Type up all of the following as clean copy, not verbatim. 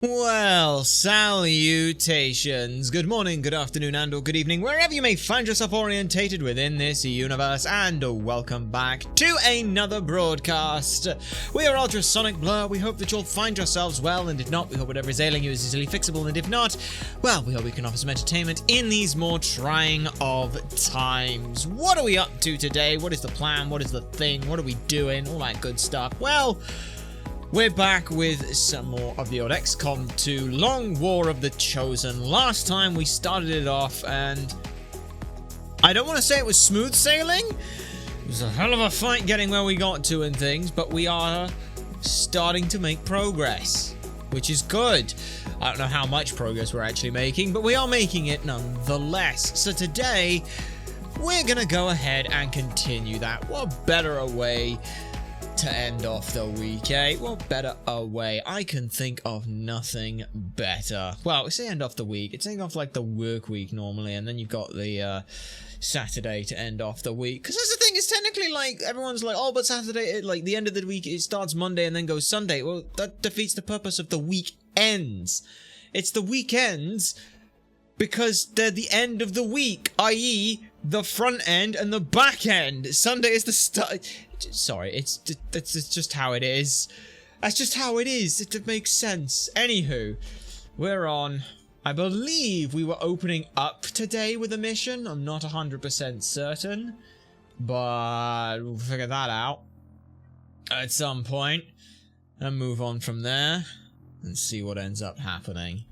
Well, salutations. Good morning, good afternoon, and or good evening, wherever you may find yourself orientated within this universe, and welcome back to another broadcast. We are Ultrasonic Blur. We hope that you'll find yourselves well, and if not, we hope whatever is ailing you is easily fixable, and if not, well, we hope we can offer some entertainment in these more trying of times. What are we up to today? What is the plan? What is the thing? What are we doing? All that good stuff. Well, we're back with some more of the old XCom 2 Long War of the Chosen. Last time we started it off and I don't want to say it was smooth sailing. It was a hell of a fight getting where we got to and things, but we are starting to make progress, which is good. I don't know how much progress we're actually making, but we are making it nonetheless. So today, we're going to go ahead and continue that. What better a way to end off the week, eh? What better a way? I can think of nothing better. Well, we say end off the week. It's ending off like the work week normally, and then you've got the Saturday to end off the week. Because that's the thing, it's technically like, everyone's like, oh, but Saturday, like the end of the week, it starts Monday and then goes Sunday. Well, that defeats the purpose of the weekends. It's the weekends because they're the end of the week, i.e. the front end and the back end. Sunday is the start. Sorry, it's just how it is. That's just how it is. It makes sense. Anywho, we're on. I believe we were opening up today with a mission. I'm not 100% certain, but we'll figure that out at some point and move on from there and see what ends up happening.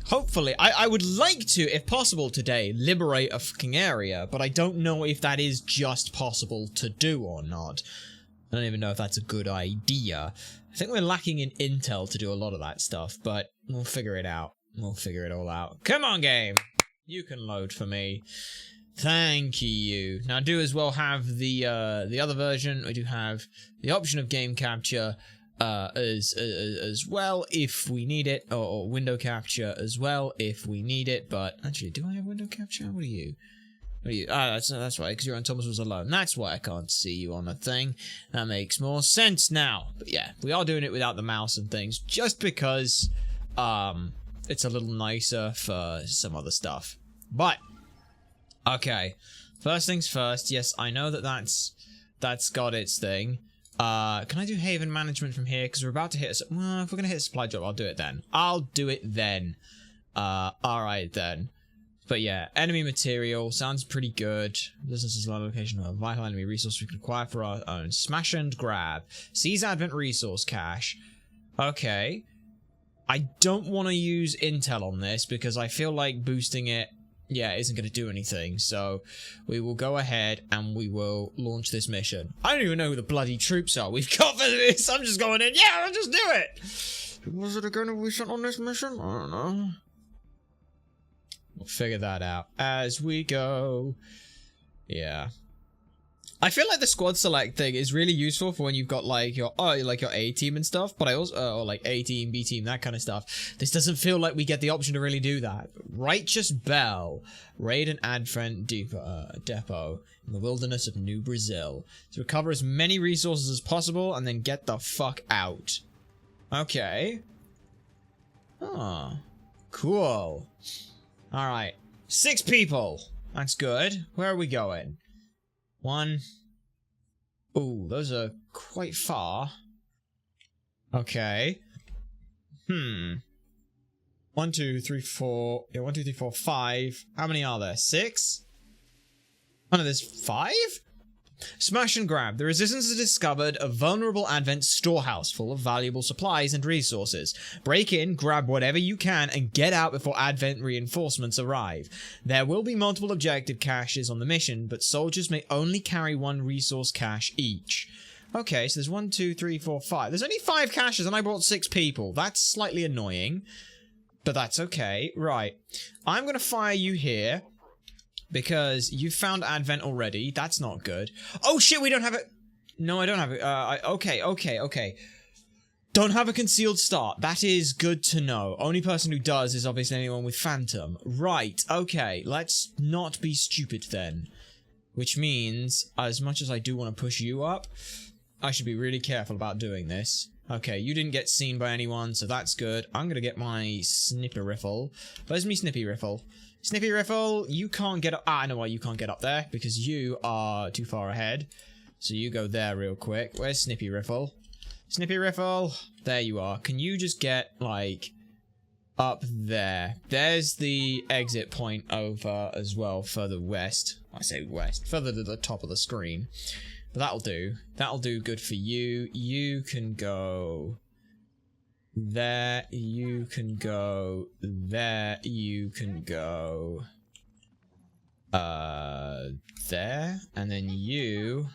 Hopefully, I would like to, if possible today, liberate a fucking area, but I don't know if that is just possible to do or not. I don't even know if that's a good idea. I think we're lacking in intel to do a lot of that stuff, but we'll figure it out. We'll figure it all out. Come on, game! You can load for me. Thank you. Now, I do as well have the other version. I do have the option of game capture, as well if we need it, or window capture as well if we need it. But actually, do I have window capture? What are you? Ah, that's right, because you're on Thomas was alone. That's why I can't see you on a thing. That makes more sense now. But yeah, we are doing it without the mouse and things, just because it's a little nicer for some other stuff. But okay, first things first. Yes, I know that that's got its thing. Can I do Haven Management from here? Because we're about to hit a... Well, if we're going to hit a supply drop, I'll do it then. Alright then. But yeah, enemy material. Sounds pretty good. Business is a location of a vital enemy resource we can acquire for our own. Smash and grab. Seize Advent resource cache. Okay. I don't want to use intel on this because I feel like boosting it, yeah, isn't going to do anything, so we will go ahead and we will launch this mission. I don't even know who the bloody troops are we've got for this. I'm just going in. Yeah, I'll just do it. Was it going to be sent on this mission? I don't know. We'll figure that out as we go. Yeah. I feel like the squad select thing is really useful for when you've got like your A team and stuff, but I also or like A team, B team, that kind of stuff. This doesn't feel like we get the option to really do that. Righteous Bell, raid an Advent depot in the wilderness of New Brazil to recover as many resources as possible and then get the fuck out. Okay. Oh, cool. All right, 6 people. That's good. Where are we going? 1. Ooh, those are quite far. Okay. 1, 2, 3, 4. Yeah, 1, 2, 3, 4, 5. How many are there? 6? Oh no, there's 5? Smash and grab. The Resistance has discovered a vulnerable Advent storehouse full of valuable supplies and resources. Break in, grab whatever you can, and get out before Advent reinforcements arrive. There will be multiple objective caches on the mission, but soldiers may only carry 1 resource cache each. Okay, so there's 1, 2, 3, 4, 5. There's only 5 caches and I brought 6 people. That's slightly annoying, but that's okay. Right. I'm going to fire you here. Because you found Advent already. That's not good. Oh shit, we don't have it. No, I don't have it. Okay. Don't have a concealed start. That is good to know. Only person who does is obviously anyone with Phantom. Right, okay. Let's not be stupid then. Which means, as much as I do want to push you up, I should be really careful about doing this. Okay, you didn't get seen by anyone, so that's good. I'm gonna get my Snippy Riffle. Where's me Snippy Riffle? Snippy Riffle, you can't get up. Ah, I know why you can't get up there. Because you are too far ahead. So you go there real quick. Where's Snippy Riffle? Snippy Riffle, there you are. Can you just get, like, up there? There's the exit point over as well, further west. I say west, further to the top of the screen. But that'll do. That'll do good for you. You can go there. You can go there. You can go there. And then you...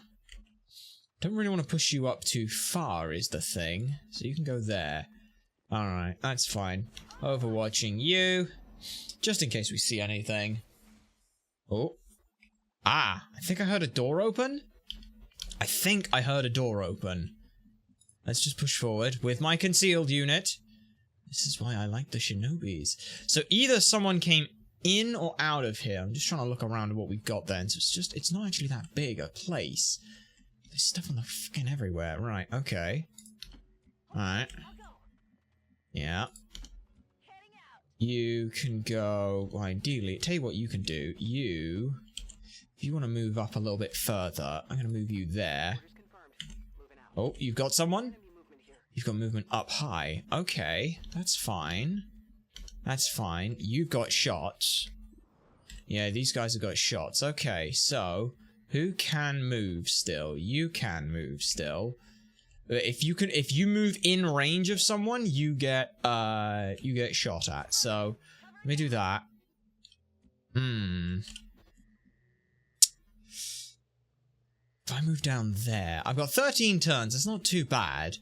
Don't really want to push you up too far is the thing. So you can go there. Alright, that's fine. Overwatching you. Just in case we see anything. Oh. Ah, I think I heard a door open. I think I heard a door open. Let's just push forward with my concealed unit. This is why I like the Shinobis. So either someone came in or out of here. I'm just trying to look around at what we've got then. So it's not actually that big a place. There's stuff on the fucking everywhere. Right, okay. Alright. Yeah. You can go... Well, ideally, tell you what you can do. If you want to move up a little bit further, I'm going to move you there. Oh, you've got someone? You've got movement up high. Okay, that's fine. That's fine. You've got shots. Yeah, these guys have got shots. Okay, so... Who can move still? You can move still. If you move in range of someone, you get shot at. So let me do that. If I move down there, I've got 13 turns. That's not too bad.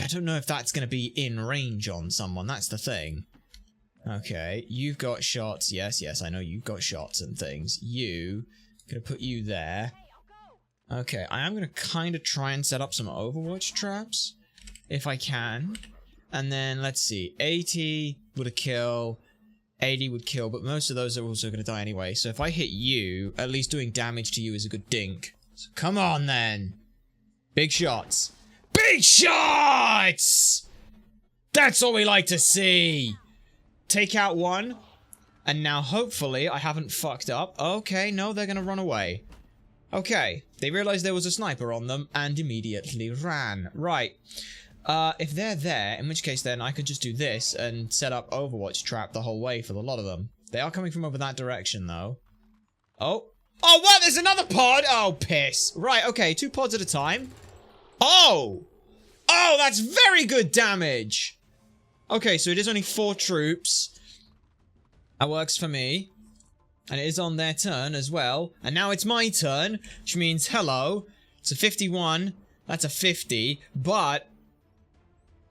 I don't know if that's going to be in range on someone. That's the thing. Okay, you've got shots. Yes, I know you've got shots and things. Gonna put you there. Okay, I am gonna kind of try and set up some Overwatch traps. If I can. And then, let's see. 80 would kill. 80 would kill, but most of those are also gonna die anyway. So if I hit you, at least doing damage to you is a good dink. So come on, then. Big shots. Big shots! That's what we like to see! Take out one, and now hopefully I haven't fucked up. Okay, no, they're gonna run away. Okay, they realized there was a sniper on them and immediately ran. Right, if they're there, in which case then I could just do this and set up Overwatch trap the whole way for the lot of them. They are coming from over that direction though. Oh, what? There's another pod? Oh, piss. Right, okay, 2 pods at a time. Oh, that's very good damage. Okay, so it is only 4 troops. That works for me. And it is on their turn as well. And now it's my turn, which means, hello. It's a 51. That's a 50. But...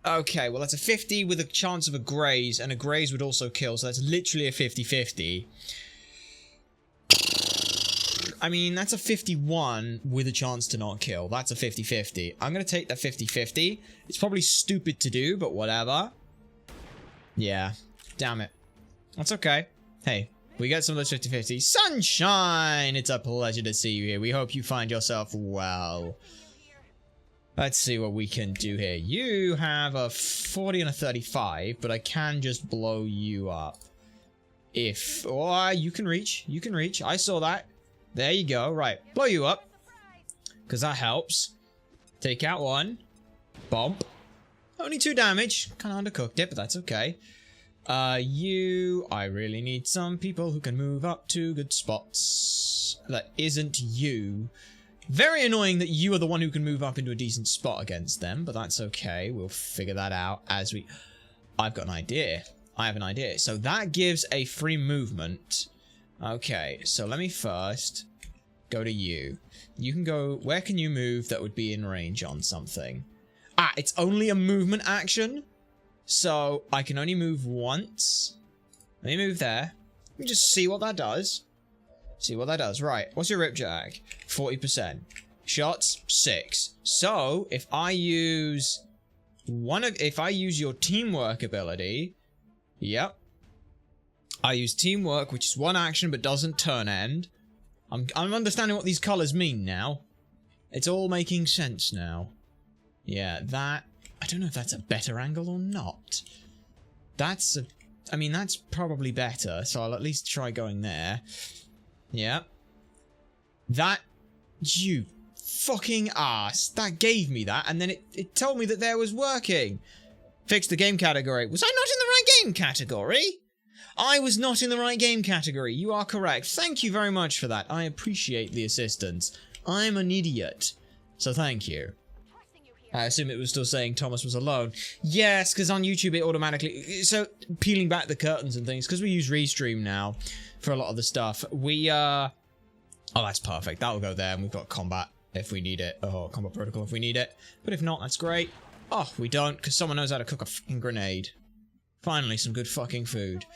Okay, well, that's a 50 with a chance of a graze. And a graze would also kill, so that's literally a 50-50. I mean, that's a 51 with a chance to not kill. That's a 50-50. I'm going to take the 50-50. It's probably stupid to do, but whatever. Yeah, damn it. That's okay. Hey, we got some of those 50-50. Sunshine! It's a pleasure to see you here. We hope you find yourself well. Let's see what we can do here. You have a 40 and a 35, but I can just blow you up. If... Oh, you can reach. You can reach. I saw that. There you go. Right. Blow you up. Because that helps. Take out one. Bump. Only 2 damage. Kind of undercooked it, but that's okay. I really need some people who can move up to good spots. That isn't you. Very annoying that you are the one who can move up into a decent spot against them, but that's okay. We'll figure that out as we... I've got an idea. I have an idea. So that gives a free movement. Okay, so let me first go to you. You can go... Where can you move that would be in range on something? Ah, it's only a movement action. So I can only move once. Let me move there. Let me just see what that does. See what that does. Right. What's your ripjack? 40%. Shots, 6. So if I use your teamwork ability, yep. I use teamwork, which is 1 action but doesn't turn end. I'm understanding what these colors mean now. It's all making sense now. Yeah, that... I don't know if that's a better angle or not. That's a... I mean, that's probably better, so I'll at least try going there. Yeah. That... You fucking ass. That gave me that, and then it told me that there was working. Fix the game category. Was I not in the right game category? I was not in the right game category. You are correct. Thank you very much for that. I appreciate the assistance. I'm an idiot. So thank you. I assume it was still saying Thomas was alone. Yes, because on YouTube it automatically... So, peeling back the curtains and things, because we use Restream now for a lot of the stuff. We, Oh, that's perfect. That'll go there, and we've got combat if we need it. Oh, combat protocol if we need it. But if not, that's great. Oh, we don't, because someone knows how to cook a fucking grenade. Finally, some good fucking food.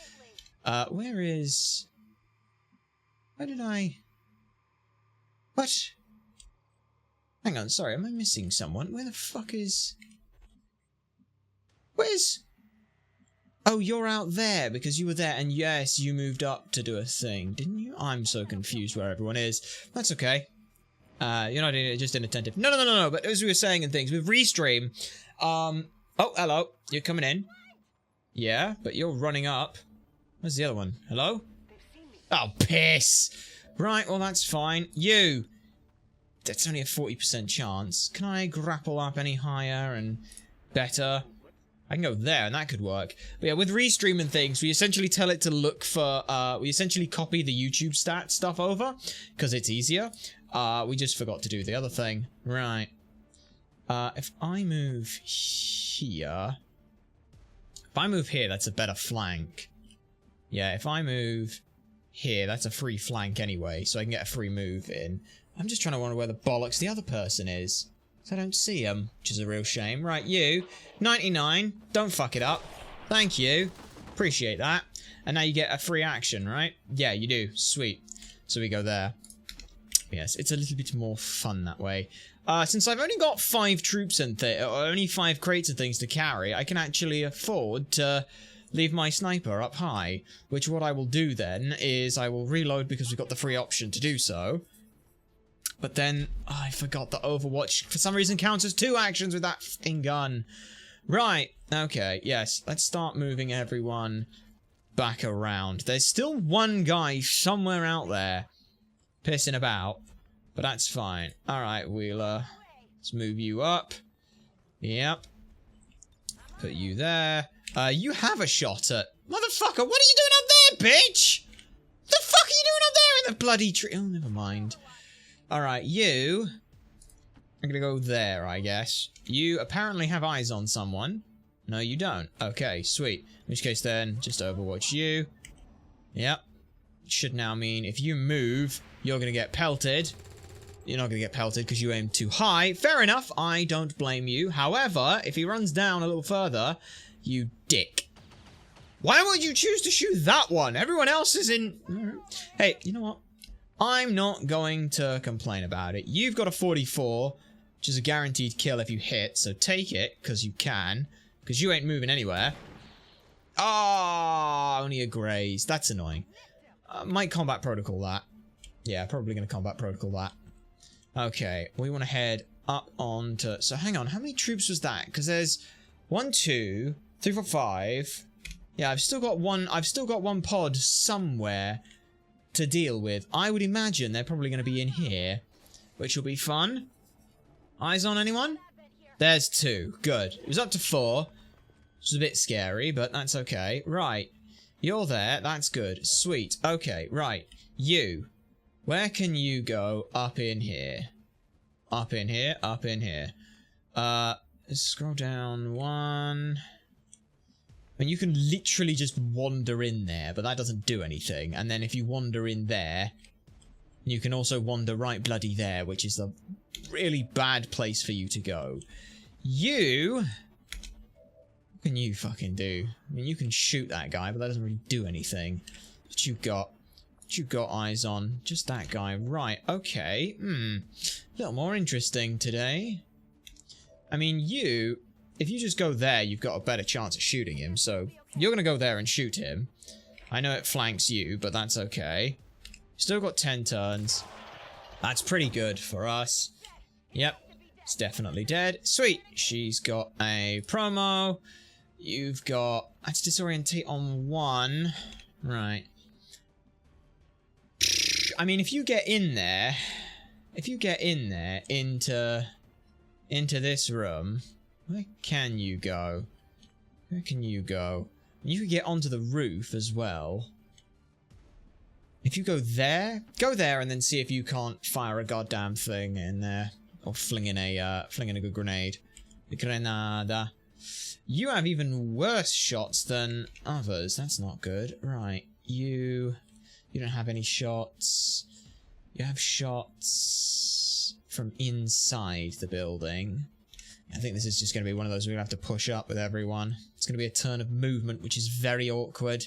Where is... Where did I... What? Hang on, sorry, am I missing someone? Where the fuck is... Where's... Oh, you're out there, because you were there, and yes, you moved up to do a thing, didn't you? I'm so confused where everyone is. That's okay. You're not just inattentive. No, but as we were saying and things, with Restream, oh, hello, you're coming in. Yeah, but you're running up. Where's the other one? Hello? Oh, piss! Right, well, that's fine. You! That's only a 40% chance. Can I grapple up any higher and better? I can go there, and that could work. But yeah, with Restream and things, we essentially tell it to look for... we essentially copy the YouTube stat stuff over, because it's easier. We just forgot to do the other thing. Right. If I move here... If I move here, that's a better flank. Yeah, if I move here, that's a free flank anyway, so I can get a free move in. I'm just trying to wonder where the bollocks the other person is. So I don't see him, which is a real shame. Right, you, 99, don't fuck it up. Thank you. Appreciate that. And now you get a free action, right? Yeah, you do. Sweet. So we go there. Yes, it's a little bit more fun that way. Since I've only got 5 troops and only 5 crates and things to carry, I can actually afford to leave my sniper up high. Which what I will do then is I will reload because we've got the free option to do so. But then, I forgot that Overwatch for some reason counts as 2 actions with that f***ing gun. Right, okay, yes, let's start moving everyone back around. There's still one guy somewhere out there pissing about, but that's fine. Alright, Wheeler, let's move you up. Yep. Put you there. You have a shot at... Motherfucker, what are you doing up there, bitch? The fuck are you doing up there in the bloody tree? Oh, never mind. Alright, you... I'm gonna go there, I guess. You apparently have eyes on someone. No, you don't. Okay, sweet. In which case then, just Overwatch you. Yep. Should now mean if you move, you're gonna get pelted. You're not gonna get pelted because you aim too high. Fair enough, I don't blame you. However, if he runs down a little further, you dick. Why would you choose to shoot that one? Everyone else is in... Hey, you know what? I'm not going to complain about it. You've got a 44, which is a guaranteed kill if you hit, so take it, because you can. Because you ain't moving anywhere. Ah, only a graze. That's annoying. Might combat protocol that. Yeah, probably going to combat protocol that. Okay, we want to head up on to... So hang on, how many troops was that? Because there's 1, 2, 3, 4, 5. Yeah, I've still got one pod somewhere to deal with. I would imagine they're probably going to be in here, which will be fun. Eyes on anyone? There's 2. Good. It was up to 4, which is a bit scary, but that's okay. Right. You're there. That's good. Sweet. Okay, right. You. Where can you go? Up in here. Up in here. Up in here. Scroll down 1... I mean, you can literally just wander in there, but that doesn't do anything. And then if you wander in there, you can also wander right bloody there, which is a really bad place for you to go. You... What can you fucking do? I mean, you can shoot that guy, but that doesn't really do anything. What you got? What you got eyes on? Just that guy. Right, okay. A little more interesting today. I mean, you... If you just go there, you've got a better chance of shooting him, so you're going to go there and shoot him. I know it flanks you, but that's okay. Still got 10 turns. That's pretty good for us. Yep. It's definitely dead. Sweet. She's got a promo. You've got... Let's disorientate on one. Right. I mean, if you get in there... If you get in there into this room... Where can you go? Where can you go? You could get onto the roof as well. If you go there and then see if you can't fire a goddamn thing in there. Or flinging a good grenade. The grenada. You have even worse shots than others. That's not good. Right. You don't have any shots. You have shots from inside the building. I think this is just going to be one of those we're going to have to push up with everyone. It's going to be a turn of movement, which is very awkward.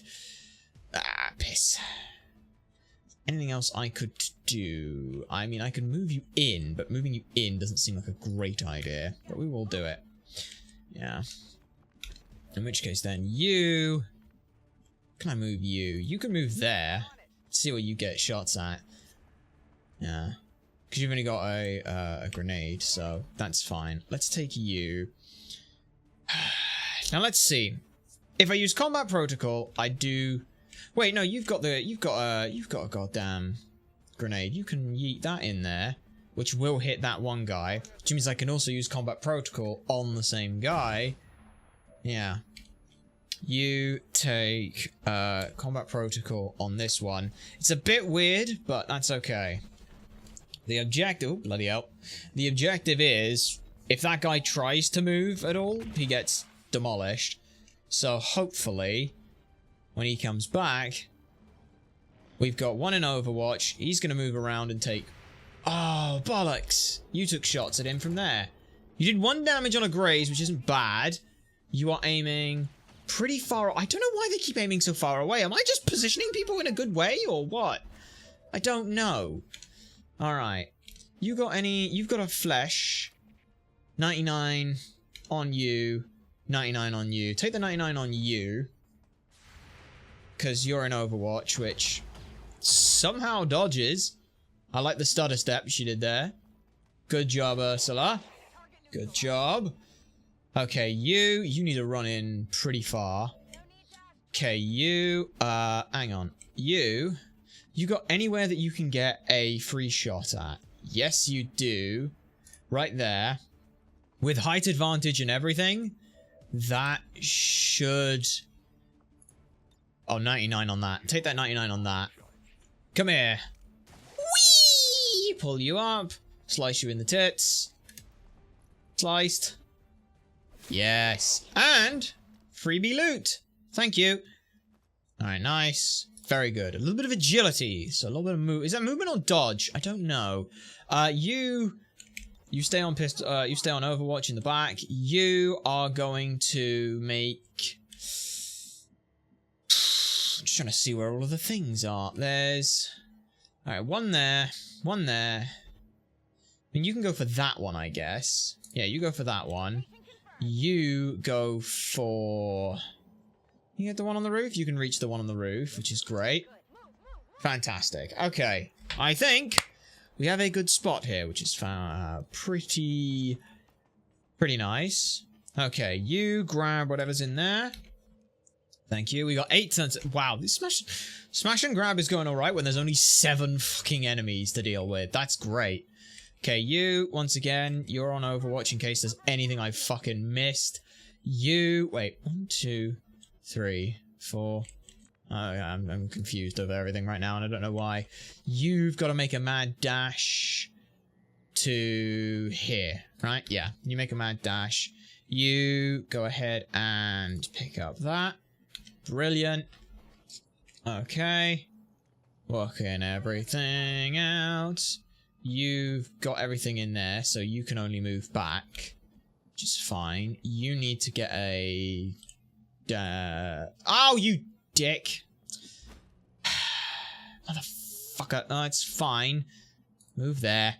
Ah, piss. Anything else I could do? I mean, I could move you in, but moving you in doesn't seem like a great idea. But we will do it. Yeah. In which case then, you... Can I move you? You can move there. See what you get shots at. Yeah. Because you've only got a grenade, so that's fine. Let's take you. Now let's see. If I use combat protocol, I do... Wait, no, you've got a goddamn grenade. You can yeet that in there, which will hit that one guy. Which means I can also use combat protocol on the same guy. Yeah. You take combat protocol on this one. It's a bit weird, but that's okay. The objective, oh, bloody hell. The objective is, if that guy tries to move at all, he gets demolished. So hopefully, when he comes back, we've got one in Overwatch. He's going to move around and take... Oh, bollocks. You took shots at him from there. You did 1 damage on a graze, which isn't bad. You are aiming pretty far... I don't know why they keep aiming so far away. Am I just positioning people in a good way, or what? I don't know. Alright. You got any... You've got a flesh. 99 on you. 99 on you. Take the 99 on you. Because you're in Overwatch, which somehow dodges. I like the stutter step she did there. Good job, Ursula. Good job. Okay, you need to run in pretty far. Okay, you, hang on. You got anywhere that you can get a free shot at? Yes, you do. Right there. With height advantage and everything, that should... Oh, 99 on that. Take that 99 on that. Come here. Whee! Pull you up. Slice you in the tits. Sliced. Yes. And freebie loot. Thank you. Alright, nice. Very good. A little bit of agility. So a little bit of move. Is that movement or dodge? I don't know. You stay on you stay on Overwatch in the back. You are going to make... I'm just trying to see where all of the things are. There's... Alright, one there. One there. I mean, you can go for that one, I guess. Yeah, you go for that one. You go for... You get the one on the roof? You can reach the one on the roof, which is great. Fantastic. Okay. I think we have a good spot here, which is pretty nice. Okay, you grab whatever's in there. Thank you. We got 8 turns. Wow, this smash and grab is going alright when there's only 7 fucking enemies to deal with. That's great. Okay, you, once again, you're on Overwatch in case there's anything I fucking missed. You, wait, 1, 2, 3, 4. I'm confused over everything right now and I don't know why. You've got to make a mad dash to here, right? Yeah, you make a mad dash. You go ahead and pick up that. Brilliant. Okay. Working everything out. You've got everything in there, so you can only move back. Which is fine. You need to get a... oh, you dick! Motherfucker. Oh, it's fine. Move there.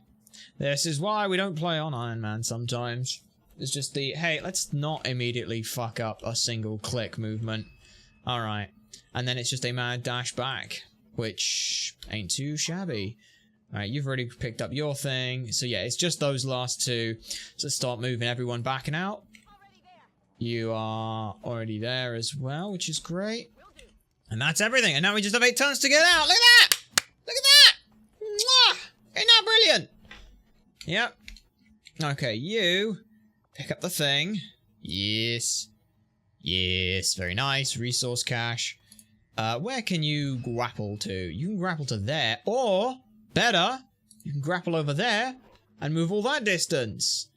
This is why we don't play on Iron Man sometimes. It's just the, hey, let's not immediately fuck up a single click movement. Alright. And then it's just a mad dash back. Which ain't too shabby. Alright, you've already picked up your thing. So yeah, it's just those last two. So let's start moving everyone back and out. You are already there as well, which is great. And that's everything. And now we just have 8 turns to get out. Look at that! Look at that! Mwah! Ain't that brilliant? Yep. Okay, you pick up the thing. Yes. Yes, very nice. Resource cache. Where can you grapple to? You can grapple to there, or better, you can grapple over there and move all that distance.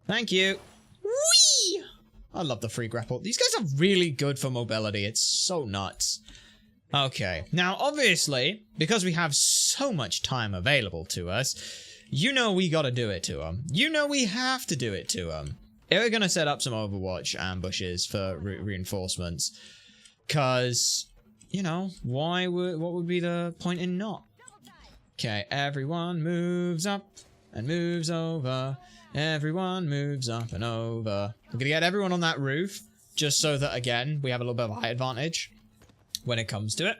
Thank you. Whee! I love the free grapple. These guys are really good for mobility. It's so nuts. Okay, now obviously, because we have so much time available to us, you know we gotta do it to them. You know we have to do it to them. We're gonna set up some Overwatch ambushes for reinforcements. Cause, you know, what would be the point in not? Okay, everyone moves up and moves over. Everyone moves up and over. We're gonna get everyone on that roof, just so that, again, we have a little bit of a height advantage when it comes to it.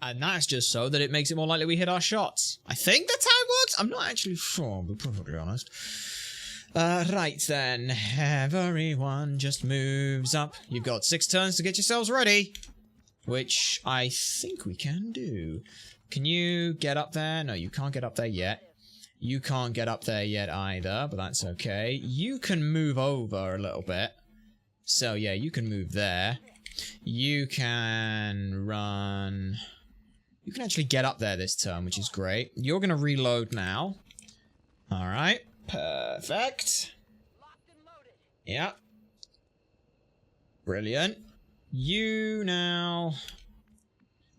And that's just so that it makes it more likely we hit our shots. I think that's how it works. I'm not actually sure, I'll be perfectly honest. Right then. Everyone just moves up. You've got 6 turns to get yourselves ready. Which I think we can do. Can you get up there? No, you can't get up there yet. You can't get up there yet either, but that's okay. You can move over a little bit. So yeah, you can move there. You can run... You can actually get up there this turn, which is great. You're going to reload now. Alright, perfect. Yeah. Brilliant. You now...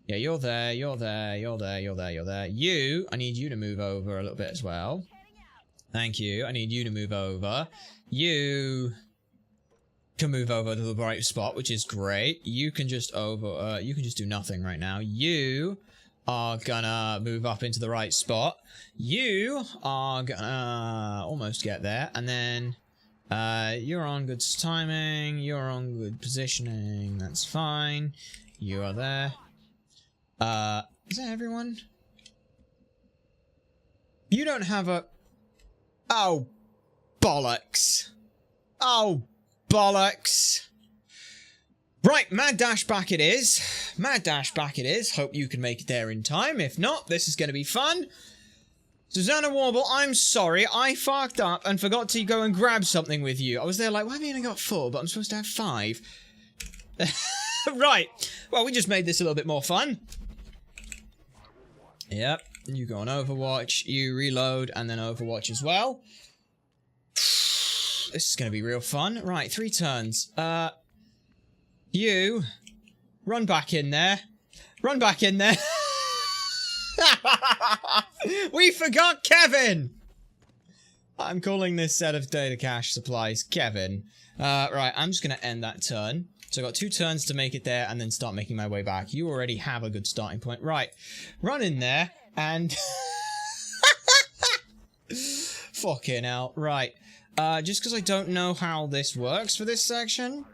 Yeah, you're there, you're there, you're there, you're there, you're there. You, I need you to move over a little bit as well. Thank you. I need you to move over. You can move over to the right spot, which is great. You can just you can just do nothing right now. You are gonna move up into the right spot. You are gonna almost get there, and then you're on good timing, you're on good positioning, that's fine. You are there. Is that everyone? You don't have a... Oh, bollocks. Oh, bollocks. Right, mad dash back it is. Mad dash back it is. Hope you can make it there in time. If not, this is going to be fun. Susanna Warble, I'm sorry. I fucked up and forgot to go and grab something with you. I was there like, why have you only got 4, but I'm supposed to have 5? Right. Well, we just made this a little bit more fun. Yep. You go on Overwatch, you reload, and then Overwatch as well. This is going to be real fun. Right, 3 turns. You run back in there. Run back in there. We forgot Kevin! I'm calling this set of data cache supplies Kevin. Right, I'm just going to end that turn. So I've got 2 turns to make it there and then start making my way back. You already have a good starting point. Right, run in there and... Fucking hell. Right, just because I don't know how this works for this section,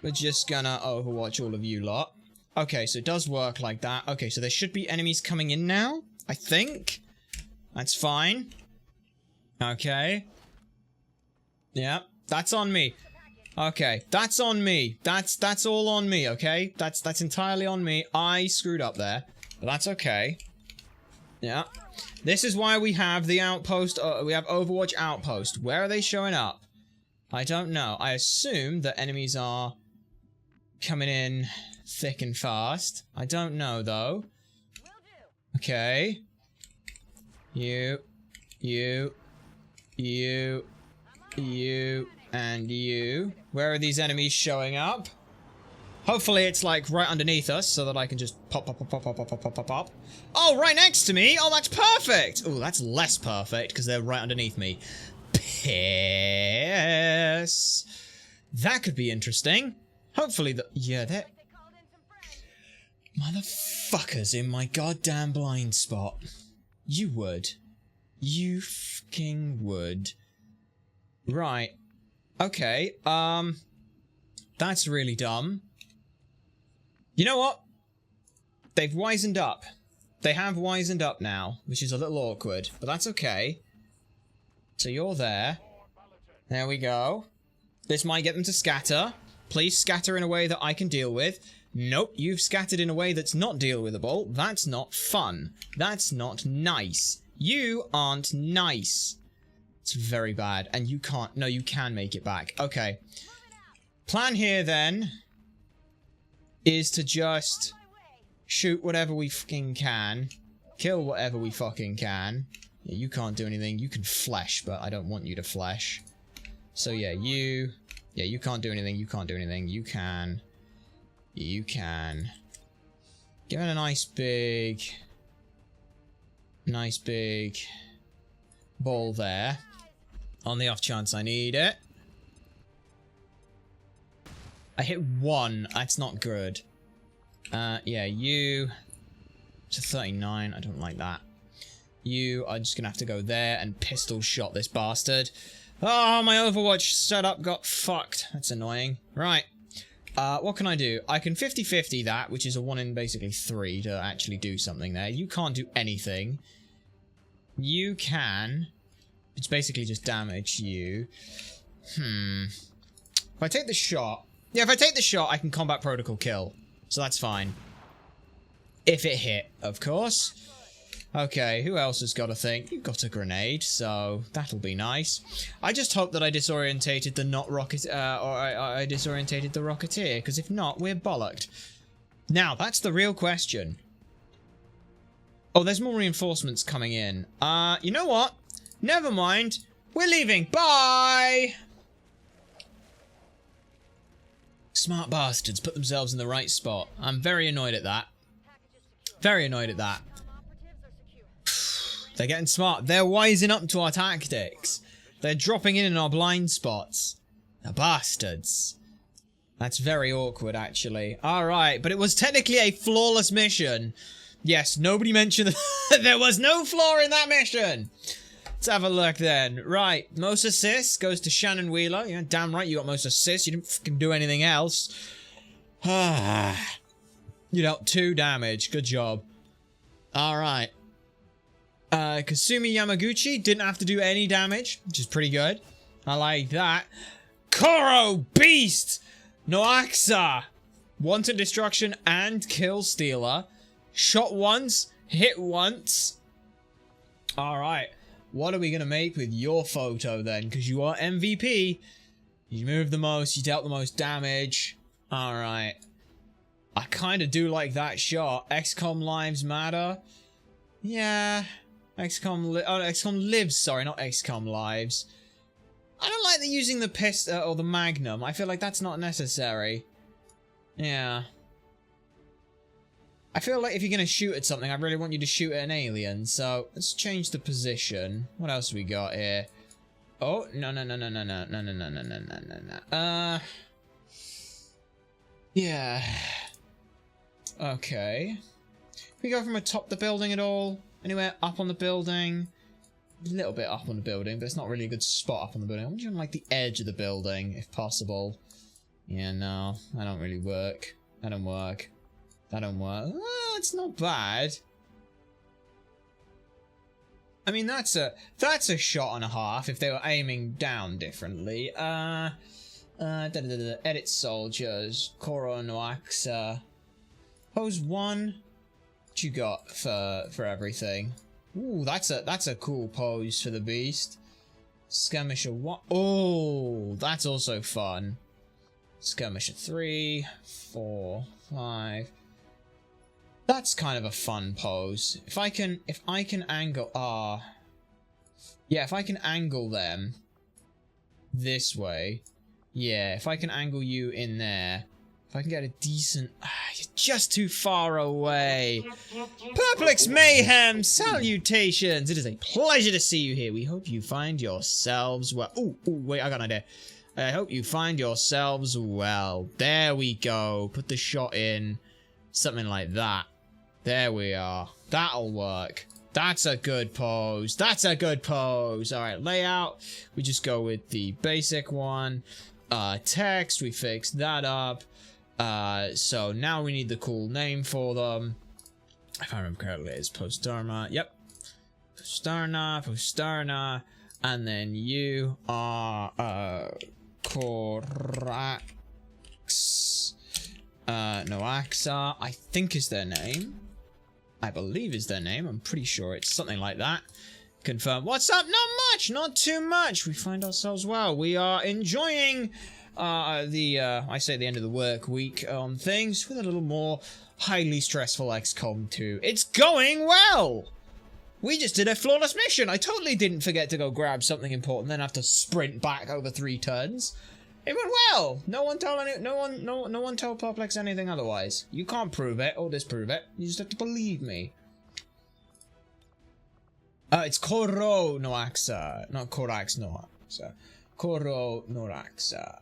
we're just gonna Overwatch all of you lot. Okay, so it does work like that. Okay, so there should be enemies coming in now, I think. That's fine. Okay. Yeah, that's on me. Okay, that's on me. That's all on me, okay? That's entirely on me. I screwed up there, but that's okay. Yeah. This is why we have the outpost, we have Overwatch Outpost. Where are they showing up? I don't know. I assume that enemies are coming in thick and fast. I don't know, though. Okay. You, and you. Where are these enemies showing up? Hopefully it's like right underneath us so that I can just pop. Oh, right next to me. Oh, that's perfect. Oh, that's less perfect because they're right underneath me. Piss. That could be interesting. Hopefully yeah, they're... Motherfuckers in my goddamn blind spot. You would. You fucking would. Right. Okay, that's really dumb. You know what? They've wisened up. They have wisened up now, which is a little awkward, but that's okay. So you're there. There we go. This might get them to scatter. Please scatter in a way that I can deal with. Nope, you've scattered in a way that's not deal-withable. That's not fun. That's not nice. You aren't nice. It's very bad. And you can't... No, you can make it back. Okay. Plan here, then, is to just shoot whatever we fucking can. Kill whatever we fucking can. Yeah, you can't do anything. You can flesh, but I don't want you to flesh. So, yeah, you... Yeah, you can't do anything. You can't do anything. You can... You can. Give it a nice big ball there. On the off chance I need it. I hit 1. That's not good. Yeah, you... It's a 39. I don't like that. You are just gonna have to go there and pistol shot this bastard. Oh, my Overwatch setup got fucked. That's annoying. Right. What can I do? I can 50-50 that, which is a 1 in basically 3 to actually do something there. You can't do anything. You can. It's basically just damage you. If I take the shot... Yeah, if I take the shot, I can combat protocol kill. So that's fine. If it hit, of course. Okay, who else has got a thing? You've got a grenade, so that'll be nice. I just hope that I disorientated the I disorientated the Rocketeer, because if not, we're bollocked. Now, that's the real question. Oh, there's more reinforcements coming in. You know what? Never mind. We're leaving. Bye! Smart bastards put themselves in the right spot. I'm very annoyed at that. Very annoyed at that. They're getting smart. They're wising up to our tactics. They're dropping in our blind spots. The bastards. That's very awkward, actually. Alright, but it was technically a flawless mission. Yes, nobody mentioned that there was no flaw in that mission. Let's have a look then. Right, most assists goes to Shannon Wheeler. Yeah, damn right you got most assists. You didn't fucking do anything else. You dealt 2 damage. Good job. Alright. Kasumi Yamaguchi didn't have to do any damage, which is pretty good. I like that. Koro Beast! Noaxa! Wanted destruction and kill stealer. Shot once, hit once. Alright. What are we going to make with your photo then? Because you are MVP. You moved the most, you dealt the most damage. Alright. I kind of do like that shot. XCom lives matter. Yeah. XCom lives, sorry, not XCom lives. I don't like using the pistol or the magnum. I feel like that's not necessary. Yeah. I feel like if you're gonna shoot at something, I really want you to shoot at an alien. So let's change the position. What else we got here? Oh no. Yeah. Okay. Can we go from atop the building at all? Anywhere up on the building? A little bit up on the building, but it's not really a good spot up on the building. I want you on like the edge of the building, if possible. Yeah, no, that don't really work. That don't work. That don't work. It's not bad. I mean, that's a shot and a half if they were aiming down differently. Edit soldiers. Koro Noaxa. Pose 1. What you got for everything? Ooh, that's a cool pose for the beast. Skirmisher 1. Oh, that's also fun. Skirmisher 3, 4, 5. That's kind of a fun pose. If I can angle yeah, if I can angle them this way. Yeah, if I can angle you in there. If I can get a decent... you're just too far away. Perplex Mayhem, salutations. It is a pleasure to see you here. We hope you find yourselves well. Ooh, wait, I got an idea. I hope you find yourselves well. There we go. Put the shot in. Something like that. There we are. That'll work. That's a good pose. That's a good pose. Alright, layout. We just go with the basic one. Text, we fix that up. So now we need the cool name for them. If I remember correctly, it's Postarna. Yep. Postarna. And then you are Korax. Noaxa, I think is their name. I believe is their name. I'm pretty sure it's something like that. Confirm. What's up? Not much. Not too much. We find ourselves well. We are enjoying I say the end of the work week on things with a little more highly stressful XCOM 2. It's going well. We just did a flawless mission. I totally didn't forget to go grab something important, then have to sprint back over 3 turns. It went well. No one tell Poplex anything otherwise. You can't prove it or disprove it. You just have to believe me. It's Koro Noaxa, not Korax Noaxa. Koro Noraxa.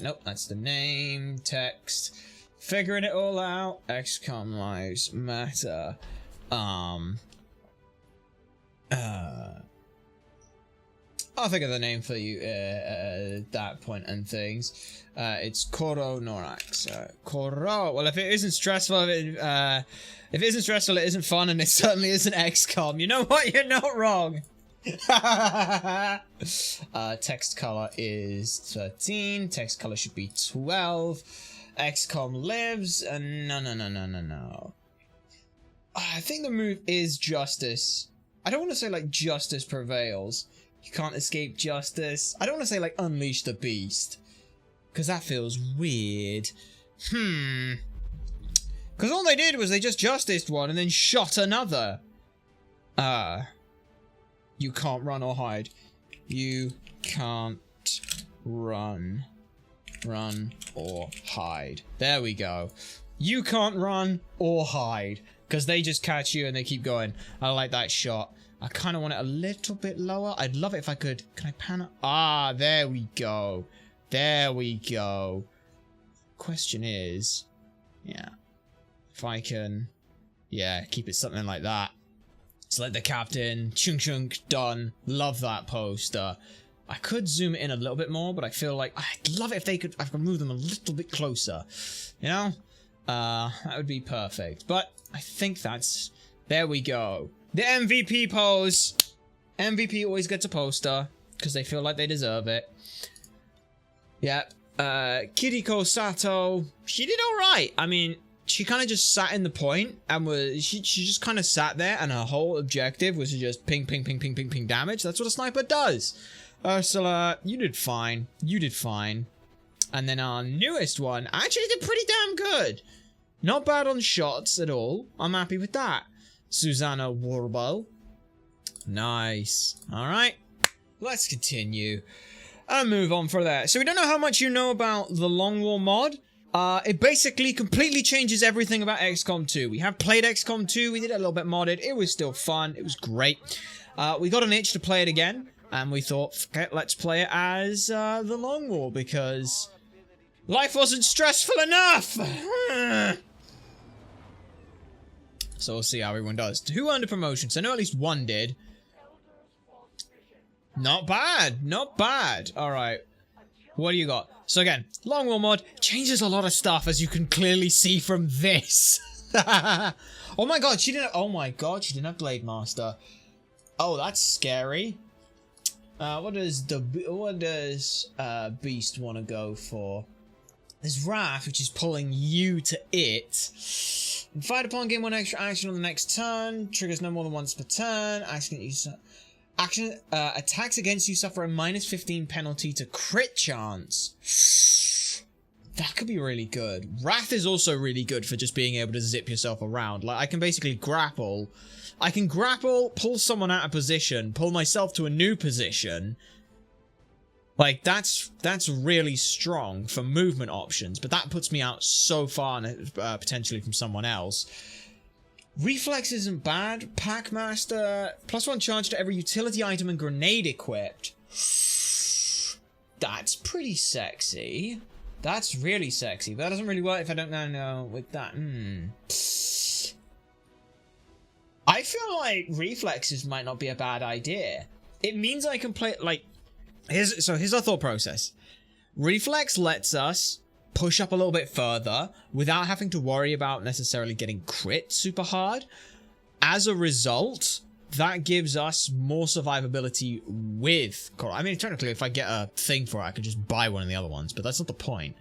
Nope, that's the name. Text. Figuring it all out. XCOM lives matter. I'll think of the name for you at that point and things. It's Koro Norax. Koro. Well, if it isn't stressful, if it isn't stressful, it isn't fun, and it certainly isn't XCOM. You know what? You're not wrong. Text color is 13. Text color should be 12. XCOM lives. No. I think the move is justice. I don't want to say like justice prevails. You can't escape justice. I don't want to say like unleash the beast, because that feels weird. Because all they did was they just justiced one and then shot another. You can't run or hide. You can't run or hide. There we go. You can't run or hide, because they just catch you and they keep going. I like that shot. I kind of want it a little bit lower. I'd love it if I could. Can I pan it? Ah, there we go. There we go. Question is, yeah, if I can, yeah, keep it something like that. Select the captain. Chunk chunk. Done. Love that poster. I could zoom it in a little bit more, but I feel like I'd love it if they could. I could move them a little bit closer. You know, that would be perfect. But I think that's. There we go. The MVP pose. MVP always gets a poster because they feel like they deserve it. Yeah. Kiriko Sato. She did all right. I mean, she kind of just sat in the point and she just kind of sat there, and her whole objective was to just ping damage. That's what a sniper does. Ursula, you did fine. You did fine. And then our newest one actually did pretty damn good. Not bad on shots at all. I'm happy with that. Susanna Warbo. Nice. Alright. Let's continue. And move on for that. So we don't know how much you know about the Long War mod. It basically completely changes everything about XCOM 2. We have played XCOM 2. We did it a little bit modded. It was still fun. It was great. We got an itch to play it again. And we thought, okay, let's play it as the Long War, because life wasn't stressful enough. So we'll see how everyone does. Who earned a promotion? So I know at least one did. Not bad. Not bad. Alright. What do you got? So again, Long War mod changes a lot of stuff, as you can clearly see from this. Oh my god, she didn't. Oh my god, she didn't have Blade Master. Oh, that's scary. What does Beast want to go for? There's Wrath, which is pulling you to it. Fired upon, gain 1 extra action on the next turn. Triggers no more than once per turn. Attacks against you suffer a -15 penalty to crit chance. That could be really good. Wrath is also really good for just being able to zip yourself around. Like, I can basically grapple. I can grapple, pull someone out of position, pull myself to a new position. Like, that's really strong for movement options, but that puts me out so far, potentially from someone else. Reflex isn't bad. Packmaster, +1 charge to every utility item and grenade equipped. That's pretty sexy. That's really sexy, but that doesn't really work if I don't know with that. I feel like reflexes might not be a bad idea. It means I can play, like, here's our thought process. Reflex lets us push up a little bit further without having to worry about necessarily getting crit super hard. As a result, that gives us more survivability with coral. I mean, technically, if I get a thing for it, I could just buy one of the other ones, but that's not the point.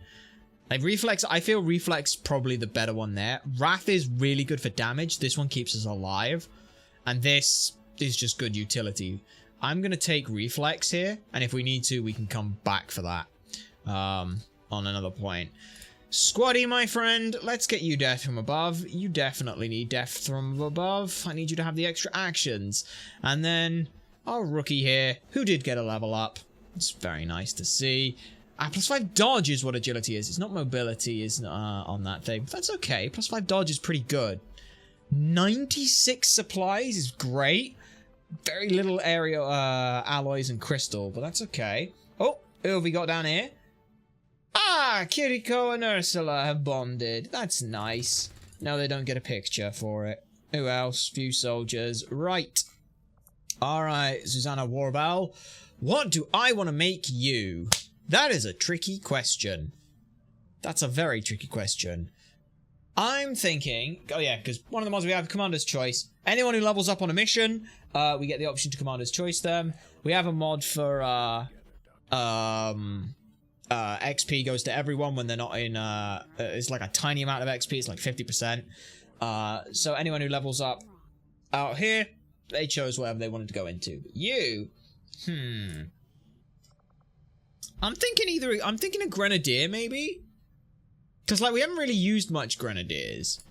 Like Reflex, I feel Reflex probably the better one there. Wrath is really good for damage. This one keeps us alive. And this is just good utility. I'm going to take Reflex here, and if we need to, we can come back for that on another point. Squaddy, my friend, let's get you death from above. You definitely need death from above. I need you to have the extra actions. And then our rookie here, who did get a level up. It's very nice to see. +5 dodge is what agility is. It's not mobility is on that thing. But that's okay. +5 dodge is pretty good. 96 supplies is great. Very little area alloys and crystal, but that's okay. Oh, who have we got down here? Ah, Kiriko and Ursula have bonded. That's nice. No, they don't get a picture for it. Who else? Few soldiers. Right. Alright, Susanna Warbell. What do I want to make you? That is a tricky question. That's a very tricky question. I'm thinking... Oh yeah, because one of the mods we have, Commander's Choice. Anyone who levels up on a mission, we get the option to Commander's Choice them. We have a mod for... XP goes to everyone when they're not in... it's like a tiny amount of XP. It's like 50%. So anyone who levels up out here, they chose whatever they wanted to go into. But you... I'm thinking a Grenadier, maybe? Because, like, we haven't really used much Grenadiers.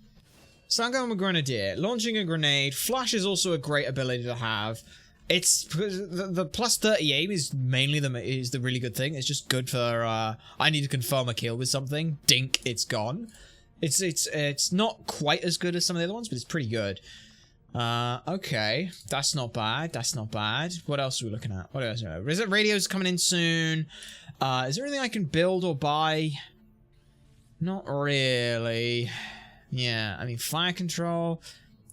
So I'm going with Grenadier. Launching a grenade. Flash is also a great ability to have. It's... The +30 aim is mainly the really good thing. It's just good for, I need to confirm a kill with something. Dink, it's gone. It's not quite as good as some of the other ones, but it's pretty good. Okay. That's not bad. That's not bad. What else are we looking at? What else? Radio's coming in soon. Is there anything I can build or buy? Not really. Yeah, I mean, fire control.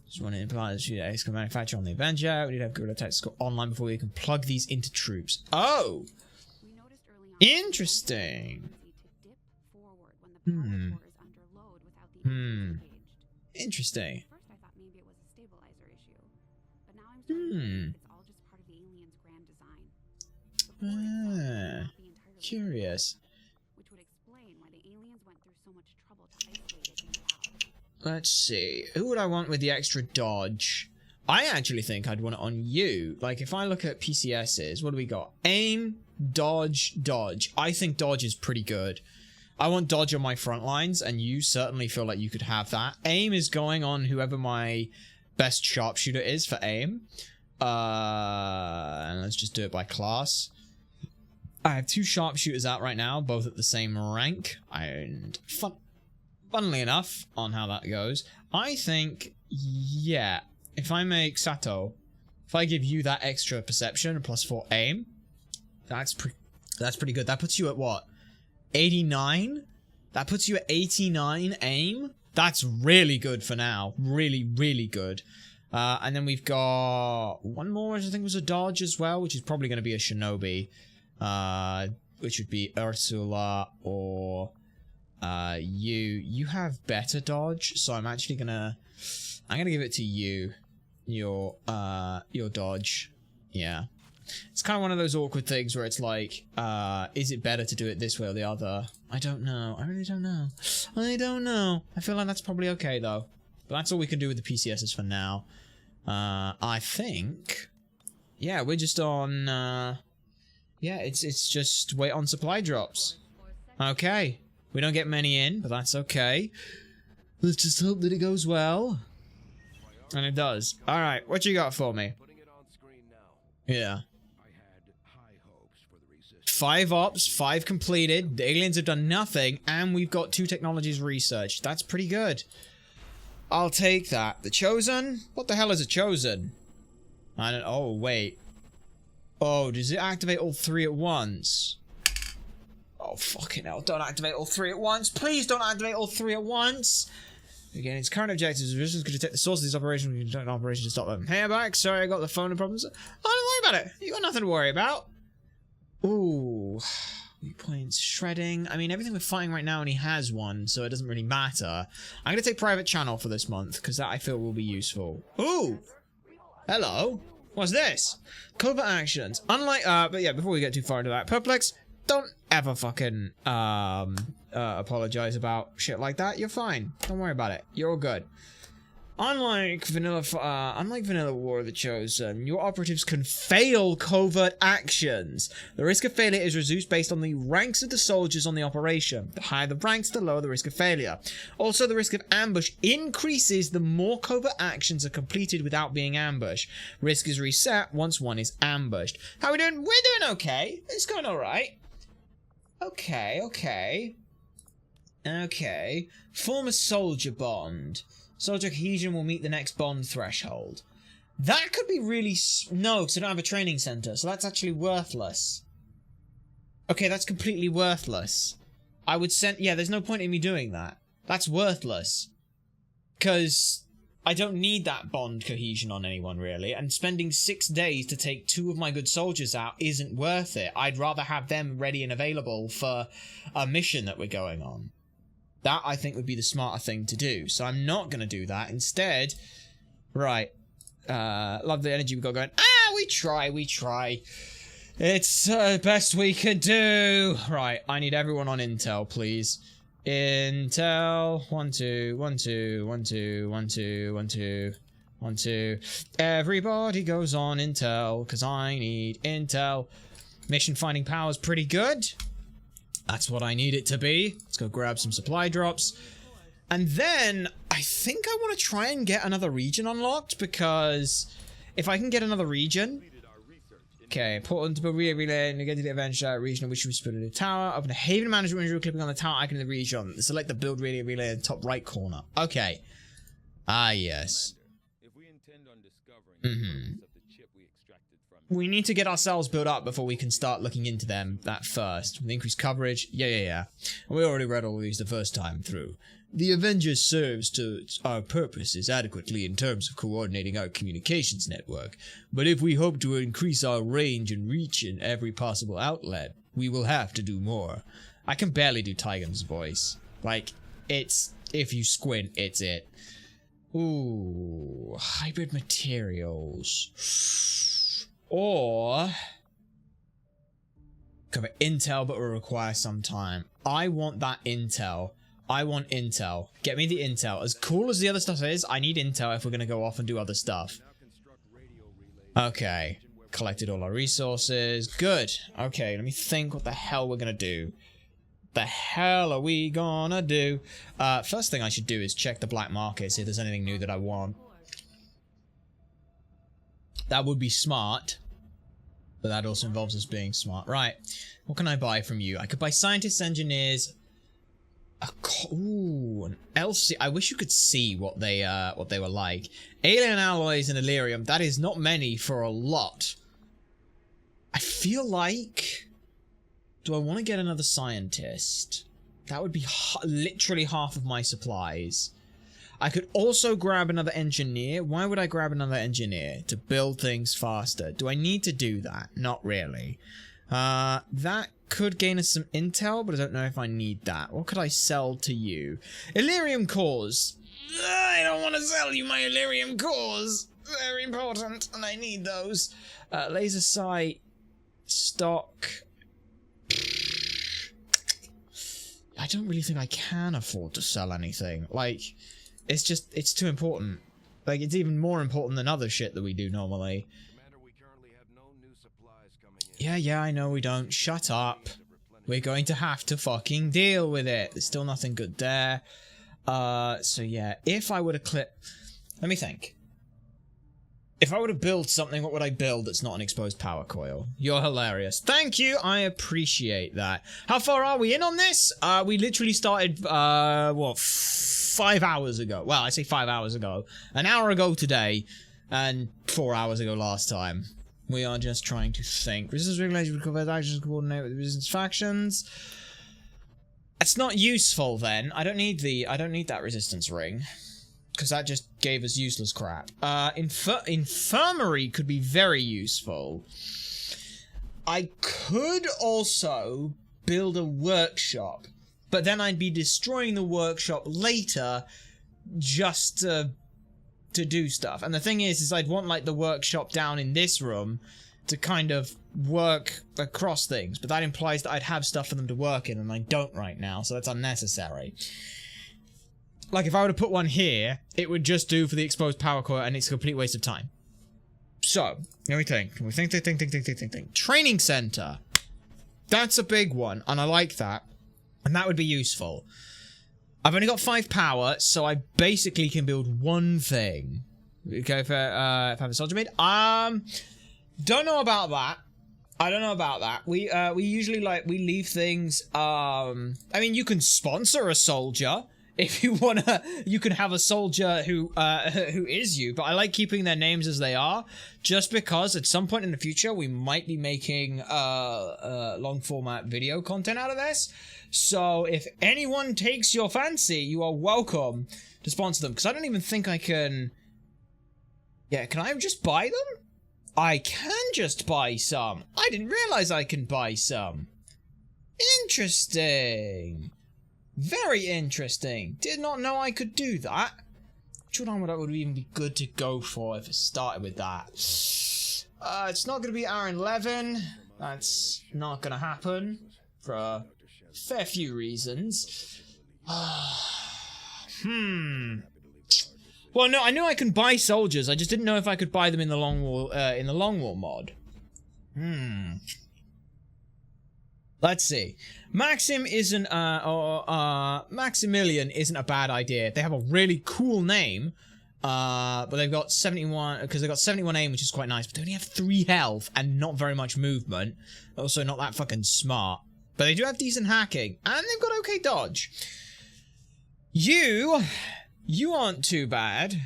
Just want to implement the XCom manufacture on the Avenger. We need to have guerrilla tactics go online before we can plug these into troops. Oh! Interesting. Interesting. Curious. Let's see. Who would I want with the extra dodge? I actually think I'd want it on you. Like, if I look at PCSs, what do we got? Aim, dodge, dodge. I think dodge is pretty good. I want dodge on my front lines, and you certainly feel like you could have that. Aim is going on whoever my best sharpshooter is for aim. And let's just do it by class. I have 2 sharpshooters out right now, both at the same rank. And funnily enough, on how that goes, I think, yeah, if I make Sato, if I give you that extra perception and +4 aim, that's pretty good. That puts you at what? 89? That puts you at 89 aim? That's really good for now. Really, really good. And then we've got one more, which I think was a dodge as well, which is probably going to be a shinobi. Which would be Ursula or you have better dodge, so I'm actually gonna give it to you. Your dodge. Yeah. It's kind of one of those awkward things where it's like, is it better to do it this way or the other? I don't know. I really don't know. I don't know. I feel like that's probably okay though. But that's all we can do with the PCSs for now. I think, yeah, we're just on, yeah, it's just wait on supply drops. Okay. We don't get many in, but that's okay. Let's just hope that it goes well. And it does. Alright, what you got for me? Yeah. 5 ops, 5 completed. The aliens have done nothing, and we've got 2 technologies researched. That's pretty good. I'll take that. The Chosen? What the hell is a Chosen? I don't... Oh, wait. Oh, does it activate all 3 at once? Oh, fucking hell. Don't activate all 3 at once. Please don't activate all 3 at once. Again, its current objectives is to detect the source of these operations. We can detect an operation to stop them. Hey, I'm back. Sorry, I got the phone problems. Oh, don't worry about it. You got nothing to worry about. Ooh. Weak points, shredding. I mean, everything we're fighting right now only has one, so it doesn't really matter. I'm going to take private channel for this month, because that I feel will be useful. Ooh! Hello? What's this? Covert actions. Unlike, but yeah, before we get too far into that, Perplex, don't ever fucking, apologize about shit like that. You're fine. Don't worry about it. You're all good. Unlike vanilla War of the Chosen, your operatives can fail covert actions. The risk of failure is reduced based on the ranks of the soldiers on the operation. The higher the ranks, the lower the risk of failure. Also, the risk of ambush increases the more covert actions are completed without being ambushed. Risk is reset once one is ambushed. How are we doing? We're doing okay. It's going alright. Okay. Form a soldier bond. Soldier cohesion will meet the next bond threshold. That could be really... No, because I don't have a training center, so that's actually worthless. Okay, that's completely worthless. I would send... Yeah, there's no point in me doing that. That's worthless. Because I don't need that bond cohesion on anyone, really, and spending 6 days to take 2 of my good soldiers out isn't worth it. I'd rather have them ready and available for a mission that we're going on. That, I think, would be the smarter thing to do. So I'm not going to do that. Instead, right. Love the energy we got going. We try. It's the best we could do. Right, I need everyone on Intel, please. Intel. 1, 2, 1, 2, 1, 2, 1, 2, 1, 2, 1, 2. Everybody goes on Intel, because I need Intel. Mission finding power is pretty good. That's what I need it to be. Let's go grab some supply drops. And then, I think I want to try and get another region unlocked, because if I can get another region... Okay, important to relay, negative adventure, region in which we split a new tower. Open a haven management window, clipping on the tower icon in the region. Select the build relay in the top right corner. Okay. Yes. We need to get ourselves built up before we can start looking into them that first. With increased coverage, yeah. We already read all of these the first time through. The Avengers serves to our purposes adequately in terms of coordinating our communications network, but if we hope to increase our range and reach in every possible outlet, we will have to do more. I can barely do Tygan's voice. Like, it's, if you squint, it's it. Ooh, hybrid materials. Or cover intel, but will require some time. I want that intel. I want intel. Get me the intel. As cool as the other stuff is, I need intel if we're going to go off and do other stuff. Okay. Collected all our resources. Good. Okay, let me think what the hell we're going to do. The hell are we gonna do? First thing I should do is check the black market, see if there's anything new that I want. That would be smart. But that also involves us being smart. Right. What can I buy from you? I could buy scientists, engineers. Ooh, an LC. I wish you could see what they were like. Alien alloys and Illyrium. That is not many for a lot. I feel like... Do I want to get another scientist? That would be literally half of my supplies. I could also grab another engineer. Why would I grab another engineer? To build things faster. Do I need to do that? Not really. That could gain us some intel, but I don't know if I need that. What could I sell to you? Illyrium cores. I don't want to sell you my Illyrium cores. Very important, and I need those. Laser sight. Stock. I don't really think I can afford to sell anything. Like... It's too important. Like, it's even more important than other shit that we do normally. Yeah, I know we don't. Shut up. We're going to have to fucking deal with it. There's still nothing good there. So yeah, if I were to clip... Let me think. If I were to build something, what would I build that's not an exposed power coil? You're hilarious. Thank you, I appreciate that. How far are we in on this? We literally started, what, 5 hours ago. Well, I say 5 hours ago. An hour ago today, and 4 hours ago last time. We are just trying to think. Resistance regulation with covert actions coordinate with resistance factions. It's not useful then. I don't need that resistance ring. Because that just gave us useless crap. Infirmary could be very useful. I could also build a workshop, but then I'd be destroying the workshop later just to do stuff. And the thing is I'd want like the workshop down in this room to kind of work across things, but that implies that I'd have stuff for them to work in, and I don't right now, so that's unnecessary. Like, if I were to put one here, it would just do for the exposed power core, and it's a complete waste of time. So, let me think. Can we think. Training center. That's a big one, and I like that. And that would be useful. I've only got 5 power, so I basically can build one thing. Okay, if I have a soldier made. Don't know about that. I don't know about that. We usually we leave things. I mean, you can sponsor a soldier if you wanna. You can have a soldier who is you, but I like keeping their names as they are, just because at some point in the future we might be making long format video content out of this. So if anyone takes your fancy, you are welcome to sponsor them. Because I don't even think I can. Yeah, can I just buy them? I can just buy some. I didn't realize I can buy some. Interesting. Very interesting. Did not know I could do that. Which one would even be good to go for if it started with that? It's not going to be Aaron Levin. That's not going to happen for a fair few reasons. Well, no, I knew I can buy soldiers. I just didn't know if I could buy them in the Long War mod. Let's see. Maximilian isn't a bad idea. They have a really cool name, but they've got 71 because they've got 71 aim, which is quite nice. But they only have 3 health and not very much movement. Also, not that fucking smart. But they do have decent hacking, and they've got okay dodge. You aren't too bad,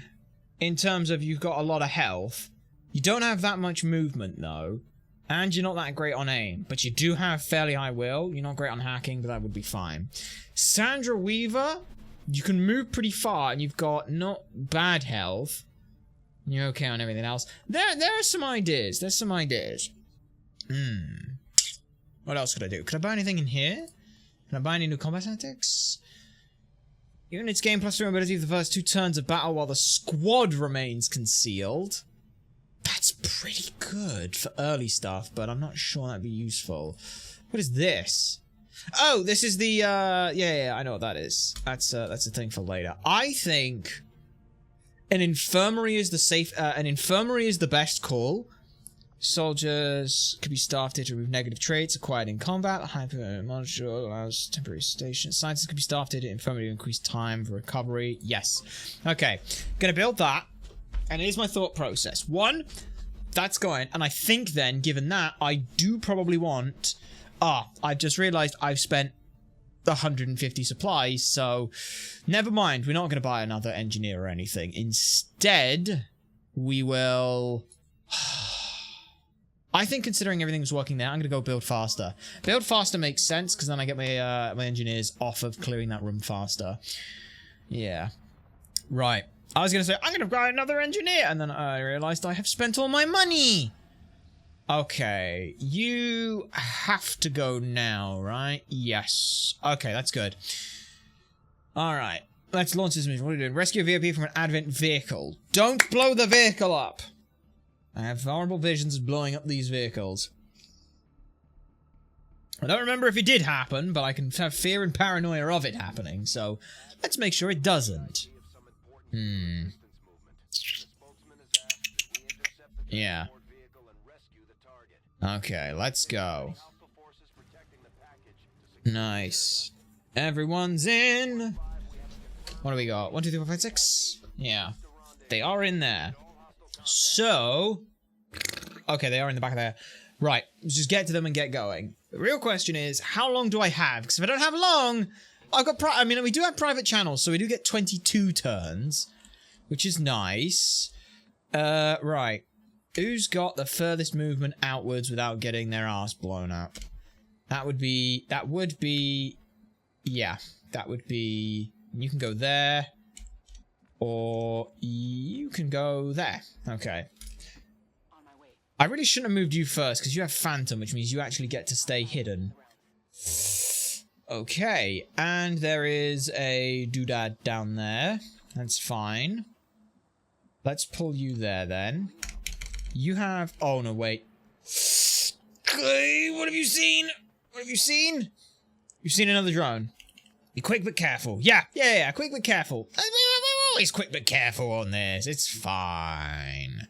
in terms of you've got a lot of health. You don't have that much movement, though, and you're not that great on aim, but you do have fairly high will. You're not great on hacking, but that would be fine. Sandra Weaver, you can move pretty far, and you've got not bad health. You're okay on everything else. There are some ideas. There's some ideas. What else could I do? Could I buy anything in here? Can I buy any new combat tactics? Units gain +3 mobility for the first 2 turns of battle while the squad remains concealed. That's pretty good for early stuff, but I'm not sure that'd be useful. What is this? Oh, this is the, yeah, I know what that is. That's a thing for later. I think an infirmary is the best call. Soldiers could be staffed to remove negative traits acquired in combat. Hyper module allows temporary station. Scientists could be staffed to infirmary to increase time for recovery. Yes. Okay. Gonna build that. And here's my thought process. 1, that's going. And I think then, given that, I do probably want... I've just realized I've spent 150 supplies, so never mind. We're not going to buy another engineer or anything. Instead, we will... I think considering everything's working there, I'm going to go build faster. Build faster makes sense, because then I get my my engineers off of clearing that room faster. Yeah. Right. I was going to say, I'm going to buy another engineer, and then I realized I have spent all my money. Okay. You have to go now, right? Yes. Okay, that's good. Alright. Let's launch this mission. What are we doing? Rescue a VIP from an advent vehicle. Don't blow the vehicle up! I have horrible visions of blowing up these vehicles. I don't remember if it did happen, but I can have fear and paranoia of it happening, so let's make sure it doesn't. Yeah. Okay, let's go. Nice. Everyone's in! What do we got? 1, 2, 3, 4, 5, 6? Yeah. They are in there. So... Okay, they are in the back of there. Right, let's just get to them and get going. The real question is, how long do I have? Because if I don't have long, I've got... I mean, we do have private channels, so we do get 22 turns, which is nice. Right. Who's got the furthest movement outwards without getting their ass blown up? That would be... Yeah, that would be... You can go there. Or you can go there. Okay. I really shouldn't have moved you first, because you have Phantom, which means you actually get to stay hidden Okay, and there is a doodad down there. That's fine. Let's pull you there then. You have... Oh, no, wait. Okay, what have you seen? What have you seen? You've seen another drone. Be quick but careful. Yeah, quick but careful. I'm always quick but careful on this. It's fine.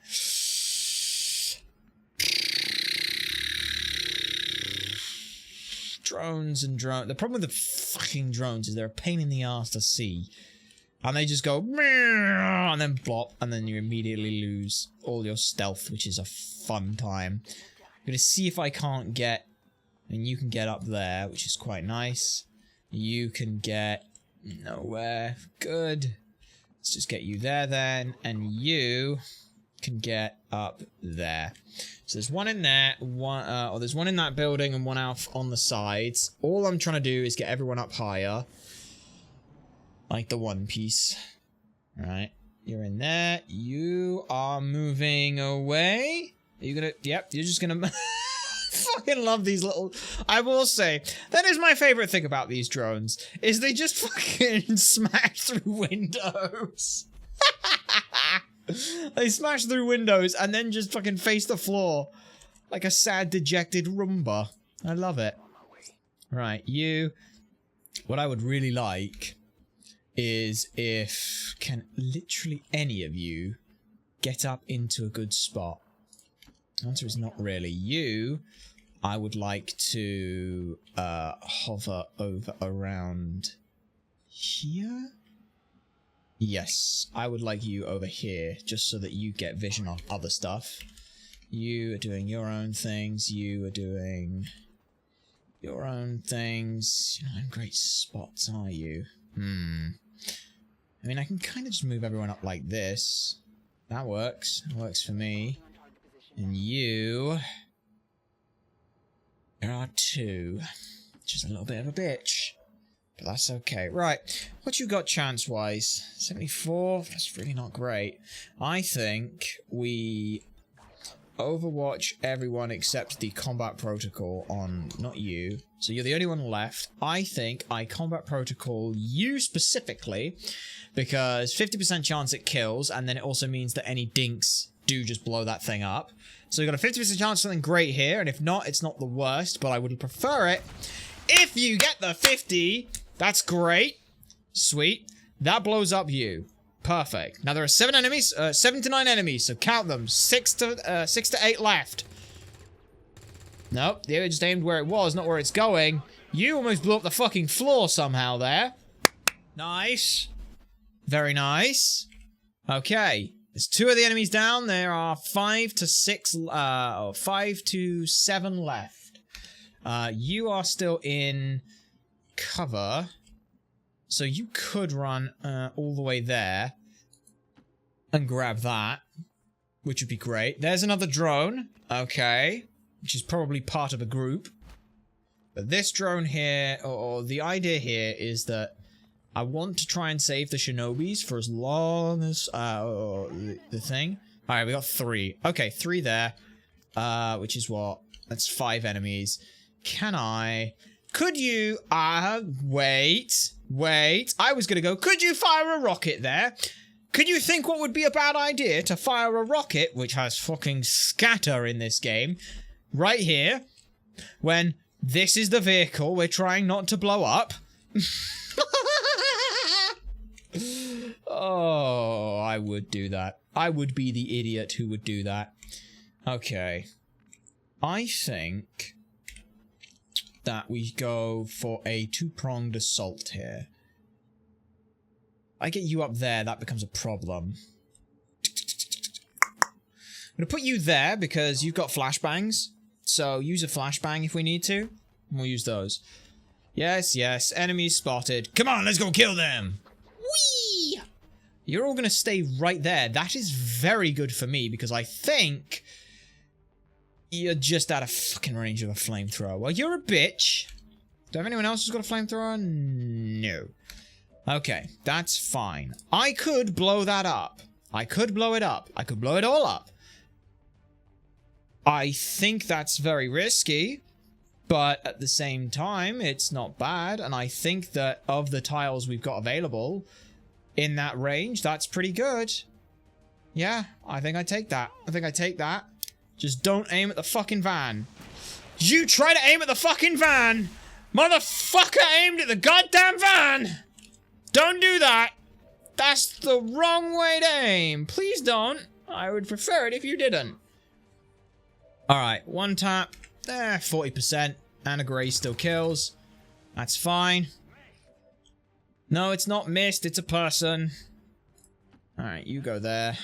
Drones and drones. The problem with the fucking drones is they're a pain in the ass to see. And they just go, and then blop, and then you immediately lose all your stealth, which is a fun time. I'm gonna see if I can't get, and you can get up there, which is quite nice. You can get nowhere. Good. Let's just get you there then, and you can get up there. So there's one in there, there's one in that building and one out on the sides. All I'm trying to do is get everyone up higher. Like the One Piece. Alright, you're in there. You are moving away. Are you gonna... Yep, you're just gonna... Fucking love these little... I will say, that is my favorite thing about these drones, is they just fucking smash through windows. They smash through windows and then just fucking face the floor. Like a sad, dejected Roomba. I love it. Right, you... What I would really like is if... Can literally any of you get up into a good spot? The answer is not really. You... I would like to hover over around here. Yes, I would like you over here, just so that you get vision of other stuff. You are doing your own things. You are doing your own things. You're not in great spots, are you? I mean, I can kind of just move everyone up like this. That works. That works for me. And you... There are two. Which is a little bit of a bitch. But that's okay. Right. What you got chance-wise? 74? That's really not great. I think we overwatch everyone except the combat protocol on... Not you. So you're the only one left. I think I combat protocol you specifically because 50% chance it kills, and then it also means that any dinks do just blow that thing up. So you've got a 50% chance of something great here, and if not, it's not the worst, but I would prefer it. If you get the 50, that's great. Sweet. That blows up you. Perfect. Now there are 7 to 9 enemies, so count them. 6 to 8 left. Nope, the other just aimed where it was, not where it's going. You almost blew up the fucking floor somehow there. Nice. Very nice. Okay. There's 2 of the enemies down. There are 5 to 7 left. You are still in cover. So you could run all the way there and grab that, which would be great. There's another drone. Okay. Which is probably part of a group. But this drone here, or the idea here is that I want to try and save the shinobis for as long as the thing. Alright, we got 3. Okay, 3 there. Which is what? That's 5 enemies. Can I... Could you... wait. I was gonna go, could you fire a rocket there? Could you think what would be a bad idea to fire a rocket, which has fucking scatter in this game, right here, when this is the vehicle we're trying not to blow up? Oh, I would do that. I would be the idiot who would do that. Okay. I think that we go for a 2-pronged assault here. I get you up there, that becomes a problem. I'm gonna put you there because you've got flashbangs. So use a flashbang if we need to. And we'll use those. Yes, yes. Enemies spotted. Come on, let's go kill them. Whee! You're all gonna stay right there. That is very good for me because I think you're just out of fucking range of a flamethrower. Well, you're a bitch. Do I have anyone else who's got a flamethrower? No. Okay, that's fine. I could blow that up. I could blow it up. I could blow it all up. I think that's very risky. But at the same time, it's not bad. And I think that of the tiles we've got available in that range, that's pretty good. Yeah, I think I take that. I think I take that. Just don't aim at the fucking van. You try to aim at the fucking van! Motherfucker aimed at the goddamn van! Don't do that! That's the wrong way to aim. Please don't. I would prefer it if you didn't. Alright, one tap. 40%. And a grey still kills. That's fine. No, it's not missed. It's a person. Alright, you go there.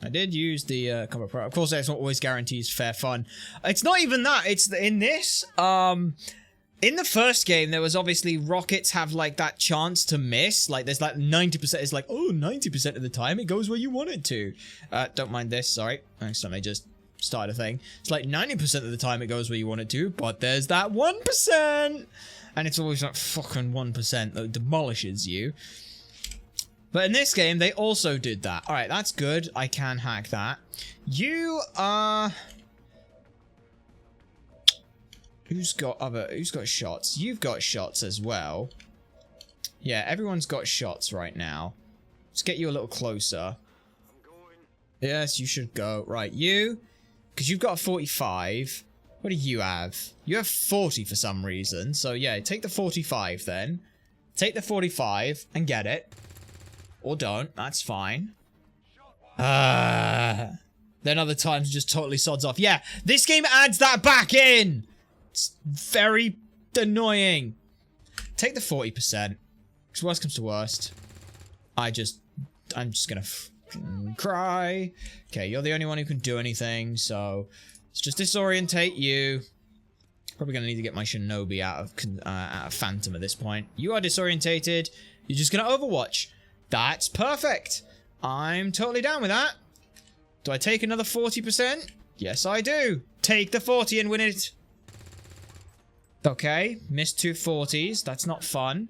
I did use the combat pro. Of course, that's not always guarantees fair fun. It's not even that. It's in this. In the first game, there was obviously rockets have like that chance to miss. Like there's like 90%. It's like, oh, 90% of the time it goes where you want it to. Don't mind this. Sorry. Somebody just started a thing. It's like 90% of the time it goes where you want it to, but there's that 1%. And it's always like fucking 1% that demolishes you. But in this game, they also did that. Alright, that's good. I can hack that. You are... Who's got shots? You've got shots as well. Yeah, everyone's got shots right now. Let's get you a little closer. Yes, you should go. Right, you... Because you've got a 45. What do you have? You have 40 for some reason. So yeah, take the 45 then. Take the 45 and get it. Or don't. That's fine. Then other times just totally sods off. Yeah, this game adds that back in. It's very annoying. Take the 40%. Because worst comes to worst. I'm just gonna cry. Okay, you're the only one who can do anything, so let's just disorientate you. Probably gonna need to get my shinobi out of Phantom at this point. You are disorientated. You're just gonna overwatch. That's perfect. I'm totally down with that. Do I take another 40%? Yes, I do. Take the 40 and win it. Okay, missed 2 40s. That's not fun.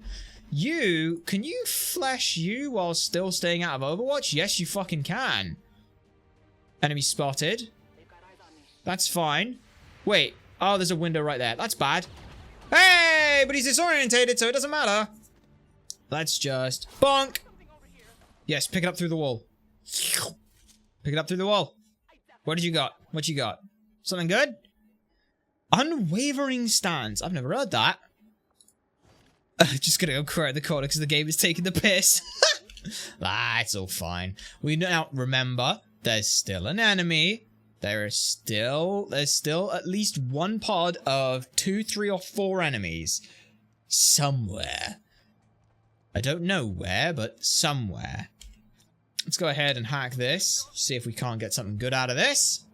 Can you flash you while still staying out of Overwatch? Yes, you fucking can. Enemy spotted. That's fine. Wait. Oh, there's a window right there. That's bad. Hey, but he's disorientated, so it doesn't matter. Let's just bonk. Yes, pick it up through the wall. Pick it up through the wall. What did you got? What you got? Something good? Unwavering stance. I've never heard that. Just gonna go cry at the corner because the game is taking the piss. It's all fine. We now remember there's still an enemy. There's still at least one pod of 2, 3, or 4 enemies somewhere. I don't know where, but somewhere. Let's go ahead and hack this. See if we can't get something good out of this.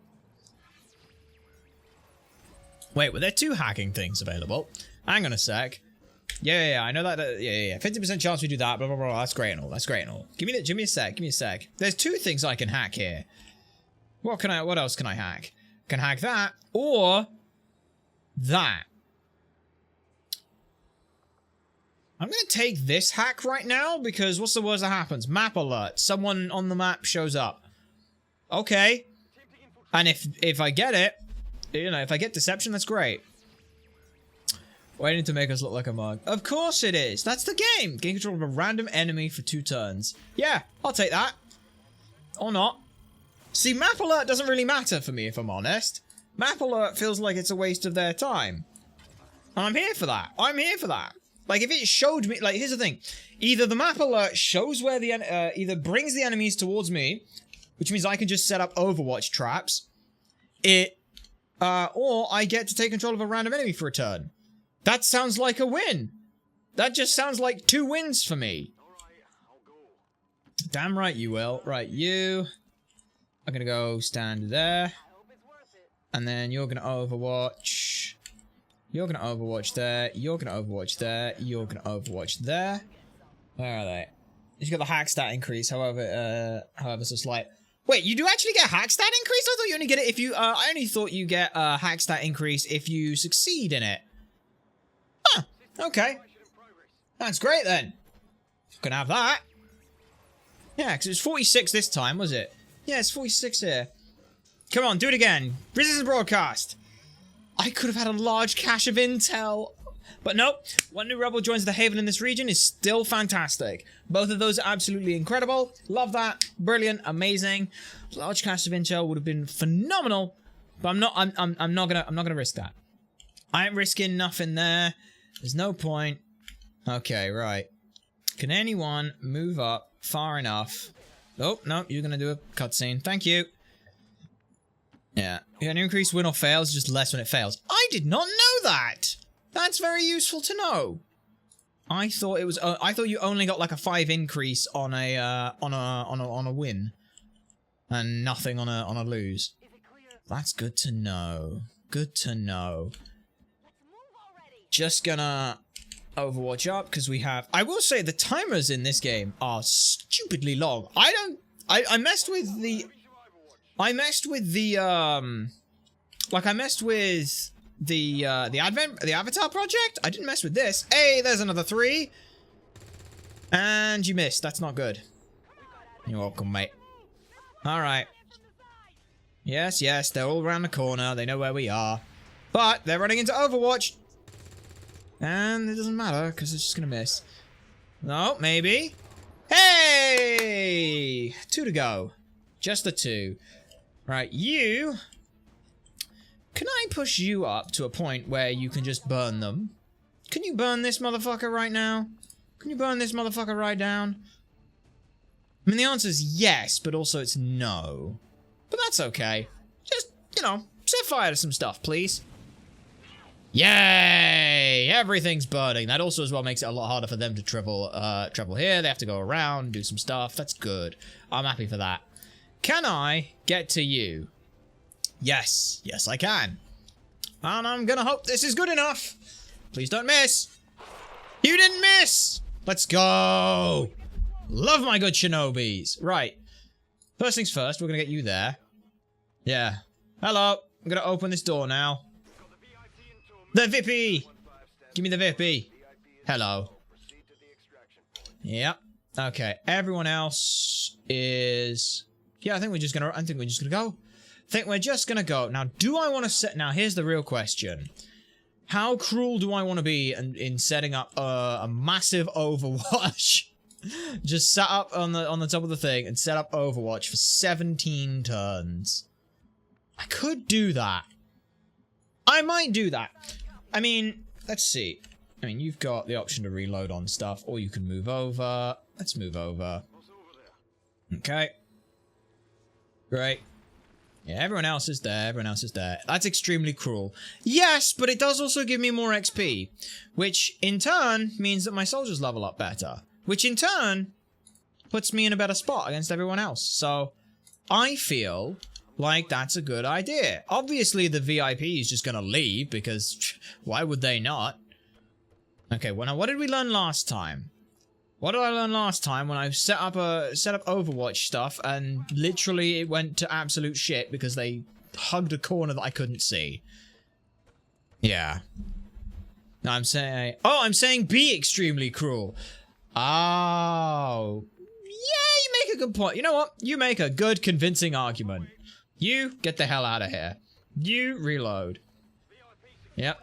Wait, were there 2 hacking things available? Hang on a sec. Yeah, I know that. Yeah. 50% chance we do that. Blah blah blah. That's great and all. That's great and all. Give me a sec. There's 2 things I can hack here. What else can I hack? I can hack that or that. I'm gonna take this hack right now because what's the worst that happens? Map alert. Someone on the map shows up. Okay. And if I get it, you know, if I get deception, that's great. Waiting to make us look like a mug. Of course it is. That's the game. Gain control of a random enemy for 2 turns. Yeah, I'll take that. Or not. See, map alert doesn't really matter for me, if I'm honest. Map alert feels like it's a waste of their time. And I'm here for that. I'm here for that. Like, if it showed me... Like, here's the thing. Either the map alert shows where the... either brings the enemies towards me, which means I can just set up Overwatch traps. Or I get to take control of a random enemy for a turn. That sounds like a win. That just sounds like 2 wins for me. Damn right you will. Right, you are gonna go stand there. And then you're gonna overwatch. You're gonna overwatch there. You're gonna overwatch there. You're gonna overwatch there. Where are they? You've got the hack stat increase, however so slight. Wait, you do actually get a hack stat increase? I thought you only get it if you, I only thought you get a hack stat increase if you succeed in it. Huh, okay. That's great then. Gonna have that. Yeah, because it was 46 this time, was it? Yeah, it's 46 here. Come on, do it again. Resistance broadcast. I could have had a large cache of intel. But nope, one new rebel joins the Haven in this region is still fantastic. Both of those are absolutely incredible. Love that. Brilliant. Amazing. Large cache of intel would have been phenomenal. But I'm not gonna risk that. I ain't risking nothing there. There's no point. Okay, right. Can anyone move up far enough? Oh, no, you're gonna do a cutscene. Thank you. Yeah. An increased win or fails, just less when it fails. I did not know that! That's very useful to know. I thought it was. I thought you only got like a 5 increase on a win, and nothing on a lose. That's good to know. Good to know. Just gonna Overwatch up because we have. I will say the timers in this game are stupidly long. I messed with the. I messed with the the Avatar project. I didn't mess with this. Hey, there's another 3. And you missed. That's not good. You're welcome, mate. Alright. Yes, yes, they're all around the corner. They know where we are. But they're running into Overwatch. And it doesn't matter, because it's just gonna miss. No, maybe. Hey! 2 to go. Just the 2. Right, you... Can I push you up to a point where you can just burn them? Can you burn this motherfucker right now? Can you burn this motherfucker right down? I mean, the answer is yes, but also it's no. But that's okay. Just, you know, set fire to some stuff, please. Yay! Everything's burning. That also as well makes it a lot harder for them to travel here. They have to go around, do some stuff. That's good. I'm happy for that. Can I get to you? Yes. Yes, I can. And I'm gonna hope this is good enough. Please don't miss. You didn't miss! Let's go! Love my good shinobis. Right. First things first, we're gonna get you there. Yeah. Hello. I'm gonna open this door now. The VP! Give me the VP. Hello. Yep. Okay. Everyone else is... Yeah, I think we're just gonna go. Now, do I want to set... Now, here's the real question. How cruel do I want to be in setting up a massive Overwatch? Just set up on the top of the thing and set up Overwatch for 17 turns. I could do that. I might do that. I mean, let's see. I mean, you've got the option to reload on stuff, or you can move over. Let's move over. Okay. Great. Yeah, everyone else is there. Everyone else is there. That's extremely cruel. Yes, but it does also give me more XP, which in turn means that my soldiers level up better, which in turn puts me in a better spot against everyone else. So I feel like that's a good idea. Obviously, the VIP is just going to leave because why would they not? Okay, well, now what did we learn last time? What did I learn last time when I set up Overwatch stuff and literally it went to absolute shit because they hugged a corner that I couldn't see? Yeah. No, I'm saying be extremely cruel. Oh. Yeah, you make a good point. You know what? You make a good convincing argument. You get the hell out of here. You reload. Yep.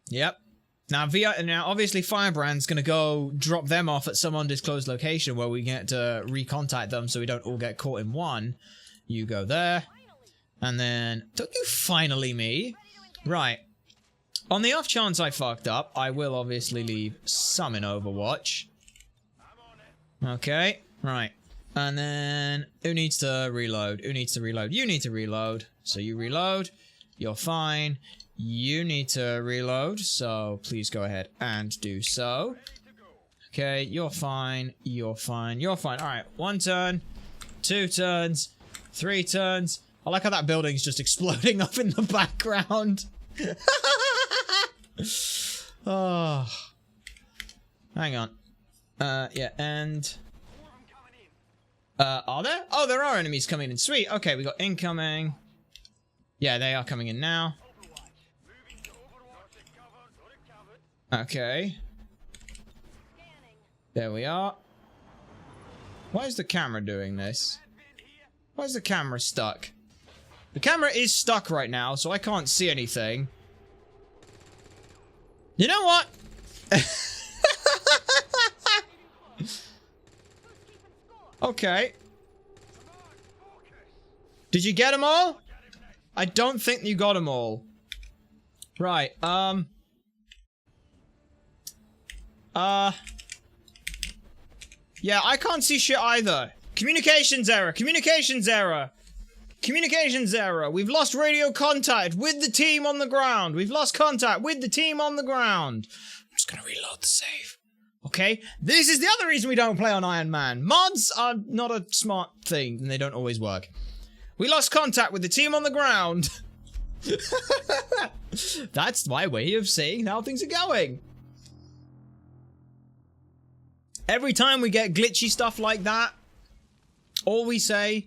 Yep. Now, obviously, Firebrand's going to go drop them off at some undisclosed location where we get to recontact them so we don't all get caught in one. You go there. And then... Don't you finally me? Right. On the off chance I fucked up, I will obviously leave some in Overwatch. Okay. Right. And then... Who needs to reload? Who needs to reload? You need to reload. So you reload. You're fine. You need to reload, so please go ahead and do so. Okay, you're fine, you're fine, you're fine. Alright, 1 turn, 2 turns, 3 turns. I like how that building's just exploding up in the background. Oh. Hang on. Yeah, and... are there? Oh, there are enemies coming in. Sweet, okay, we got incoming. Yeah, they are coming in now. Okay. There we are. Why is the camera doing this? Why is the camera stuck? The camera is stuck right now, so I can't see anything. You know what? Okay. Did you get them all? I don't think you got them all. Right, yeah, I can't see shit either. Communications error, communications error. Communications error. We've lost radio contact with the team on the ground. We've lost contact with the team on the ground. I'm just gonna reload the save. Okay? This is the other reason we don't play on Iron Man. Mods are not a smart thing, and they don't always work. We lost contact with the team on the ground. That's my way of saying how things are going. Every time we get glitchy stuff like that, all we say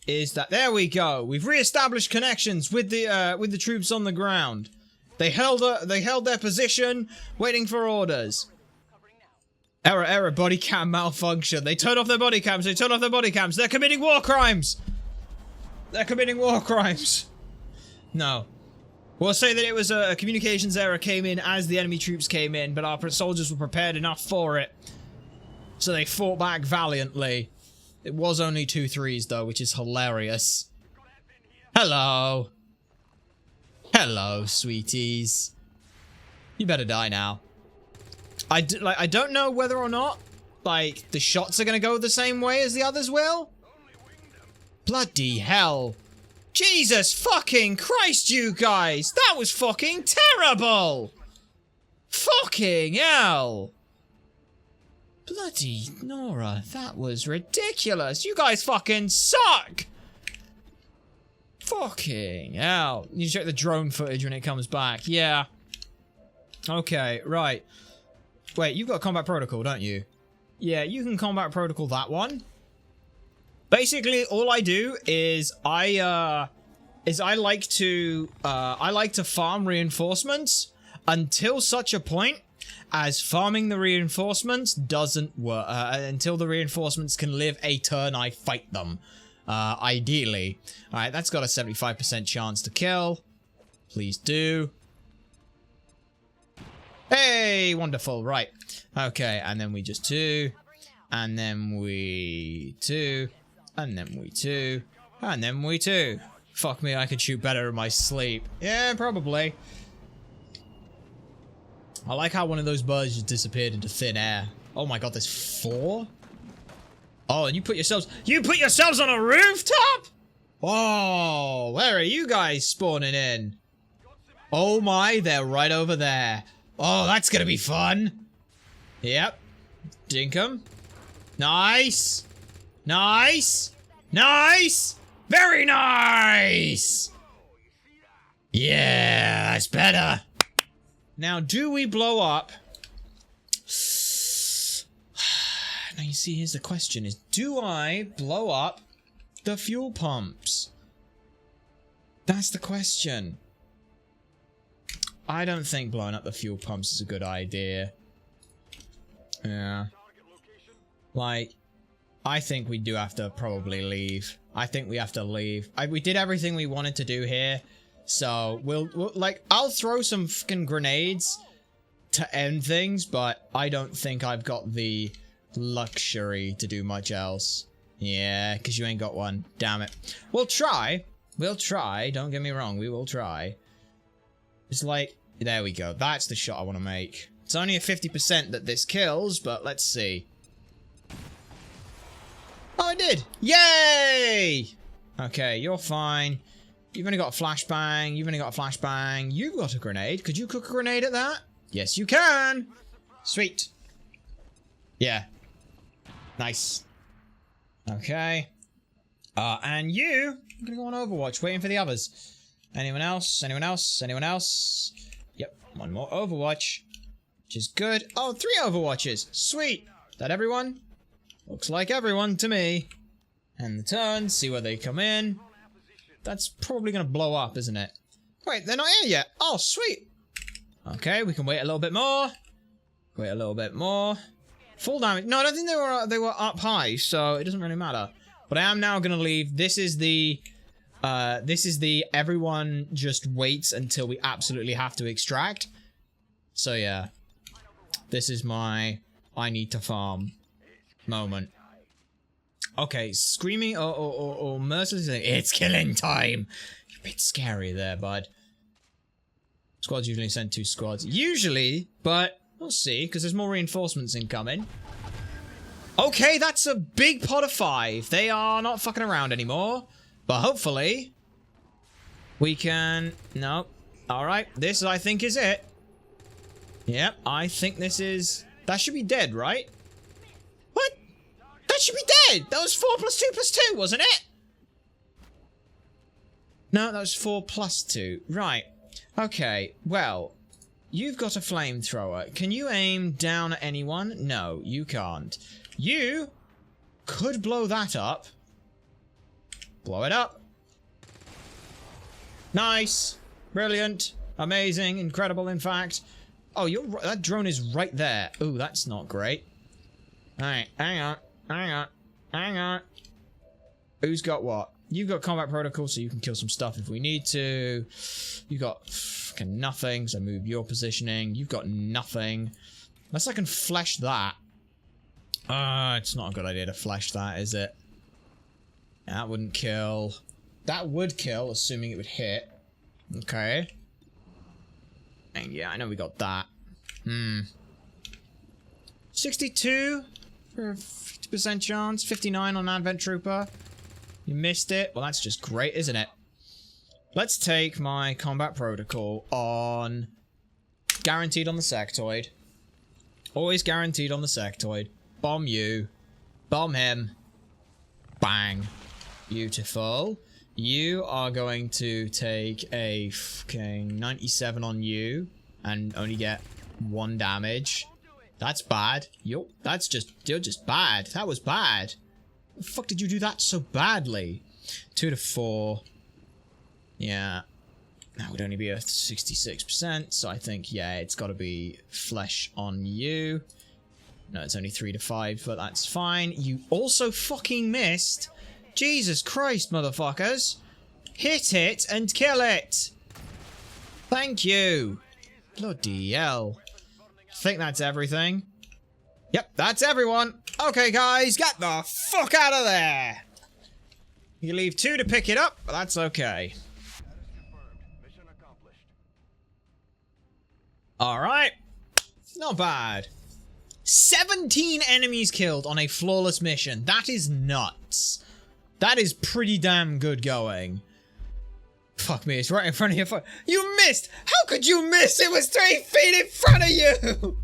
is that there we go. We've re-established connections with the troops on the ground. They held their position, waiting for orders. Error, body cam malfunction. They turned off their body cams. They turned off their body cams. They're committing war crimes. They're committing war crimes. No. We'll say that it was a communications error came in as the enemy troops came in, but our soldiers were prepared enough for it. So they fought back valiantly. It was only 2 3s though, which is hilarious. Hello. Hello, sweeties. You better die now. I don't know whether or not, like, the shots are gonna go the same way as the others will. Bloody hell. Jesus fucking Christ, you guys! That was fucking terrible! Fucking hell! Bloody Nora, that was ridiculous. You guys fucking suck! Fucking hell. You check the drone footage when it comes back. Yeah. Okay, right. Wait, you've got combat protocol, don't you? Yeah, you can combat protocol that one. Basically, all I do is I like to farm reinforcements until such a point as farming the reinforcements doesn't work. Until the reinforcements can live a turn, I fight them. Ideally. Alright, that's got a 75% chance to kill. Please do. Hey, wonderful. Right. Okay, and then we just 2. And then we 2. And then we 2. And then we 2. Fuck me, I could shoot better in my sleep. Yeah, probably. I like how one of those birds just disappeared into thin air. Oh my god, there's 4? Oh, and you put yourselves on a rooftop? Oh, where are you guys spawning in? Oh my, they're right over there. Oh, that's gonna be fun. Yep. Dink 'em. Nice. Nice. Nice. Very nice. Yeah, that's better. Now, do we blow up? Now, you see, here's the question is, do I blow up the fuel pumps? That's the question. I don't think blowing up the fuel pumps is a good idea. Yeah. Like, I think we do have to probably leave. I think we have to leave. We did everything we wanted to do here. So, we'll like, I'll throw some fucking grenades to end things, but I don't think I've got the luxury to do much else. Yeah, because you ain't got one. Damn it. We'll try. We'll try. Don't get me wrong. We will try. It's like, there we go. That's the shot I want to make. It's only a 50% that this kills, but let's see. Oh, I did. Yay! Okay, you're fine. You've only got a flashbang. You've only got a flashbang. You've got a grenade. Could you cook a grenade at that? Yes, you can. Sweet. Yeah. Nice. Okay. And you, I'm gonna go on Overwatch, waiting for the others. Anyone else? Anyone else? Anyone else? Yep, one more Overwatch, which is good. Oh, 3 Overwatches. Sweet. Is that everyone? Looks like everyone to me. And the turn, see where they come in. That's probably gonna blow up, isn't it? Wait, they're not here yet. Oh, sweet. Okay, we can wait a little bit more. Wait a little bit more. Full damage. No, I don't think they were up high, so it doesn't really matter. But I am now gonna leave. This is the This is the everyone just waits until we absolutely have to extract. So yeah, this is my I need to farm moment. Okay, screaming or mercilessly. It's killing time. You're a bit scary there, bud. Squads usually send 2 squads. Usually, but we'll see, because there's more reinforcements incoming. Okay, that's a big pot of 5. They are not fucking around anymore. But hopefully, we can... No. Alright, this I think is it. Yep, I think this is... That should be dead, right? What? That should be dead! That was 4 plus 2 plus 2, wasn't it? No, that was 4 plus 2. Right. Okay, well, you've got a flamethrower. Can you aim down at anyone? No, you can't. You could blow that up. Blow it up. Nice. Brilliant. Amazing. Incredible, in fact. Oh, that drone is right there. Ooh, that's not great. Alright, hang on. Hang on. Hang on. Who's got what? You've got combat protocol, so you can kill some stuff if we need to. You've got fucking nothing, so move your positioning. You've got nothing. Unless I can flash that. It's not a good idea to flash that, is it? That wouldn't kill. That would kill, assuming it would hit. Okay. And yeah, I know we got that. 62 for a 50% chance. 59 on Advent Trooper. You missed it. Well, that's just great, isn't it? Let's take my combat protocol on... Guaranteed on the sectoid. Always guaranteed on the sectoid. Bomb you. Bomb him. Bang. Beautiful. You are going to take a fucking 97 on you and only get 1 damage. That's bad. You're just bad. That was bad. The fuck did you do that so badly? 2 to 4. Yeah. That would only be a 66%, so I think, yeah, it's got to be flesh on you. No, it's only 3 to 5, but that's fine. You also fucking missed. Jesus Christ, motherfuckers. Hit it and kill it. Thank you. Bloody hell. I think that's everything. Yep, that's everyone. Okay, guys, get the fuck out of there. You leave 2 to pick it up, but that's okay. Alright. Not bad. 17 enemies killed on a flawless mission. That is nuts. That is pretty damn good going. Fuck me, it's right in front of your... You missed! How could you miss? It was 3 feet in front of you!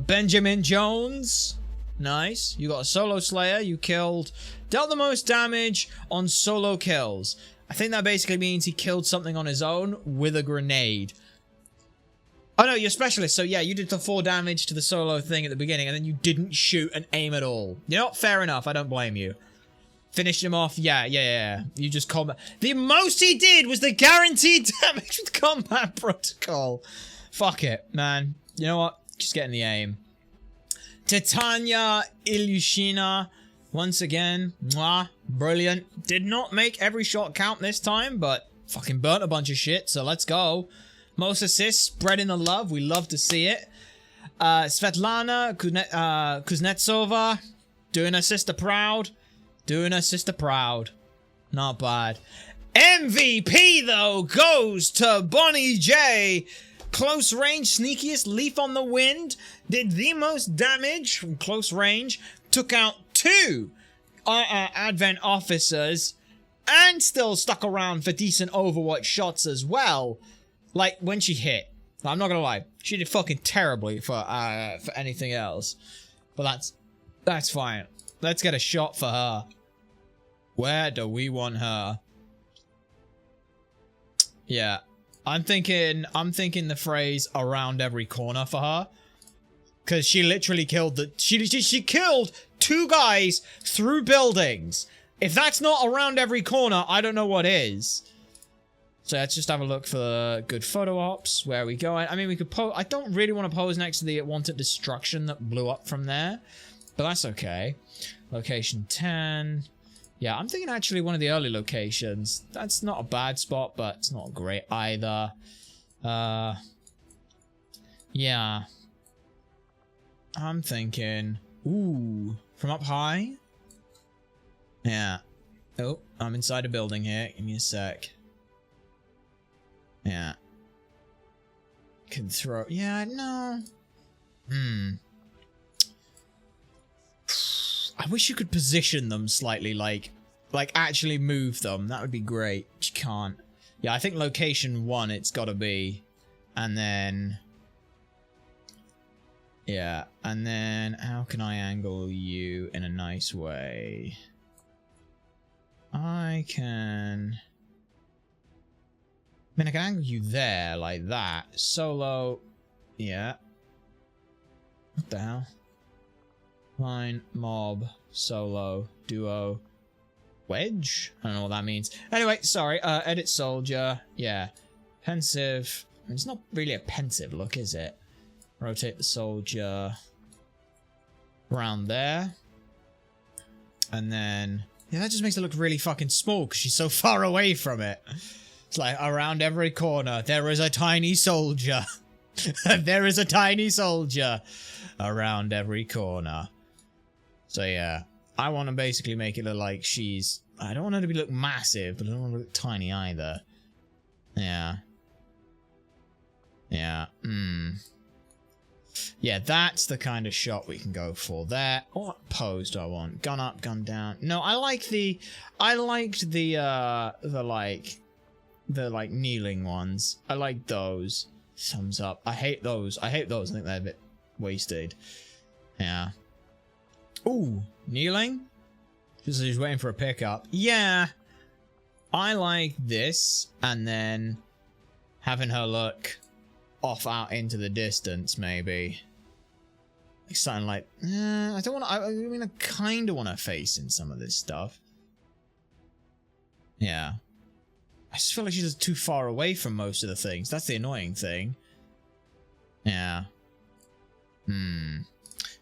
Benjamin Jones. Nice. You got a solo slayer. You dealt the most damage on solo kills. I think that basically means he killed something on his own with a grenade. Oh no, you're a specialist, so yeah, you did the 4 damage to the solo thing at the beginning, and then you didn't shoot and aim at all. You know what? Fair enough, I don't blame you. Finished him off, yeah. You just combat. The most he did was the guaranteed damage with combat protocol. Fuck it, man. You know what? Just get in the aim. Titania Ilyushina, once again, mwah, brilliant. Did not make every shot count this time, but fucking burnt a bunch of shit, so let's go. Most assists, spreading the love. We love to see it. Svetlana Kuznetsova, doing her sister proud. Doing her sister proud. Not bad. MVP, though, goes to Bonnie J. Close range, sneakiest leaf on the wind. Did the most damage from close range. Took out 2 Advent officers. And still stuck around for decent Overwatch shots as well. Like, when she hit. I'm not gonna lie. She did fucking terribly for anything else. But that's fine. Let's get a shot for her. Where do we want her? Yeah. I'm thinking the phrase around every corner for her. Cause she literally killed she killed 2 guys through buildings. If that's not around every corner, I don't know what is. So let's just have a look for good photo ops. Where are we going? I mean, we could pose. I don't really want to pose next to the wanted destruction that blew up from there. But that's okay. Location 10. Yeah, I'm thinking actually one of the early locations. That's not a bad spot, but it's not great either. Yeah. I'm thinking... Ooh, from up high? Yeah. Oh, I'm inside a building here. Give me a sec. Yeah. Can throw... Yeah, no. I wish you could position them slightly, like actually move them. That would be great. But you can't. Yeah, I think location 1 it's gotta be. And then... Yeah, and then how can I angle you in a nice way? I can... I mean, I can angle you there, like that. Solo... Yeah. What the hell? Line, mob, solo, duo, wedge? I don't know what that means. Anyway, sorry. Edit soldier. Yeah. Pensive. I mean, it's not really a pensive look, is it? Rotate the soldier around there. And then... Yeah, that just makes it look really fucking small because she's so far away from it. It's like around every corner, there is a tiny soldier. There is a tiny soldier around every corner. So yeah, I want to basically make it look like she's... I don't want her to look massive, but I don't want her to look tiny either. Yeah. Yeah. Yeah, that's the kind of shot we can go for there. What pose do I want? Gun up, gun down. No, I liked the kneeling ones. I like those. Thumbs up. I hate those. I think they're a bit wasted. Yeah. Ooh, kneeling? Just he's waiting for a pickup. Yeah. I like this, and then having her look off out into the distance, maybe. Like something like, I don't want to, I mean, I kind of want her face in some of this stuff. Yeah. I just feel like she's just too far away from most of the things. That's the annoying thing. Yeah. What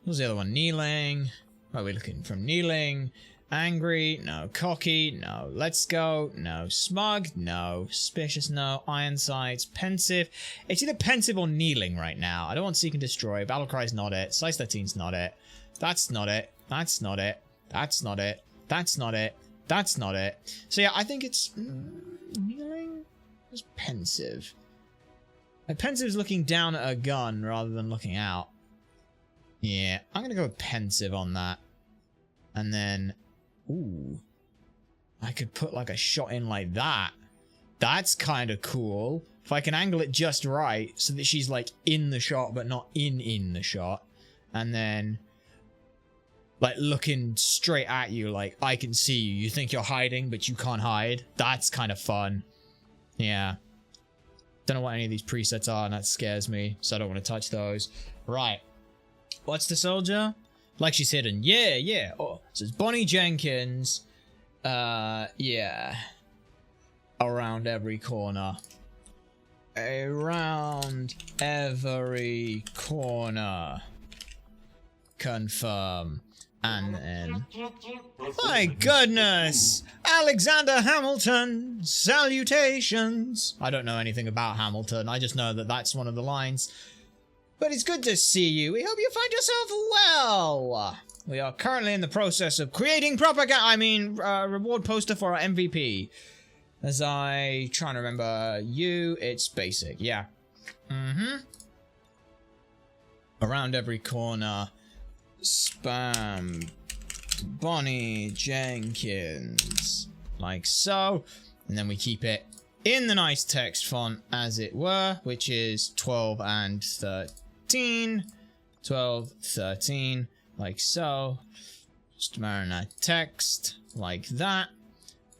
was the other one? Kneeling. Where are we looking? From kneeling. Angry. No. Cocky. No. Let's go. No. Smug. No. Suspicious. No. Iron sights. Pensive. It's either pensive or kneeling right now. I don't want Seek and Destroy. Battlecry's not it. Size 13's not it. That's not it. That's not it. That's not it. That's not it. That's not it. So yeah, I think it's... kneeling? It's pensive. Like, pensive's looking down at a gun rather than looking out. Yeah, I'm gonna go with pensive on that. And then... Ooh. I could put like a shot in like that. That's kind of cool. If I can angle it just right so that she's like in the shot but not in the shot. And then... like looking straight at you like I can see you. You think you're hiding but you can't hide. That's kind of fun. Yeah. Don't know what any of these presets are and that scares me. So I don't want to touch those. Right. What's the soldier? Like she's hidden. Yeah, yeah. Oh, so it's Bonnie Jenkins. Yeah. Around every corner. Around every corner. Confirm. And then... My goodness! Alexander Hamilton! Salutations! I don't know anything about Hamilton. I just know that that's one of the lines. But it's good to see you. We hope you find yourself well. We are currently in the process of creating reward poster for our MVP. As I try to remember you, it's basic. Yeah. Around every corner. Spam Bonnie Jenkins. Like so. And then we keep it in the nice text font as it were, which is 12 and 13. 12, 13. Like so. Just marinate text. Like that.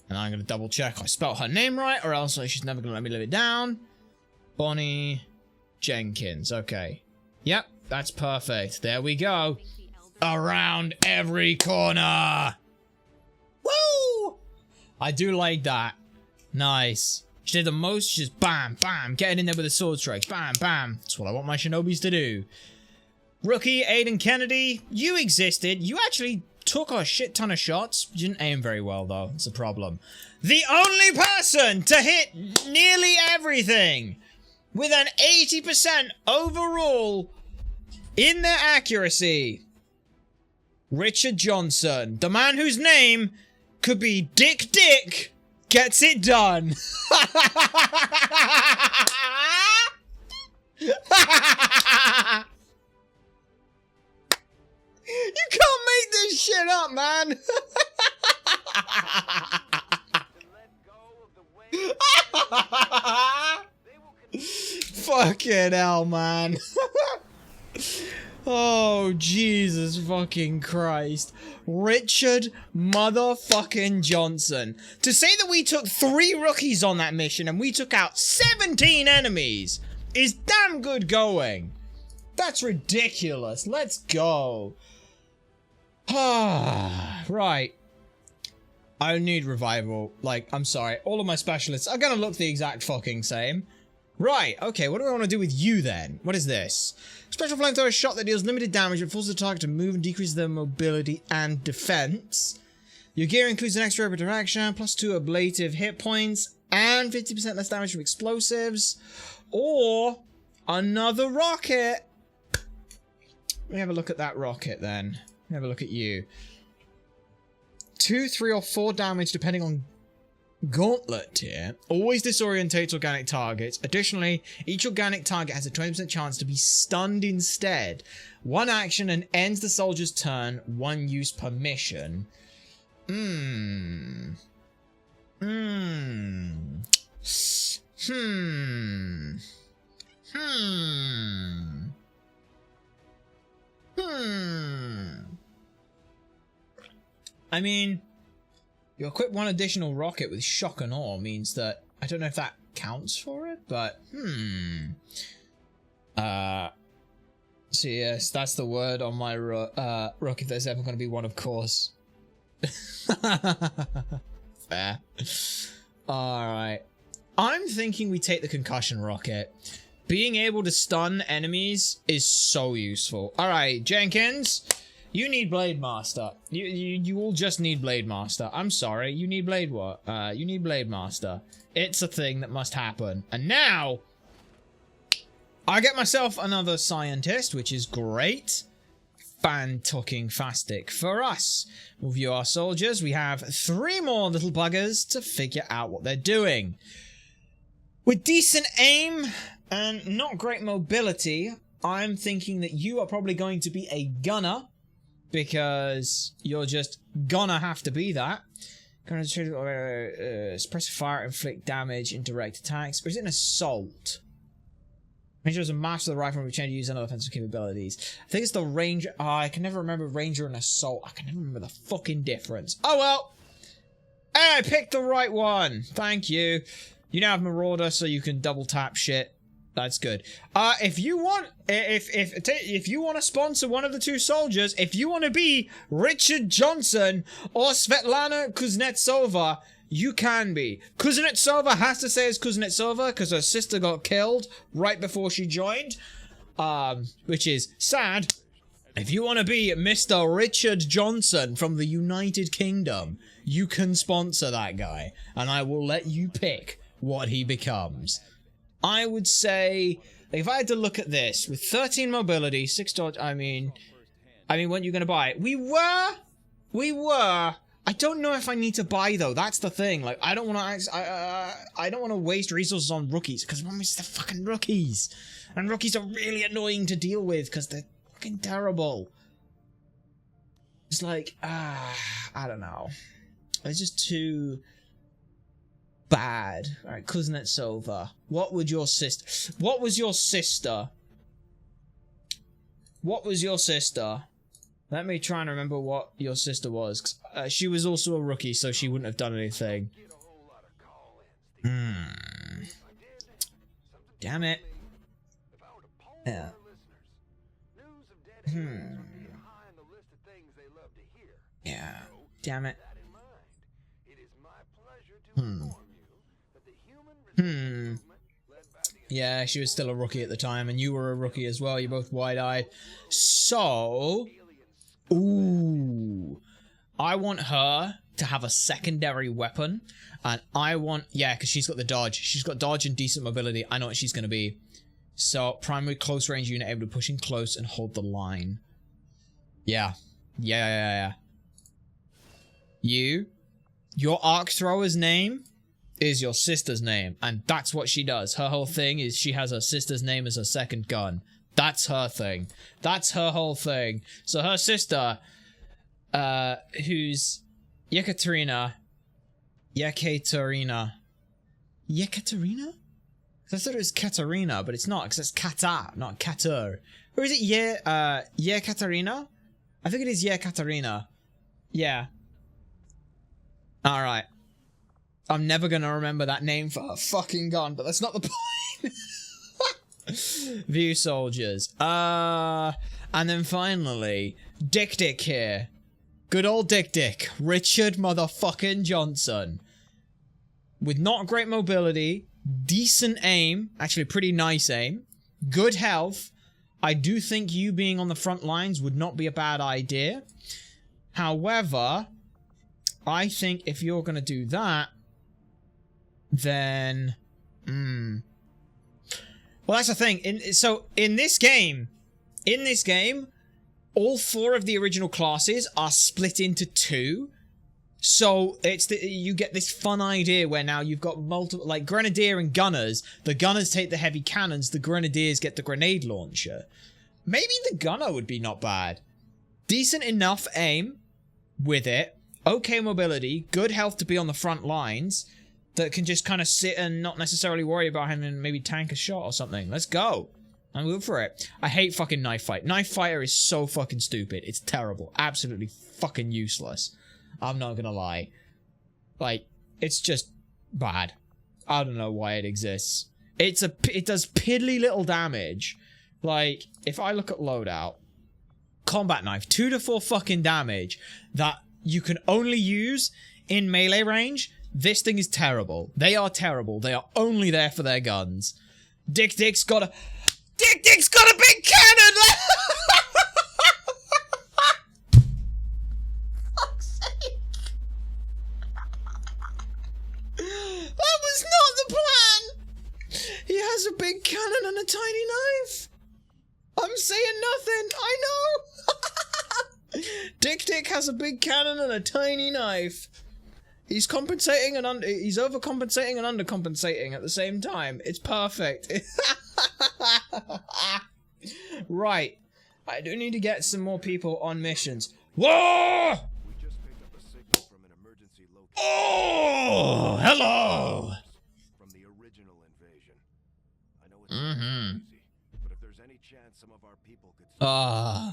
And I'm going to double check I spelled her name right, or else she's never going to let me live it down. Bonnie Jenkins. Okay. Yep, that's perfect. There we go. Around every corner. Woo! I do like that. Nice. She did the most. She's just bam, bam. Getting in there with the sword strikes. Bam, bam. That's what I want my shinobis to do. Rookie Aiden Kennedy, you existed. You actually took a shit ton of shots. Didn't aim very well, though. It's a problem. The only person to hit nearly everything with an 80% overall in their accuracy. Richard Johnson, the man whose name could be Dick Dick, gets it done. You can't make this shit up, man. Fucking hell, man. Oh, Jesus fucking Christ. Richard motherfucking Johnson. To say that we took 3 rookies on that mission and we took out 17 enemies is damn good going. That's ridiculous. Let's go. Right. I need revival. Like, I'm sorry. All of my specialists are gonna look the exact fucking same. Right, okay, what do I want to do with you then? What is this? Special flamethrower shot that deals limited damage but forces the target to move and decrease their mobility and defense. Your gear includes an extra rapid action, +2 ablative hit points, and 50% less damage from explosives. Or another rocket. Let me have a look at that rocket then. Let me have a look at you. 2, 3, or 4 damage depending on gauntlet tier. Always disorientates organic targets. Additionally, each organic target has a 20% chance to be stunned instead. 1 action and ends the soldier's turn. 1 use per mission. I mean, you equip 1 additional rocket with shock and awe means that, I don't know if that counts for it, but, so yes, that's the word on my rook if there's ever going to be one, of course. Fair. Alright. I'm thinking we take the concussion rocket. Being able to stun enemies is so useful. Alright, Jenkins. You need Blade Master. You all just need Blade Master. I'm sorry. You need Blade what? You need Blade Master. It's a thing that must happen. And now, I get myself another scientist, which is great. Fan-fucking-fastic for us. We'll view our soldiers. We have 3 more little buggers to figure out what they're doing. With decent aim and not great mobility, I'm thinking that you are probably going to be a gunner. Because you're just gonna have to be that. Suppressive fire, inflict damage, indirect attacks. Or is it an assault? Ranger is a master of the rifle and we change to use other offensive capabilities. I think it's the ranger. Oh, I can never remember ranger and assault. I can never remember the fucking difference. Oh well. Hey, I picked the right one. Thank you. You now have Marauder, so you can double tap shit. That's good. If you want, if you want to sponsor one of the 2 soldiers, if you want to be Richard Johnson or Svetlana Kuznetsova, you can be. Kuznetsova has to say it's Kuznetsova because her sister got killed right before she joined, which is sad. If you want to be Mr. Richard Johnson from the United Kingdom, you can sponsor that guy, and I will let you pick what he becomes. I would say, if I had to look at this, with 13 mobility, 6 dodge, I mean, when are you going to buy it? We were. I don't know if I need to buy, though. That's the thing. Like, I don't want to, I don't want to waste resources on rookies, because one is the fucking rookies. And rookies are really annoying to deal with, because they're fucking terrible. It's like, I don't know. It's just too bad. Alright, Kuznetsova. What was your sister? What was your sister? Let me try and remember what your sister was. She was also a rookie, so she wouldn't have done anything. Damn it. Yeah. Yeah. Damn it. Yeah, she was still a rookie at the time, and you were a rookie as well. You're both wide-eyed. So... Ooh. I want her to have a secondary weapon. And I want... Yeah, because she's got the dodge. She's got dodge and decent mobility. I know what she's going to be. So, primary close range unit able to push in close and hold the line. Yeah. Yeah. Your arc thrower's name is your sister's name. And that's what she does. Her whole thing is she has her sister's name as her second gun. That's her thing. That's her whole thing. So her sister, who's Yekaterina? I thought it was Katerina, but it's not, because it's Kata, not Kater. Or is it Yekaterina? I think it is Yekaterina. Yeah. Alright. I'm never gonna remember that name for her fucking gun, but that's not the point. View soldiers. And then finally, Dick here. Good old Dick. Richard motherfucking Johnson. With not great mobility, decent aim, actually pretty nice aim, good health. I do think you being on the front lines would not be a bad idea. However, I think if you're going to do that, then... Well, that's the thing. In this game, all 4 of the original classes are split into 2. So you get this fun idea where now you've got multiple, like Grenadier and Gunners. The Gunners take the heavy cannons, the Grenadiers get the grenade launcher. Maybe the Gunner would be not bad. Decent enough aim with it. Okay mobility, good health to be on the front lines. That can just kind of sit and not necessarily worry about him and maybe tank a shot or something. Let's go. I'm good for it. I hate fucking Knife Fight. Knife Fighter is so fucking stupid. It's terrible. Absolutely fucking useless. I'm not gonna lie. Like, it's just bad. I don't know why it exists. It does piddly little damage. Like, if I look at loadout, combat knife, 2 to 4 fucking damage that you can only use in melee range. This thing is terrible. They are terrible. They are only there for their guns. Dick's got a big cannon! Fuck's sake. That was not the plan! He has a big cannon and a tiny knife! I'm saying nothing, I know! Dick has a big cannon and a tiny knife. He's compensating and he's overcompensating and undercompensating at the same time. It's perfect. Right. I do need to get some more people on missions. Whoa! We just picked up a signal from an emergency location. Oh, hello. From the original invasion. I know it's easy, but if there's any chance some of our people could I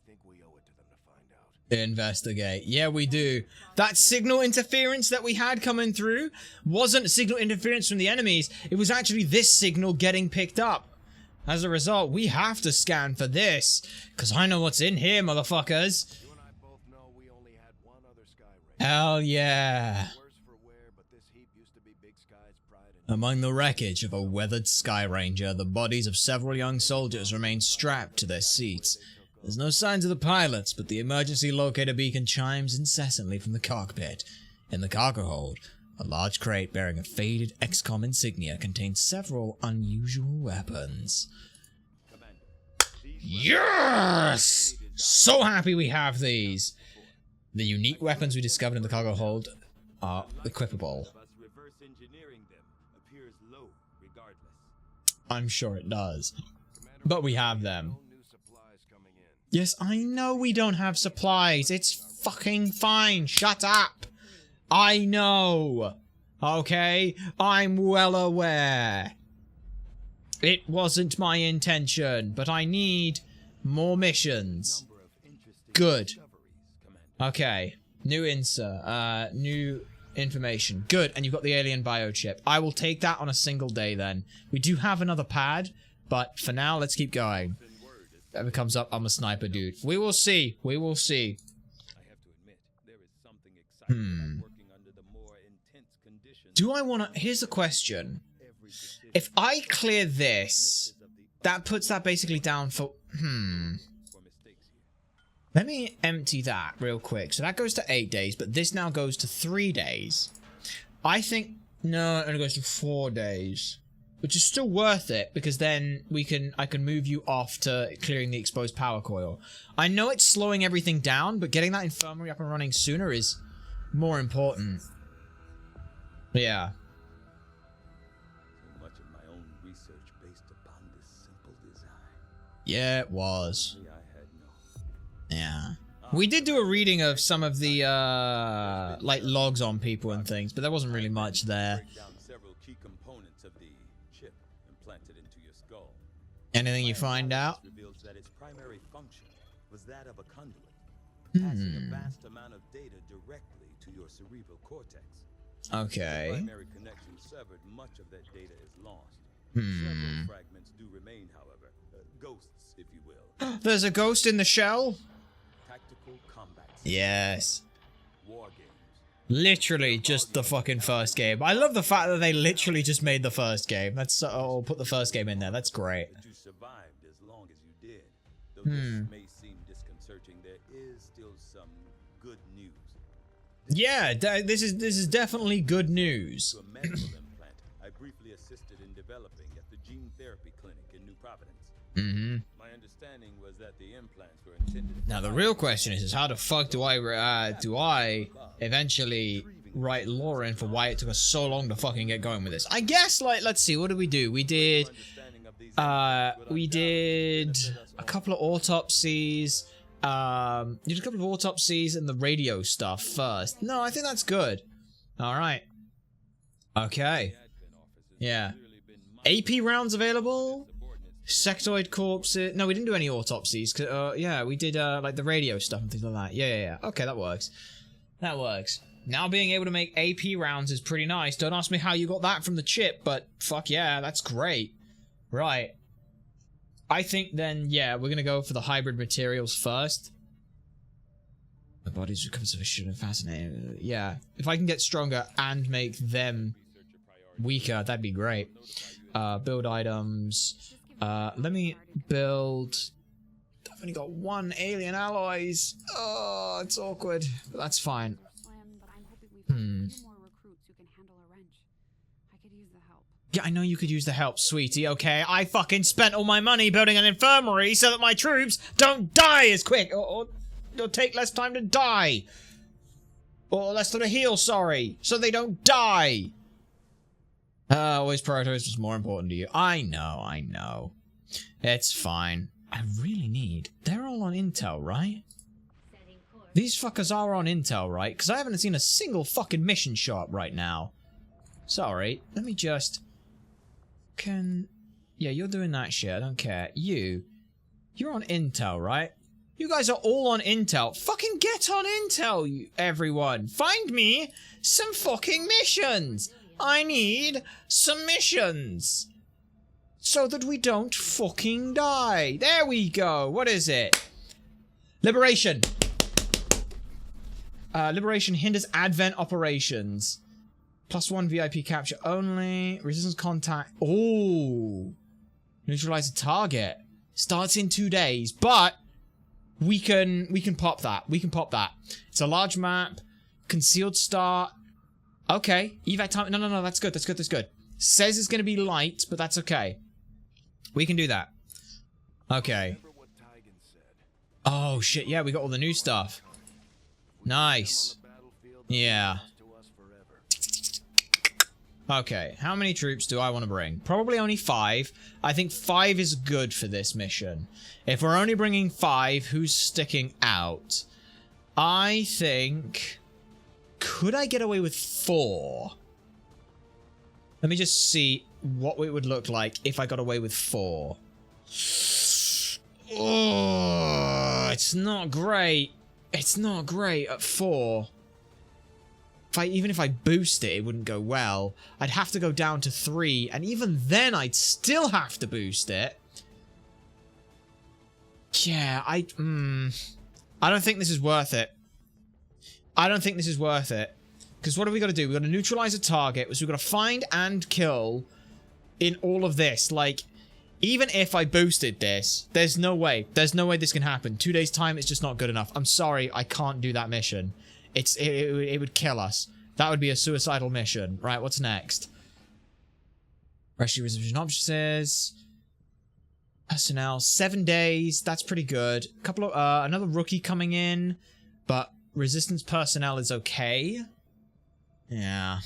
think we owe it to them to find out. Investigate. Yeah, we do. That signal interference that we had coming through wasn't signal interference from the enemies. It was actually this signal getting picked up. As a result, we have to scan for this, because I know what's in here, motherfuckers. You and I both know we only had one other Sky Ranger. Hell yeah. Worse for wear, but this heap used to be Big Sky's pride and... Among the wreckage of a weathered Sky Ranger, the bodies of several young soldiers remain strapped to their seats. There's no signs of the pilots, but the emergency locator beacon chimes incessantly from the cockpit. In the cargo hold, a large crate bearing a faded XCom insignia contains several unusual weapons. Yes! So happy we have these! The unique weapons we discovered in the cargo hold are equipable. I'm sure it does. But we have them. Yes, I know we don't have supplies. It's fucking fine. Shut up. I know. Okay? I'm well aware. It wasn't my intention, but I need more missions. Good. Okay. New insert. New information. Good. And you've got the alien biochip. I will take that on a single day then. We do have another pad, but for now, let's keep going. If it comes up, I'm a sniper, dude. We will see. We will see. Do I want to... Here's the question. If I clear this, that puts that basically down for... Let me empty that real quick. So that goes to 8 days, but this now goes to 3 days. I think, no, it only goes to 4 days, which is still worth it because then I can move you off to clearing the exposed power coil. I know it's slowing everything down, but getting that infirmary up and running sooner is more important. Yeah. So much of my own research based upon this simple design. Yeah, it was. I had no. Yeah. We did do a reading of some of the, like, logs on people and things, but there wasn't really much there. Break down several key components of the chip implanted into your skull. Anything you find out? Reveals that its primary function was that of a conduit, passing a vast amount of data directly to your cerebral cortex. Okay. The primary connection severed, much of that data is lost. Several fragments do remain, however. Ghosts, if you will. There's a ghost in the shell? Tactical combat. Yes. War games. Literally just the fucking first game. I love the fact that they literally just made the first game. That's I'll put the first game in there. That's great. That you survived as long as you did. Though this may seem disconcerting, there is still some good news. Yeah, this is definitely good news. To a medical implant I briefly assisted in developing at the gene therapy clinic in New Providence. My understanding was that the implants were intended. Now the real question is how the fuck do I eventually write Lauren for why it took us so long to fucking get going with this? I guess, like, let's see, what did we do? We did a couple of autopsies. You did a couple of autopsies and the radio stuff first. No, I think that's good. All right. Okay. Yeah. AP rounds available. Sectoid corpses. No, we didn't do any autopsies. Yeah, we did like the radio stuff and things like that. Yeah. Okay, that works. That works. Now being able to make AP rounds is pretty nice. Don't ask me how you got that from the chip, but fuck yeah, that's great. Right. I think then, yeah, we're gonna go for the hybrid materials first. The bodies become sufficient and fascinating. Yeah, if I can get stronger and make them weaker, that'd be great. Build items. Let me build. I've only got 1 alien alloys. Oh, it's awkward, but that's fine. Yeah, I know you could use the help, sweetie, okay? I fucking spent all my money building an infirmary so that my troops don't die as quick, or take less time to die. Or less time to heal, sorry, so they don't die. Always prioritize what's more important to you. I know. It's fine. I really need... They're all on Intel, right? These fuckers are on Intel, right? Because I haven't seen a single fucking mission show up right now. Sorry, let me just... Yeah, you're doing that shit, I don't care. You're on Intel, right? You guys are all on Intel. Fucking get on Intel, everyone. Find me some fucking missions. I need some missions. So that we don't fucking die. There we go. What is it? Liberation. Liberation hinders advent operations. +1 VIP capture only. Resistance contact. Oh. Neutralize a target. Starts in 2 days, but we can pop that. We can pop that. It's a large map. Concealed start. Okay. Evac time. No. That's good. That's good. Says it's going to be light, but that's okay. We can do that. Okay. Oh, shit. Yeah, we got all the new stuff. Nice. Yeah. Okay, how many troops do I want to bring? Probably only 5. I think 5 is good for this mission. If we're only bringing 5, who's sticking out? I think... Could I get away with 4? Let me just see what it would look like if I got away with 4. Oh, it's not great. It's not great at 4. Even if I boost it, it wouldn't go well. I'd have to go down to 3, and even then I'd still have to boost it. Yeah, I don't think this is worth it. I don't think this is worth it. Because what have we got to do? We've got to neutralize a target, so we've got to find and kill in all of this. Like, Even if I boosted this, there's no way. There's no way this can happen. 2 days time is just not good enough. I'm sorry, I can't do that mission. It would kill us. That would be a suicidal mission. Right, what's next? Rescue reservation officers. Personnel, 7 days. That's pretty good. Couple of another rookie coming in, but resistance personnel is okay. Yeah.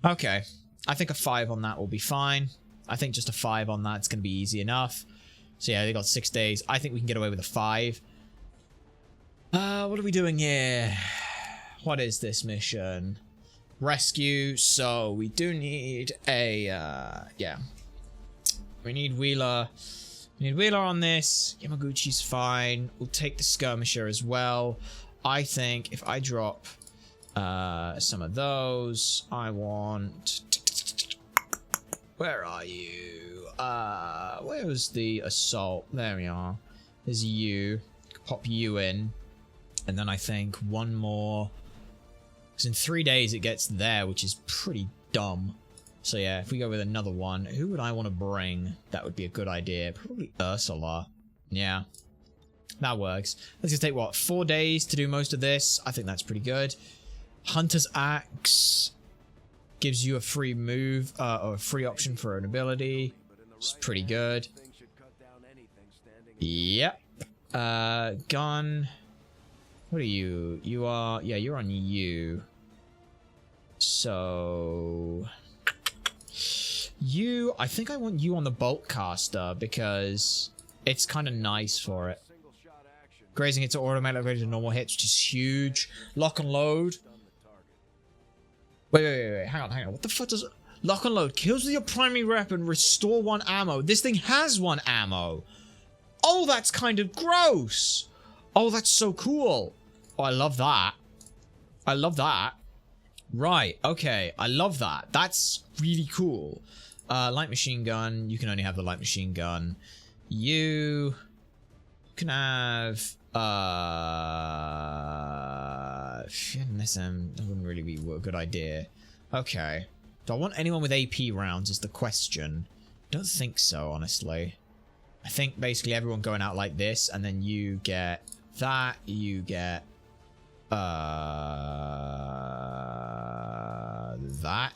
Okay. I think a 5 on that will be fine. I think just a 5 on that's going to be easy enough. So yeah, they got 6 days. I think we can get away with a 5. What are we doing here? What is this mission? Rescue. So we do need a, yeah. We need Wheeler. We need Wheeler on this. Yamaguchi's fine. We'll take the skirmisher as well. I think if I drop some of those, I want... Where are you? Where was the assault? There we are. There's you. Pop you in. And then I think one more. Because in 3 days it gets there, which is pretty dumb. So yeah, if we go with another one, who would I want to bring? That would be a good idea. Probably Ursula. Yeah. That works. That's gonna take, what, 4 days to do most of this? I think that's pretty good. Hunter's Axe gives you a free move, or a free option for an ability. It's pretty good. Yep. Gun. What are you? You are... Yeah, you're on you. So... You... I think I want you on the bolt caster because it's kind of nice for it. Grazing hits are automatically to normal hits, which is huge. Lock and load. Wait. Hang on. What the fuck does... Lock and load. Kills with your primary weapon, restore 1 ammo. This thing has 1 ammo. Oh, that's kind of gross. Oh, that's so cool. Oh, I love that. I love that. Right, okay. I love that. That's really cool. Light machine gun. You can only have the light machine gun. You can have... Listen, that wouldn't really be a good idea. Okay. Do I want anyone with AP rounds is the question. Don't think so, honestly. I think basically everyone going out like this, and then you get that, you get that.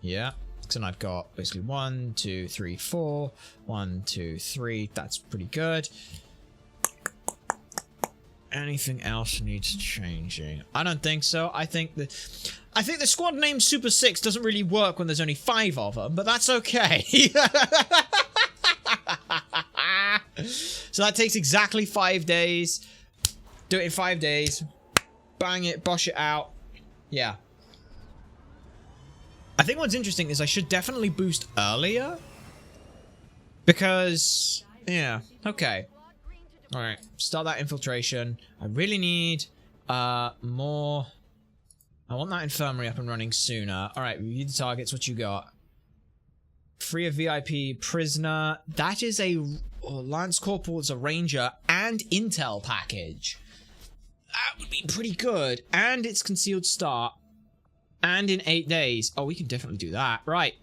Yeah. So I've got basically 1, 2, 3, 4. 1, 2, 3. That's pretty good. Anything else needs changing? I don't think so. I think the squad name Super 6 doesn't really work when there's only 5 of them, but that's okay. So that takes exactly 5 days. Do it in 5 days. Bang it, bosh it out. Yeah. I think what's interesting is I should definitely boost earlier. Because, yeah, okay. Alright, start that infiltration. I really need more... I want that infirmary up and running sooner. Alright, review the targets. What you got? Free a VIP prisoner. That is a... Lance Corporal is a ranger and intel package. That would be pretty good. And it's concealed start. And in 8 days. Oh, we can definitely do that. Right.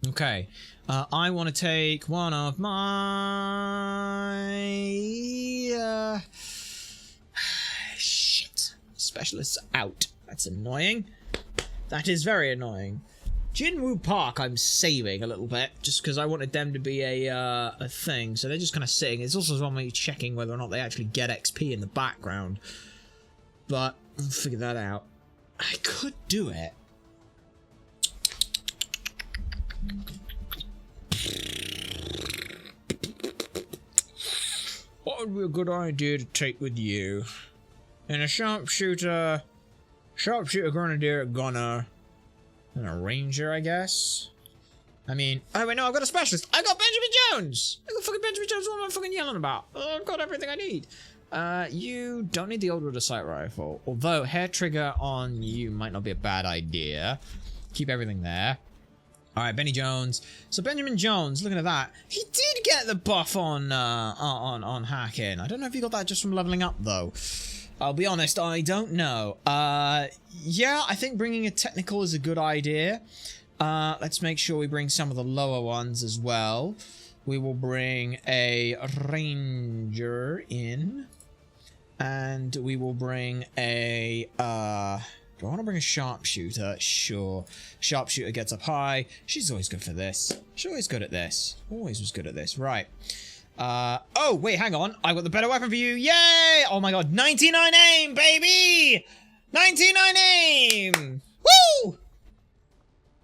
Okay. I want to take one of my... Shit. Specialists out. That's annoying. That is very annoying. Jinwoo Park I'm saving a little bit, just because I wanted them to be a thing. So they're just kind of sitting. It's also on me checking whether or not they actually get XP in the background. But I'll figure that out. I could do it. What would be a good idea to take with you? And a sharpshooter, grenadier, gunner, and a ranger, I guess. I mean, oh wait, no, I've got a specialist. I got Benjamin Jones. I got fucking Benjamin Jones. What am I fucking yelling about? I've got everything I need. You don't need the old order sight rifle. Although hair trigger on you might not be a bad idea. Keep everything there. All right, Benny Jones. So Benjamin Jones, looking at that, he did get the buff on hacking. I don't know if he got that just from leveling up though. I'll be honest, I don't know. Yeah, I think bringing a technical is a good idea Let's make sure we bring some of the lower ones as well. We will bring a ranger in. And we will bring a, do I want to bring a sharpshooter? Sure. Sharpshooter gets up high. She's always good for this. She's always good at this. Always was good at this. Right. Oh, wait, hang on. I got the better weapon for you. Yay! Oh my god. 99 aim, baby! 99 aim! Woo!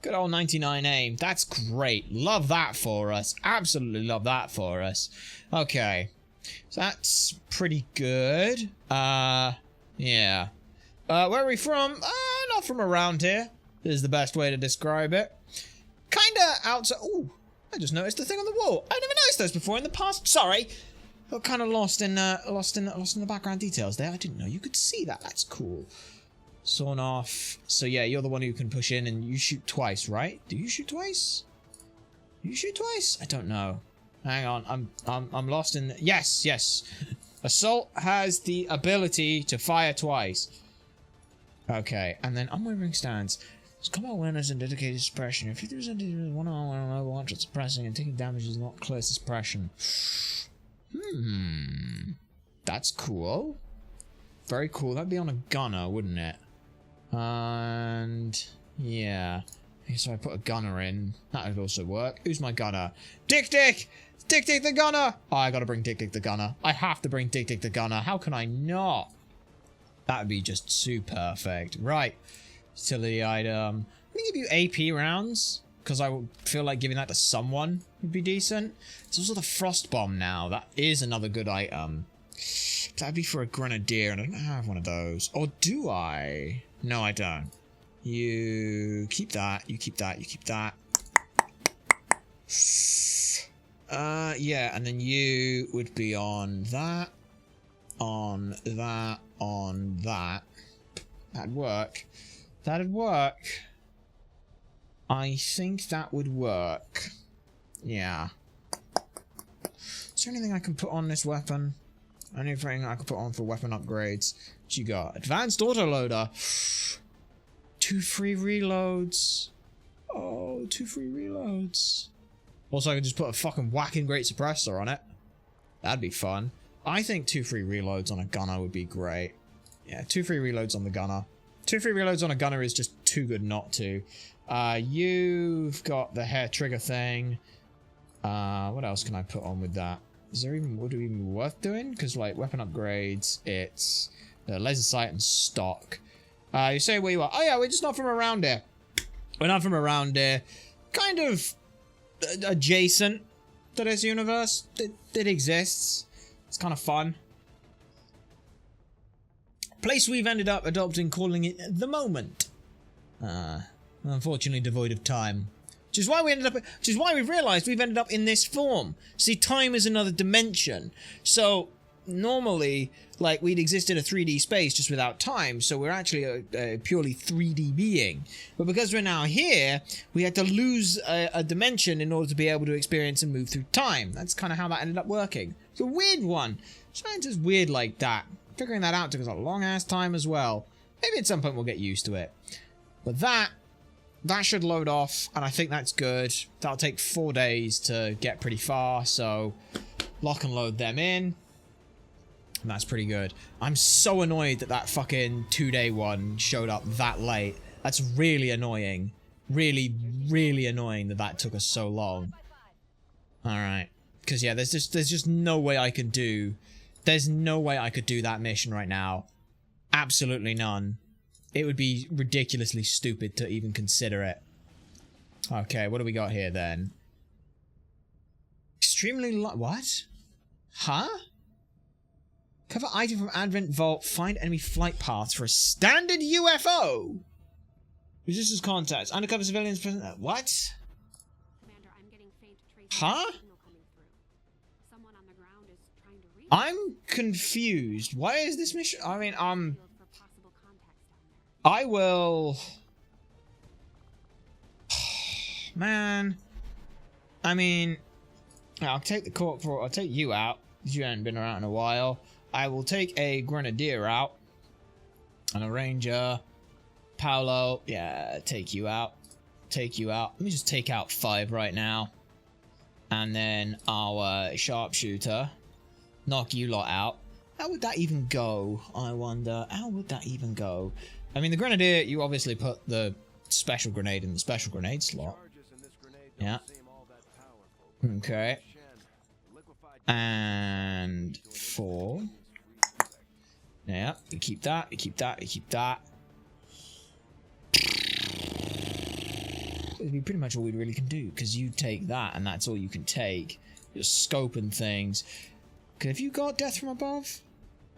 Good old 99 aim. That's great. Love that for us. Absolutely love that for us. Okay. So that's pretty good. Yeah. Where are we from? Not from around here. This is the best way to describe it. Kinda outside. Ooh, I just noticed the thing on the wall. I never noticed those before in the past. Sorry. Got kind of lost in the background details there. I didn't know you could see that. That's cool. Sawn off. So yeah, you're the one who can push in and you shoot twice, right? Do you shoot twice? Do you shoot twice? I don't know. Hang on, I'm lost in... Yes. Assault has the ability to fire twice. Okay, and then unwavering stance. It's combat awareness and dedicated suppression. If 50% one-on-one overwatch, it's suppressing and taking damage is not close to suppression. That's cool. Very cool. That'd be on a gunner, wouldn't it? And... yeah. So I put a gunner in. That would also work. Who's my gunner? Dick! Dick the gunner! Oh, I gotta bring Dick the gunner. I have to bring Dick the gunner. How can I not? That would be just super perfect. Right. Utility item. Let me give you AP rounds. Because I would feel like giving that to someone would be decent. It's also the frost bomb now. That is another good item. That'd be for a grenadier, and I don't have one of those. Or do I? No, I don't. You keep that. You keep that. You keep that. Yeah, and then you would be on that, on that, on that. That'd work. That'd work. I think that would work. Yeah. Is there anything I can put on this weapon? Anything I can put on for weapon upgrades? What you got? Advanced autoloader. 2 free reloads. Oh, 2 free reloads. Also, I could just put a fucking whacking great suppressor on it. That'd be fun. I think 2 free reloads on a gunner would be great. Yeah, 2 free reloads on the gunner. 2 free reloads on a gunner is just too good not to. You've got the hair trigger thing. What else can I put on with that? Is there even, would it even be worth doing? Because, like, weapon upgrades, it's laser sight and stock. You say where you are. Oh, yeah, we're just not from around here. We're not from around here. Kind of adjacent to this universe. It exists. It's kind of fun. Place we've ended up adopting, calling it the moment. Unfortunately devoid of time. Which is why we've realized we've ended up in this form. See, time is another dimension. So normally, like, we'd exist in a 3D space just without time, so we're actually a purely 3D being. But because we're now here, we had to lose a dimension in order to be able to experience and move through time. That's kind of how that ended up working. It's a weird one. Science is weird like that. Figuring that out took us a long-ass time as well. Maybe at some point we'll get used to it. But that should load off, and I think that's good. That'll take 4 days to get pretty far, so lock and load them in. And that's pretty good. I'm so annoyed that that fucking 2-day one showed up that late. That's really annoying. Really, really annoying that that took us so long. Alright. Because, yeah, there's just no way I could do... There's no way I could do that mission right now. Absolutely none. It would be ridiculously stupid to even consider it. Okay, what do we got here then? Extremely what? Huh? Cover item from Advent Vault. Find enemy flight paths for a standard UFO. Resistance contacts. Undercover civilians present. What? Commander, I'm getting faint traces huh? of signal coming through. Someone on the ground is trying to reach. I'm confused. Why is this mission? I mean, For possible contacts down there. I will. Man. I mean, I'll take the corp for. I'll take you out. You haven't been around in a while. I will take a grenadier out. And a ranger. Paolo. Yeah, take you out. take you out. Let me just take out 5 right now. And then our sharpshooter. Knock you lot out. How would that even go, I wonder? How would that even go? I mean, the grenadier, you obviously put the special grenade in the special grenade slot. Yeah. Okay. And 4. Yeah, you keep that, you keep that, you keep that. It'd be pretty much all we really can do, because you take that, and that's all you can take. You're scoping things. Have you got death from above?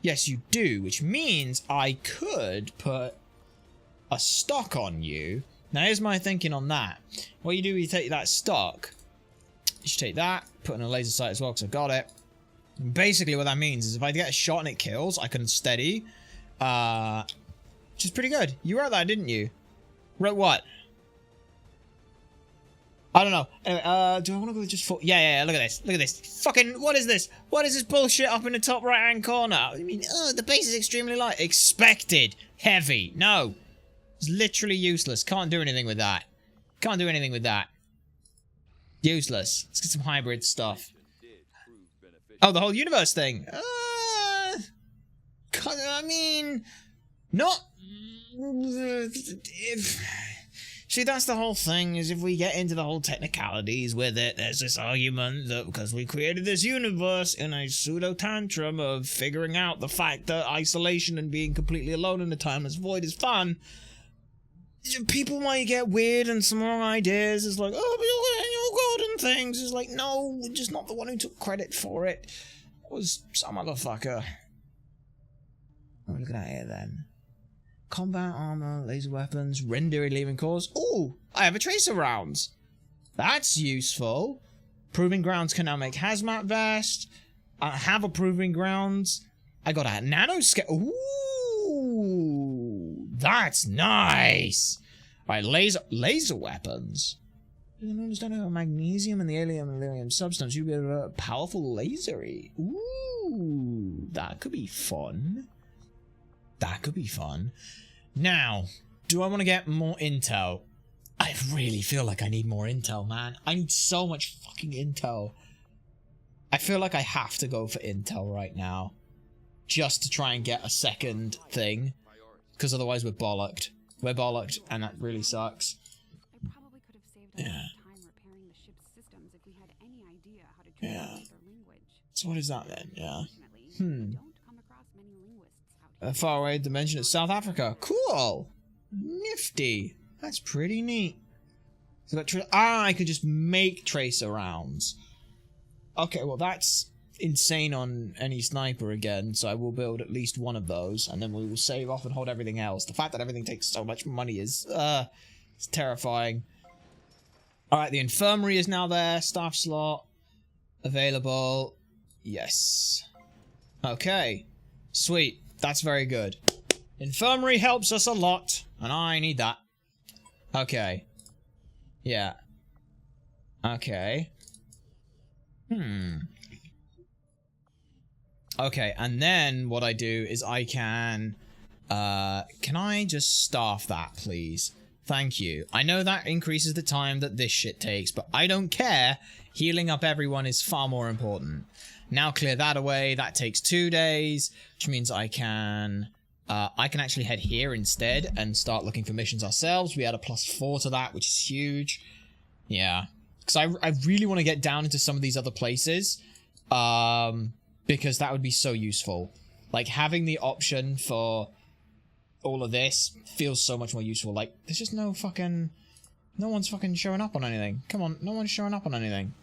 Yes, you do, which means I could put a stock on you. Now, here's my thinking on that. What you do, you take that stock. You should take that, put in a laser sight as well, because I've got it. And basically, what that means is if I get a shot and it kills, I can steady. Which is pretty good. You wrote that, didn't you? Wrote what? I don't know. Anyway, do I want to go just for... Yeah, look at this. Look at this. Fucking, what is this? What is this bullshit up in the top right-hand corner? I mean, the base is extremely light. Expected. Heavy. No. It's literally useless. Can't do anything with that. Can't do anything with that. Useless. Let's get some hybrid stuff. Oh, the whole universe thing. I mean... Not... See, that's the whole thing, is if we get into the whole technicalities with it, there's this argument that because we created this universe in a pseudo-tantrum of figuring out the fact that isolation and being completely alone in a timeless void is fun, people might get weird and some wrong ideas. It's like, oh, you're God and things. It's like, no, we're just not the one who took credit for it. It was some motherfucker. What are we looking at here, then? Combat armor, laser weapons, render relieving cores. Oh, I have a tracer rounds. That's useful. Proving grounds can now make hazmat vest. I have a proving grounds. I got a nanoscale. Ooh, that's nice. Right, laser weapons. I don't understand how magnesium and the alien substance. You get a powerful lasery. Ooh, that could be fun. That could be fun. Now, do I want to get more intel? I really feel like I need more intel, man. I need so much fucking intel. I feel like I have to go for intel right now. Just to try and get a second thing. Because otherwise we're bollocked. We're bollocked, and that really sucks. I probably could have saved a lot of time repairing the ship's systems if we had any idea how to translate their language. So what is that then? Yeah. Don't come across many linguists out here. A faraway dimension of South Africa. Cool. Nifty. That's pretty neat. So that I could just make tracer rounds. Okay, well that's insane on any sniper again, so I will build at least one of those, and then we will save off and hold everything else. The fact that everything takes so much money is, it's terrifying. Alright, the infirmary is now there. Staff slot. Available. Yes. Okay. Sweet. That's very good. Infirmary helps us a lot, and I need that. Okay. Yeah. Okay. Okay, and then what I do is I can I just staff that, please? Thank you. I know that increases the time that this shit takes, but I don't care. Healing up everyone is far more important. Now clear that away. That takes 2 days, which means I can actually head here instead and start looking for missions ourselves. We add a +4 to that, which is huge. Yeah. Because I really want to get down into some of these other places. Because that would be so useful. Like, having the option for all of this feels so much more useful. Like, there's just no one's fucking showing up on anything. Come on, no one's showing up on anything.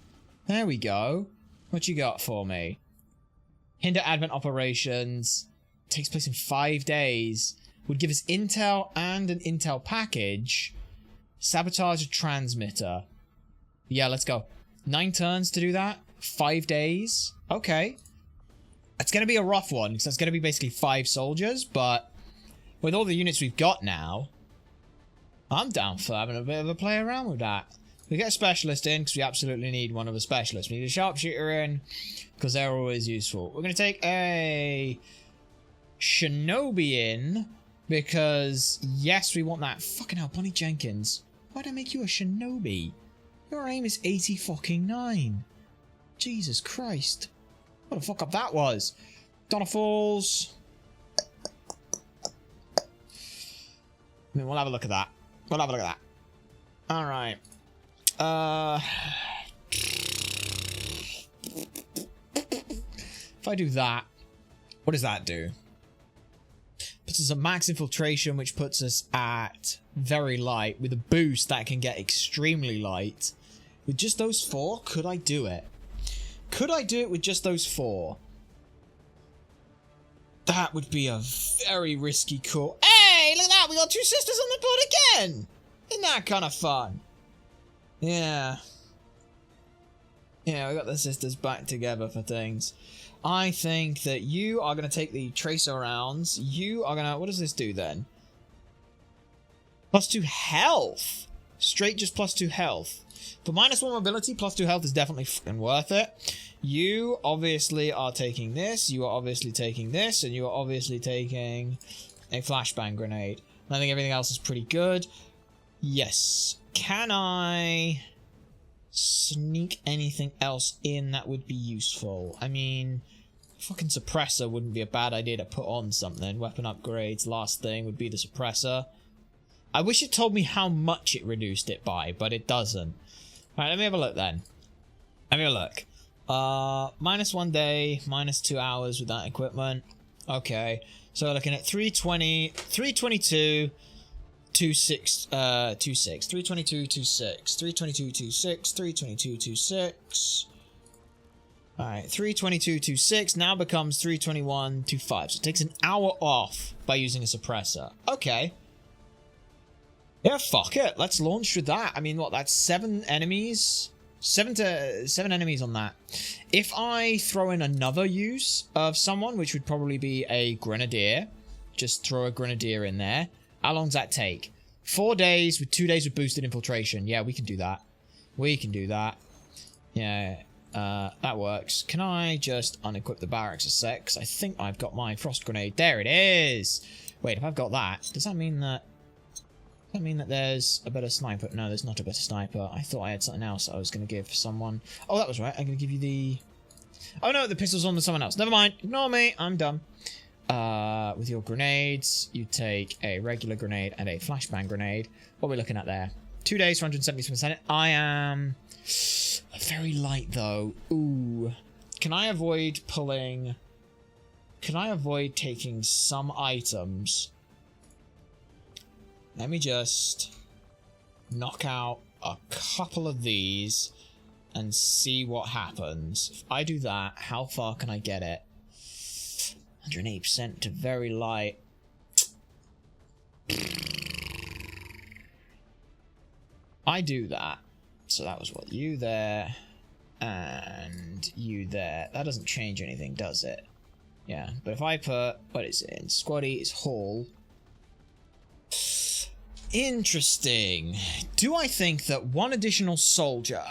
There we go. What you got for me? Hinder advent operations. Takes place in 5 days. Would give us intel and an intel package. Sabotage a transmitter. Yeah, let's go. 9 turns to do that. 5 days. Okay. It's going to be a rough one, because it's going to be basically 5 soldiers, but with all the units we've got now, I'm down for having a bit of a play around with that. We get a specialist in, because we absolutely need one of a specialist. We need a sharpshooter in, because they're always useful. We're going to take a shinobi in, because, yes, we want that. Fucking hell, Bonnie Jenkins. Why'd I make you a shinobi? Your aim is 80 fucking 9. Jesus Christ. What a fuck up that was. Donna Falls. I mean, we'll have a look at that. We'll have a look at that. Alright. If I do that, what does that do? Puts us at max infiltration, which puts us at very light. With a boost, that can get extremely light. With just those 4, could I do it? Could I do it with just those 4? That would be a very risky call. Hey, look at that! We got 2 sisters on the board again! Isn't that kind of fun? Yeah. Yeah, we got the sisters back together for things. I think that you are going to take the tracer rounds. You are going to... What does this do then? +2 health. Straight just +2 health. For -1 mobility, +2 health is definitely fucking worth it. You obviously are taking this. You are obviously taking this. And you are obviously taking a flashbang grenade. And I think everything else is pretty good. Yes. Can I sneak anything else in that would be useful? I mean, fucking suppressor wouldn't be a bad idea to put on something. Weapon upgrades, last thing would be the suppressor. I wish it told me how much it reduced it by, but it doesn't. Alright, let me have a look then. Let me have a look. -1 day, -2 hours with that equipment. Okay, so we're looking at 320, 322, 26, 26, 322, 26, 322, 26, 322, 26. Alright, 322, 26 now becomes 321, 25. So it takes an hour off by using a suppressor. Okay. Yeah, fuck it. Let's launch with that. I mean, what, that's 7 enemies? 7 enemies on that. If I throw in another use of someone, which would probably be a grenadier, just throw a grenadier in there. How long does that take? 4 days with 2 days of boosted infiltration. Yeah, we can do that. We can do that. Yeah, that works. Can I just unequip the barracks a sec? 'Cause I think I've got my frost grenade. There it is. Wait, if I've got that, does that mean that... Does that mean that there's a better sniper? No, there's not a better sniper. I thought I had something else I was going to give someone. Oh, that was right. I'm going to give you the... Oh no, the pistol's on to someone else. Never mind. Ignore me. I'm dumb. With your grenades, you take a regular grenade and a flashbang grenade. What are we looking at there? 2 days, 170%. I am very light though. Ooh. Can I avoid pulling... Can I avoid taking some items? Let me just knock out a couple of these and see what happens. If I do that, how far can I get it? 108% to very light. I do that. So that was what, you there and you there. That doesn't change anything, does it? Yeah, but if I put, what is it in? Squaddy is Hall. Interesting. Do I think that 1 additional soldier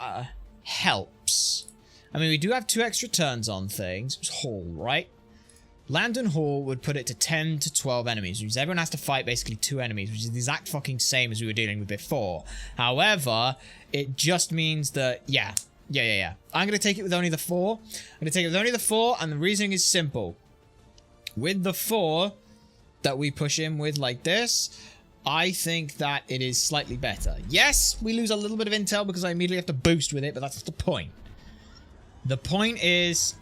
helps? I mean, we do have 2 extra turns on things. It was Hall, right? Landon Hall would put it to 10 to 12 enemies, which means everyone has to fight basically 2 enemies, which is the exact fucking same as we were dealing with before. However, it just means that, yeah. I'm going to take it with only the 4. I'm going to take it with only the 4, and the reasoning is simple. With the 4 that we push in with like this, I think that it is slightly better. Yes, we lose a little bit of intel because I immediately have to boost with it, but that's not the point. The point is,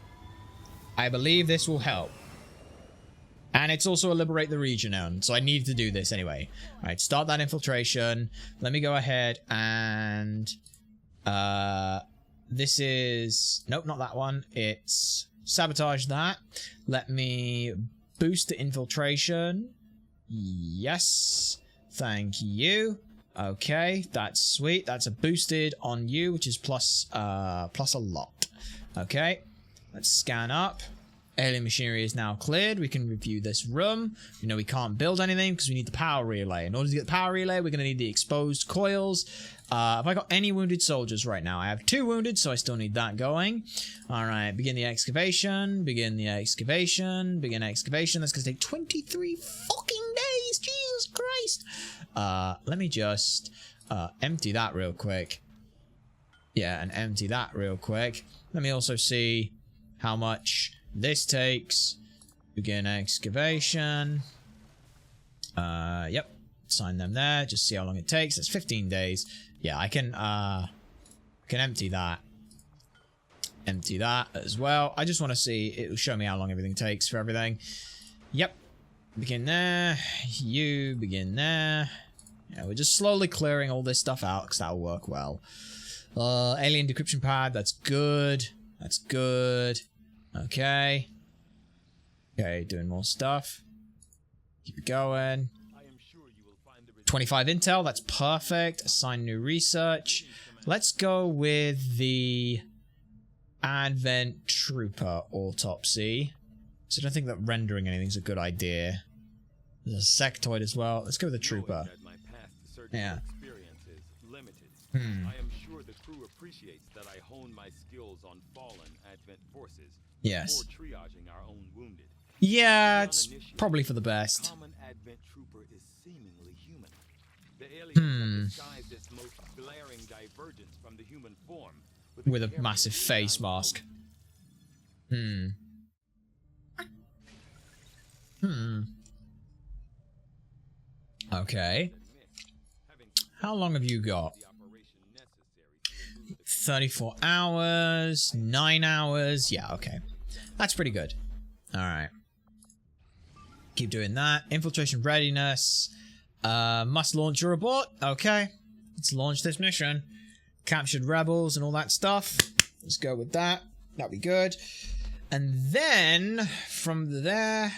I believe this will help. And it's also a liberate the region on, so I need to do this anyway. Alright, start that infiltration. Let me go ahead and... this is... Nope, not that one. It's sabotage that. Let me boost the infiltration. Yes. Thank you. Okay, that's sweet. That's a boosted on you, which is plus a lot. Okay, let's scan up. Alien machinery is now cleared. We can review this room. You know, we can't build anything because we need the power relay. In order to get the power relay, we're going to need the exposed coils. Have I got any wounded soldiers right now? I have 2 wounded, so I still need that going. All right, begin the excavation. Begin the excavation. Begin excavation. That's going to take 23 fucking days. Jesus Christ. Let me just... empty that real quick. Yeah, and empty that real quick. Let me also see how much this takes. Begin excavation. Yep. Sign them there. Just see how long it takes. That's 15 days. Yeah, I can empty that. Empty that as well. I just want to see. It'll show me how long everything takes for everything. Yep. Begin there. You begin there. Yeah, we're just slowly clearing all this stuff out because that'll work well. Alien decryption pad. That's good. That's good. Okay. Okay, doing more stuff. Keep it going. 25 intel, that's perfect. Assign new research. Let's go with the Advent Trooper autopsy. So I don't think that rendering anything's a good idea. There's a sectoid as well. Let's go with the Trooper. Yeah. I am sure the crew appreciates that I honed my skills on fallen Advent forces. Yes. Before triaging our own wounded. Yeah, it's probably for the best. Common Advent Trooper is seemingly human. The aliens have disguised its most glaring divergence from the human form with a massive face mask. Okay. How long have you got? 34 hours, 9 hours. Yeah, okay. That's pretty good. Alright. Keep doing that. Infiltration readiness. Must launch a report. Okay. Let's launch this mission. Captured rebels and all that stuff. Let's go with that. That'll be good. And then, from there,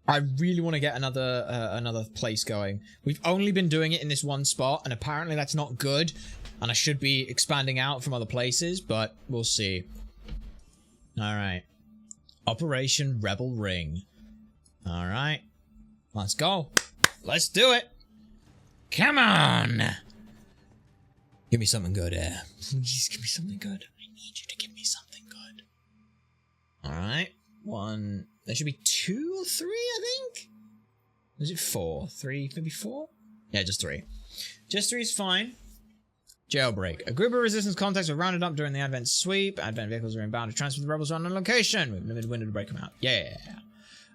I really want to get another place going. We've only been doing it in this one spot, and apparently that's not good. And I should be expanding out from other places, but we'll see. Alright. Operation Rebel Ring. Alright. Let's go. Let's do it. Come on. Give me something good here. Please give me something good. I need you to give me something good. Alright. One. There should be 2 or 3, I think? Is it 4? 3, maybe 4? Yeah, just 3. Just 3 is fine. Jailbreak. A group of resistance contacts were rounded up during the Advent sweep. Advent vehicles are inbound to transfer the rebels on a location. We have limited window to break them out. Yeah.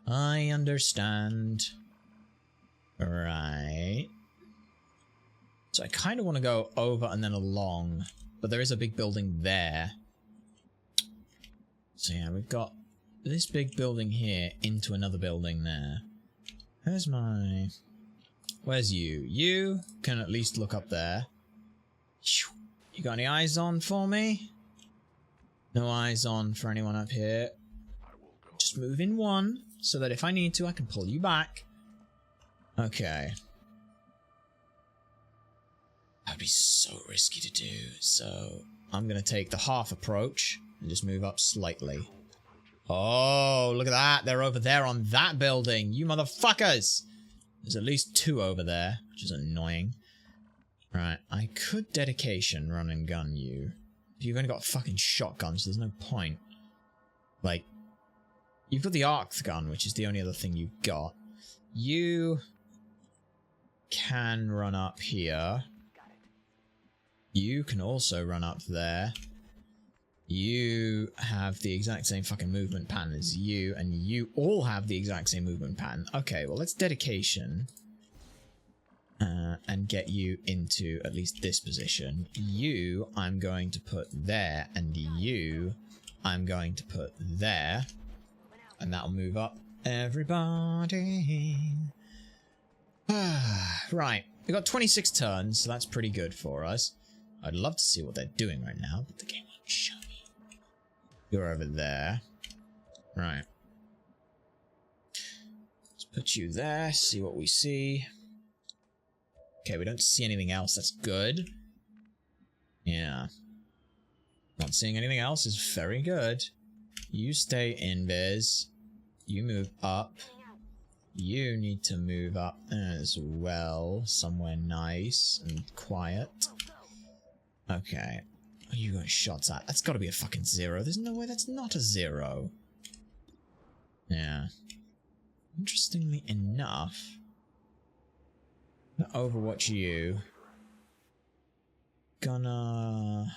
I understand. Right. So I kind of want to go over and then along. But there is a big building there. So yeah, we've got this big building here into another building there. Where's you? You can at least look up there. You got any eyes on for me? No eyes on for anyone up here. Just move in one, so that if I need to, I can pull you back. Okay. That'd be so risky to do, so I'm gonna take the half approach and just move up slightly. Oh, look at that. They're over there on that building. You motherfuckers! There's at least 2 over there, which is annoying. Right, I could dedication run and gun you. But you've only got fucking shotguns, so there's no point. Like, you've got the arc gun, which is the only other thing you've got. You can run up here. You can also run up there. You have the exact same fucking movement pattern as you, and you all have the exact same movement pattern. Okay, well, let's dedication. And get you into at least this position. You, I'm going to put there, and you, I'm going to put there. And that'll move up everybody. Right, we got 26 turns, so that's pretty good for us. I'd love to see what they're doing right now, but the game won't show me. You're over there. Right. Let's put you there, see what we see. Okay, we don't see anything else. That's good. Yeah. Not seeing anything else is very good. You stay invis. You move up. You need to move up as well. Somewhere nice and quiet. Okay. What are you got shots at? That's got to be a fucking 0. There's no way that's not a 0. Yeah. Interestingly enough... Overwatch you. gonna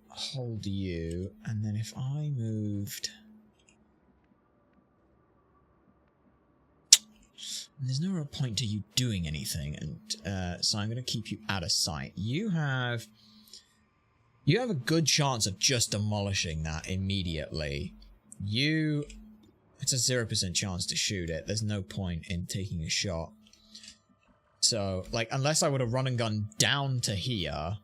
hold you, and then if I moved, there's no real point to you doing anything, and so I'm gonna keep you out of sight. You have a good chance of just demolishing that immediately. It's a 0% chance to shoot it. There's no point in taking a shot. So, like, unless I would have run and gun down to here.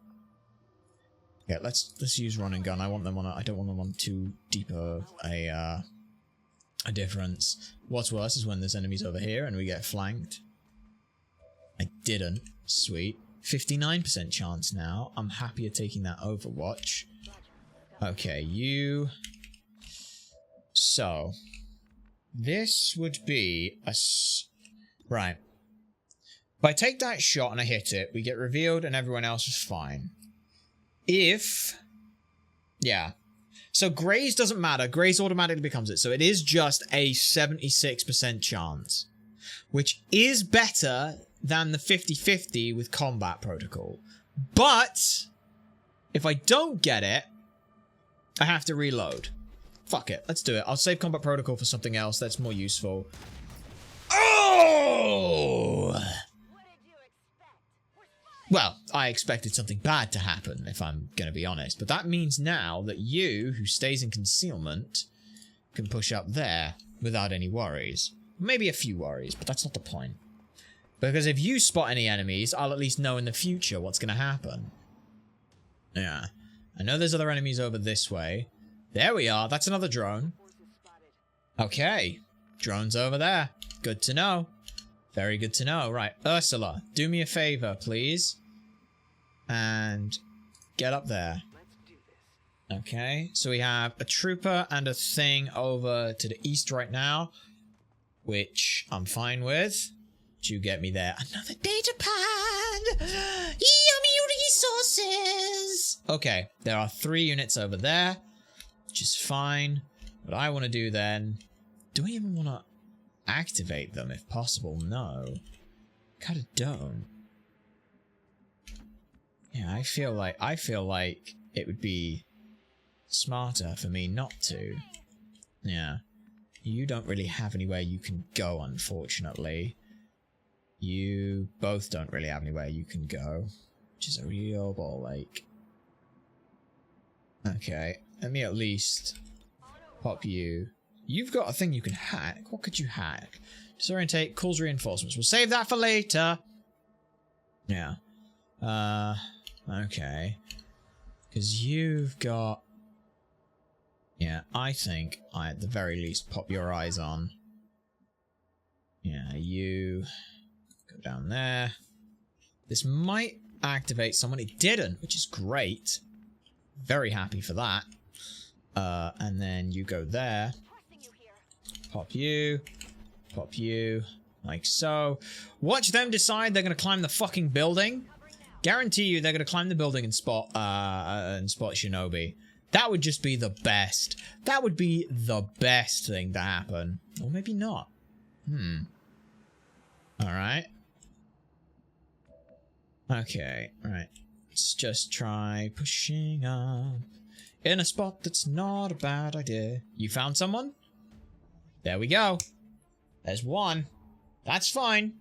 Yeah, let's use run and gun. I don't want them on too deep of a difference. What's worse is when there's enemies over here and we get flanked. I didn't. Sweet. 59% chance now. I'm happier taking that Overwatch. Okay, you... So... This would be a... Right. If I take that shot and I hit it, we get revealed and everyone else is fine. If... Yeah. So Graze doesn't matter. Graze automatically becomes it. So it is just a 76% chance. Which is better than the 50-50 with Combat Protocol. But... If I don't get it, I have to reload. Fuck it. Let's do it. I'll save Combat Protocol for something else that's more useful. Oh! Well, I expected something bad to happen, if I'm going to be honest. But that means now that you, who stays in concealment, can push up there without any worries. Maybe a few worries, but that's not the point. Because if you spot any enemies, I'll at least know in the future what's going to happen. Yeah. I know there's other enemies over this way. There we are. That's another drone. Okay. Drone's over there. Good to know. Very good to know. Right. Ursula, do me a favor, please. And get up there. Okay. So we have a trooper and a thing over to the east right now. Which I'm fine with. You get me there. Another data pad! Yummy resources! Okay. There are 3 units over there. Which is fine. What I want to do then... Do I even want to activate them if possible? No. Kinda don't. Yeah, I feel like it would be smarter for me not to. Yeah. You don't really have anywhere you can go, unfortunately. You both don't really have anywhere you can go. Which is a real ball ache. Okay. Let me at least pop you. You've got a thing you can hack. What could you hack? Disorientate, cause reinforcements. We'll save that for later. Yeah. Okay. Because you've got... Yeah, I think I at the very least pop your eyes on. Yeah, you... Go down there. This might activate someone. It didn't, which is great. Very happy for that. And then you go there. Pop you, like so. Watch them decide they're gonna climb the fucking building. Guarantee you they're gonna climb the building and spot Shinobi. That would just be the best. That would be the best thing to happen. Or maybe not. Alright. Okay, right. Let's just try pushing up. In a spot that's not a bad idea. You found someone? There we go. There's one. That's fine.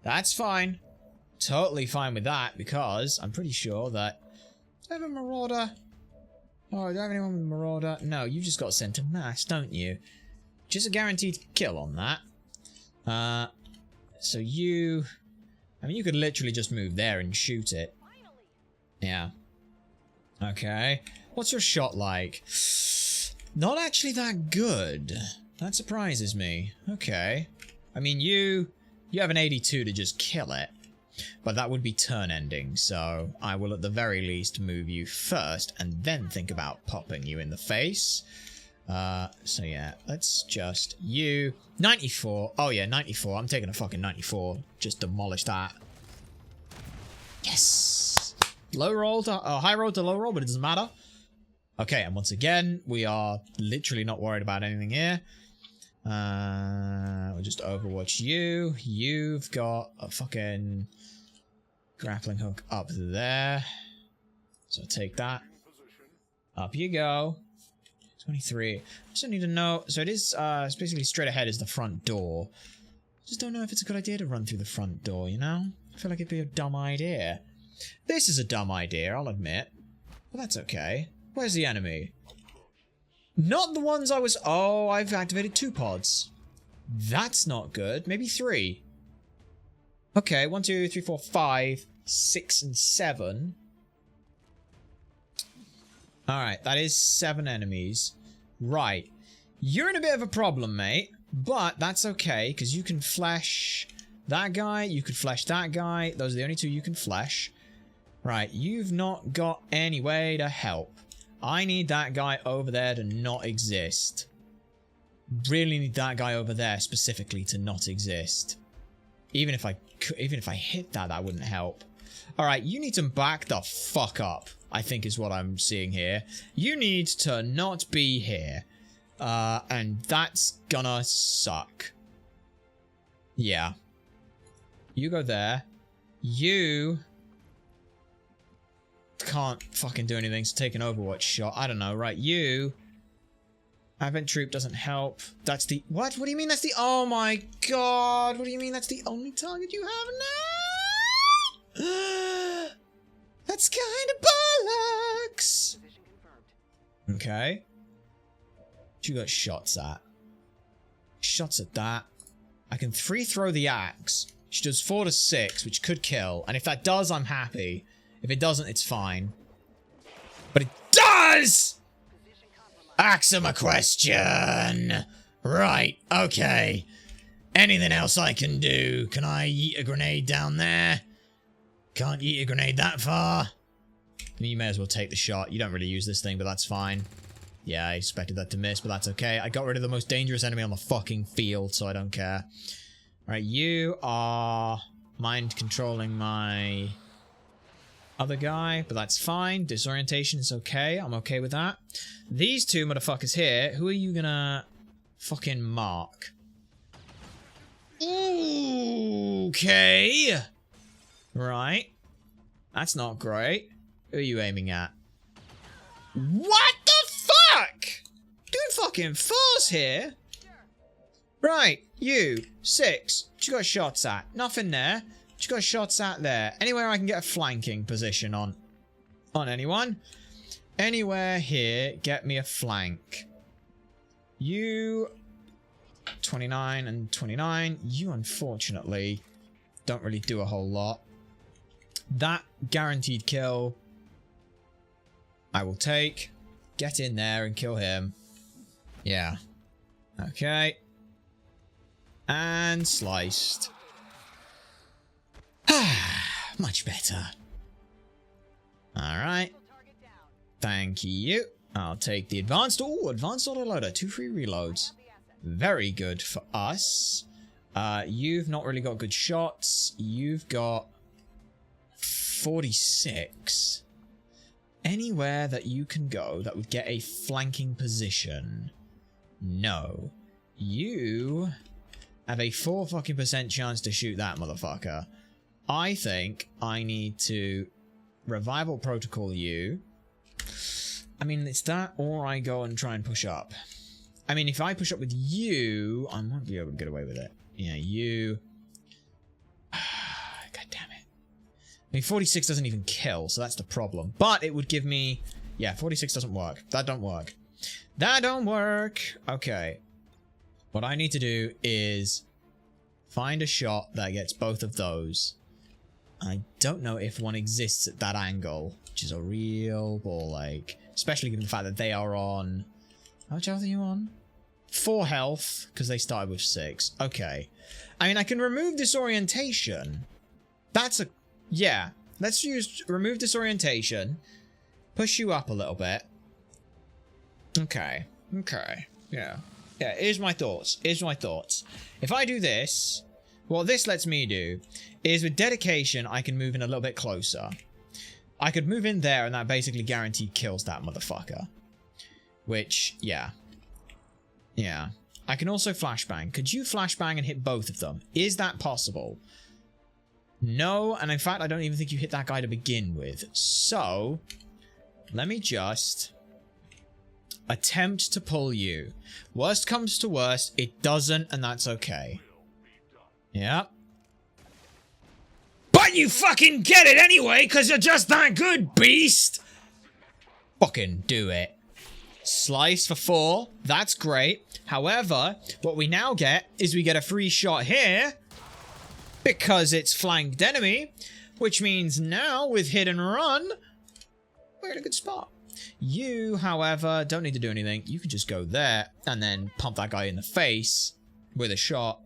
That's fine. Totally fine with that, because I'm pretty sure that... Do I have a Marauder? Oh, do I have anyone with a Marauder? No, you just got sent to mass, don't you? Just a guaranteed kill on that. So you... I mean, you could literally just move there and shoot it. Yeah. Okay. What's your shot like? Not actually that good. That surprises me. Okay. I mean, you have an 82 to just kill it. But that would be turn ending, so I will at the very least move you first and then think about popping you in the face. So yeah, let's just... You... 94. Oh yeah, 94. I'm taking a fucking 94. Just demolish that. Yes! Low roll to... high roll to low roll, but it doesn't matter. Okay, and once again, we are literally not worried about anything here. We'll just overwatch you. You've got a fucking... Grappling hook up there. So take that. Up you go. 23. I just need to know. So it is, it's basically straight ahead is the front door. Just don't know if it's a good idea to run through the front door, you know? I feel like it'd be a dumb idea. This is a dumb idea, I'll admit. But that's okay. Where's the enemy? Not the ones I was... Oh, I've activated 2 pods. That's not good. Maybe 3. Okay, 1, 2, 3, 4, 5, 6, and 7. Alright, that is 7 enemies. Right. You're in a bit of a problem, mate. But that's okay, because you can flesh that guy. You could flesh that guy. Those are the only 2 you can flesh. Right, you've not got any way to help. I need that guy over there to not exist. Really need that guy over there specifically to not exist. Even if I hit that, that wouldn't help. Alright, you need to back the fuck up, I think is what I'm seeing here. You need to not be here. And that's gonna suck. Yeah. You go there. You can't fucking do anything, so take an Overwatch shot. I don't know, right? You... Advent Troop doesn't help. That's the... What? What do you mean that's the... Oh my god! What do you mean that's the only target you have now? That's kind of bollocks! Okay. What you got shots at? Shots at that. I can 3-throw the axe, which does 4 to 6, which could kill. And if that does, I'm happy. If it doesn't, it's fine. But it does! Ask him a question. Right, okay. Anything else I can do? Can I yeet a grenade down there? Can't yeet a grenade that far. You may as well take the shot. You don't really use this thing, but that's fine. Yeah, I expected that to miss, but that's okay. I got rid of the most dangerous enemy on the fucking field, so I don't care. Alright, you are mind controlling my other guy, but that's fine. Disorientation is okay. I'm okay with that. These 2 motherfuckers here, who are you gonna fucking mark? Okay. Right. That's not great. Who are you aiming at? What the fuck? Doing fucking force here. Right, you. 6. What you got shots at? Nothing there. What you got shots at there? Anywhere I can get a flanking position on anyone? Anywhere here, get me a flank. You... 29 and 29. You, unfortunately, don't really do a whole lot. That guaranteed kill, I will take. Get in there and kill him. Yeah. Okay. And sliced. Much better. Alright. Thank you. I'll take the advanced. Oh, advanced autoloader. 2 free reloads. Very good for us. You've not really got good shots. You've got 46. Anywhere that you can go that would get a flanking position. No. You have a 4 fucking % chance to shoot that motherfucker. I think I need to revival protocol you. I mean, it's that or I go and try and push up. I mean, if I push up with you, I might be able to get away with it. Yeah, you. God damn it. I mean, 46 doesn't even kill, so that's the problem. But it would give me... Yeah, 46 doesn't work. That don't work. That don't work. Okay. What I need to do is find a shot that gets both of those. I don't know if one exists at that angle, which is a real ball ache. Especially given the fact that they are on... How much health are you on? 4 health, because they started with 6. Okay. I mean, I can remove disorientation. That's a... Yeah. Let's remove disorientation. Push you up a little bit. Okay. Okay. Yeah. Yeah, here's my thoughts. Here's my thoughts. If I do this, what this lets me do is with dedication, I can move in a little bit closer. I could move in there and that basically guaranteed kills that motherfucker. Which, yeah. Yeah. I can also flashbang. Could you flashbang and hit both of them? Is that possible? No, and in fact, I don't even think you hit that guy to begin with. So, let me just attempt to pull you. Worst comes to worst, it doesn't, and that's okay. Yeah. But you fucking get it anyway, because you're just that good, beast! Fucking do it. Slice for 4. That's great. However, what we now get is we get a free shot here because it's flanked enemy, which means now with hit and run, we're in a good spot. You, however, don't need to do anything. You can just go there and then pump that guy in the face with a shot.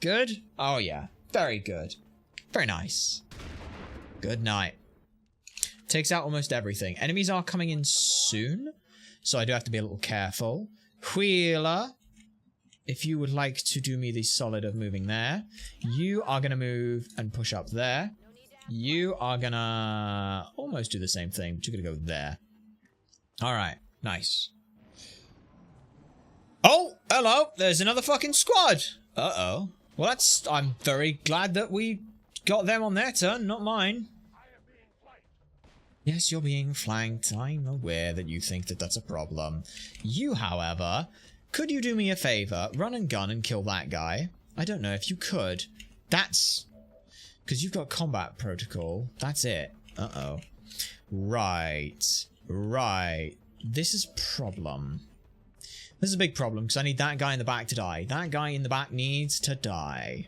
Good? Oh yeah. Very good. Very nice. Good night. Takes out almost everything. Enemies are coming in soon, so I do have to be a little careful. Wheeler, if you would like to do me the solid of moving there, you are going to move and push up there. You are going to almost do the same thing, but you're going to go there. Alright, nice. Oh, hello, there's another fucking squad. Uh-oh. Well, I'm very glad that we got them on their turn, not mine. Yes, you're being flanked. I'm aware that you think that that's a problem. You, however, could you do me a favor? Run and gun and kill that guy. I don't know if you could. That's... because you've got combat protocol. That's it. Uh-oh. Right. Right. This is a problem. This is a big problem, because I need that guy in the back to die. That guy in the back needs to die.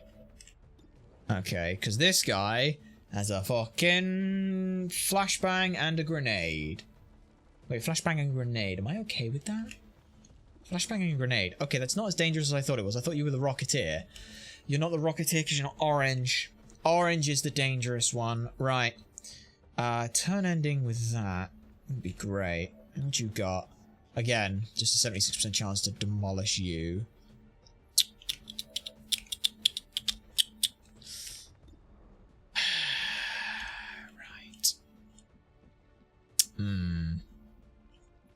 Okay, because this guy has a fucking flashbang and a grenade. Wait, flashbang and grenade. Am I okay with that? Flashbang and grenade. Okay, that's not as dangerous as I thought it was. I thought you were the Rocketeer. You're not the Rocketeer because you're not orange. Orange is the dangerous one. Right. Turn ending with that would be great. What you got? Again, just a 76% chance to demolish you.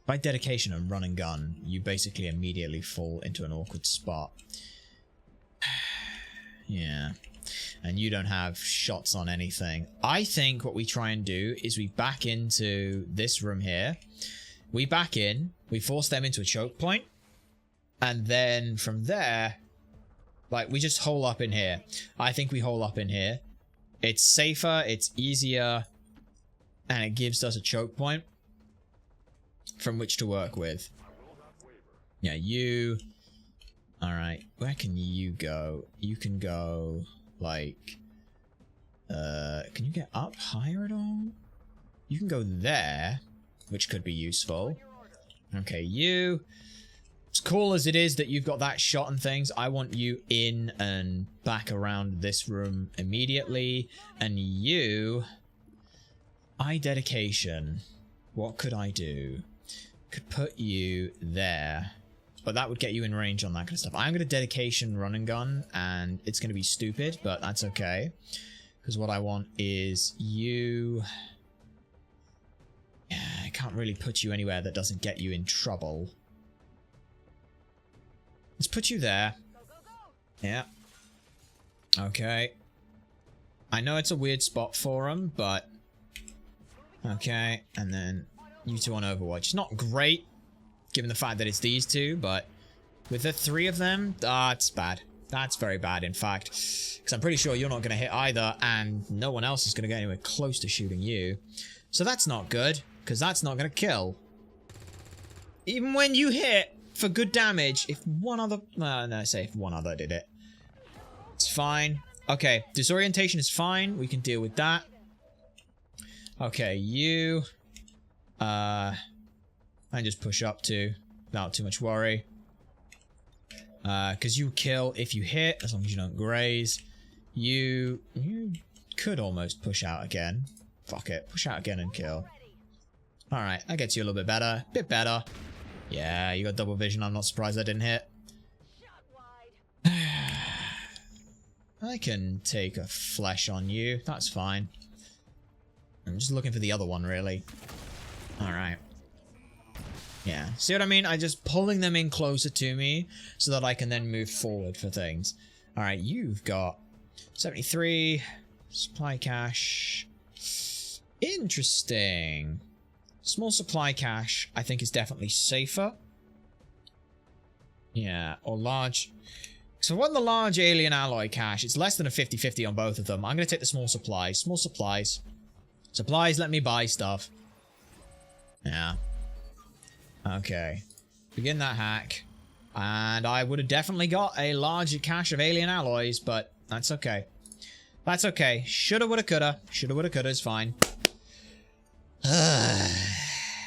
By dedication and run and gun, you basically immediately fall into an awkward spot. Yeah. And you don't have shots on anything. I think what we try and do is we back into this room here. We back in, we force them into a choke point, and then from there, like, we just hole up in here. I think we hole up in here. It's safer, it's easier, and it gives us a choke point from which to work with. Yeah, you... Alright, where can you go? You can go, like... can you get up higher at all? You can go there, which could be useful. Okay, you... As cool as it is that you've got that shot and things, I want you in and back around this room immediately. And you... dedication. What could I do? Could put you there. But that would get you in range on that kind of stuff. I'm going to dedication run and gun, and it's going to be stupid, but that's okay. Because what I want is you... Yeah, I can't really put you anywhere that doesn't get you in trouble. Let's put you there. Yeah. Okay. I know it's a weird spot for him, but... Okay, and then you two on Overwatch. It's not great, given the fact that it's these two, but with the 3 of them, it's bad. That's very bad, in fact. Because I'm pretty sure you're not going to hit either, and no one else is going to get anywhere close to shooting you. So that's not good, because that's not going to kill. Even when you hit for good damage, if one other... no, say if one other did it. It's fine. Okay, disorientation is fine. We can deal with that. Okay, you... and just push up to, without too much worry. Because you kill if you hit, as long as you don't graze. You could almost push out again. Fuck it, push out again and kill. Alright, that gets you a little bit better. Bit better. Yeah, you got double vision, I'm not surprised that didn't hit. I can take a flesh on you, that's fine. I'm just looking for the other one, really. Alright. Yeah, see what I mean? I'm just pulling them in closer to me so that I can then move forward for things. Alright, you've got 73. Supply cache. Interesting. Small supply cache, I think, is definitely safer. Yeah, or large. So I want the large alien alloy cache. It's less than a 50-50 on both of them. I'm going to take the small supplies. Small supplies. Supplies let me buy stuff. Yeah. Okay. Begin that hack. And I would have definitely got a larger cache of alien alloys, but that's okay. That's okay. Shoulda, woulda, coulda. Shoulda, woulda, coulda is fine.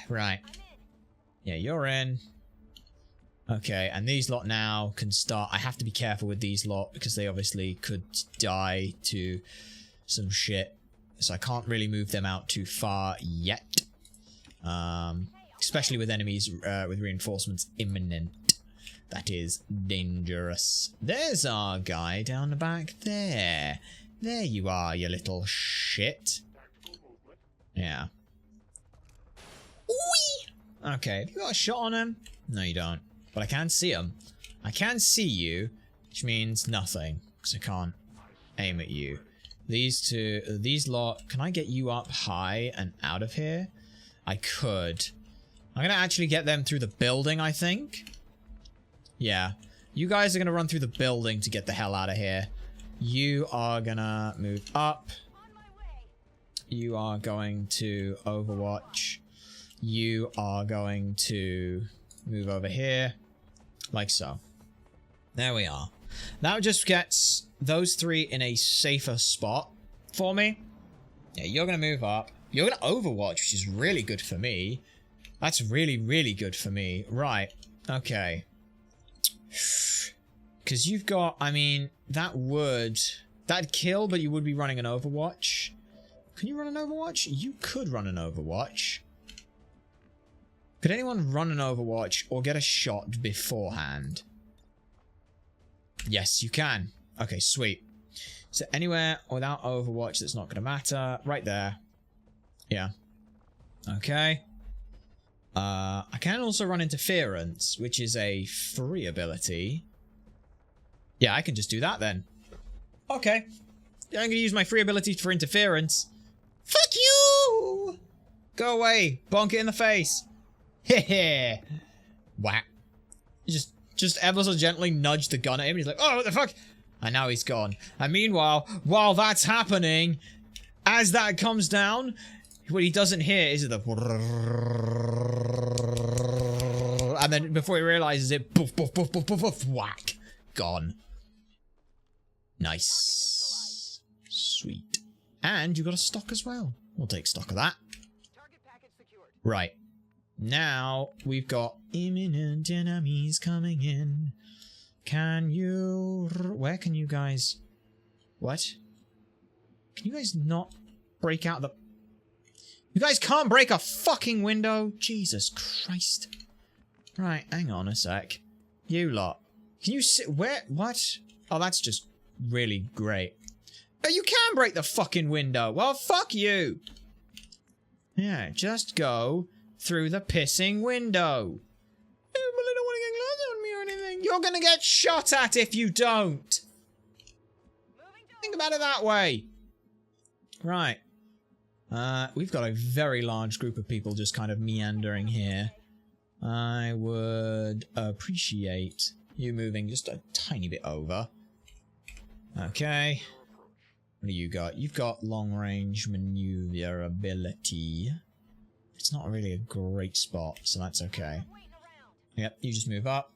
Right. Yeah, you're in. Okay, and these lot now can start. I have to be careful with these lot because they obviously could die to some shit. So I can't really move them out too far yet. Especially with enemies with reinforcements imminent. That is dangerous. There's our guy down the back there. There you are, you little shit. Yeah. Whee! Okay, have you got a shot on him? No, you don't. But I can see him. I can see you, which means nothing, because I can't aim at you. These two, these lot, can I get you up high and out of here? I could. I'm going to actually get them through the building, I think. Yeah. You guys are going to run through the building to get the hell out of here. You are going to move up. You are going to Overwatch. You are going to move over here. Like so. There we are. That just gets those three in a safer spot for me. Yeah, you're going to move up. You're going to Overwatch, which is really good for me. That's really, really good for me. Right. Okay. Because you've got, I mean, that'd kill, but you would be running an Overwatch. Can you run an Overwatch? You could run an Overwatch. Could anyone run an Overwatch or get a shot beforehand? Yes, you can. Okay, sweet. So anywhere without Overwatch that's not going to matter. Right there. Yeah. Okay. I can also run Interference, which is a free ability. Yeah, I can just do that then. Okay. I'm going to use my free ability for Interference. Fuck you! Go away. Bonk it in the face. Heh. Whack. Just ever so gently nudge the gun at him. He's like, oh, what the fuck? And now he's gone. And meanwhile, while that's happening, as that comes down, what he doesn't hear is the... And then before he realizes it, poof, poof, poof, poof, poof, poof, whack. Gone. Nice. Sweet. And you got a stock as well. We'll take stock of that. Right. Now, we've got imminent enemies coming in. Can you... Where can you guys... What? Can you guys not break out the... You guys can't break a fucking window? Jesus Christ. Right, hang on a sec. You lot. Can you sit... Where... What? Oh, that's just really great. But you can break the fucking window. Well, fuck you. Yeah, just go through the pissing window. Oh, well, I don't want to get glass on me or anything. You're gonna get shot at if you don't. Think about it that way. Right. We've got a very large group of people just kind of meandering here. I would appreciate you moving just a tiny bit over. Okay. What do you got? You've got long-range maneuverability. It's not really a great spot, so that's okay. Yep, you just move up.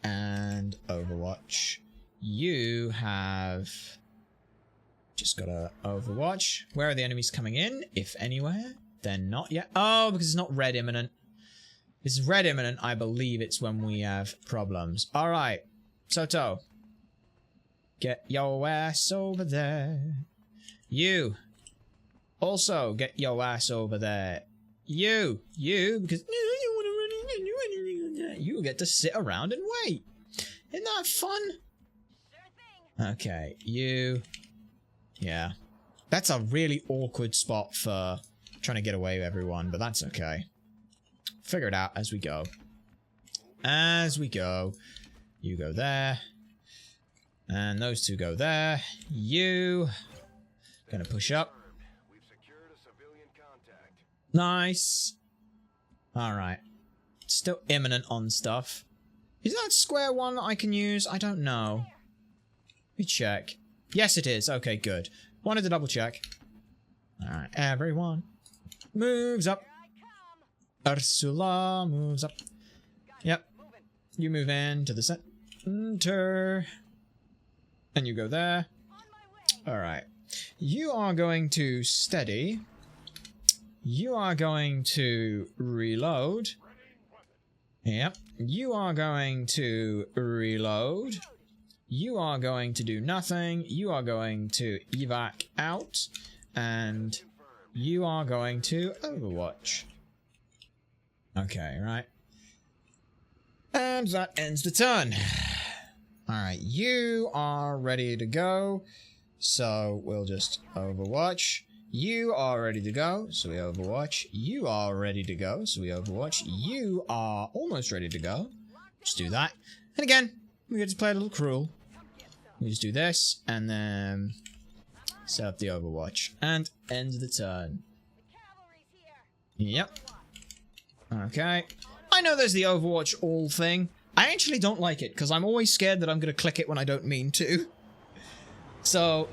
And Overwatch. You have... just got a Overwatch. Where are the enemies coming in? If anywhere. They're not yet. Oh, because it's not red imminent. If it's red imminent, I believe it's when we have problems. Alright. Soto. Get your ass over there. You. Also, get your ass over there. You, because you get to sit around and wait. Isn't that fun? Okay, you. Yeah. That's a really awkward spot for trying to get away with everyone, but that's okay. Figure it out as we go. As we go. You go there. And those two go there. You Gonna push up. We've secured a civilian contact. Nice. Alright. Still imminent on stuff. Is that square one that I can use? I don't know. Let me check. Yes, it is. Okay, good. Wanted to double check. Alright, everyone moves up. Ursula moves up. Yep. You move in to the center. And you go there. Alright. You are going to steady. You are going to reload. Yep. You are going to reload. You are going to do nothing. You are going to evac out. And you are going to Overwatch. Okay, right. And that ends the turn. Alright, you are ready to go. So we'll just Overwatch. You are ready to go, so we Overwatch. You are ready to go, so we Overwatch. You are almost ready to go. Just do that. And again, we get to play a little cruel. We just do this, and then set up the Overwatch. And end the turn. Yep. Okay. I know there's the Overwatch all thing. I actually don't like it, because I'm always scared that I'm going to click it when I don't mean to. So,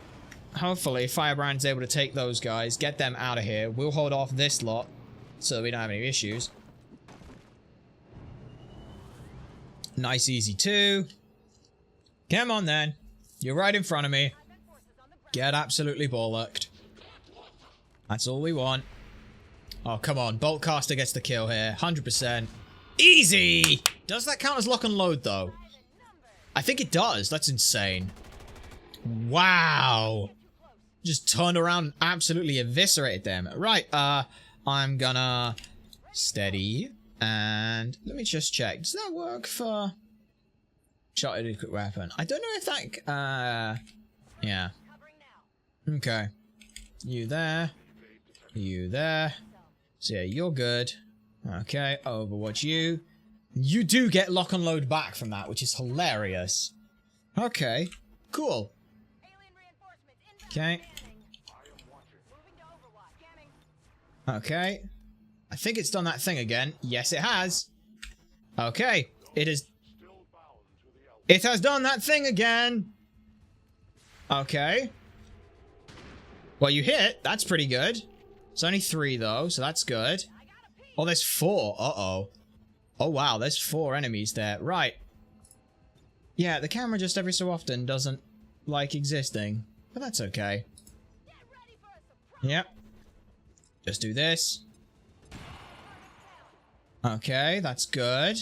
hopefully, Firebrand's able to take those guys, get them out of here. We'll hold off this lot, so we don't have any issues. Nice, easy, 2. Come on, then. You're right in front of me. Get absolutely bollocked. That's all we want. Oh, come on. Boltcaster gets the kill here. 100%. Easy! Does that count as lock and load, though? I think it does. That's insane. Wow. Just turned around and absolutely eviscerated them. Right, I'm gonna steady. And let me just check. Does that work for shotted quick weapon? I don't know if that, yeah. Okay. You there. You there. So yeah, you're good. Okay, Overwatch you. You do get lock and load back from that, which is hilarious. Okay, cool. Okay. Okay. I think it's done that thing again. Yes, it has. Okay. It has done that thing again. Okay. Well, you hit. That's pretty good. It's only 3, though, so that's good. Oh, there's 4. Uh-oh. Oh, wow. There's 4 enemies there. Right. Yeah, the camera just every so often doesn't like existing. But that's okay. Yep. Just do this. Okay, that's good.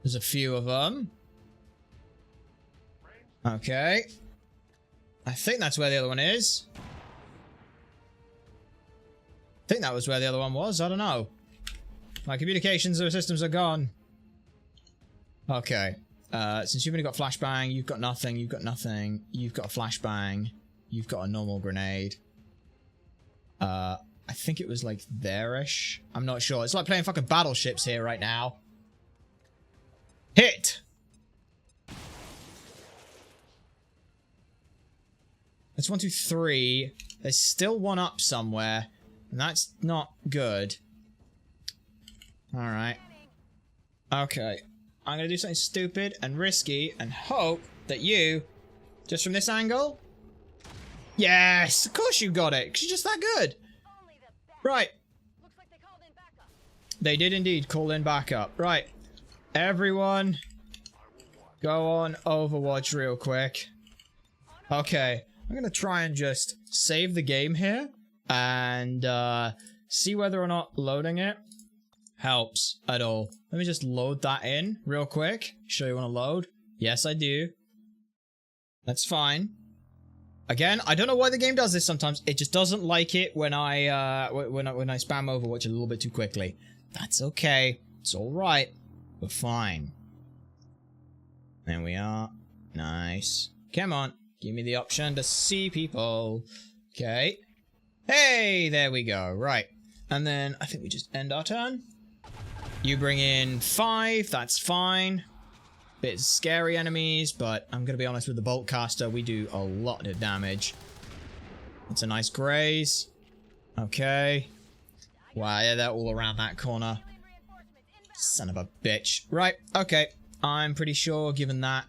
There's a few of them. Okay. I think that's where the other one is. I think that was where the other one was. I don't know. My communications systems are gone. Okay. Since you've only got flashbang, you've got nothing, you've got nothing, you've got a flashbang, you've got a normal grenade. I think it was like there-ish. I'm not sure. It's like playing fucking battleships here right now. Hit! That's 1, 2, 3. There's still one up somewhere. And that's not good. Alright. Okay. I'm gonna do something stupid and risky and hope that you, just from this angle... Yes! Of course you got it, because you're just that good! Right. They did indeed call in backup. Right. Everyone, go on Overwatch real quick. Okay. I'm gonna try and just save the game here. And see whether or not loading it helps at all. Let me just load that in real quick. Sure you want to load? Yes, I do. That's fine. Again, I don't know why the game does this sometimes. It just doesn't like it when I spam Overwatch a little bit too quickly. That's okay. It's all right. We're fine. There we are. Nice. Come on. Give me the option to see people. Okay. Hey, there we go. Right. And then I think we just end our turn. You bring in 5. That's fine. Bit scary enemies, but I'm going to be honest with the Boltcaster. We do a lot of damage. It's a nice graze. Okay. Wow, yeah, they're all around that corner. Son of a bitch. Right, okay. I'm pretty sure, given that,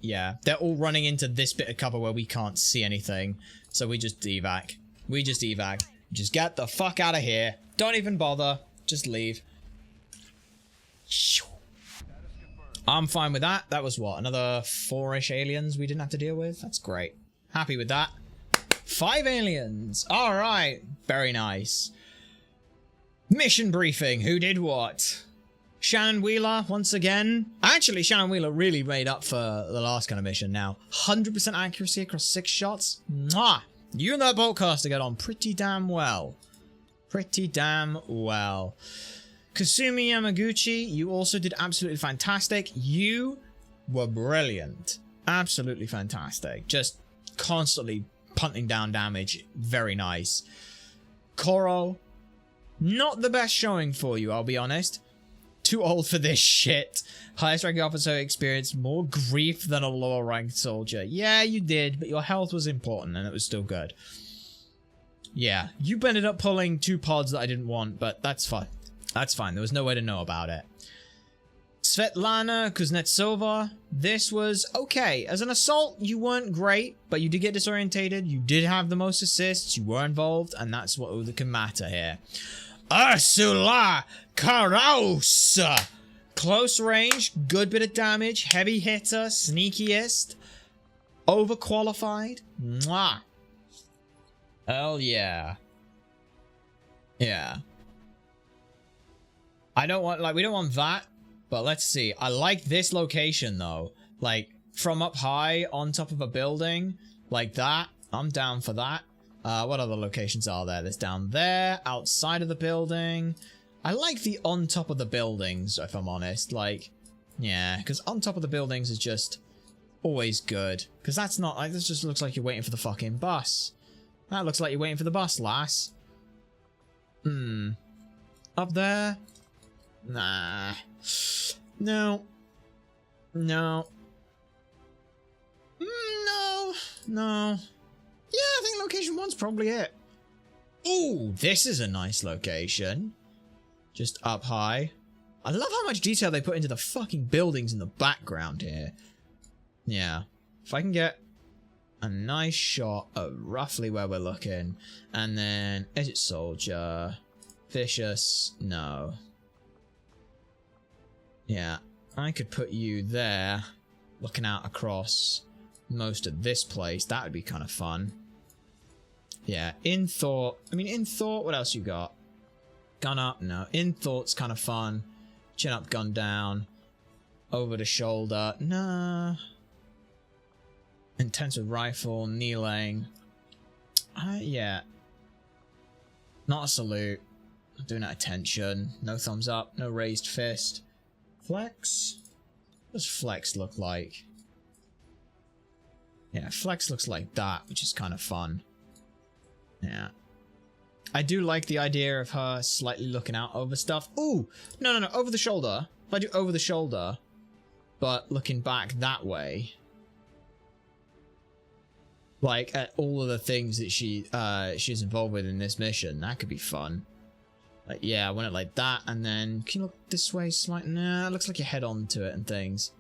yeah, they're all running into this bit of cover where we can't see anything. So we just evac. We just evac. Just get the fuck out of here. Don't even bother. Just leave. I'm fine with that. That was what? Another 4-ish aliens we didn't have to deal with? That's great. Happy with that. 5 aliens. Alright. Very nice. Mission briefing. Who did what? Shannon Wheeler, once again. Actually, Shannon Wheeler really made up for the last kind of mission now. 100% accuracy across 6 shots. Mwah! You and that boltcaster get on pretty damn well. Pretty damn well. Kasumi Yamaguchi, you also did absolutely fantastic. You were brilliant. Absolutely fantastic. Just constantly punting down damage. Very nice. Koro, not the best showing for you, I'll be honest. Too old for this shit. Highest ranking officer experienced more grief than a lower ranked soldier. Yeah, you did, but your health was important and it was still good. Yeah, you ended up pulling 2 pods that I didn't want, but that's fine. That's fine. There was no way to know about it. Svetlana Kuznetsova, this was okay. As an assault, you weren't great, but you did get disorientated. You did have the most assists. You were involved, and that's what can matter here. Ursula Karaus. Close range, good bit of damage, heavy hitter, sneakiest, overqualified. Mwah. Hell yeah. Yeah. I don't want, like, we don't want that, but let's see. I like this location, though. Like, from up high on top of a building, like that. I'm down for that. What other locations are there? There's down there, outside of the building. I like the on top of the buildings, if I'm honest. Like, yeah, because on top of the buildings is just always good. Because that's not, like, this just looks like you're waiting for the fucking bus. That looks like you're waiting for the bus, lass. Up there? Nah. No. No. No. No. Yeah, I think location 1's probably it. Ooh, this is a nice location. Just up high. I love how much detail they put into the fucking buildings in the background here. Yeah. If I can get a nice shot of roughly where we're looking. And then, is it soldier? Vicious? No. Yeah. I could put you there. Looking out across most of this place. That would be kind of fun. Yeah, in thought. I mean, in thought, what else you got? Gun up? No. In thought's kind of fun. Chin up, gun down. Over the shoulder. Nah. Intensive rifle, kneeling. Yeah. Not a salute. I'm doing that attention. No thumbs up. No raised fist. Flex? What does flex look like? Yeah, flex looks like that, which is kind of fun. Yeah. I do like the idea of her slightly looking out over stuff. Ooh! No, over the shoulder. If I do over the shoulder, but looking back that way. Like, at all of the things that she's involved with in this mission. That could be fun. Like, yeah, I want it like that, and then... Can you look this way slightly? Nah, it looks like you head on to it and things.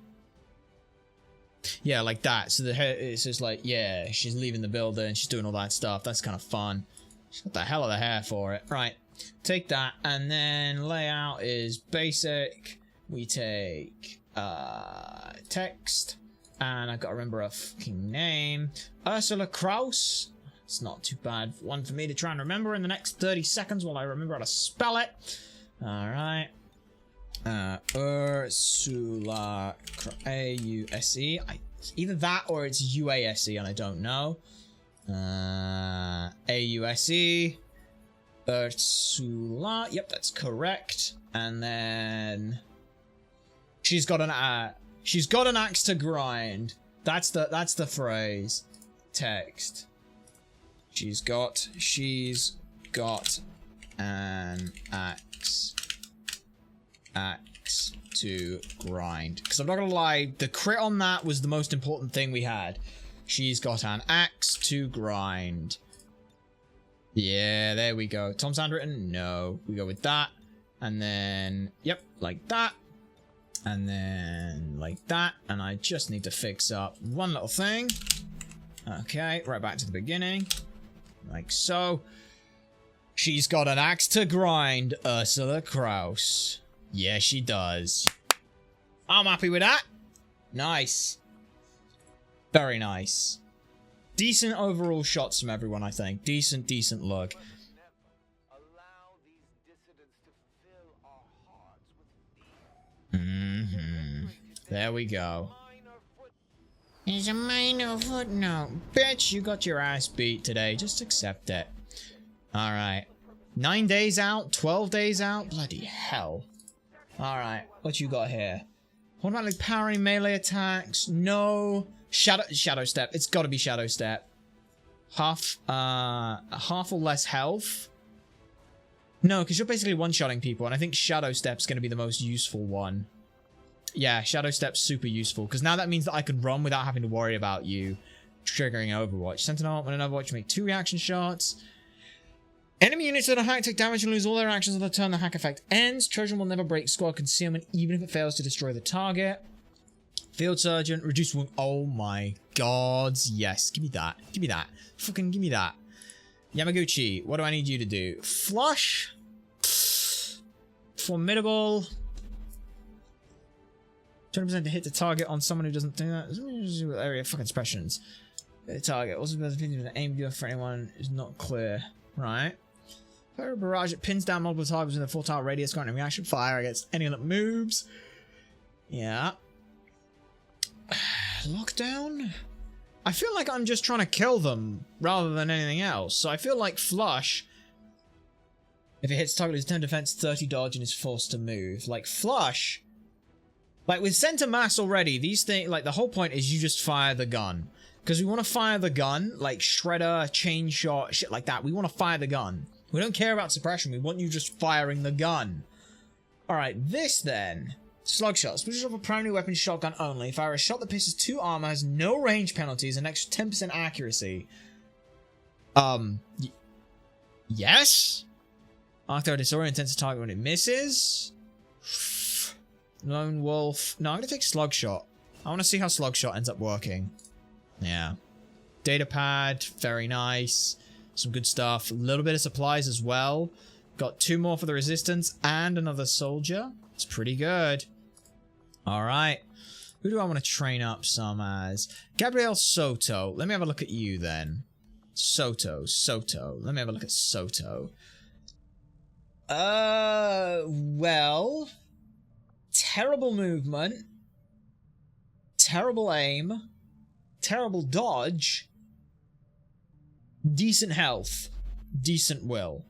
Yeah, like that. So the hair, it's just like, yeah, she's leaving the building, she's doing all that stuff. That's kind of fun. She's got the hell of the hair for it. Right, take that, and then layout is basic. We take text, and I've got to remember her fucking name. Ursula Kraus. It's not too bad one for me to try and remember in the next 30 seconds while I remember how to spell it. Alright. Ursula A-U-S-E. Either that or it's U-A-S-E and I don't know. A-U-S-E. Ursula. Yep, that's correct. And then she's got an axe to grind. That's the phrase. Text. She's got an axe to grind. Because I'm not gonna lie, the crit on that was the most important thing we had. She's got an axe to grind. Yeah, there we go. Tom's handwritten? No. We go with that. And then, yep, like that. And then like that. And I just need to fix up one little thing. Okay, right back to the beginning. Like so. She's got an axe to grind, Ursula Kraus. Yeah, she does. I'm happy with that. Nice. Very nice. Decent overall shots from everyone, I think. Decent look. There we go. It's a minor footnote. Bitch, you got your ass beat today. Just accept it. Alright. 9 days out? 12 days out? Bloody hell. Alright. What you got here? What about like powering melee attacks? No. Shadow step. It's gotta be shadow step. Half or less health? No, because you're basically one-shotting people, and I think shadow step's gonna be the most useful one. Yeah, shadow step's super useful, because now that means that I can run without having to worry about you triggering Overwatch. Sentinel, when an Overwatch, make 2 reaction shots. Enemy units that are hacked take damage and lose all their actions on the turn the hack effect ends. Trojan will never break squad concealment, even if it fails to destroy the target. Field Surgeon, reduce wound. Oh my god, yes. Give me that. Give me that. Fucking give me that. Yamaguchi, what do I need you to do? Flush. Formidable. 20% to hit the target on someone who doesn't do that. Area fucking expressions. The target. Also, the aim viewer for anyone who's not clear. Right. Fire a barrage. It pins down multiple targets in a 4-tile radius. Granting reaction fire against anyone that moves. Yeah. Lockdown? I feel like I'm just trying to kill them rather than anything else. So I feel like Flush, if it hits target, is 10 defense, 30 dodge, and is forced to move. Like Flush, like with center mass already, these things, like the whole point is you just fire the gun. Because we want to fire the gun, like Shredder, Chain Shot, shit like that. We want to fire the gun. We don't care about suppression. We want you just firing the gun. Alright, this then. Slug shot. Switches off a primary weapon shotgun only. Fire a shot that pierces 2 armor, has no range penalties, and extra 10% accuracy. Yes? After a disorientates the target when it misses. Lone Wolf. No, I'm going to take Slug Shot. I want to see how Slug Shot ends up working. Yeah. Data pad. Very nice. Some good stuff. A little bit of supplies as well. Got 2 more for the resistance and another soldier. It's pretty good. Alright. Who do I want to train up some as? Gabriel Soto. Let me have a look at you then. Soto. Let me have a look at Soto. Well. Terrible movement. Terrible aim. Terrible dodge. Decent health. Decent will.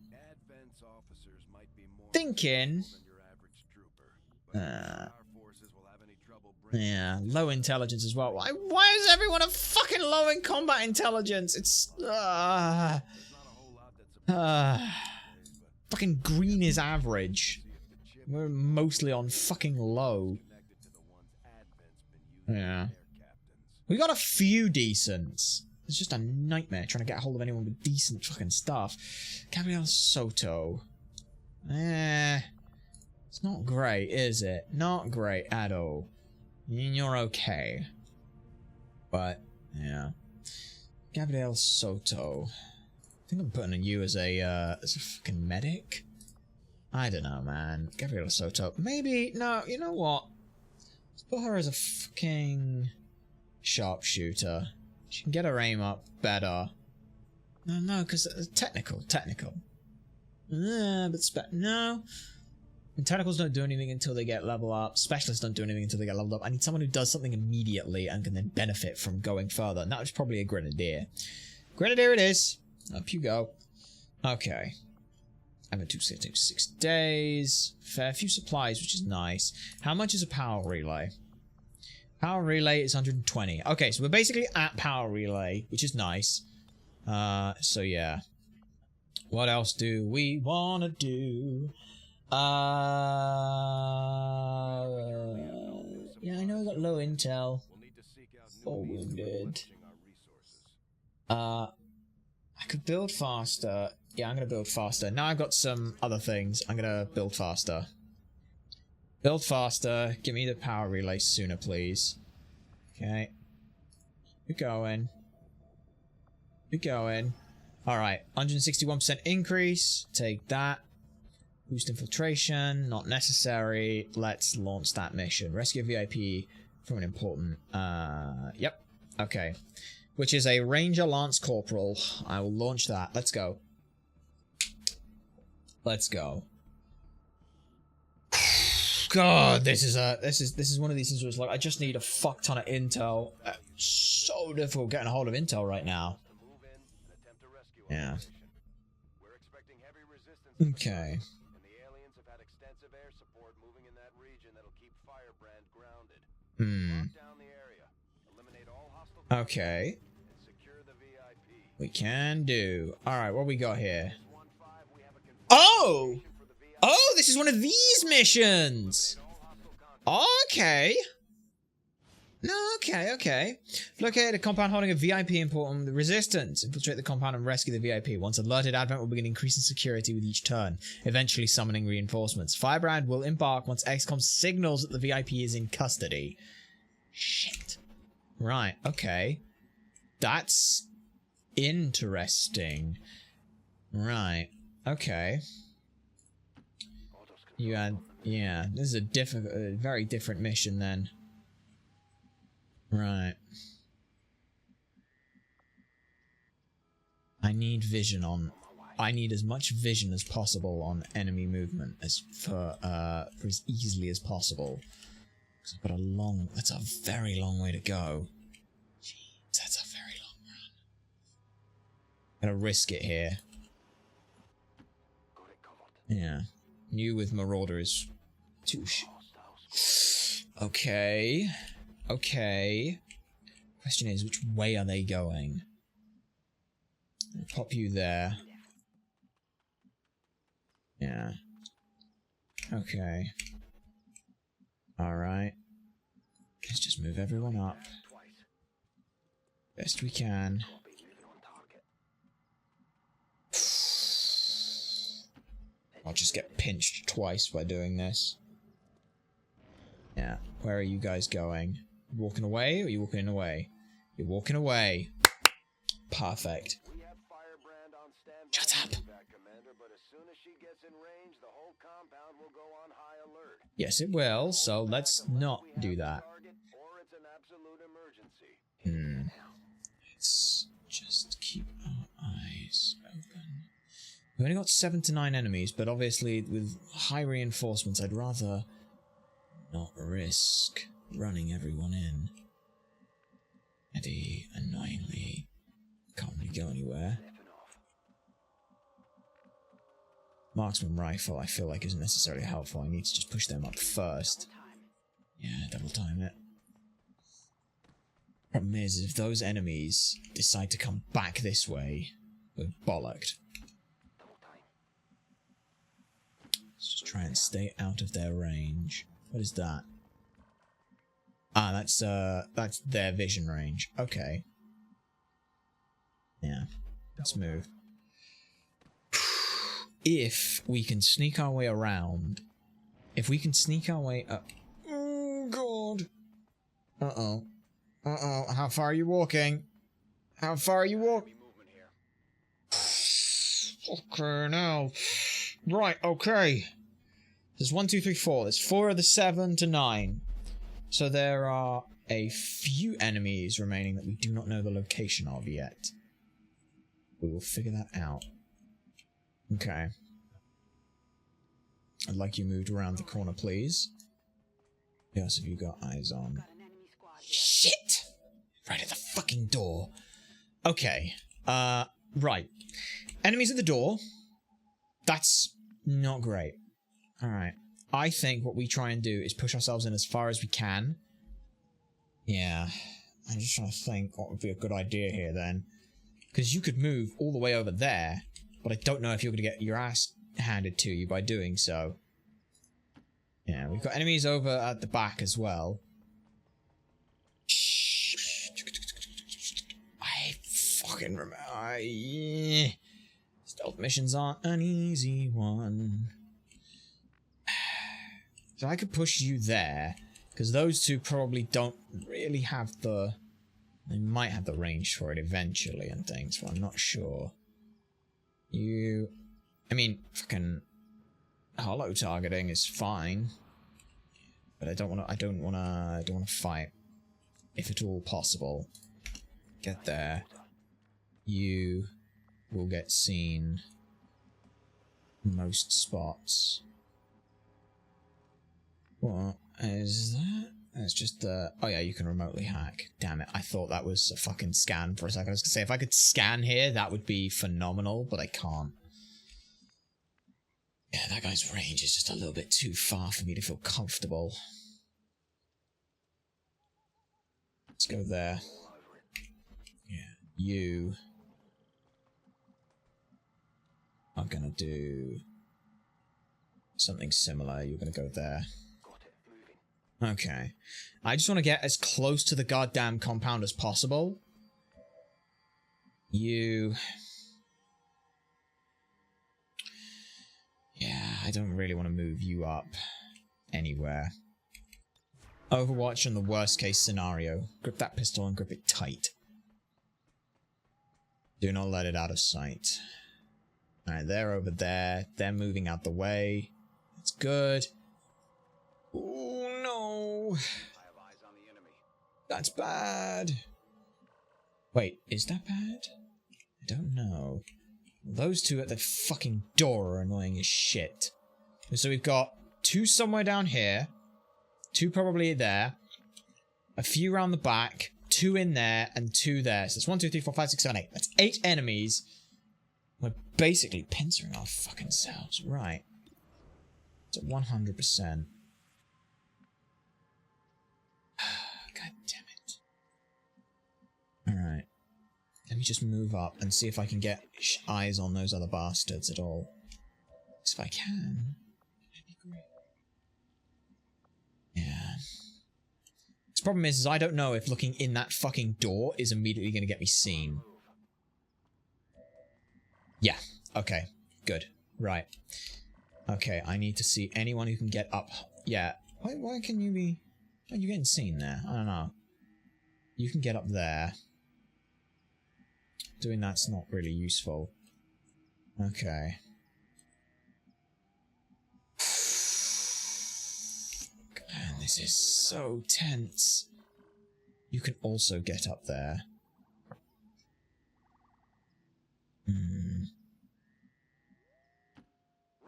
Thinking. Yeah, low intelligence as well. Why is everyone a fucking low in combat intelligence? It's fucking green is average. We're mostly on fucking low. Yeah. We got a few decents. It's just a nightmare trying to get a hold of anyone with decent fucking stuff. Gabriel Soto. It's not great, is it? Not great at all. You're okay. But, yeah. Gabriel Soto. I think I'm putting you as a fucking medic. I don't know, man. Gabriel Soto. Maybe, no, you know what? Let's put her as a fucking sharpshooter. She can get her aim up better. No, because technical. But no. And technicals don't do anything until they get level up. Specialists don't do anything until they get leveled up. I need someone who does something immediately and can then benefit from going further. And that was probably a Grenadier. Grenadier it is. Up you go. Okay. I'm going to 6 days. Fair few supplies, which is nice. How much is a power relay? Power relay is 120. Okay, so we're basically at power relay, which is nice. So yeah. What else do we want to do? Yeah, I know I got low intel. 4 wounded. I could build faster. Yeah, I'm gonna build faster. Now I've got some other things. I'm gonna build faster. Build faster. Give me the power relay sooner, please. Okay. We're going. We're going. Alright, 161% increase. Take that. Boost infiltration. Not necessary. Let's launch that mission. Rescue a VIP from an important... Yep. Okay. Which is a Ranger Lance Corporal. I will launch that. Let's go. Let's go. God, this is one of these things where it's like I just need a fuck ton of intel. So difficult getting a hold of intel right now. Yeah. Okay. Okay. We can do. Alright, what we got here? Oh! Oh, this is one of these missions! Okay. No, okay. Locate a compound holding a VIP important resistance. Infiltrate the compound and rescue the VIP. Once alerted, Advent will begin increasing security with each turn, eventually summoning reinforcements. Firebrand will embark once XCom signals that the VIP is in custody. Shit. Right, okay. That's interesting. Right, okay. You had... Yeah, this is a very different mission then. Right. I need vision on... I need as much vision as possible on enemy movement as for as easily as possible. Because I've got a long... That's a very long way to go. Jeez, that's a very long run. I'm gonna risk it here. Yeah. New with Marauder is... Okay. Okay. Question is, which way are they going? I'll pop you there. Yeah. Okay. Alright. Let's just move everyone up. Best we can. I'll just get pinched twice by doing this. Yeah. Where are you guys going? Walking away, or are you walking away? You're walking away. Perfect. Shut up. Yes, it will, so let's not do that. Let's just keep our eyes open. We've only got 7 to 9 enemies, but obviously with high reinforcements, I'd rather not risk running everyone in. Eddie, annoyingly, can't really go anywhere. Marksman rifle, I feel like isn't necessarily helpful. I need to just push them up first. Yeah, double time it. Problem is, if those enemies decide to come back this way, we're bollocked. Let's just try and stay out of their range. What is that? Ah, that's their vision range. Okay. Yeah. Let's move. If we can sneak our way around... If we can sneak our way up... Oh, God. Uh-oh. Uh-oh. How far are you walking? How far are you walking? Okay, now. Right, okay. There's 1, 2, 3, 4. There's 4 of the 7 to 9. So there are a few enemies remaining that we do not know the location of yet. We will figure that out. Okay. I'd like you moved around the corner, please. What else have you got eyes on? Shit! Right at the fucking door. Okay. Right. Enemies at the door. That's not great. Alright. I think what we try and do is push ourselves in as far as we can. Yeah. I'm just trying to think what would be a good idea here then. Because you could move all the way over there, but I don't know if you're going to get your ass handed to you by doing so. Yeah, we've got enemies over at the back as well. I fucking remember. Stealth missions aren't an easy one. So I could push you there, because those two probably don't really have the... They might have the range for it eventually and things, but I'm not sure. You... I mean, fucking... Hollow targeting is fine. But I don't wanna fight. If at all possible. Get there. You will get seen most spots. What is that? That's just the... Oh yeah, you can remotely hack. Damn it, I thought that was a fucking scan for a second. I was gonna say, if I could scan here, that would be phenomenal, but I can't. Yeah, that guy's range is just a little bit too far for me to feel comfortable. Let's go there. Yeah, you are gonna do something similar. You're gonna go there. Okay. I just want to get as close to the goddamn compound as possible. You... Yeah, I don't really want to move you up anywhere. Overwatch in the worst case scenario. Grip that pistol and grip it tight. Do not let it out of sight. Alright, they're over there. They're moving out the way. That's good. Oh no. I have eyes on the enemy. That's bad. Wait, is that bad? I don't know. Those two at the fucking door are annoying as shit. So we've got two somewhere down here. Two probably there. A few around the back. Two in there and two there. So it's 1, 2, 3, 4, 5, 6, 7, 8. That's 8 enemies. We're basically pincering our fucking selves. Right. It's at 100%. God damn it. Alright. Let me just move up and see if I can get eyes on those other bastards at all. Because if I can, that'd be great. Yeah. The problem is I don't know if looking in that fucking door is immediately going to get me seen. Yeah. Okay. Good. Right. Okay, I need to see anyone who can get up. Yeah. Why can you be... Why are you getting seen there? I don't know. You can get up there. Doing that's not really useful. Okay. Man, this is so tense. You can also get up there.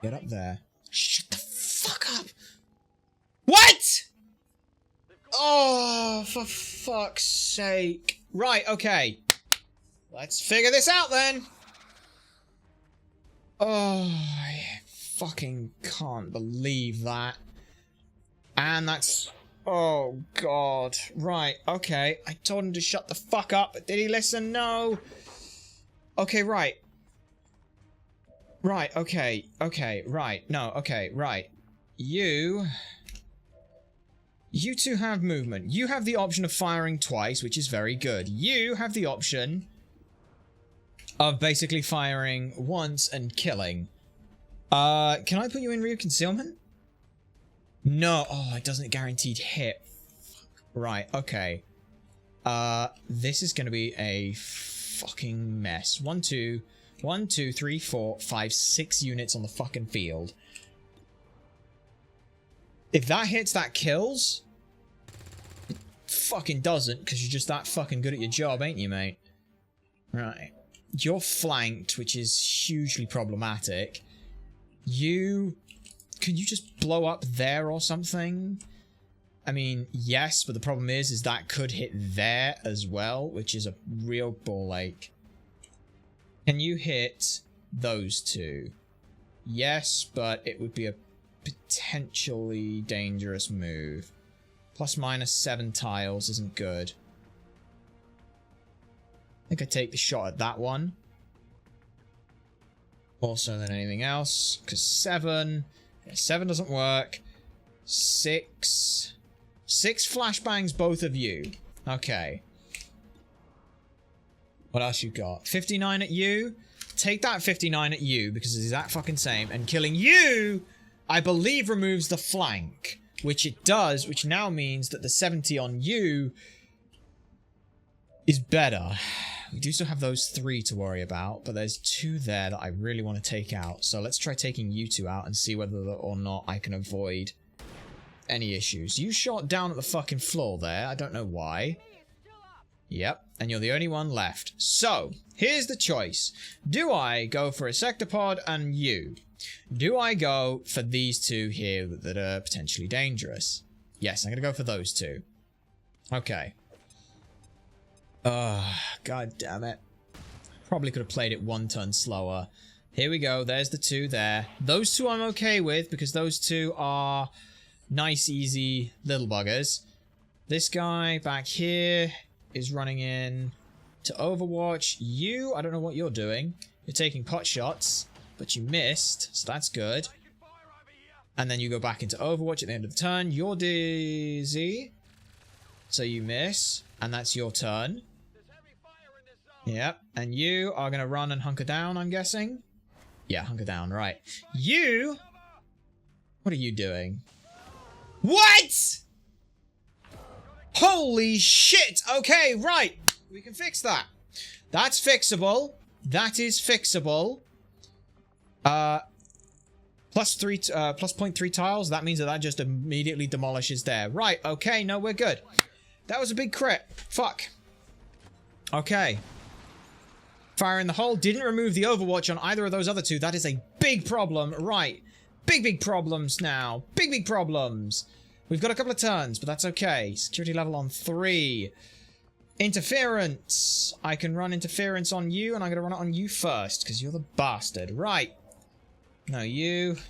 Get up there. Shut the fuck up! What?! Oh, for fuck's sake. Right, okay. Let's figure this out then. Oh, I fucking can't believe that. And that's... Oh, God. Right, okay. I told him to shut the fuck up, but did he listen? No. Okay, right. Right, okay. Okay, right. No, okay, right. You two have movement. You have the option of firing twice, which is very good. You have the option of basically firing once and killing. Can I put you in rear concealment? No. Oh, it doesn't guaranteed hit. Fuck. Right, okay. This is gonna be a fucking mess. 1, 2, 3, 4, 5, 6 units on the fucking field. If that hits, that kills. It fucking doesn't, because you're just that fucking good at your job, ain't you, mate? Right. You're flanked, which is hugely problematic. Can you just blow up there or something? I mean, yes, but the problem is that could hit there as well, which is a real ball ache. Can you hit those two? Yes, but it would be a potentially dangerous move. Plus minus 7 tiles isn't good. I think I take the shot at that one. Also than anything else, because 7... Yeah, 7 doesn't work. 6... 6 flashbangs, both of you. Okay. What else you got? 59 at you. take that 59 at you, because it's that fucking same, and killing you, I believe, removes the flank. Which it does, which now means that the 70 on you is better. We do still have those 3 to worry about, but there's 2 there that I really want to take out. So let's try taking you 2 out and see whether or not I can avoid any issues. You shot down at the fucking floor there. I don't know why. Yep, and you're the only one left. So, here's the choice. Do I go for a sectopod and you? Do I go for these 2 here that are potentially dangerous? Yes, I'm going to go for those 2. Okay. God damn it. Probably could have played it 1 turn slower. Here we go. There's the 2 there. Those 2 I'm okay with because those 2 are nice, easy little buggers. This guy back here is running in to Overwatch. You, I don't know what you're doing. You're taking pot shots. But you missed, so that's good. And then you go back into Overwatch at the end of the turn. You're dizzy. So you miss. And that's your turn. Yep. And you are going to run and hunker down, I'm guessing. Yeah, hunker down, right. You... What are you doing? What?! Holy shit! Okay, right. We can fix that. That's fixable. That is fixable. Plus 0.3 tiles. That means that just immediately demolishes there. Right, okay, no, we're good. That was a big crit. Fuck. Okay. Fire in the hole. Didn't remove the Overwatch on either of those other 2. That is a big problem. Right. Big problems now. Big problems. We've got a couple of turns, but that's okay. Security level on 3. Interference. I can run interference on you, and I'm going to run it on you first, because you're the bastard. Right. No, you've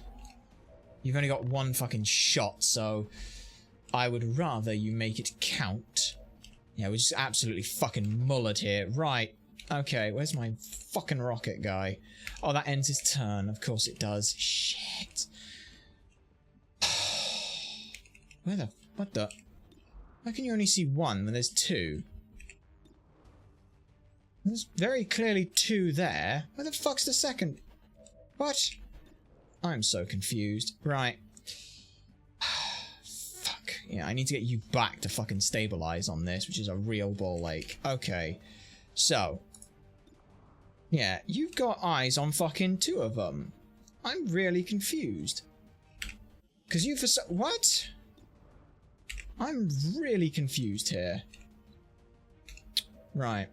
only got 1 fucking shot, so I would rather you make it count. Yeah, we're just absolutely fucking mullered here. Right. Okay, where's my fucking rocket guy? Oh, that ends his turn. Of course it does. Shit. What the? How can you only see 1 when there's 2? There's very clearly 2 there. Where the fuck's the second? What? I'm so confused. Right. Fuck. Yeah, I need to get you back to fucking stabilize on this, which is a real ball ache. Okay. So. Yeah, you've got eyes on fucking 2 of them. I'm really confused. Because you for so- What? I'm really confused here. Right.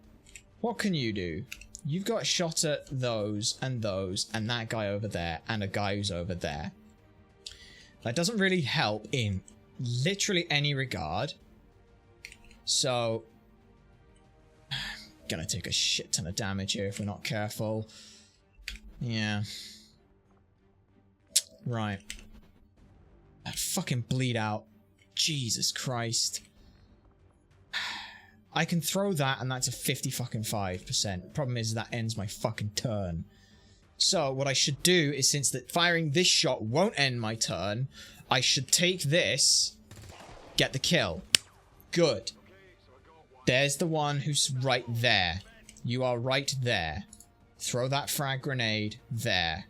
What can you do? You've got a shot at those, and that guy over there, and a guy who's over there. That doesn't really help in literally any regard. So, gonna take a shit ton of damage here if we're not careful. Yeah. Right. That fucking bleed out. Jesus Christ. I can throw that and that's a 55%. Problem is that ends my fucking turn. So what I should do is, since that firing this shot won't end my turn, I should take this, get the kill. Good. There's the one who's right there. You are right there. Throw that frag grenade there.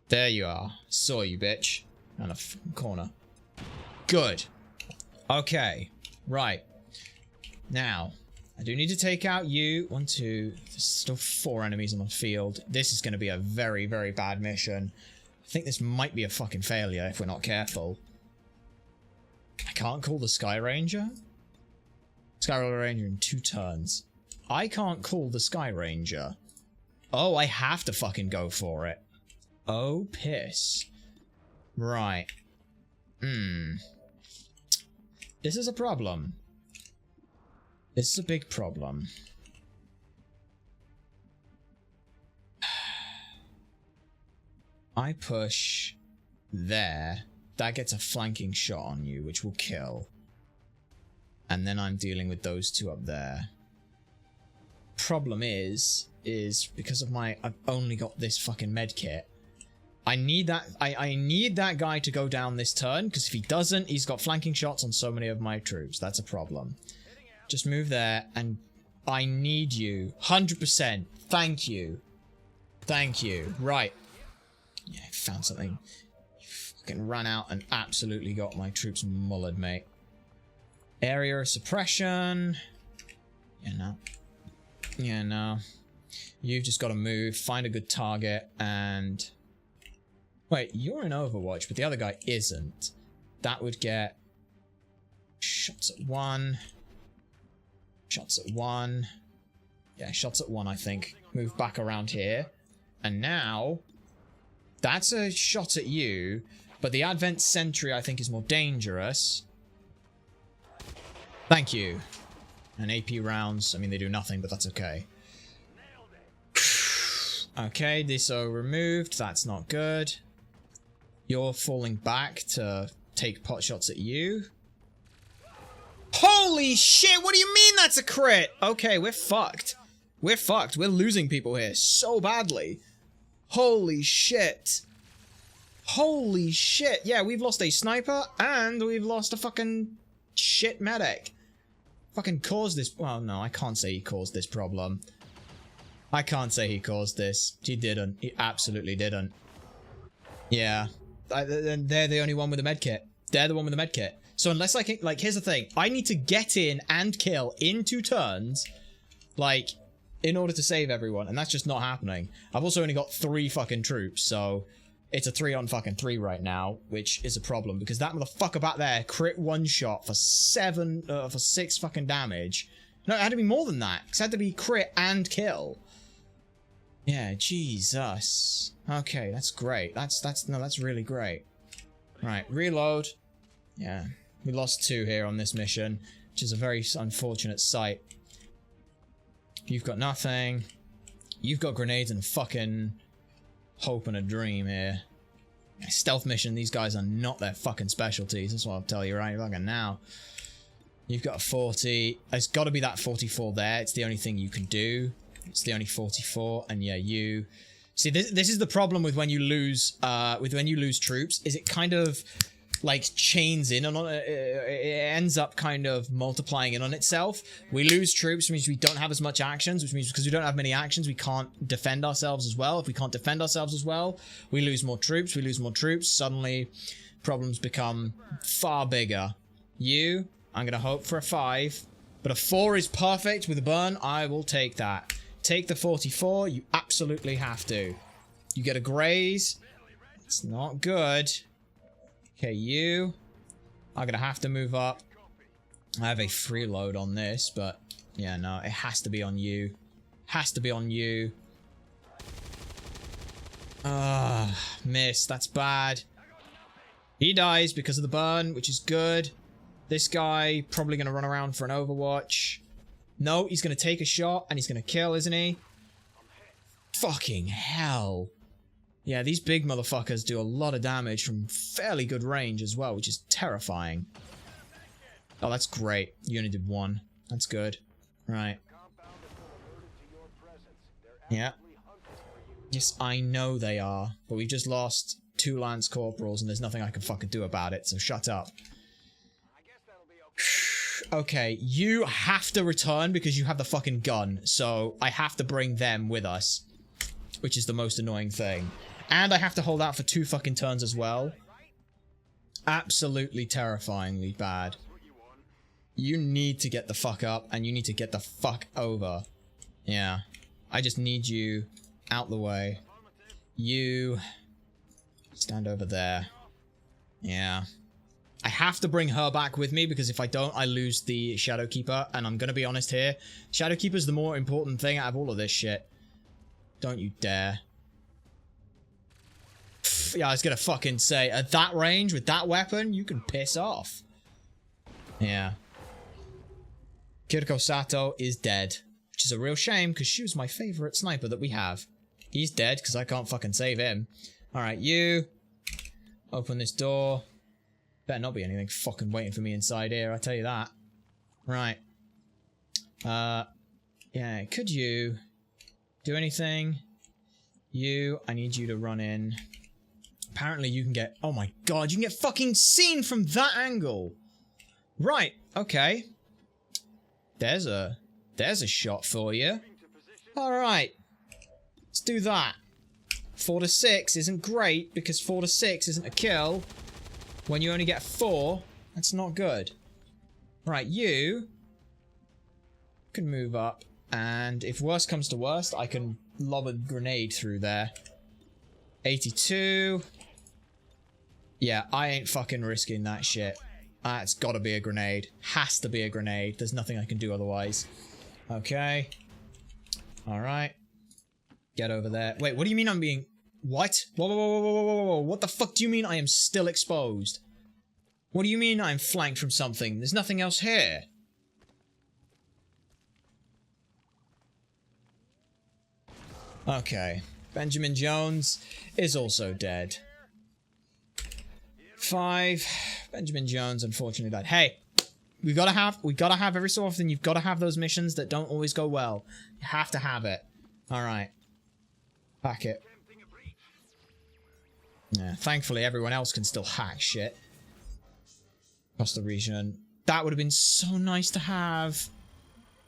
There you are. Saw you, bitch. On a corner. Good. Okay. Right. Now, I do need to take out you. 1, 2. There's still 4 enemies on the field. This is going to be a very, very bad mission. I think this might be a fucking failure if we're not careful. I can't call the Sky Ranger? Sky Ranger in 2 turns. I can't call the Sky Ranger. Oh, I have to fucking go for it. Oh, piss. Right. This is a problem. This is a big problem. I push there. That gets a flanking shot on you, which will kill. And then I'm dealing with those 2 up there. Problem is because of my... I've only got this fucking medkit. I need that... I need that guy to go down this turn, because if he doesn't, he's got flanking shots on so many of my troops. That's a problem. Just move there and I need you. 100%. Thank you. Thank you. Right. Yeah, I found something. You fucking ran out and absolutely got my troops mullered, mate. Area of suppression. Yeah, no. Yeah, no. You've just got to move, find a good target, and... Wait, you're in Overwatch, but the other guy isn't. That would get... Shots at 1. Shots at 1. Yeah, shots at 1, I think. Move back around here. And now... That's a shot at you, but the Advent Sentry, I think, is more dangerous. Thank you. And AP rounds, I mean, they do nothing, but that's okay. Okay, this removed. That's not good. You're falling back to take pot shots at you. Holy shit, what do you mean that's a crit? Okay, we're fucked. We're fucked. We're losing people here so badly. Holy shit. Holy shit. Yeah, we've lost a sniper and we've lost a fucking shit medic. Fucking caused this. Well, no, I can't say he caused this problem. I can't say he caused this. He didn't. He absolutely didn't. Yeah. They're the only one with a medkit. They're the one with a medkit. So unless I can, like, here's the thing. I need to get in and kill in 2 turns, like, in order to save everyone. And that's just not happening. I've also only got 3 fucking troops, so it's a 3-on-fucking-3 right now, which is a problem because that motherfucker back there crit 1 shot for 6 fucking damage. No, it had to be more than that, because it had to be crit and kill. Yeah, Jesus. Okay, that's great. That's really great. Right, reload. Yeah, we lost 2 here on this mission, which is a very unfortunate sight. You've got nothing. You've got grenades and fucking hope and a dream here. Stealth mission, these guys are not their fucking specialties. That's what I'll tell you right fucking now. You've got a 40. It's got to be that 44 there. It's the only thing you can do. It's the only 44. And yeah, you... See, this is the problem with when you lose troops, is it kind of like chains in on it. It ends up kind of multiplying in on itself. We lose troops, which means we don't have as much actions, which means because we don't have many actions, we can't defend ourselves as well. If we can't defend ourselves as well, we lose more troops. We lose more troops. Suddenly, problems become far bigger. I'm going to hope for a 5, but a 4 is perfect with a burn. I will take that. Take the 44. You absolutely have to. You get a graze. It's not good. Okay, I'm going to have to move up. I have a freeload on this, but yeah, no, it has to be on you. Has to be on you. Miss. That's bad. He dies because of the burn, which is good. This guy probably going to run around for an Overwatch. No, he's going to take a shot and he's going to kill, isn't he? Fucking hell. Yeah, these big motherfuckers do a lot of damage from fairly good range as well, which is terrifying. Oh, that's great. You only did 1. That's good. Right. Yeah. Yes, I know they are, but we've just lost 2 Lance Corporals and there's nothing I can fucking do about it, so shut up. Okay, you have to return because you have the fucking gun, so I have to bring them with us, which is the most annoying thing. And I have to hold out for 2 fucking turns as well. Absolutely terrifyingly bad. You need to get the fuck up, and you need to get the fuck over. Yeah. I just need you out the way. You stand over there. Yeah. I have to bring her back with me, because if I don't, I lose the Shadowkeeper, and I'm gonna be honest here. Shadowkeeper's the more important thing out of all of this shit. Don't you dare. Yeah, I was gonna fucking say, at that range, with that weapon, you can piss off. Yeah. Kiriko Sato is dead. Which is a real shame, because she was my favorite sniper that we have. He's dead, because I can't fucking save him. Alright, you. Open this door. Better not be anything fucking waiting for me inside here, I tell you that. Right. Yeah, could you do anything? I need you to run in. Apparently you can get... Oh my god, you can get fucking seen from that angle! Right, okay. There's a There's a shot for you. Alright. Let's do that. 4 to 6 isn't great because 4 to 6 isn't a kill. When you only get 4, that's not good. Right, you can move up, and if worst comes to worst, I can lob a grenade through there. 82. Yeah, I ain't fucking risking that shit. That's gotta be a grenade. Has to be a grenade. There's nothing I can do otherwise. Okay. Alright. Get over there. Wait, what do you mean I'm being... What? Whoa, whoa, whoa, whoa, whoa, whoa, whoa. What the fuck do you mean I am still exposed? What do you mean I'm flanked from something? There's nothing else here. Okay. Benjamin Jones is also dead. 5. Benjamin Jones unfortunately died. Hey, we gotta have every so often, you've gotta have those missions that don't always go well. You have to have it. Alright. Back it. Yeah, thankfully everyone else can still hack shit. Across the region. That would have been so nice to have.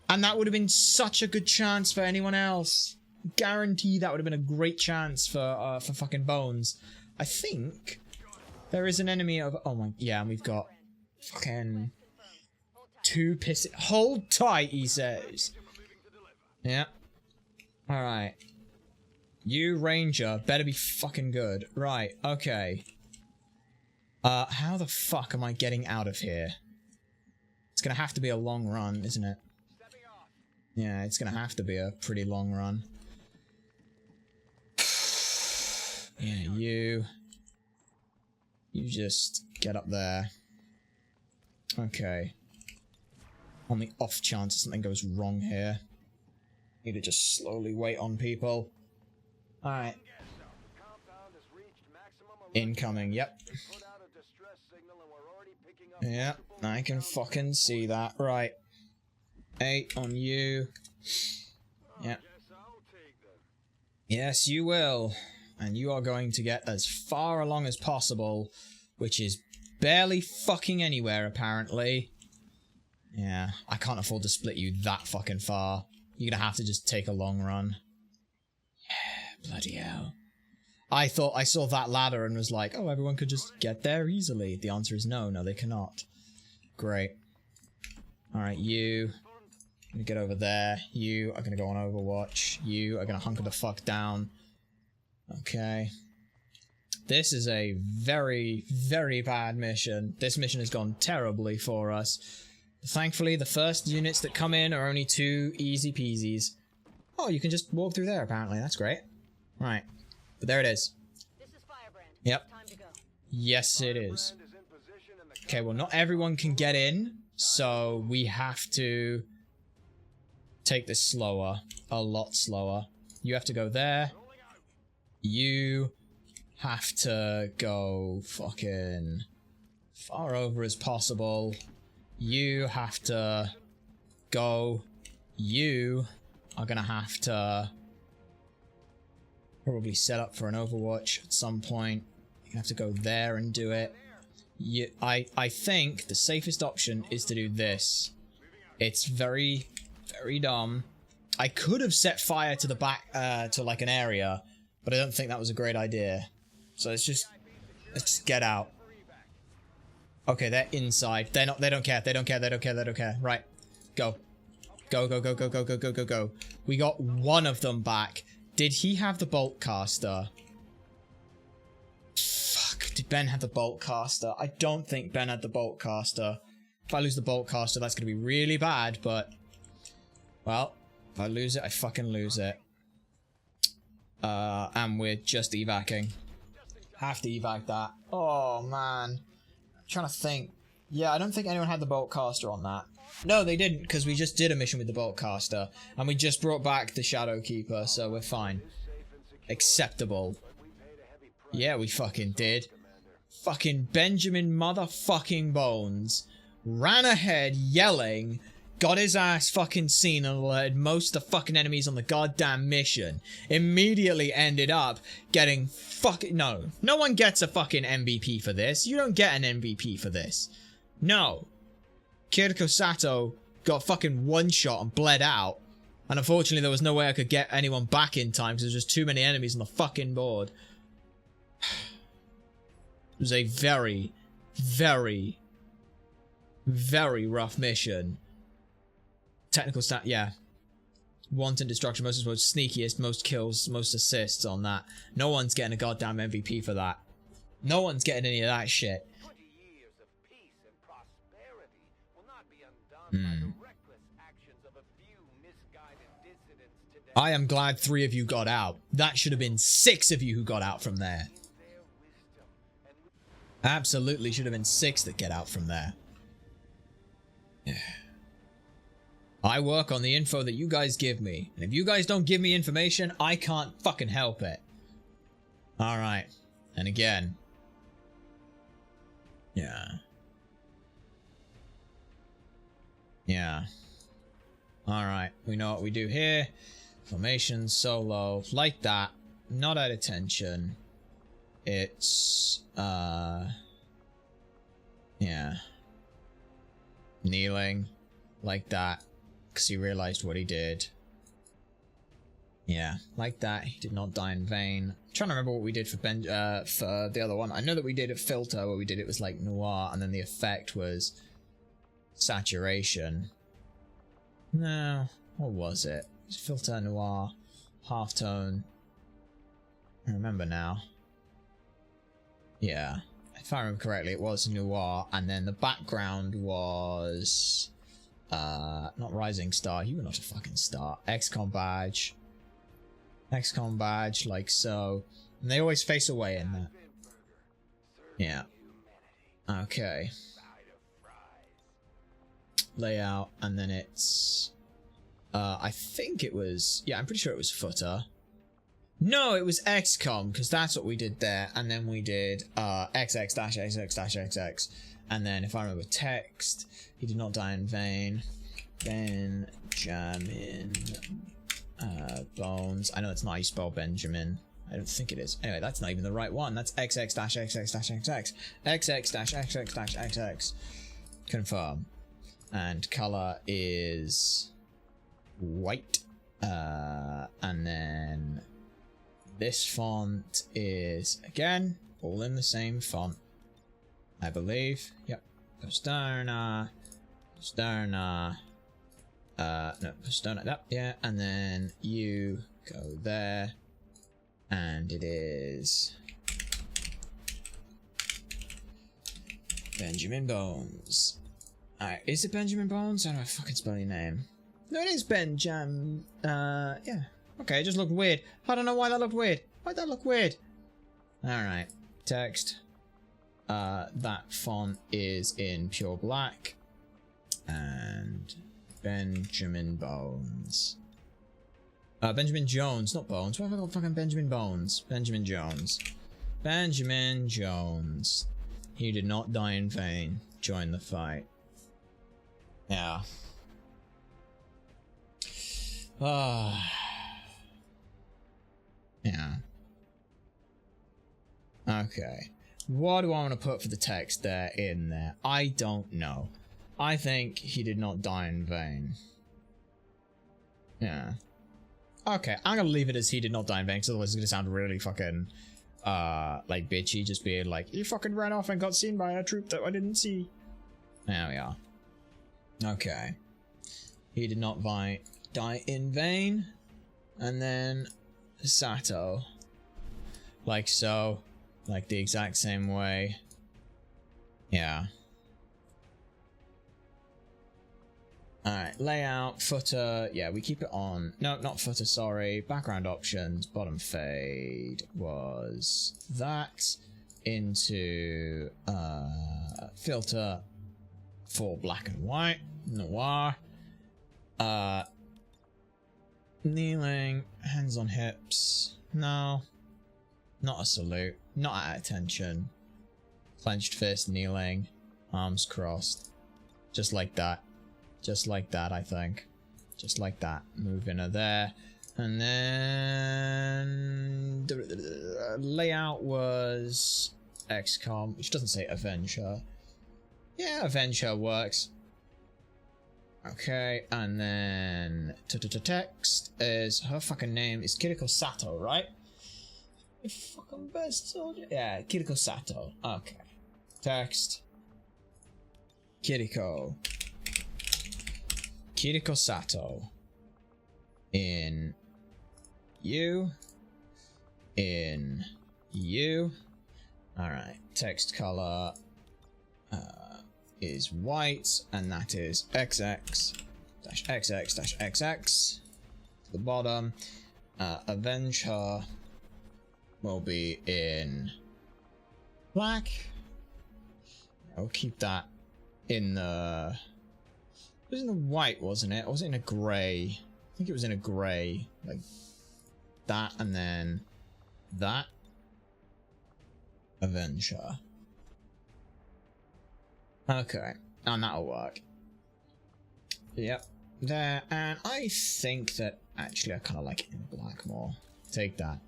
And that would have been such a good chance for anyone else. Guarantee that would have been a great chance for fucking Bones. I think there is an enemy of... Oh my... Yeah, and we've got fucking 2 pisses. Hold tight, he says. Yeah. Alright. You, Ranger, better be fucking good. Right, okay. How the fuck am I getting out of here? It's gonna have to be a long run, isn't it? Yeah, it's gonna have to be a pretty long run. Yeah, you just get up there. Okay. On the off chance something goes wrong here. Need to just slowly wait on people. Alright. Incoming, yep. Yeah, I can fucking see that. Right. 8 on you. Yep. Yes, you will. And you are going to get as far along as possible, which is barely fucking anywhere, apparently. Yeah, I can't afford to split you that fucking far. You're gonna have to just take a long run. Yeah, bloody hell. I thought I saw that ladder and was like, oh, everyone could just get there easily. The answer is no, they cannot. Great. Alright, you. I'm gonna get over there. You are gonna go on Overwatch. You are gonna hunker the fuck down. Okay. This is a very, very bad mission. This mission has gone terribly for us. Thankfully, the first units that come in are only 2 easy peasies. Oh, you can just walk through there, apparently. That's great. Right. But there it is. This is Firebrand. Yep. Time to go. Yes, it is. Okay, well, not everyone can get in, so we have to take this slower. A lot slower. You have to go there. You have to go fucking far over as possible. You have to go. You are gonna have to probably set up for an Overwatch at some point. You have to go there and do it. I think the safest option is to do this. It's very, very dumb. I could have set fire to the back, to like an area, but I don't think that was a great idea. So let's just get out. Okay, they're inside. They don't care. They don't care. Right. Go. Go. We got one of them back. Did he have the bolt caster? Fuck. Did Ben have the bolt caster? I don't think Ben had the bolt caster. If I lose the bolt caster, that's going to be really bad, but... Well, if I lose it, I fucking lose it. And we're just evacing. Have to evac that. Oh, man. I'm trying to think. Yeah, I don't think anyone had the bolt caster on that. No, they didn't, because we just did a mission with the bolt caster. And we just brought back the Shadow Keeper, so we're fine. Acceptable. Yeah, we fucking did. Fucking Benjamin motherfucking Bones ran ahead yelling, got his ass fucking seen and alerted most of the fucking enemies on the goddamn mission. Immediately ended up getting fucking... No one gets a fucking MVP for this. You don't get an MVP for this. No. Kiriko Sato got fucking one shot and bled out. And unfortunately, there was no way I could get anyone back in time because there's just too many enemies on the fucking board. It was a very, very, very rough mission. Technical stat, yeah. Wanton destruction, most sneakiest, most kills, most assists on that. No one's getting a goddamn MVP for that. No one's getting any of that shit. 20 years of peace and prosperity will not be undone by the reckless actions of a few misguided dissidents today. I am glad 3 of you got out. That should have been 6 of you who got out from there. Their wisdom and Absolutely should have been 6 that get out from there. I work on the info that you guys give me. And if you guys don't give me information, I can't fucking help it. Alright. And again. Yeah. Yeah. Alright. We know what we do here. Formation, solo. Like that. Not out of tension. It's... yeah. Kneeling. Like that. Because he realized what he did. Yeah, like that. He did not die in vain. I'm trying to remember what we did for for the other one. I know that we did at filter, what we did, it was like noir, and then the effect was saturation. No, what was it? It was filter, noir, halftone. I remember now. Yeah, if I remember correctly, it was noir, and then the background was... not Rising Star. You were not a fucking star. XCom badge. XCom badge, like so. And they always face away in that. Yeah. Okay. Layout, and then it's... I think it was... Yeah, I'm pretty sure it was footer. No, it was XCom, because that's what we did there. And then we did XX-XX-XX. And then, if I remember, text, he did not die in vain. Benjamin Bones. I know that's not how you spell Benjamin. I don't think it is. Anyway, that's not even the right one. That's XX-XX-XX. XX-XX-XX. Confirm. And color is white. And then this font is, again, all in the same font. I believe. Yep. Postona. No, Postona. Yep. Yeah. And then you go there. And it is Benjamin Bones. Alright. Is it Benjamin Bones? How do I fucking spell your name? No, it is Benjam. Yeah. Okay, it just looked weird. I don't know why that looked weird. Why'd that look weird? Alright. Text. That font is in pure black. And Benjamin Bones. Benjamin Jones, not Bones. Why have I got fucking Benjamin Bones? Benjamin Jones. Benjamin Jones. He did not die in vain. Join the fight. Yeah. Yeah. Okay. What do I want to put for the text there in there? I don't know. I think he did not die in vain. Yeah. Okay, I'm gonna leave it as he did not die in vain, because otherwise it's gonna sound really fucking, like bitchy, just being like, he fucking ran off and got seen by a troop that I didn't see. There we are. Okay. He did not die in vain. And then Sato. Like so. Like the exact same way. Yeah. Alright, layout, footer, yeah, we keep it on. No, not footer, sorry. Background options, bottom fade was that into filter for black and white, noir. Kneeling, hands on hips. No. Not a salute. Not at attention. Clenched fist, kneeling. Arms crossed. Just like that. Just like that, I think. Just like that. Move into there. And then... layout was... XCom, which doesn't say Avenger. Yeah, Avenger works. Okay, and then text is her fucking name is Kiriko Sato, right? The fucking best soldier. Yeah, Kiriko Sato. Okay. Text. Kiriko Sato. In you. Alright, text color is white, and that is XX-XX-XX to the bottom. Avenge her will be in black. I'll keep that in the... It was in the white, wasn't it? Or was it in a grey? I think it was in a grey. Like that, and then that. Avenge her. Okay, and that'll work. Yep, there, and I think that actually I kind of like it in black more. Take that.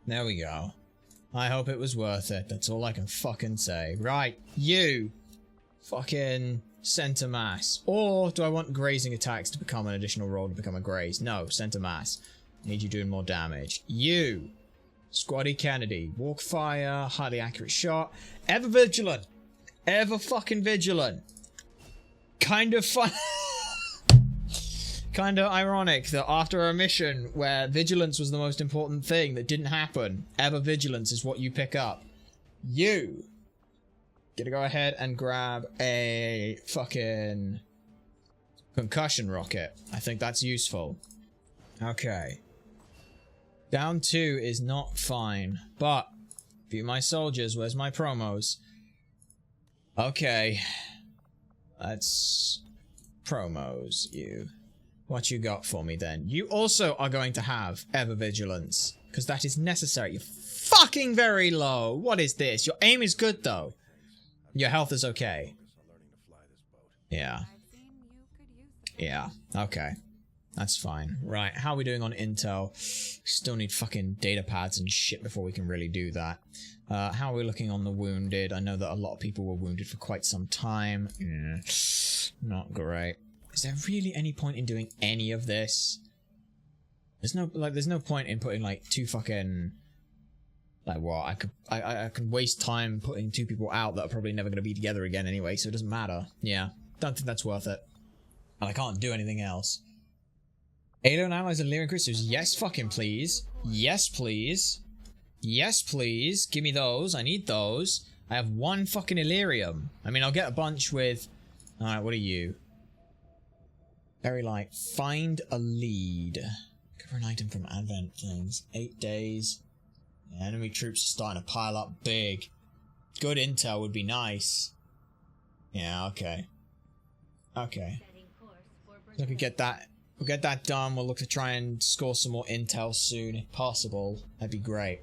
There we go. I hope it was worth it. That's all I can fucking say. Right, you fucking center mass. Or do I want grazing attacks to become an additional roll to become a graze? No, center mass. Need you doing more damage. You, Squaddy Kennedy, walk fire, highly accurate shot, ever vigilant. Ever fucking vigilant. Kind of fun. Kind of ironic that after a mission where vigilance was the most important thing that didn't happen, ever vigilance is what you pick up. You gonna go ahead and grab a fucking concussion rocket. I think that's useful. Okay. Down 2 is not fine, but view my soldiers. Where's my promos? Okay, let's promos you. What you got for me then? You also are going to have ever vigilance, because that is necessary. You're fucking very low. What is this? Your aim is good though. Your health is okay. Yeah. Yeah, okay. That's fine. Right, how are we doing on intel? Still need fucking data pads and shit before we can really do that. How are we looking on the wounded? I know that a lot of people were wounded for quite some time. Yeah, not great. Is there really any point in doing any of this? There's no point in putting like 2 fucking... Like what? I can waste time putting 2 people out that are probably never going to be together again anyway, so it doesn't matter. Yeah, don't think that's worth it. And I can't do anything else. Alien allies and Lyrian crystals. Yes, fucking please. Yes, please. Yes, please. Give me those. I need those. I have 1 fucking Illyrium. I mean, I'll get a bunch with... Alright, what are you? Very light. Find a lead. Cover an item from advent things. 8 days. Yeah, enemy troops are starting to pile up big. Good intel would be nice. Yeah, okay. Okay. So I could get that... We'll get that done. We'll look to try and score some more intel soon, if possible. That'd be great.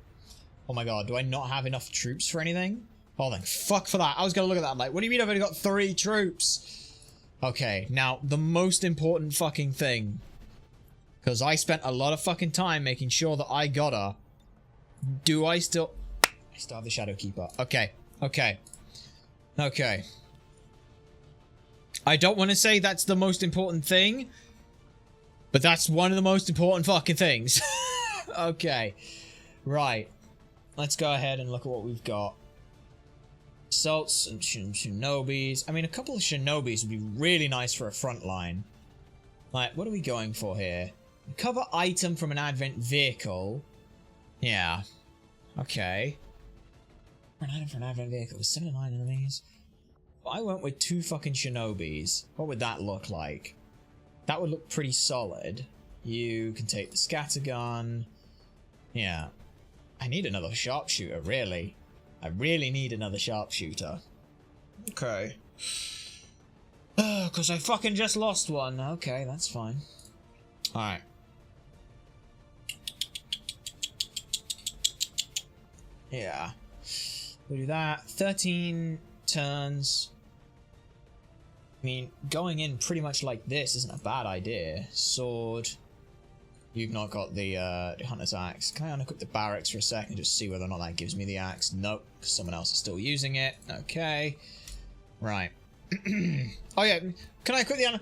Oh my god, do I not have enough troops for anything? Oh, then fuck for that. I was gonna look at that like, what do you mean I've only got 3 troops? Okay, now, the most important fucking thing. Because I spent a lot of fucking time making sure that I got her. Do I still... I still have the Shadow Keeper. Okay, okay. Okay. I don't want to say that's the most important thing, but that's one of the most important fucking things. Okay. Right. Let's go ahead and look at what we've got. Assaults and shinobis. I mean, a couple of shinobis would be really nice for a front line. Like, what are we going for here? Cover item from an advent vehicle. Yeah. Okay. An item from an advent vehicle with 79 enemies. If I went with 2 fucking shinobis, what would that look like? That would look pretty solid. You can take the scattergun. Yeah. I need another sharpshooter, really. I really need another sharpshooter. Okay. Because I fucking just lost one. Okay, that's fine. Alright. Yeah. We'll do that. 13 turns. I mean, going in pretty much like this isn't a bad idea. Sword. You've not got the Hunter's Axe. Can I unequip the barracks for a second just see whether or not that gives me the axe? Nope, because someone else is still using it. Okay. Right. Oh yeah, can I equip the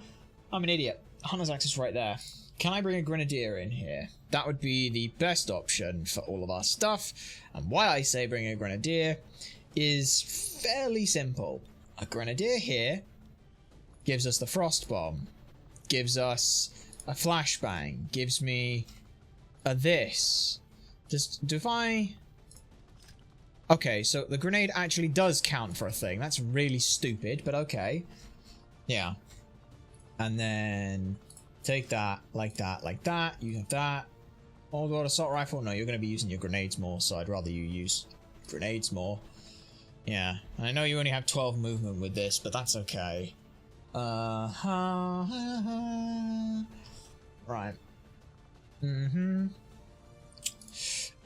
I'm an idiot. Hunter's Axe is right there. Can I bring a Grenadier in here? That would be the best option for all of our stuff. And why I say bring a Grenadier is fairly simple. A Grenadier here gives us the Frost Bomb, gives us a Flashbang, gives me a this. Okay, so the grenade actually does count for a thing. That's really stupid, but okay. Yeah. And then take that, like that, like that. You have that. All got assault rifle? No, you're going to be using your grenades more, so I'd rather you use grenades more. Yeah. And I know you only have 12 movement with this, but that's okay. Right.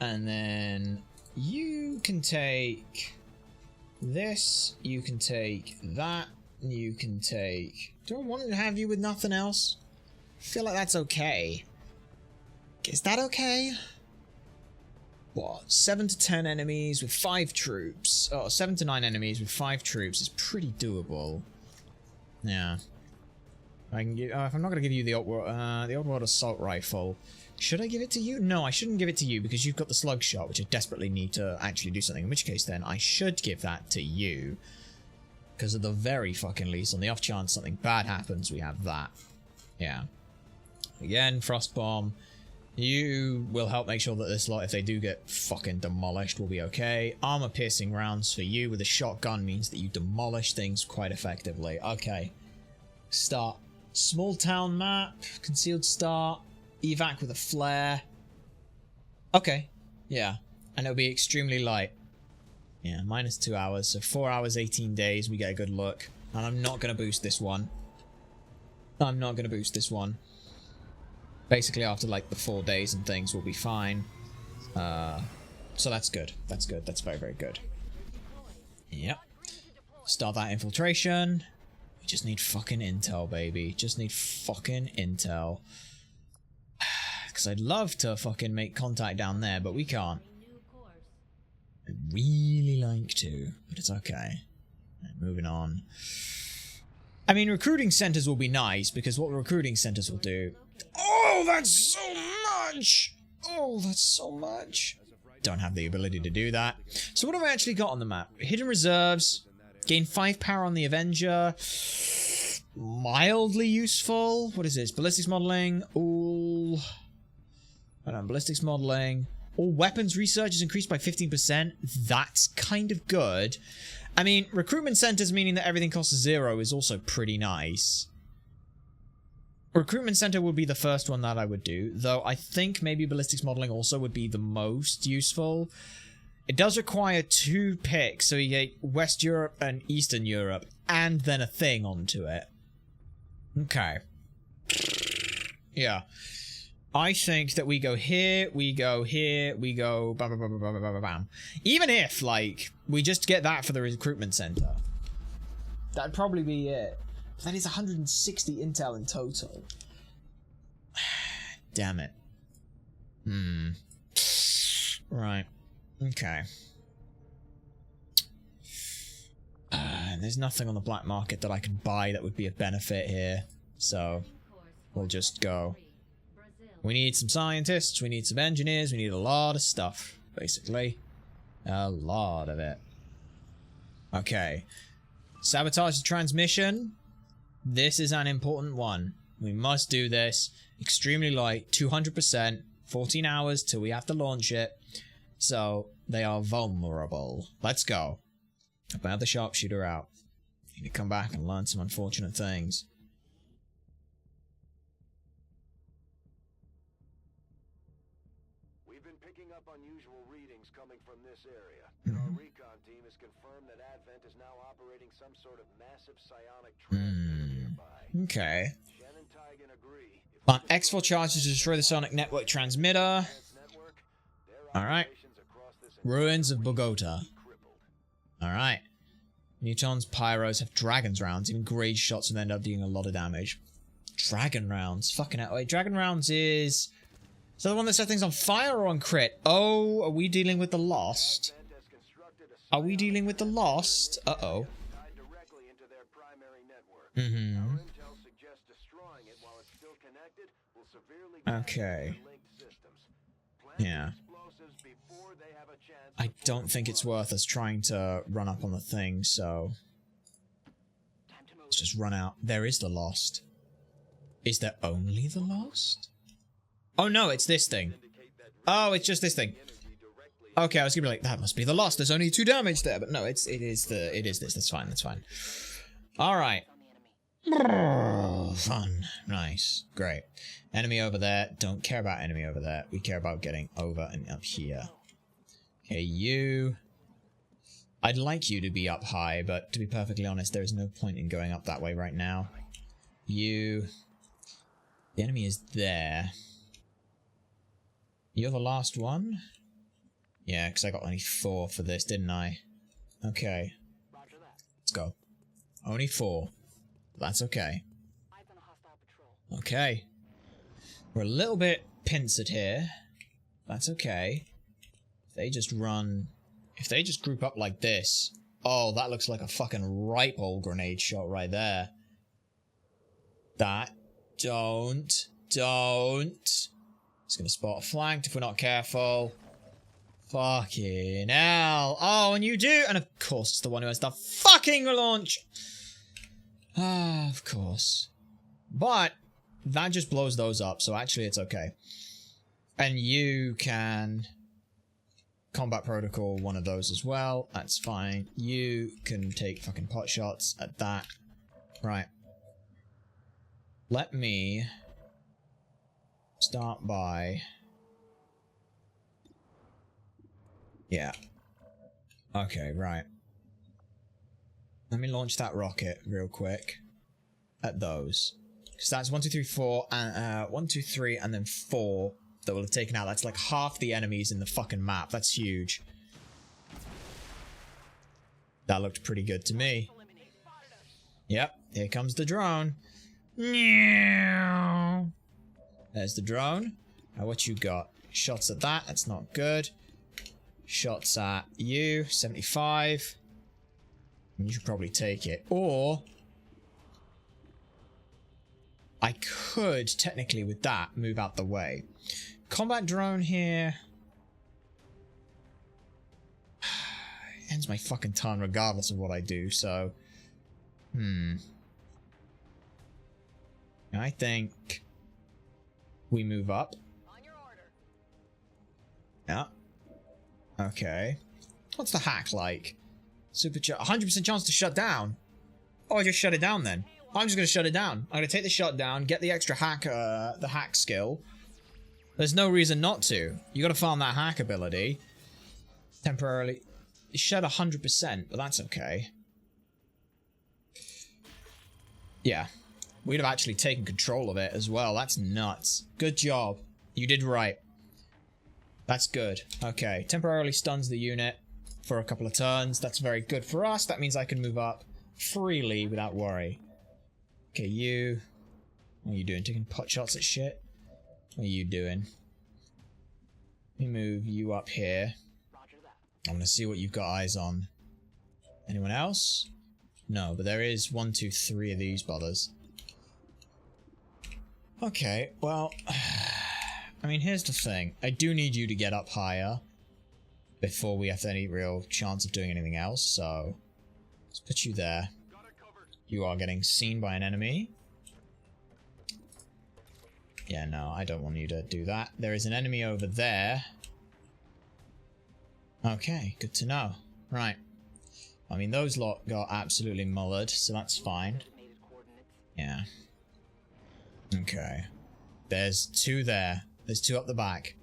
And then you can take this, you can take that, you can take... Do I want to have you with nothing else? I feel like that's okay. Is that okay? What? 7 to 10 enemies with 5 troops. Oh, 7 to 9 enemies with 5 troops is pretty doable. Yeah. I can give, if I'm not going to give you the old world assault rifle, should I give it to you? No, I shouldn't give it to you because you've got the slug shot, which I desperately need to actually do something. In which case, then, I should give that to you. Because at the very fucking least, on the off chance something bad happens, we have that. Yeah. Again, Frost Bomb. You will help make sure that this lot, if they do get fucking demolished, will be okay. Armor piercing rounds for you with a shotgun means that you demolish things quite effectively. Okay. Start. Small town map. Concealed start. Evac with a flare. Okay. Yeah. And it'll be extremely light. Yeah, minus 2 hours. So 4 hours, 18 days. We get a good look. And I'm not going to boost this one. I'm not going to boost this one. Basically, after like the 4 days and things, we'll be fine. So that's good. That's good. That's very, very good. Yep. Start that infiltration. We just need fucking intel, baby. Just need fucking intel. Because I'd love to fucking make contact down there, but we can't. I'd really like to, but it's okay. Right, moving on. I mean, recruiting centers will be nice, because what recruiting centers will do... Oh, that's so much! Oh, that's so much. Don't have the ability to do that. So what have I actually got on the map? Hidden reserves. Gain 5 power on the Avenger. Mildly useful. What is this? Ballistics modeling. All... Hold on, ballistics modeling. All weapons research is increased by 15%. That's kind of good. I mean, recruitment centers meaning that everything costs 0 is also pretty nice. Recruitment center would be the first one that I would do, though I think maybe ballistics modeling also would be the most useful. It does require 2 picks, so you get West Europe and Eastern Europe, and then a thing onto it. Okay. Yeah. I think that we go here, we go here, we go bam, bam, bam, bam, bam, bam, bam. Even if, like, we just get that for the recruitment center. That'd probably be it. But that is 160 intel in total. Damn it. Right. Okay. There's nothing on the black market that I can buy that would be of benefit here. So, we'll just go. We need some scientists, we need some engineers, we need a lot of stuff, basically. A lot of it. Okay. Sabotage the transmission. This is an important one. We must do this. Extremely light, 200%, 14 hours till we have to launch it. So, they are vulnerable. Let's go. About the sharpshooter out. Need to come back and learn some unfortunate things. We've been picking up unusual readings coming from this area. And our recon team has confirmed that Advent is now operating some sort of massive psionic transmitter nearby. Okay. Shen and Tygan agree. Plant X4 charges to destroy the sonic network transmitter. Alright. Ruins of Bogota. Alright. Newtons, pyros have dragons rounds. Even grade shots and end up doing a lot of damage. Dragon rounds. Fucking hell. Wait, dragon rounds is... Is that the one that set things on fire or on crit? Oh, are we dealing with the Lost? Are we dealing with the Lost? Uh-oh. Our intel suggests destroying it while it's still connected will severely Okay. linked systems. Yeah. Explosives before they have a chance. I don't think it's worth us trying to run up on the thing, so let's just run out. There is the Lost. Is there only the Lost? Oh no, it's this thing. Oh, it's just this thing. Okay, I was gonna be like, that must be the Lost. There's only 2 damage there, but no, it is this. That's fine. That's fine. All right. Fun. Nice. Great. Enemy over there. Don't care about enemy over there. We care about getting over and up here. Okay, you. I'd like you to be up high, but to be perfectly honest, there is no point in going up that way right now. You. The enemy is there. You're the last one? Yeah, because I got only 4 for this, didn't I? Okay. Let's go. Only 4. That's okay. Okay. We're a little bit pincered here. That's okay. If they just run... If they just group up like this... Oh, that looks like a fucking ripe old grenade shot right there. That... Don't. It's gonna spot a flanked if we're not careful. Fucking hell. Oh, and you do. And of course it's the one who has the fucking launch. Ah, of course. But that just blows those up, so actually it's okay. And you can combat protocol one of those as well. That's fine. You can take fucking pot shots at that. Right. Let me start by... Yeah. Okay, right. Let me launch that rocket real quick at those. Because that's 1, 2, 3, 4, and 1, 2, 3, and then 4 that will have taken out. That's like half the enemies in the fucking map. That's huge. That looked pretty good to me. Yep, here comes the drone. There's the drone. Now what you got? Shots at that. That's not good. Shots at you. 75. You should probably take it. Or I could, technically, with that, move out the way. Combat drone here. Ends my fucking turn regardless of what I do, so... I think we move up. On your order. Yeah. Okay. What's the hack like? 100% chance to shut down. Oh, I just shut it down then. I'm just gonna shut it down. I'm gonna take the shot down, get the extra hack, the hack skill. There's no reason not to. You gotta farm that hack ability. Temporarily. It shut 100%, but that's okay. Yeah. We'd have actually taken control of it as well. That's nuts. Good job. You did right. That's good. Okay. Temporarily stuns the unit for a couple of turns. That's very good for us. That means I can move up freely without worry. Okay, you. What are you doing? Taking pot shots at shit? What are you doing? Let me move you up here. I'm gonna see what you've got eyes on. Anyone else? No, but there is 1, 2, 3 of these brothers. Okay, well, I mean, here's the thing. I do need you to get up higher before we have any real chance of doing anything else, so let's put you there. You are getting seen by an enemy. Yeah, no, I don't want you to do that. There is an enemy over there. Okay, good to know. Right. I mean, those lot got absolutely mullered, so that's fine. Yeah. Okay. There's 2 there. There's 2 up the back.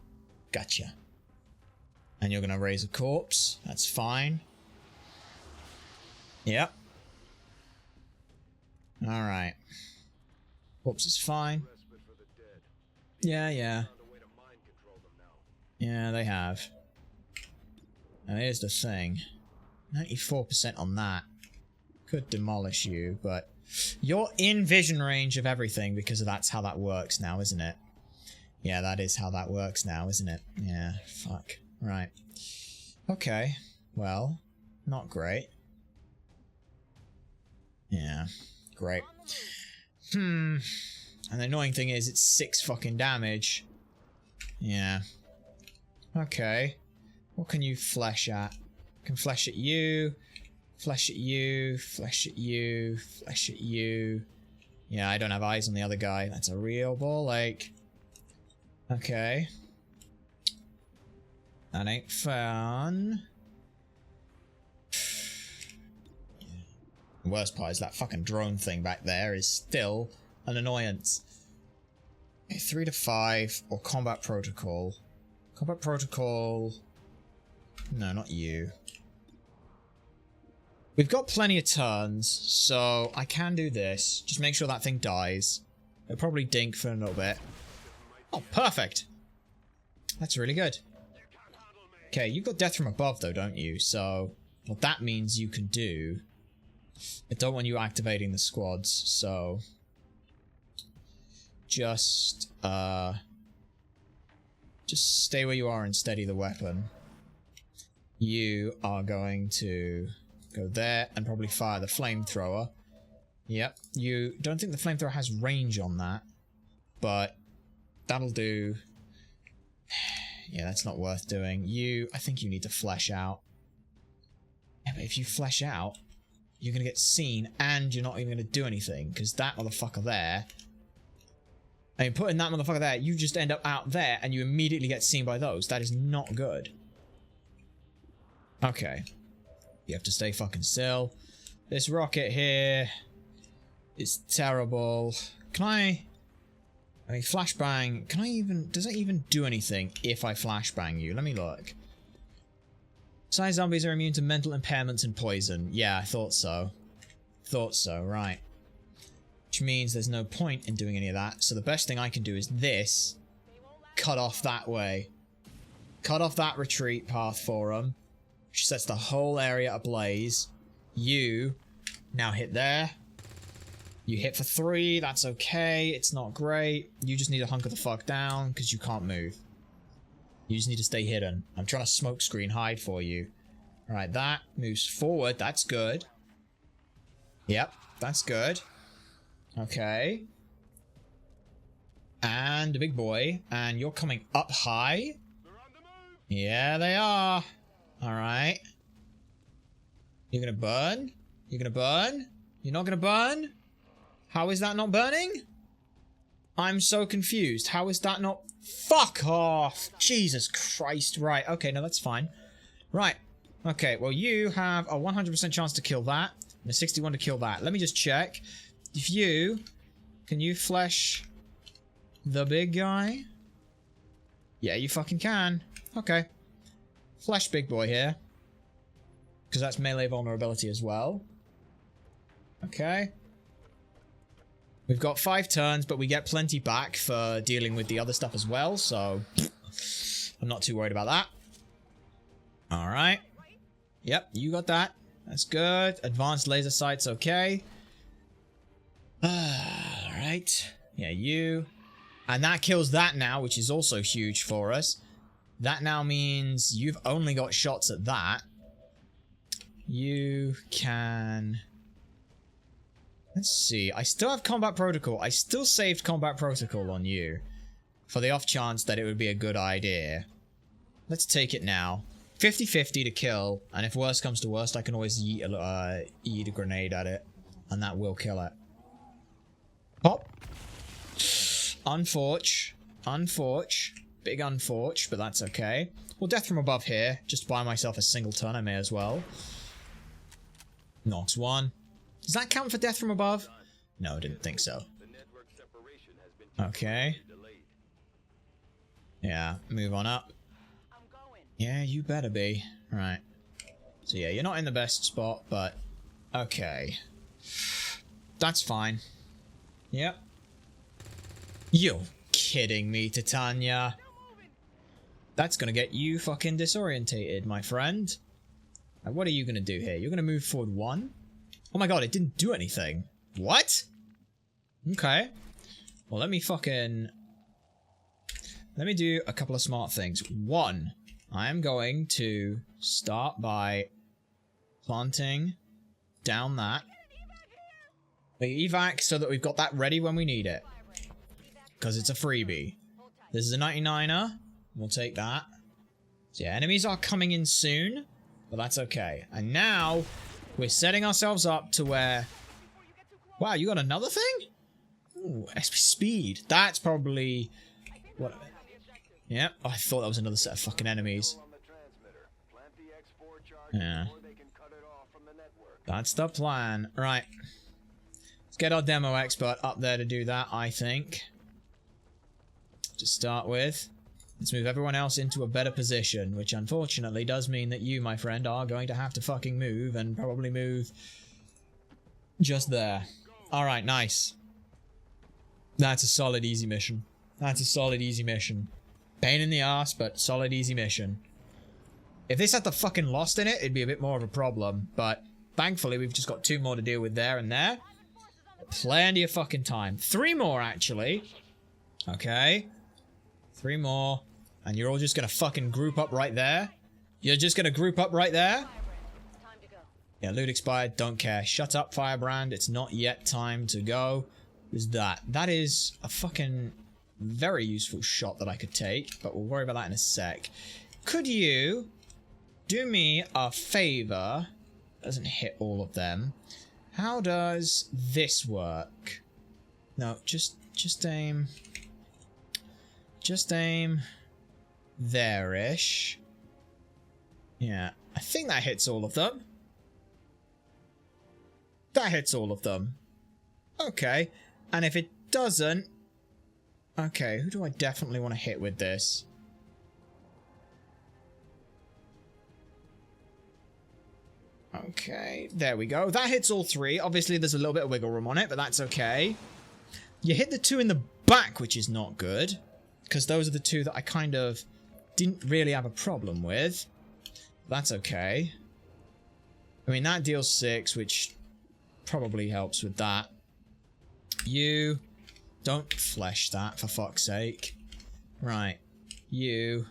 Gotcha. And you're gonna raise a corpse. That's fine. Yep. Alright. Corpse is fine. Yeah. Yeah, they have. Now here's the thing. 94% on that. Could demolish you, but you're in vision range of everything because that's how that works now, isn't it? Yeah, that is how that works now, isn't it? Yeah, fuck. Right. Okay. Well, not great. Yeah, great. And the annoying thing is it's 6 fucking damage. Yeah. Okay. What can you flesh at? Can flesh at you. Flesh at you. Flesh at you. Flesh at you. Yeah, I don't have eyes on the other guy. That's a real ball ache. Okay. That ain't fun. The worst part is that fucking drone thing back there is still an annoyance. Okay, 3 to 5 or combat protocol. Combat protocol. No, not you. We've got plenty of turns, so I can do this. Just make sure that thing dies. It'll probably dink for a little bit. Oh, perfect. That's really good. Okay, you've got death from above though, don't you? So, what that means you can do... I don't want you activating the squads, so... Just stay where you are and steady the weapon. You are going to go there and probably fire the flamethrower. Yep, you don't think the flamethrower has range on that, but that'll do. Yeah, that's not worth doing. I think you need to flesh out. Yeah, but if you flesh out, you're going to get seen and you're not even going to do anything, because that motherfucker there... I mean, putting that motherfucker there, you just end up out there and you immediately get seen by those. That is not good. Okay. You have to stay fucking still. This rocket here is terrible. Can I mean, flashbang, can I even... Does it even do anything if I flashbang you? Let me look. Psi zombies are immune to mental impairments and poison. Yeah, I thought so. Thought so, right. Which means there's no point in doing any of that. So the best thing I can do is this. Cut off that way. Cut off that retreat path for them. Which sets the whole area ablaze. You now hit there. You hit for 3. That's okay. It's not great. You just need to hunker the fuck down because you can't move. You just need to stay hidden. I'm trying to smoke screen hide for you. Alright, that moves forward. That's good. Yep, that's good. Okay. And a big boy. And you're coming up high. Yeah, they are. Alright. You're gonna burn? You're gonna burn? You're not gonna burn? How is that not burning? I'm so confused. How is that not... Fuck off! Jesus Christ. Right, okay, no, that's fine. Right. Okay, well, you have a 100% chance to kill that. And a 61 to kill that. Let me just check. If you... Can you flesh the big guy? Yeah, you fucking can. Okay. Flesh big boy here. Because that's melee vulnerability as well. Okay. We've got 5 turns, but we get plenty back for dealing with the other stuff as well, so... I'm not too worried about that. Alright. Yep, you got that. That's good. Advanced laser sight's okay. Alright. Yeah, you. And that kills that now, which is also huge for us. That now means you've only got shots at that. You can... Let's see. I still have combat protocol. I still saved combat protocol on you. For the off chance that it would be a good idea. Let's take it now. 50-50 to kill. And if worst comes to worst, I can always yeet a grenade at it. And that will kill it. Pop. Unforge. Unforge. Big unforge, but that's okay. Well, death from above here. Just buy myself a single turn, I may as well. Knocks 1. Does that count for death from above? No, I didn't think so. Okay. Yeah, move on up. Yeah, you better be. Right. So yeah, you're not in the best spot, but... Okay. That's fine. Yep. You're kidding me, Titania. That's gonna get you fucking disorientated, my friend. Now, what are you gonna do here? You're gonna move forward 1? Oh my god, it didn't do anything. What? Okay. Well, let me do a couple of smart things. 1, I am going to start by planting down that. The evac so that we've got that ready when we need it. because it's a freebie. This is a 99er. We'll take that. So yeah, enemies are coming in soon, but that's okay. And now we're setting ourselves up to where... Wow, you got another thing? Ooh, SP speed. That's probably... What? Yep. Oh, I thought that was another set of fucking enemies. Yeah. That's the plan. Right. Let's get our demo expert up there to do that, I think. To start with. Let's move everyone else into a better position, which unfortunately does mean that you, my friend, are going to have to fucking move, and probably move just there. Alright, nice. That's a solid, easy mission. That's a solid, easy mission. Pain in the ass, but solid, easy mission. If this had the fucking Lost in it, it'd be a bit more of a problem, but thankfully we've just got 2 more to deal with there and there. Plenty of fucking time. 3 more, actually. Okay. 3 more. And you're all just gonna fucking group up right there? You're just gonna group up right there? Yeah, loot expired. Don't care. Shut up, Firebrand. It's not yet time to go. Who's that? That is a fucking very useful shot that I could take, but we'll worry about that in a sec. Could you do me a favor? Doesn't hit all of them. How does this work? No, just aim. Just aim there-ish. Yeah, I think that hits all of them. That hits all of them. Okay, and if it doesn't... Okay, who do I definitely want to hit with this? Okay, there we go. That hits all 3. Obviously, there's a little bit of wiggle room on it, but that's okay. You hit the 2 in the back, which is not good. Because those are the 2 that I kind of didn't really have a problem with. That's okay. I mean, that deals 6, which probably helps with that. You... Don't flesh that, for fuck's sake. Right. You...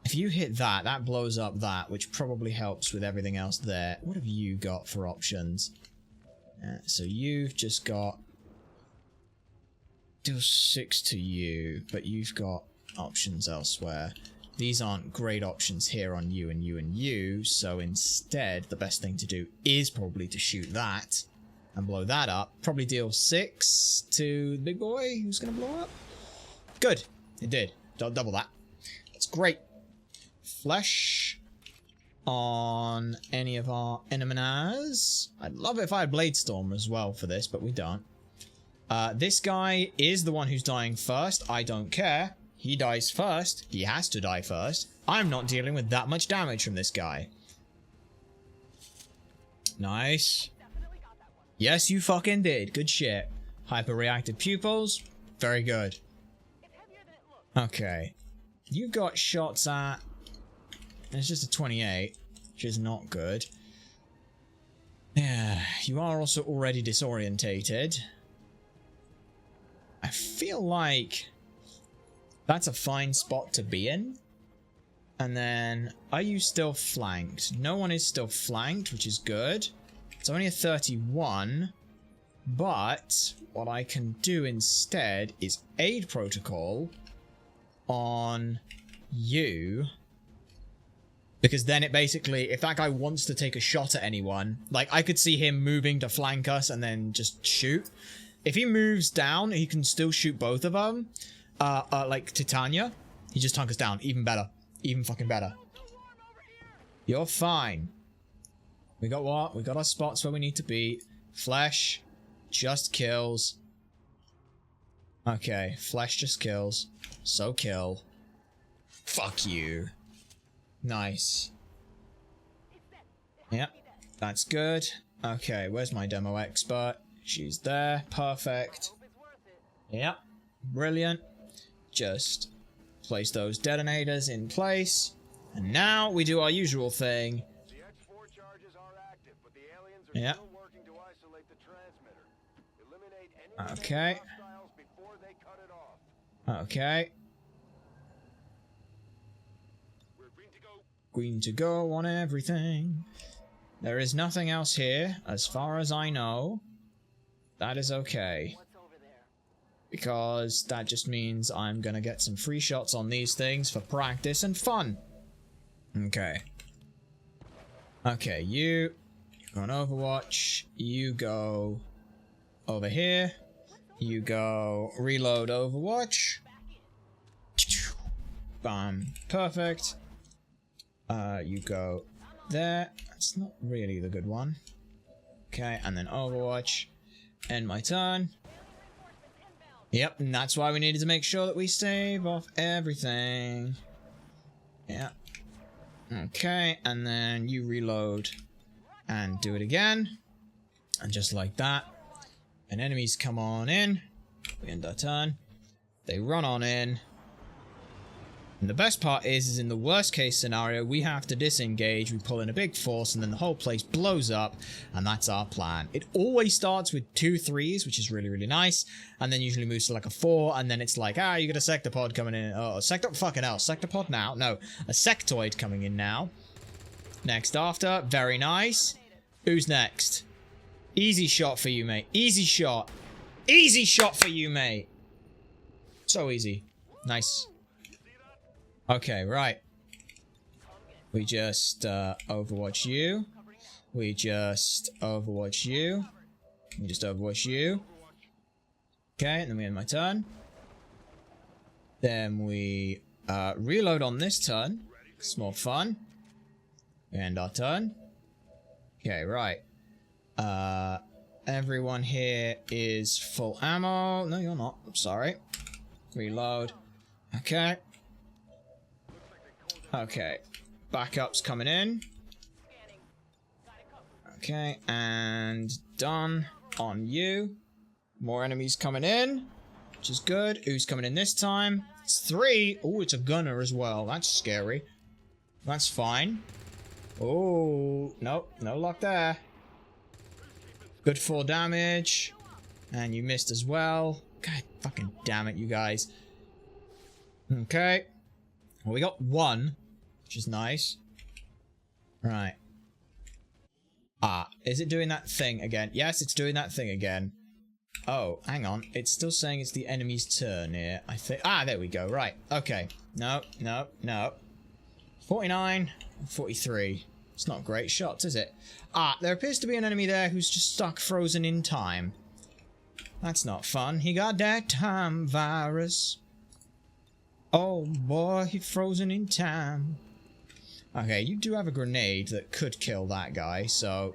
If you hit that, that blows up that, which probably helps with everything else there. What have you got for options? So you've just got... Deal 6 to you, but you've got options elsewhere. These aren't great options here on you and you and you, so instead the best thing to do is probably to shoot that and blow that up. Probably deal 6 to the big boy who's going to blow up. Good. It did. Double that. That's great. Flesh on any of our enemies. I'd love it if I had Bladestorm as well for this, but we don't. This guy is the one who's dying first. I don't care. He dies first. He has to die first. I'm not dealing with that much damage from this guy. Nice. Yes, you fucking did. Good shit. Hyper-reactive pupils. Very good. Okay. You got shots at... It's just a 28, which is not good. Yeah, you are also already disorientated. I feel like that's a fine spot to be in. And then, are you still flanked? No one is still flanked, which is good. It's only a 31. But what I can do instead is aid protocol on you. Because then it basically, if that guy wants to take a shot at anyone, like I could see him moving to flank us and then just shoot. If he moves down, he can still shoot both of them. Like Titania. He just tunk us down. Even better. Even fucking better. You're fine. We got what? We got our spots where we need to be. Flesh just kills. Okay, flesh just kills. So kill. Fuck you. Nice. Yep, that's good. Okay, where's my demo expert? She's there. Perfect. Yep, brilliant. Just place those detonators in place. And now we do our usual thing. The X4 charges are active, but the aliens are Yep. still working to isolate the transmitter. Eliminate any Okay. hostiles before they cut it off. Okay. We're green to go. Green to go on everything. There is nothing else here, as far as I know. That is okay. What's over there? because that just means I'm gonna get some free shots on these things for practice and fun. Okay. Okay, you go on Overwatch. You go over here. You go reload Overwatch. Bam. Perfect. You go there. That's not really the good one. Okay, and then Overwatch. End my turn. Yep, and that's why we needed to make sure that we save off everything. Yeah. Okay, and then you reload and do it again. And just like that. And enemies come on in. We end our turn. They run on in. And the best part is in the worst case scenario, we have to disengage, we pull in a big force, and then the whole place blows up, and that's our plan. It always starts with 2 3s, which is really, really nice, and then usually moves to like a 4, and then it's like, you got a sectopod coming in. Oh, fucking hell, sectopod now? No, a sectoid coming in now. Next after, very nice. Who's next? Easy shot for you, mate. Easy shot. Easy shot for you, mate. So easy. Nice. Okay, right. We just Overwatch you. We just Overwatch you. We just Overwatch you. Okay, and then we end my turn. Then we reload on this turn. It's more fun. We end our turn. Okay, right. Everyone here is full ammo. No, you're not. I'm sorry. Reload. Okay. Okay, backup's coming in. Okay, and done on you. More enemies coming in, which is good. Who's coming in this time? It's 3. Oh, it's a gunner as well. That's scary. That's fine. Oh, nope, no luck there. Good 4 damage. And you missed as well. God fucking damn it, you guys. Okay. Well, we got 1. Which is nice. Right. Is it doing that thing again? Yes, it's doing that thing again. Oh, hang on. It's still saying it's the enemy's turn here. I think. There we go. Right. Okay. No, no, no. 49, 43. It's not great shots, is it? There appears to be an enemy there who's just stuck frozen in time. That's not fun. He got that time virus. Oh boy, he frozen in time. Okay, you do have a grenade that could kill that guy, so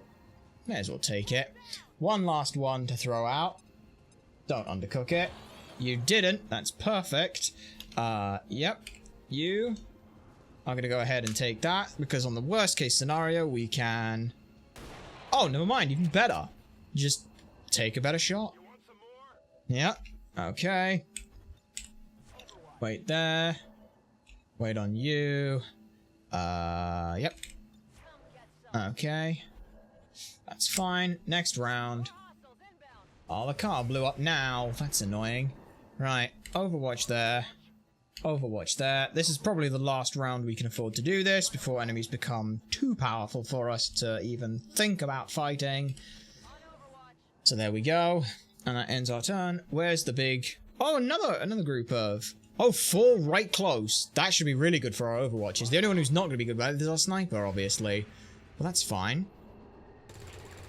may as well take it. One last one to throw out. Don't undercook it. You didn't. That's perfect. Yep. You are going to go ahead and take that, because on the worst case scenario, we can... Oh, never mind. Even better. Just take a better shot. Yep. Okay. Wait there. Wait on you. Yep. Okay. That's fine. Next round. Oh, the car blew up now. That's annoying. Right. Overwatch there. Overwatch there. This is probably the last round we can afford to do this before enemies become too powerful for us to even think about fighting. So there we go. And that ends our turn. Where's the big... Oh, another group of... Oh, 4 right close. That should be really good for our Overwatches. The only one who's not going to be good about it is our sniper, obviously. Well, that's fine.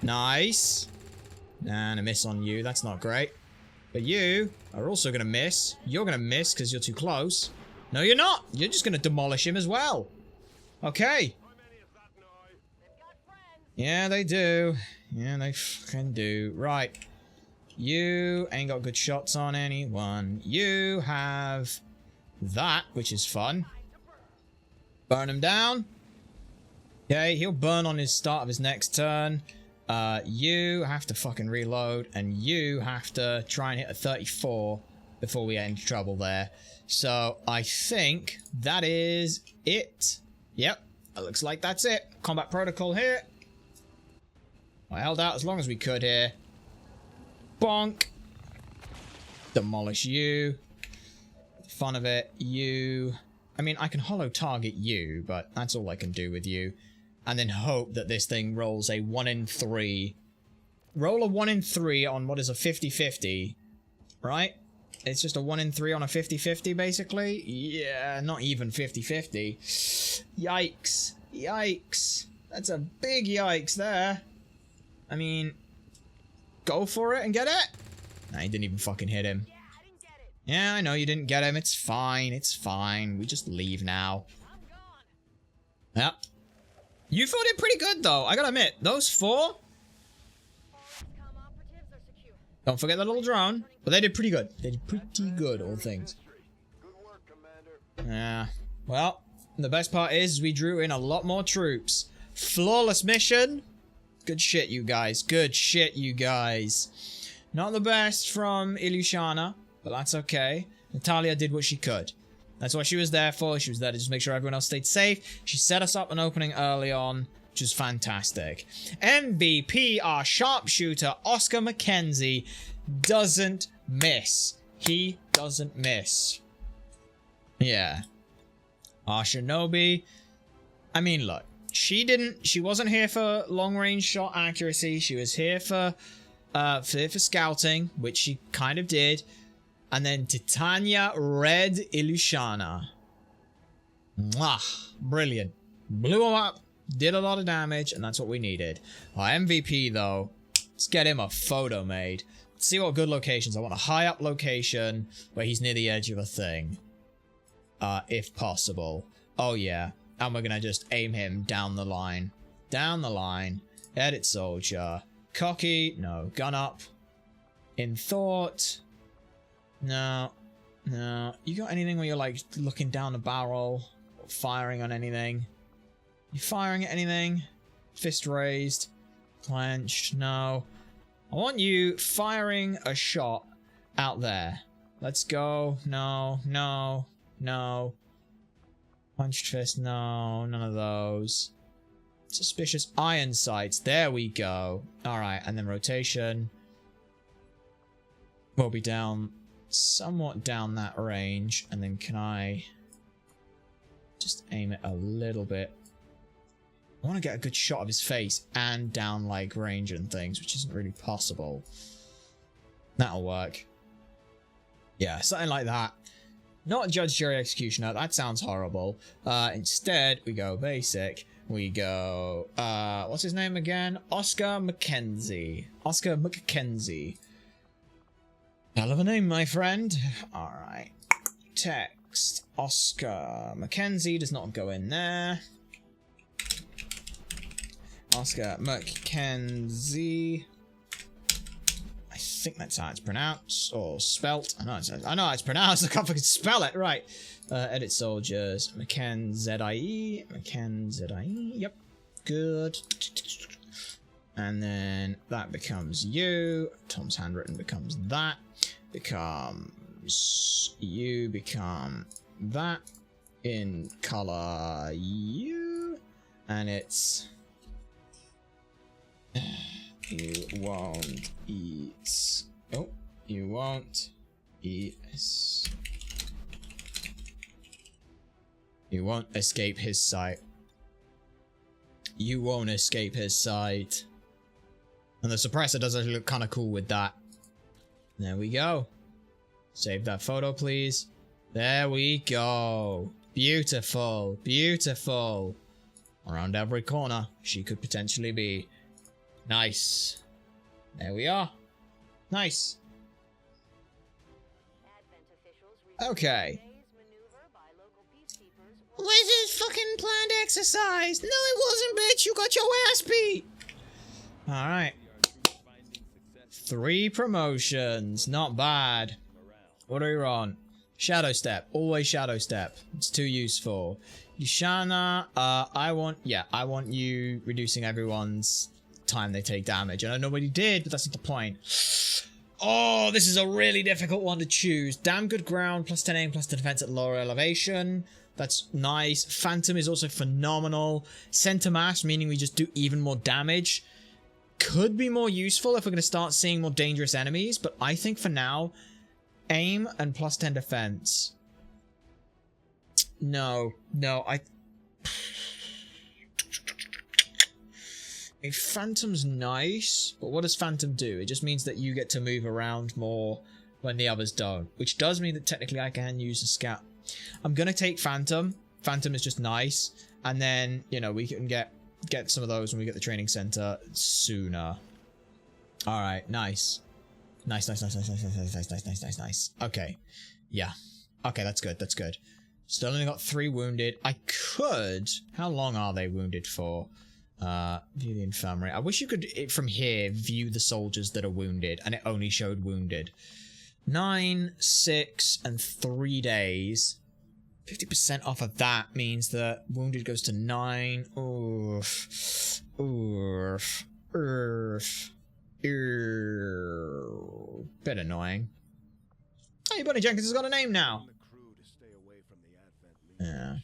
Nice. And a miss on you. That's not great. But you are also going to miss. You're going to miss because you're too close. No, you're not. You're just going to demolish him as well. Okay. Yeah, they do. Yeah, they fucking do. Right. You ain't got good shots on anyone. You have that, which is fun. Burn him down. Okay, he'll burn on his start of his next turn. You have to fucking reload, and you have to try and hit a 34 before we get into trouble there. So I think that is it. Yep, it looks like that's it. Combat protocol here. I held out as long as we could here. Bonk. Demolish you. Fun of it. You. I mean, I can hollow target you, but that's all I can do with you. And then hope that this thing rolls a 1 in 3. Roll a 1 in 3 on what is a 50-50. Right? It's just a 1 in 3 on a 50-50, basically. Yeah, not even 50-50. Yikes. Yikes. That's a big yikes there. I mean, go for it and get it. Nah, he didn't even fucking hit him. Yeah, I didn't get it. Yeah, I know you didn't get him. It's fine. It's fine. We just leave now. I'm gone. Yep. You fought it pretty good, though. I gotta admit, those 4... All XCom operatives are secure. Don't forget the little drone. But they did pretty good. They did pretty good, all things. Good work, Commander. Yeah. Well, the best part is we drew in a lot more troops. Flawless mission. Good shit, you guys. Good shit, you guys. Not the best from Ilyushana, but that's okay. Natalia did what she could. That's what she was there for. She was there to just make sure everyone else stayed safe. She set us up an opening early on, which is fantastic. MVP, our sharpshooter, Oscar McKenzie, doesn't miss. He doesn't miss. Yeah. Our Shinobi, I mean, look, she wasn't here for long-range shot accuracy. She was here for scouting, which she kind of did. And then Titania Red Ilyushana. Mwah. Brilliant. Blew him up, did a lot of damage, and that's what we needed. Our MVP, though, let's get him a photo made. Let's see what good locations. I want a high-up location where he's near the edge of a thing. If possible. Oh, yeah. And we're gonna just aim him down the line. Down the line. Edit soldier. Cocky. No. Gun up. In thought. No. No. You got anything where you're like looking down the barrel? Or firing on anything? You firing at anything? Fist raised. Clenched. No. I want you firing a shot out there. Let's go. No. No. No. Punched fist. No. None of those. Suspicious iron sights. There we go. Alright. And then rotation. We'll be down. Somewhat down that range. And then can I just aim it a little bit? I want to get a good shot of his face and down like range and things, which isn't really possible. That'll work. Yeah, something like that. Not Judge, Jury, Executioner. That sounds horrible. Instead, we go basic. We go, what's his name again? Oscar McKenzie. Oscar McKenzie. Hell of a name, my friend. Alright. Text. Oscar McKenzie does not go in there. Oscar McKenzie. I think that's how it's pronounced or spelt. I know how it's pronounced. I can't fucking spell it. Right. Edit soldiers. McKenzie. McKenzie. Yep. Good. And then that becomes you. Tom's handwritten becomes that. Becomes you. Become that. In color you. And it's... You won't eat. Oh, you won't eat. You won't escape his sight. You won't escape his sight. And the suppressor does actually look kind of cool with that. There we go. Save that photo, please. There we go. Beautiful. Beautiful. Around every corner she could potentially be. Nice. There we are. Nice. Okay. Where's this fucking planned exercise? No, it wasn't, bitch. You got your ass beat. Alright. 3 promotions. Not bad. What are we on? Shadow Step. Always Shadow Step. It's too useful. Yushana, I want you reducing everyone's time they take damage. And I know nobody did, but that's not the point. Oh, this is a really difficult one to choose. Damn good ground, plus 10 aim, plus 10 defense at lower elevation. That's nice. Phantom is also phenomenal. Center mass, meaning we just do even more damage. Could be more useful if we're going to start seeing more dangerous enemies, but I think for now, aim and plus 10 defense. No, a Phantom's nice, but what does Phantom do? It just means that you get to move around more when the others don't, which does mean that technically I can use a scout. I'm gonna take Phantom. Phantom is just nice, and then, you know, we can get some of those when we get the training center sooner. All right, nice. Nice. Okay, yeah. Okay, that's good. That's good. Still only got 3 wounded. I could... How long are they wounded for? View the infirmary. I wish you could, from here, view the soldiers that are wounded, and it only showed wounded. 9, 6, and 3 days. 50% off of that means that wounded goes to 9. Oof. Oof. Oof. Bit annoying. Hey, Bunny Jenkins has got a name now. Yeah.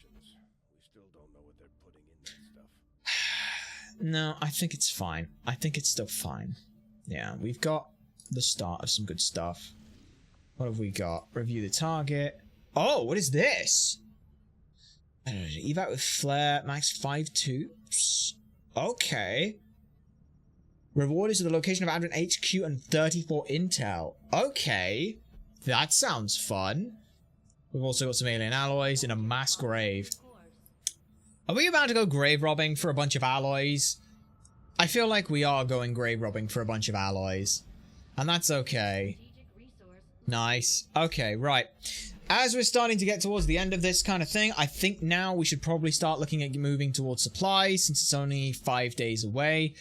No, I think it's fine. I think it's still fine. Yeah, we've got the start of some good stuff. What have we got? Review the target. Oh, what is this? Evac with flare, max 5 tubes. Okay. Reward is the location of Advent HQ and 34 intel. Okay. That sounds fun. We've also got some alien alloys in a mass grave. Are we about to go grave robbing for a bunch of alloys? I feel like we are going grave robbing for a bunch of alloys. And that's okay. Nice. Okay, right. As we're starting to get towards the end of this kind of thing, I think now we should probably start looking at moving towards supplies, since it's only 5 days away.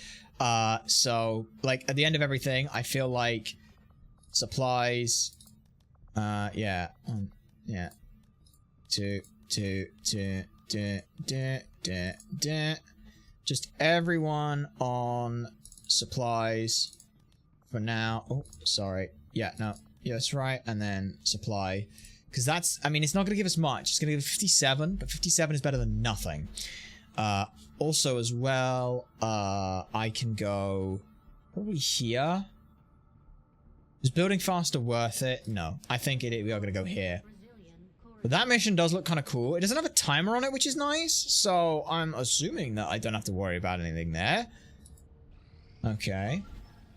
So, like, at the end of everything, I feel like supplies... yeah. Yeah. Just everyone on supplies for now. Oh, sorry. Yeah, no. Yeah, that's right. And then supply. Because that's, I mean, it's not going to give us much. It's going to give us 57, but 57 is better than nothing. Also, as well, I can go probably here. Is building faster worth it? No. I think we are going to go here. But that mission does look kind of cool. It doesn't have a timer on it, which is nice. So I'm assuming that I don't have to worry about anything there. Okay.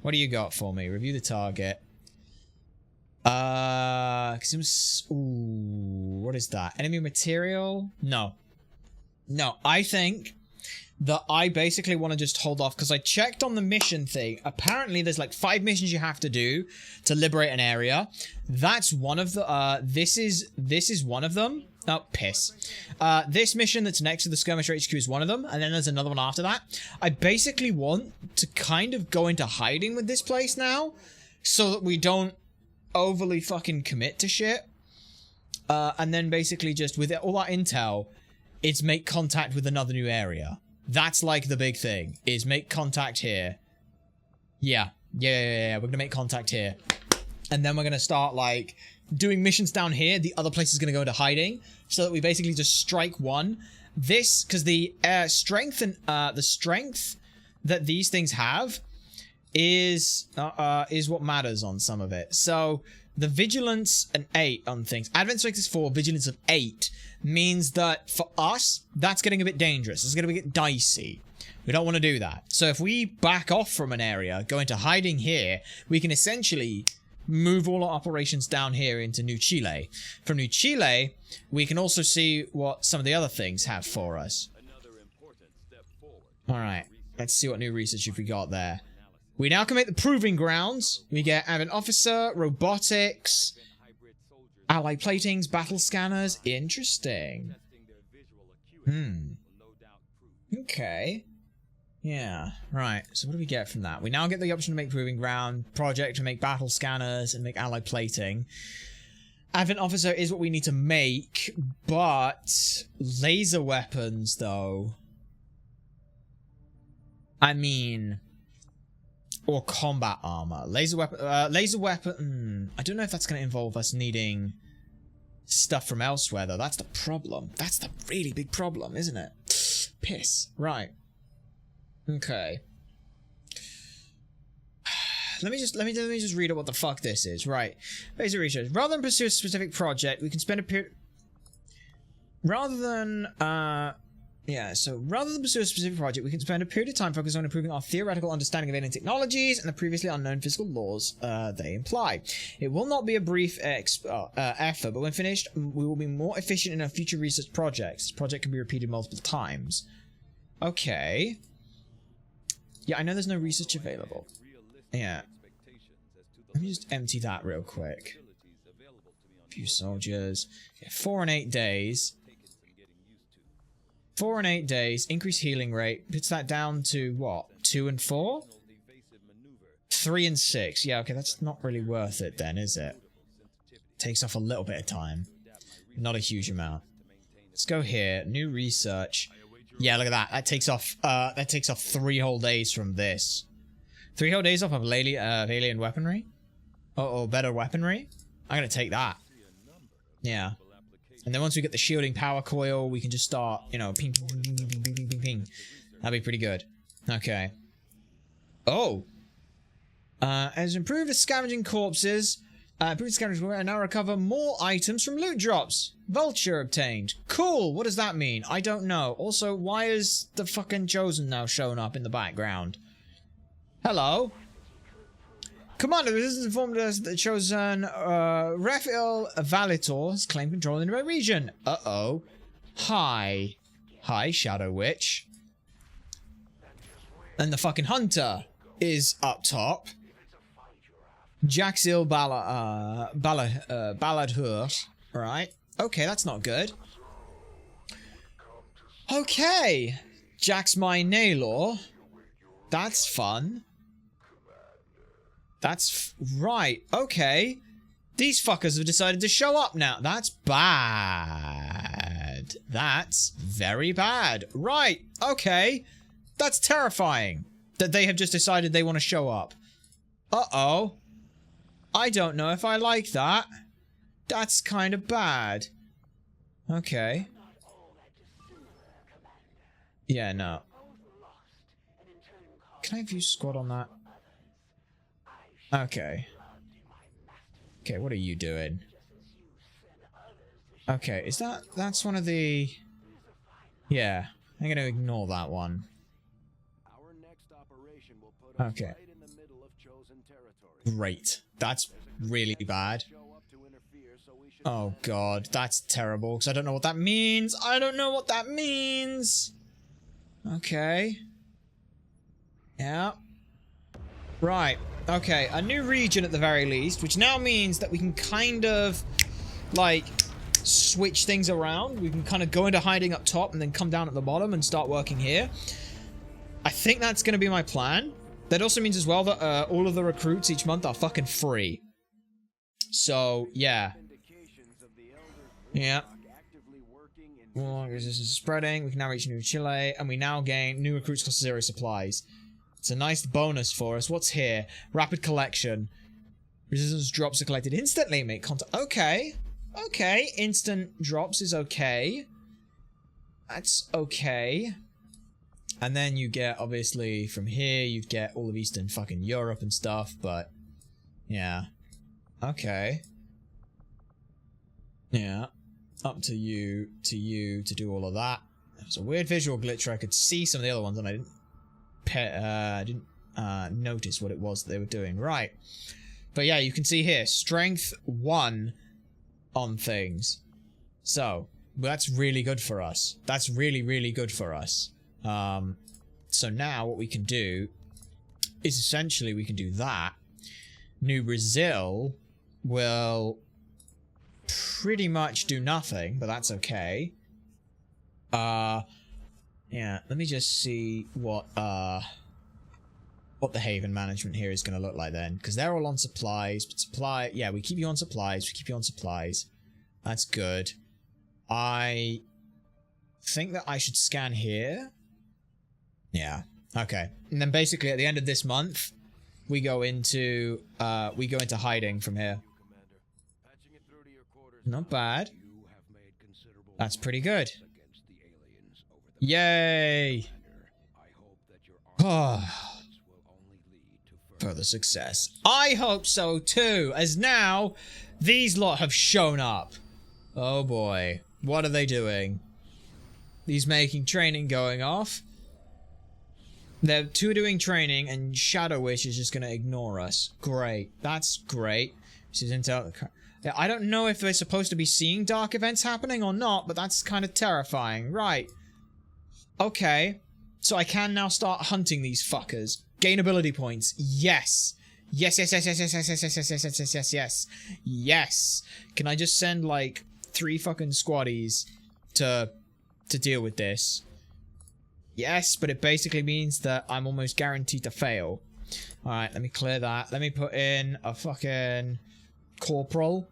What do you got for me? Review the target. Ooh, what is that? Enemy material? No. No, I think that I basically want to just hold off because I checked on the mission thing. Apparently, there's like 5 missions you have to do to liberate an area. That's one of the, this is one of them. Oh, piss. This mission that's next to the Skirmisher HQ is one of them, and then there's another one after that. I basically want to kind of go into hiding with this place now, so that we don't overly fucking commit to shit. And then basically just with all that intel, it's make contact with another new area. That's like the big thing, is make contact here. Yeah. We're gonna make contact here. And then we're gonna start, like, doing missions down here. The other place is gonna go into hiding, so that we basically just strike one. This, because the strength and the strength that these things have is what matters on some of it. So the vigilance an 8 on things. Advent strength is 4, vigilance of 8 means that for us, that's getting a bit dangerous. It's going to get dicey. We don't want to do that. So if we back off from an area, go into hiding here, we can essentially move all our operations down here into New Chile. From New Chile, we can also see what some of the other things have for us. Alright, let's see what new research we got there. We now can make the proving grounds. We get Advent Officer, Robotics, Ally Platings, Battle Scanners. Interesting. Okay. Yeah, right. So what do we get from that? We now get the option to make Proving Ground, Project to make Battle Scanners, and make Ally Plating. Advent Officer is what we need to make, but laser weapons, though. I mean... Or combat armor. Laser weapon... I don't know if that's going to involve us needing stuff from elsewhere, though. That's the problem. That's the really big problem, isn't it? Piss. Right. Okay. Let me just read out what the fuck this is. Right. Basic research. Rather than pursue a specific project, we can spend a period... Rather than, Yeah, so rather than pursue a specific project, we can spend a period of time focused on improving our theoretical understanding of alien technologies and the previously unknown physical laws they imply. It will not be a brief effort, but when finished, we will be more efficient in our future research projects. This project can be repeated multiple times. Okay. Yeah, I know there's no research available. Yeah. Let me just empty that real quick. Few soldiers. Yeah, 4 and 8 days. 4 and 8 days, increased healing rate, puts that down to what? 2 and 4? 3 and 6. Yeah, okay, that's not really worth it then, is it? Takes off a little bit of time. Not a huge amount. Let's go here. New research. Yeah, look at that. That takes off 3 whole days from this. 3 whole days off of alien weaponry? Oh, better weaponry? I'm gonna take that. Yeah. And then once we get the shielding power coil, we can just start, you know, ping, ping, ping, ping, ping, ping, ping, ping, ping. That'd be pretty good. Okay. Oh. As improved scavenging corpses, improved scavenging corpses, and now recover more items from loot drops. Vulture obtained. Cool. What does that mean? I don't know. Also, why is the fucking Chosen now showing up in the background? Hello. Commander, the Resistance informed us that Chosen Raphael Valitor has claimed control in the region. Uh-oh. Hi. Hi, Shadow Witch. And the fucking Hunter is up top. Jaxil Baladhur. Right. Okay, that's not good. Okay. Jax my Naylor. That's fun. That's right. Okay. These fuckers have decided to show up now. That's bad. That's very bad. Right. Okay. That's terrifying. That they have just decided they want to show up. Uh-oh. I don't know if I like that. That's kind of bad. Okay. Yeah, no. Can I view squad on that? Okay. Okay, what are you doing? Okay, is that's one of the... Yeah, I'm gonna ignore that one. Okay. Great. That's really bad. Oh god, that's terrible, because I don't know what that means. I don't know what that means! Okay. Yeah. Right. Okay, a new region at the very least, which now means that we can kind of, like, switch things around. We can kind of go into hiding up top and then come down at the bottom and start working here. I think that's going to be my plan. That also means as well that all of the recruits each month are fucking free. So, yeah. Yeah. Resistance is spreading. We can now reach New Chile, and we now gain new recruits cost 0 supplies. It's a nice bonus for us. What's here? Rapid collection. Resistance drops are collected instantly. Make contact. Okay. Okay. Instant drops is okay. That's okay. And then you get, obviously, from here, you'd get all of Eastern fucking Europe and stuff, but... Yeah. Okay. Yeah. Up to you, to do all of that. There's a weird visual glitch where I could see some of the other ones, and I didn't notice what it was that they were doing. Right. But yeah, you can see here, strength 1 on things. So, that's really good for us. That's really, really good for us. So now what we can do is essentially we can do that. New Brazil will pretty much do nothing, but that's okay. Yeah, let me just see what the Haven management here is going to look like then, because they're all on supplies, but yeah, we keep you on supplies, That's good. I think that I should scan here. Yeah, okay. And then basically at the end of this month, we go into hiding from here. Not bad. That's pretty good. Yay! Oh. Further success. I hope so too, as now these lot have shown up. Oh boy. What are they doing? He's making training going off. They're two doing training, and Shadow Wish is just gonna ignore us. Great. That's great. This is intel. Yeah, I don't know if they're supposed to be seeing dark events happening or not, but that's kind of terrifying. Right. Okay. So I can now start hunting these fuckers. Gain ability points. Yes. Yes, yes, yes, yes, yes, yes, yes, yes, yes, yes, yes, yes, yes, yes. Yes. Can I just send, like, 3 fucking squaddies to deal with this? Yes, but it basically means that I'm almost guaranteed to fail. Alright, let me clear that. Let me put in a fucking corporal.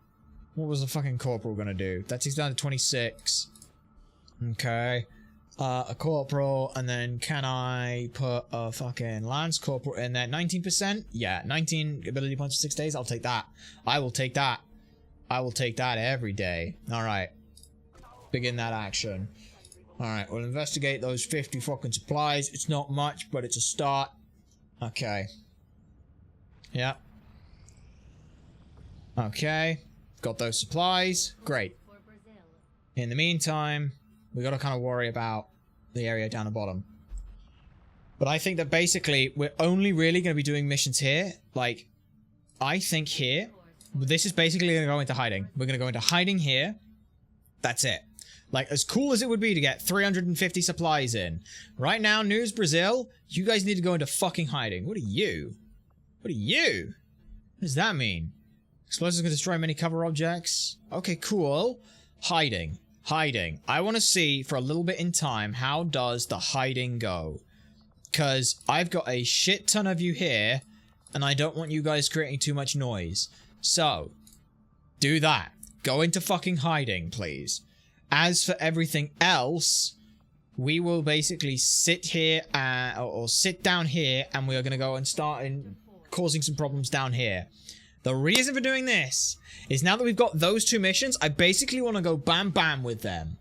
What was the fucking corporal gonna do? That takes down to 26. Okay. A corporal, and then can I put a fucking lance corporal in there? 19%? Yeah, 19 ability points for 6 days. I'll take that. I will take that. I will take that every day. Alright. Begin that action. Alright, we'll investigate those 50 fucking supplies. It's not much, but it's a start. Okay. Yeah. Okay. Got those supplies. Great. In the meantime, we gotta kind of worry about the area down the bottom. But I think that basically, we're only really gonna be doing missions here. Like, I think here, this is basically gonna go into hiding. We're gonna go into hiding here. That's it. Like, as cool as it would be to get 350 supplies in. Right now, News Brazil, you guys need to go into fucking hiding. What are you? What are you? What does that mean? Explosives can destroy many cover objects. Okay, cool. Hiding. Hiding. I want to see, for a little bit in time, how does the hiding go? Because I've got a shit ton of you here, and I don't want you guys creating too much noise. So, do that. Go into fucking hiding, please. As for everything else, we will basically sit here, or sit down here, and we are going to go and start causing some problems down here. The reason for doing this is now that we've got those 2 missions, I basically want to go bam bam with them.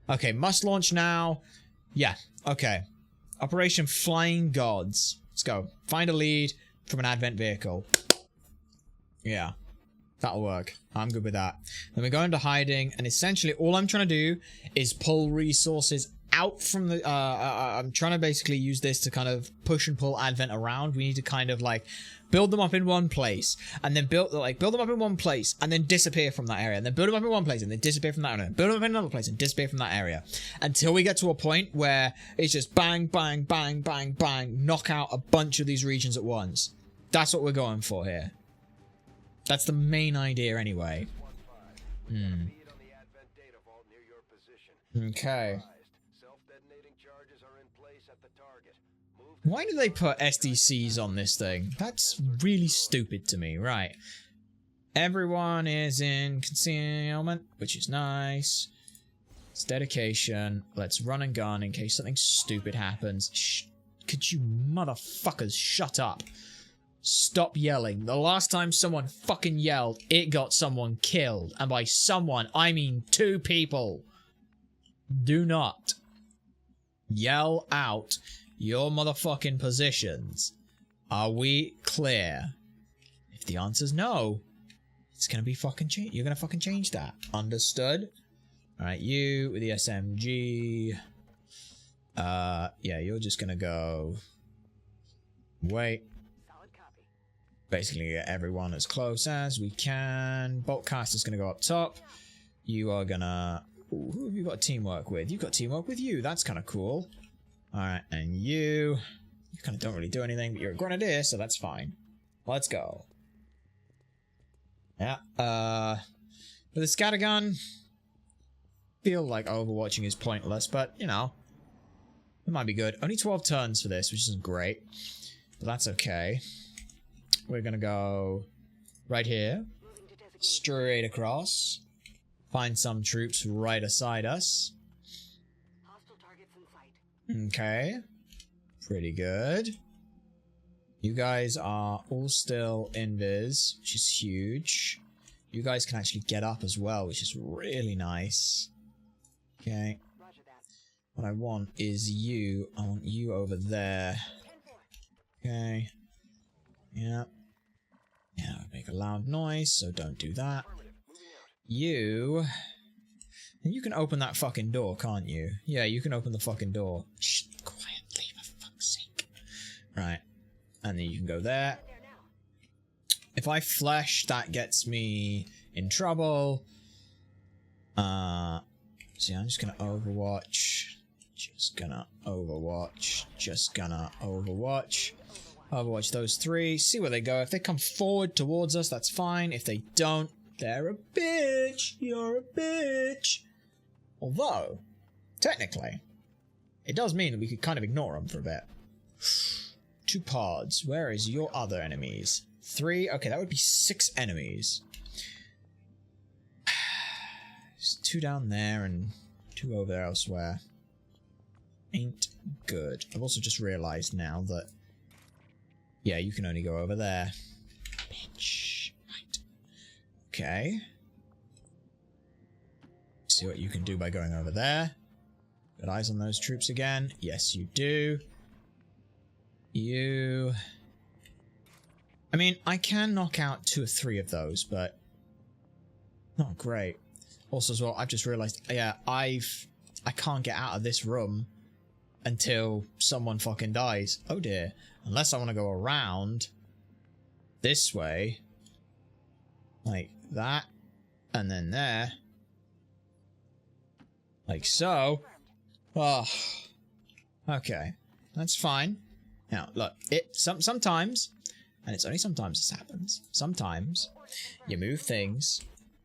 Okay, must launch now. Yeah, okay. Operation Flying Gods. Let's go. Find a lead from an Advent vehicle. Yeah, that'll work. I'm good with that. Then we go into hiding, and essentially all I'm trying to do is pull resources out from the... I'm trying to basically use this to kind of push and pull Advent around. We need to kind of, like, build them up in one place, and then build them up in one place, and then disappear from that area, and then build them up in one place, and then disappear from that area, build them up in another place, and disappear from that area, until we get to a point where it's just bang, bang, bang, bang, bang, knock out a bunch of these regions at once. That's what we're going for here. That's the main idea anyway. Okay. Why do they put SDCs on this thing? That's really stupid to me. Right. Everyone is in concealment, which is nice. It's dedication. Let's run and gun in case something stupid happens. Could you motherfuckers shut up? Stop yelling. The last time someone fucking yelled, it got someone killed. And by someone, I mean 2 people. Do not yell out your motherfucking positions. Are we clear? If the answer's no, it's gonna be fucking change. You're gonna fucking change that. Understood? Alright, you with the SMG. Yeah, you're just gonna go. Wait. Basically get everyone as close as we can. Boltcaster's gonna go up top. You are gonna... Ooh, who have you got teamwork with? You've got teamwork with you. That's kind of cool. Alright, and you kind of don't really do anything, but you're a grenadier, so that's fine. Let's go. Yeah, with a scattergun, feel like overwatching is pointless, but, you know, it might be good. Only 12 turns for this, which isn't great, but that's okay. We're gonna go right here, straight across, find some troops right beside us. Okay, pretty good. You guys are all still invis, which is huge. You guys can actually get up as well, which is really nice. Okay. What I want is you. I want you over there. Okay. Yeah. Yeah, make a loud noise, so don't do that. You And you can open that fucking door, can't you? Yeah, you can open the fucking door. Shh, quietly, for fuck's sake. Right. And then you can go there. If I flesh, that gets me in trouble. See, I'm just gonna Overwatch. Just gonna Overwatch. Overwatch those three. See where they go. If they come forward towards us, that's fine. If they don't, they're a bitch. You're a bitch. Although, technically, it does mean that we could kind of ignore them for a bit. 2 pods. Where is your other enemies? 3. Okay, that would be 6 enemies. There's 2 down there and 2 over there elsewhere. Ain't good. I've also just realized now that, yeah, you can only go over there. Bitch. Right. Okay. See what you can do by going over there. Got eyes on those troops again? Yes, you do. I mean, I can knock out 2 or 3 of those, but not great. Also, as well, I've just realized, yeah, I can't get out of this room until someone fucking dies. Oh dear. Unless I want to go around this way, like that, and then there, like so. Oh, okay, that's fine. Now, look, sometimes, and it's only sometimes this happens, sometimes you move things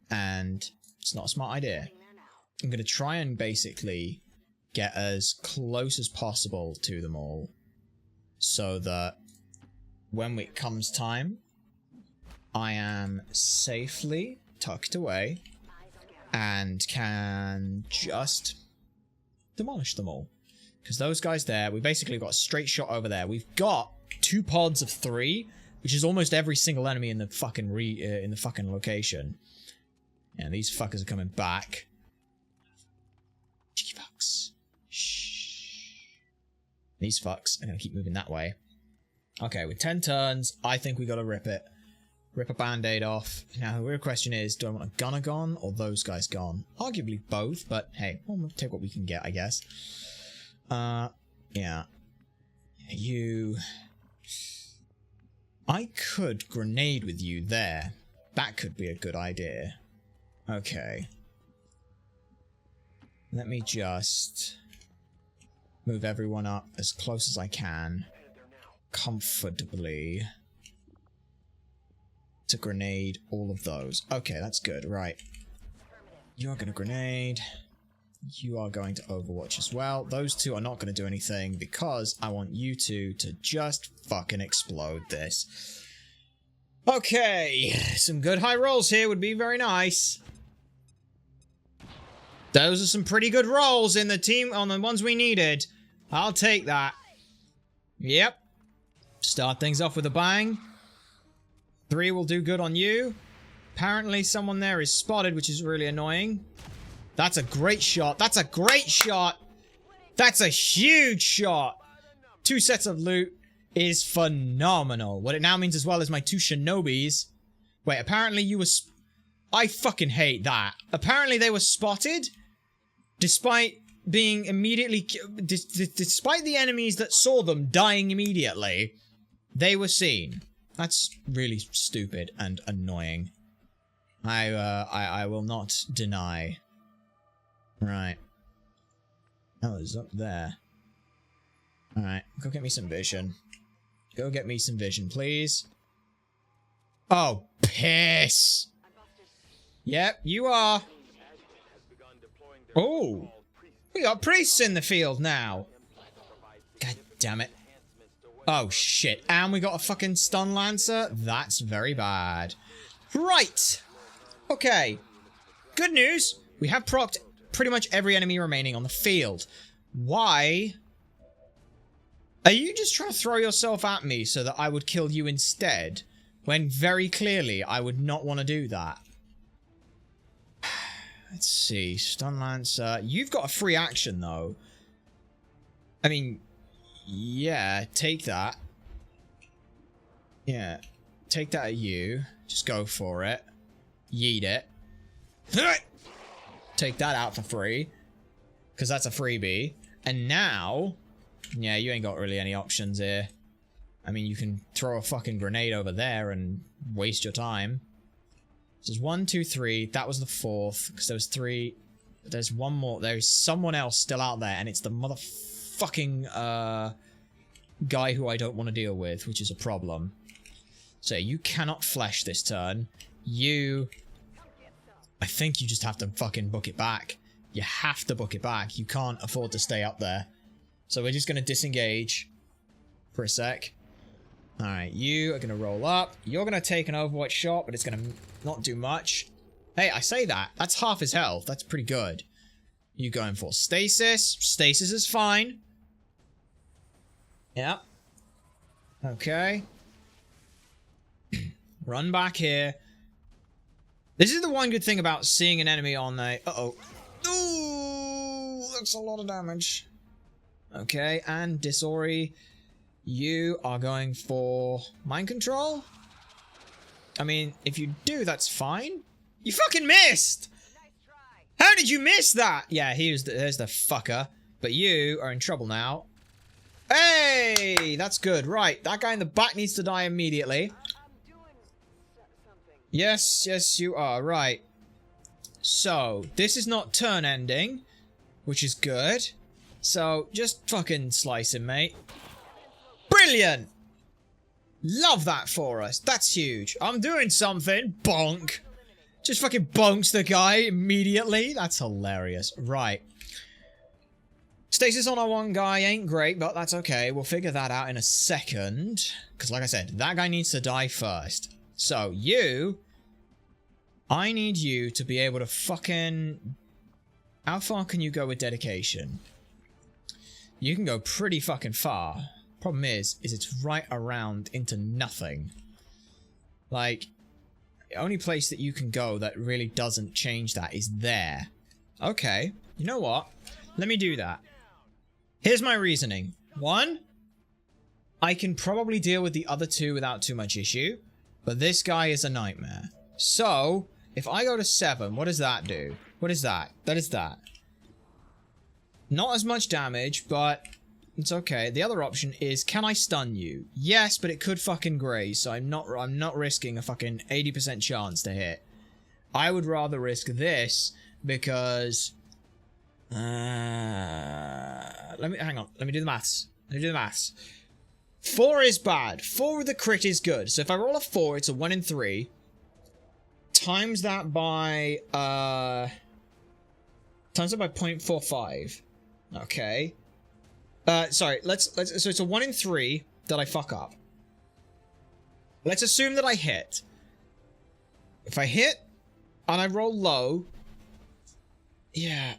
and it's not a smart idea. I'm going to try and basically get as close as possible to them all so that when it comes time, I am safely tucked away and can just demolish them all. Because those guys there, we basically got a straight shot over there. We've got 2 pods of 3, which is almost every single enemy in the fucking location. And these fuckers are coming back. Cheeky fucks. Shh. These fucks are gonna keep moving that way. Okay, with 10 turns, I think we gotta rip it. Rip a band-aid off. Now, the real question is, do I want a gunner gone or those guys gone? Arguably both, but hey, we'll take what we can get, I guess. Yeah. You... I could grenade with you there. That could be a good idea. Okay. Let me just move everyone up as close as I can. Comfortably. To grenade all of those. Okay, that's good. Right. You are going to grenade. You are going to Overwatch as well. Those 2 are not going to do anything because I want you 2 to just fucking explode this. Okay. Some good high rolls here would be very nice. Those are some pretty good rolls in the team on the ones we needed. I'll take that. Yep. Start things off with a bang. 3 will do good on you. Apparently someone there is spotted, which is really annoying. That's a great shot. That's a great shot. That's a huge shot. 2 sets of loot is phenomenal. What it now means as well is my 2 shinobis. Wait, apparently you were... I fucking hate that. Apparently they were spotted. Despite being immediately... Despite the enemies that saw them dying immediately, they were seen. That's really stupid and annoying. I will not deny. Right. That was up there. Alright, go get me some vision. Go get me some vision, please. Oh, piss! Yep, you are. Oh! We got priests in the field now! God damn it. Oh, shit. And we got a fucking stun lancer? That's very bad. Right! Okay. Good news. We have procced pretty much every enemy remaining on the field. Why? Are you just trying to throw yourself at me so that I would kill you instead? When very clearly I would not want to do that. Let's see. Stun lancer. You've got a free action though. I mean... Yeah, take that. Yeah, take that at you. Just go for it. Yeet it. take that out for free. Because that's a freebie. And now, yeah, you ain't got really any options here. I mean, you can throw a fucking grenade over there and waste your time. So there's 1, 2, 3. That was the 4th. Because there was 3. There's one more. There's someone else still out there. And it's the motherfucking guy who I don't want to deal with. Which is a problem. So you cannot flesh this turn. I think you just have to fucking book it back. You have to book it back. You can't afford to stay up there. So we're just going to disengage for a sec. Alright, you are going to roll up. You're going to take an Overwatch shot, but it's going to not do much. Hey, I say that. That's half his health. That's pretty good. You going for stasis. Stasis is fine. Yep. Okay. Run back here. This is the one good thing about seeing an enemy on a... Uh-oh. Ooh, that's a lot of damage. Okay, and Disori, you are going for mind control? I mean, if you do, that's fine. You fucking missed! How did you miss that? Yeah, there's the fucker. But you are in trouble now. Hey, that's good. Right, that guy in the back needs to die immediately. Yes, yes, you are. Right. So, this is not turn ending, which is good. So, just fucking slice him, mate. Brilliant! Love that for us. That's huge. I'm doing something. Bonk. Just fucking bonks the guy immediately. That's hilarious. Right. Stasis on our one guy ain't great, but that's okay. We'll figure that out in a second. Because like I said, that guy needs to die first. So, you... I need you to be able to fucking... How far can you go with dedication? You can go pretty fucking far. Problem is it's right around into nothing. Like, the only place that you can go that really doesn't change that is there. Okay, you know what? Let me do that. Here's my reasoning. 1, I can probably deal with the other 2 without too much issue, but this guy is a nightmare. So, if I go to 7, what does that do? What is that? That is that. Not as much damage, but it's okay. The other option is, can I stun you? Yes, but it could fucking graze, so I'm not risking a fucking 80% chance to hit. I would rather risk this because hang on. Let me do the maths. 4 is bad. 4 with the crit is good. So if I roll a 4, it's a 1 in 3. Times that by 0.45. Okay. Sorry, let's so it's a 1 in 3 that I fuck up. Let's assume that I hit. If I hit and I roll low, yeah.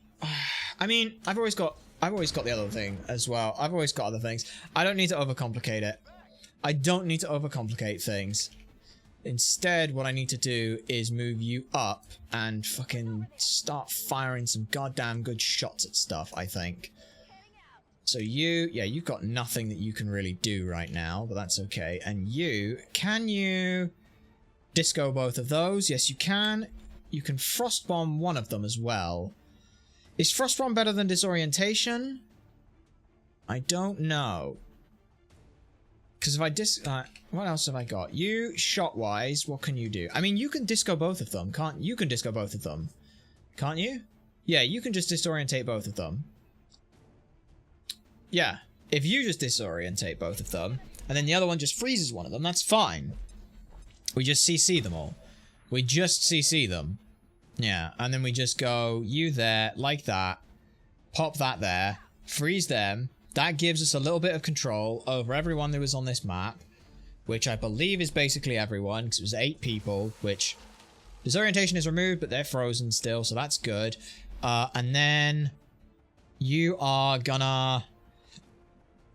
I mean, I've always got the other thing as well. I've always got other things. I don't need to overcomplicate it. I don't need to overcomplicate things. Instead, what I need to do is move you up and fucking start firing some goddamn good shots at stuff, I think. So you've got nothing that you can really do right now, but that's okay. And can you disco both of those? Yes, you can. You can frost bomb one of them as well. Is frost bomb better than disorientation? I don't know. Because if I what else have I got? You, shot-wise, what can you do? I mean, you can disco both of them, can't you? You can disco both of them. Can't you? Yeah, you can just disorientate both of them. Yeah, if you just disorientate both of them, and then the other one just freezes one of them, that's fine. We just CC them all. We just CC them. Yeah, and then we just go, you there, like that. Pop that there. Freeze them. That gives us a little bit of control over everyone that was on this map, which I believe is basically everyone, because it was 8 people, which disorientation is removed, but they're frozen still, so that's good. And then you are gonna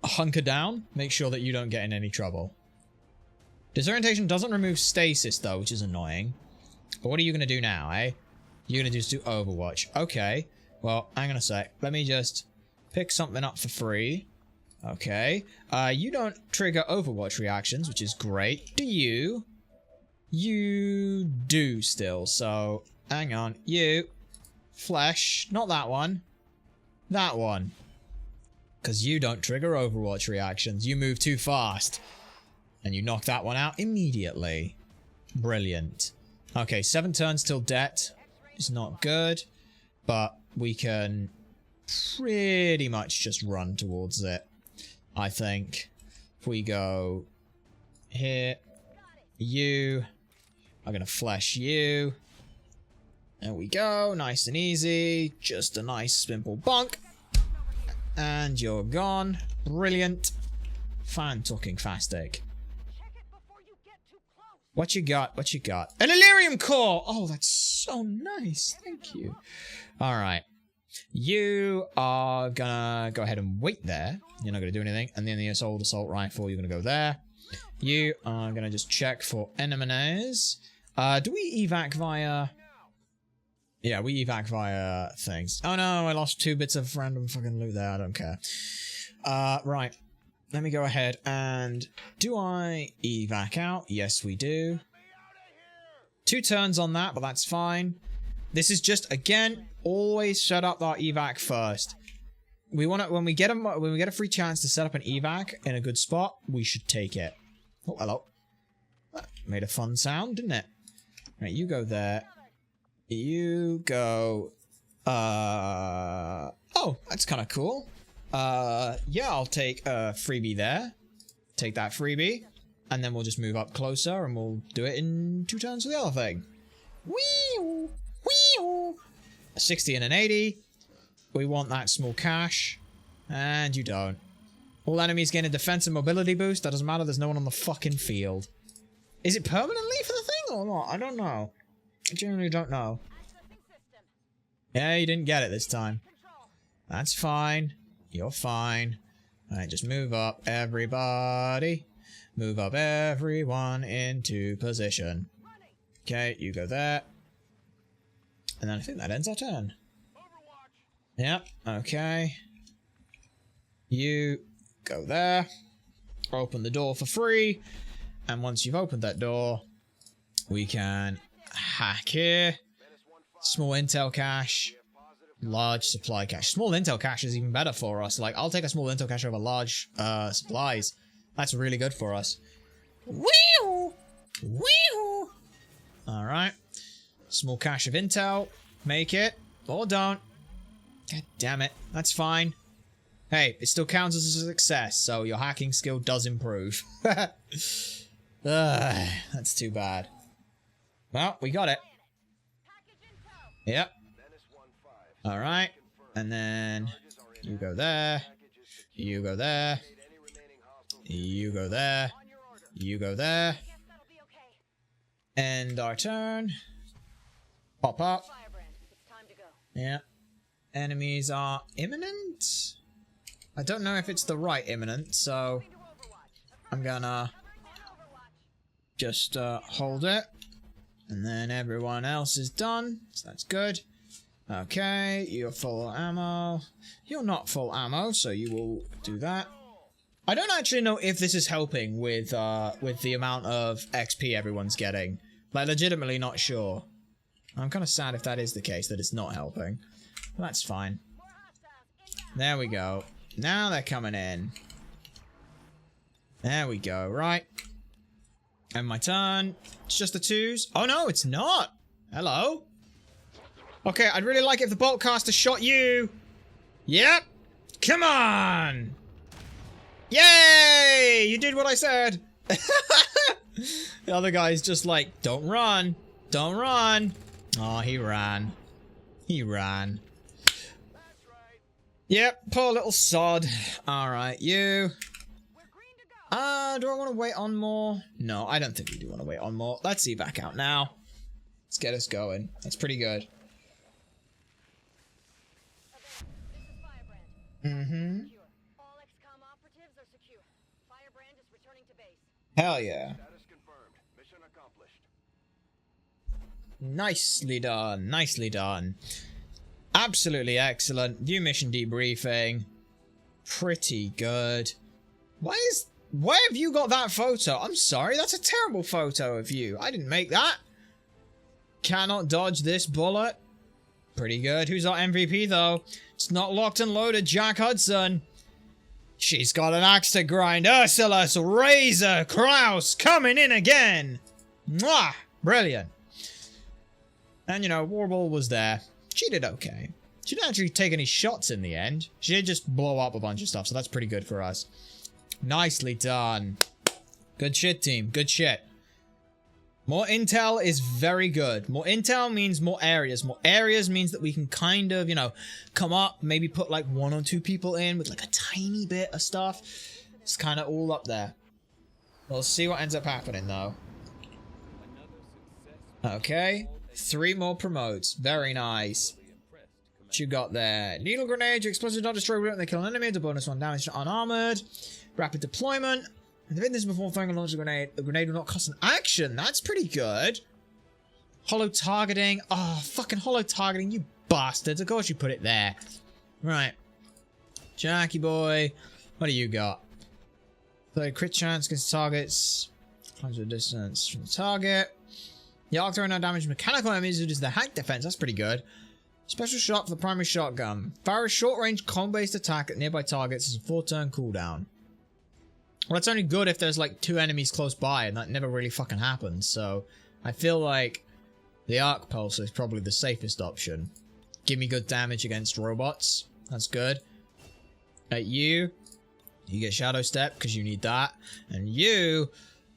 hunker down, make sure that you don't get in any trouble. Disorientation doesn't remove stasis, though, which is annoying. But what are you gonna do now, eh? You're gonna just do Overwatch. Okay, well, hang on a sec. Let me just pick something up for free. Okay. You don't trigger Overwatch reactions, which is great. Do you? You do still, so hang on. You Flesh. Not that one. That one. Because you don't trigger Overwatch reactions. You move too fast. And you knock that one out immediately. Brilliant. Okay, 7 turns till debt is not good. But we can pretty much just run towards it. I think. If we go here. You. I'm going to flesh you. There we go. Nice and easy. Just a nice simple bonk. And you're gone. Brilliant. Fan-talking-fastic. What you got? What you got? An Illyrium core! Oh, that's so nice. Thank you. Alright. You are gonna go ahead and wait there. You're not gonna do anything. And then the assault rifle, you're gonna go there. You are gonna just check for enemies. Do we evac via... Yeah, we evac via things. Oh no, I lost 2 bits of random fucking loot there. I don't care. Right. Let me go ahead and... Do I evac out? Yes, we do. 2 turns on that, but that's fine. This is just, again, always set up our evac first. We want to... When we get a free chance to set up an evac in a good spot, we should take it. Oh, hello. That made a fun sound, didn't it? Right, you go there. You go... Oh, that's kind of cool. Yeah, I'll take a freebie there. Take that freebie. And then we'll just move up closer and we'll do it in 2 turns for the other thing. Wee-oo! Wee-oo! A 60 and an 80. We want that small cash. And you don't. All enemies gain a defense and mobility boost. That doesn't matter, there's no one on the fucking field. Is it permanently for the thing or not? I don't know. I genuinely don't know. Yeah, you didn't get it this time. That's fine. You're fine. Alright, just move up, everybody. Move up everyone into position. Okay, you go there. And then I think that ends our turn. Yep, okay. You go there. Open the door for free. And once you've opened that door, we can hack here. Small intel cache. Large supply cache. Small intel cache is even better for us. Like, I'll take a small intel cache over large supplies. That's really good for us. Wee-oo! Wee-oo! Alright. Small cache of intel. Make it. Or don't. God damn it. That's fine. Hey, it still counts as a success, so your hacking skill does improve. That's too bad. Well, we got it. Yep. Alright. And then you go there. You go there. You go there. You go there. End our turn. Pop up. Yeah. Enemies are imminent? I don't know if it's the right imminent, so I'm gonna just hold it. And then everyone else is done, so that's good. Okay, you're full ammo. You're not full ammo, so you will do that. I don't actually know if this is helping with the amount of XP everyone's getting. Like, legitimately not sure. I'm kind of sad if that is the case, that it's not helping. But that's fine. There we go. Now they're coming in. There we go, right. And my turn. It's just the 2s. Oh no, it's not. Hello. Okay, I'd really like it if the bolt caster shot you. Yep. Come on. Yay! You did what I said. The other guy's just like, don't run. Don't run. Oh, he ran. He ran. Yep, poor little sod. Alright, you. Do I want to wait on more? No, I don't think we do want to wait on more. Let's see back out now. Let's get us going. That's pretty good. Mm-hmm. All XCom operatives are secure. Firebrand is returning to base. Hell yeah. Status confirmed. Mission accomplished. Nicely done. Nicely done. Absolutely excellent. New mission debriefing. Pretty good. Why have you got that photo? I'm sorry, that's a terrible photo of you. I didn't make that. Cannot dodge this bullet. Pretty good. Who's our MVP, though? It's not locked and loaded. Jack Hudson. She's got an axe to grind. Ursulus Razor Kraus coming in again. Mwah! Brilliant. And, you know, Warble was there. She did okay. She didn't actually take any shots in the end. She did just blow up a bunch of stuff, so that's pretty good for us. Nicely done. Good shit, team. Good shit. More intel is very good. More intel means more areas. More areas means that we can kind of, you know, come up, maybe put like 1 or 2 people in with like a tiny bit of stuff. It's kind of all up there. We'll see what ends up happening, though. Okay. 3 more promotes. Very nice. What you got there? Needle grenade. Your explosives don't destroy when they kill an enemy. The bonus 1 damage to unarmored. Rapid deployment. If the witness before throwing a launch grenade, the grenade will not cost an action. That's pretty good. Hollow targeting. Oh, fucking hollow targeting, you bastards. Of course you put it there. Right. Jackie boy. What do you got? So crit chance against targets. Climbs the distance from the target. The arc throwing no damage mechanical enemies reduces the hack defense. That's pretty good. Special shot for the primary shotgun. Fire a short-range combo-based attack at nearby targets as a 4-turn cooldown. Well, it's only good if there's like 2 enemies close by, and that never really fucking happens, so I feel like the arc pulse is probably the safest option. Give me good damage against robots. That's good. At you get Shadow Step because you need that. And you,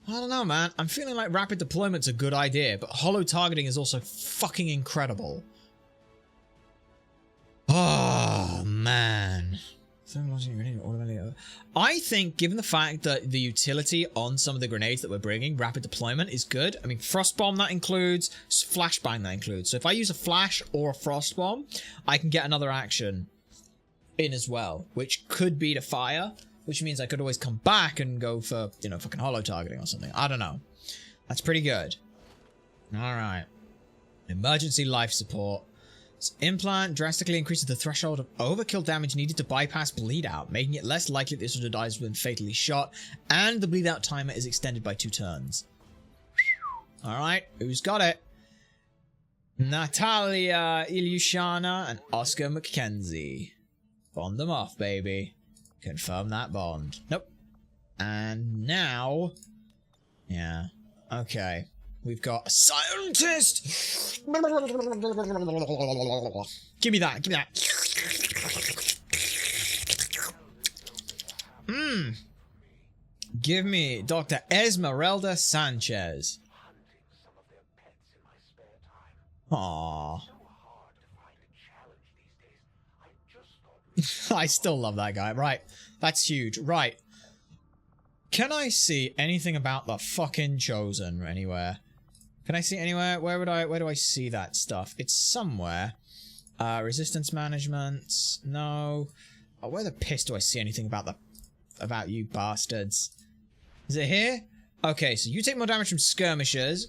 I don't know, man. I'm feeling like rapid deployment's a good idea, but hollow targeting is also fucking incredible. Oh, man. I think, given the fact that the utility on some of the grenades that we're bringing, rapid deployment is good. I mean, frost bomb that includes, flashbang that includes. So if I use a flash or a frost bomb, I can get another action in as well, which could be to fire, which means I could always come back and go for, you know, fucking hollow targeting or something. I don't know. That's pretty good. All right. Emergency life support. This implant drastically increases the threshold of overkill damage needed to bypass bleed out, making it less likely this will die when fatally shot, and the bleed out timer is extended by 2 turns. Alright, who's got it? Natalia Ilyushana and Oscar McKenzie. Bond them off, baby. Confirm that bond. Nope. And now... yeah. Okay. We've got a scientist! Give me that, give me that. Give me Dr. Esmeralda Sanchez. Aww. I still love that guy. Right. That's huge. Right. Can I see anything about the fucking Chosen anywhere? Can I see anywhere? Where do I see that stuff? It's somewhere. Resistance management. No. Oh, where the piss do I see anything about you bastards? Is it here? Okay, so you take more damage from skirmishers,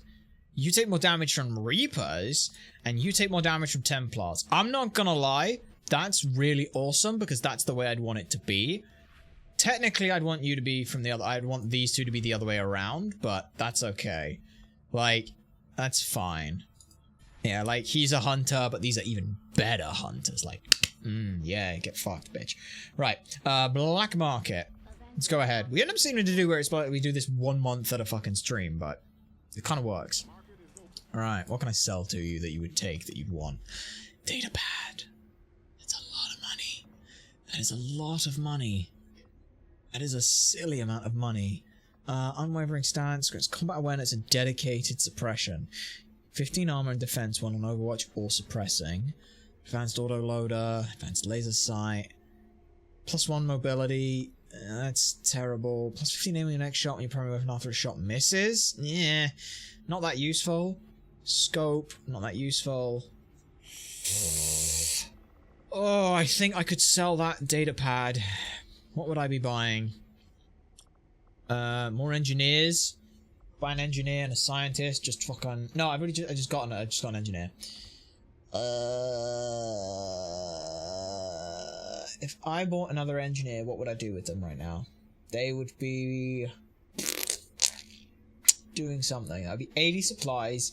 you take more damage from reapers, and you take more damage from Templars. I'm not gonna lie, that's really awesome because that's the way I'd want it to be. Technically, I'd want you to be from the other. I'd want these two to be the other way around, but that's okay. Like, that's fine. Yeah, like, he's a hunter, but these are even better hunters. Like, yeah, get fucked, bitch. Right, black market. Let's go ahead. We end up seeming to do where it's like we do this 1 month at a fucking stream, but it kind of works. Alright, what can I sell to you that you would take, that you'd want? Datapad. That's a lot of money. That is a lot of money. That is a silly amount of money. Unwavering stance, grants combat awareness and dedicated suppression. 15 armor and defense, 1 on Overwatch or suppressing. Advanced autoloader, advanced laser sight. +1 mobility. That's terrible. +15 aim on your next shot when your primary weapon after a shot misses. Yeah, not that useful. Scope, not that useful. Oh, I think I could sell that datapad. What would I be buying? More engineers. Buy an engineer and a scientist. Just fucking... no, I just got an engineer. If I bought another engineer, what would I do with them right now? They would be doing something. That would be 80 supplies,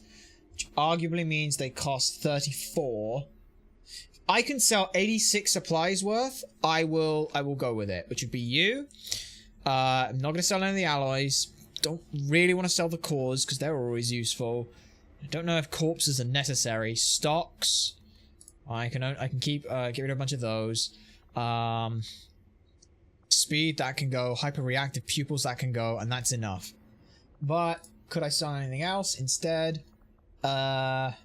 which arguably means they cost 34. I can sell 86 supplies worth, I will go with it, which would be you. I'm not going to sell any of the alloys. Don't really want to sell the cores because they're always useful. I don't know if corpses are necessary. Stocks, I can keep get rid of a bunch of those. Speed, that can go. Hyper-reactive pupils, that can go, and that's enough. But could I sell anything else instead? I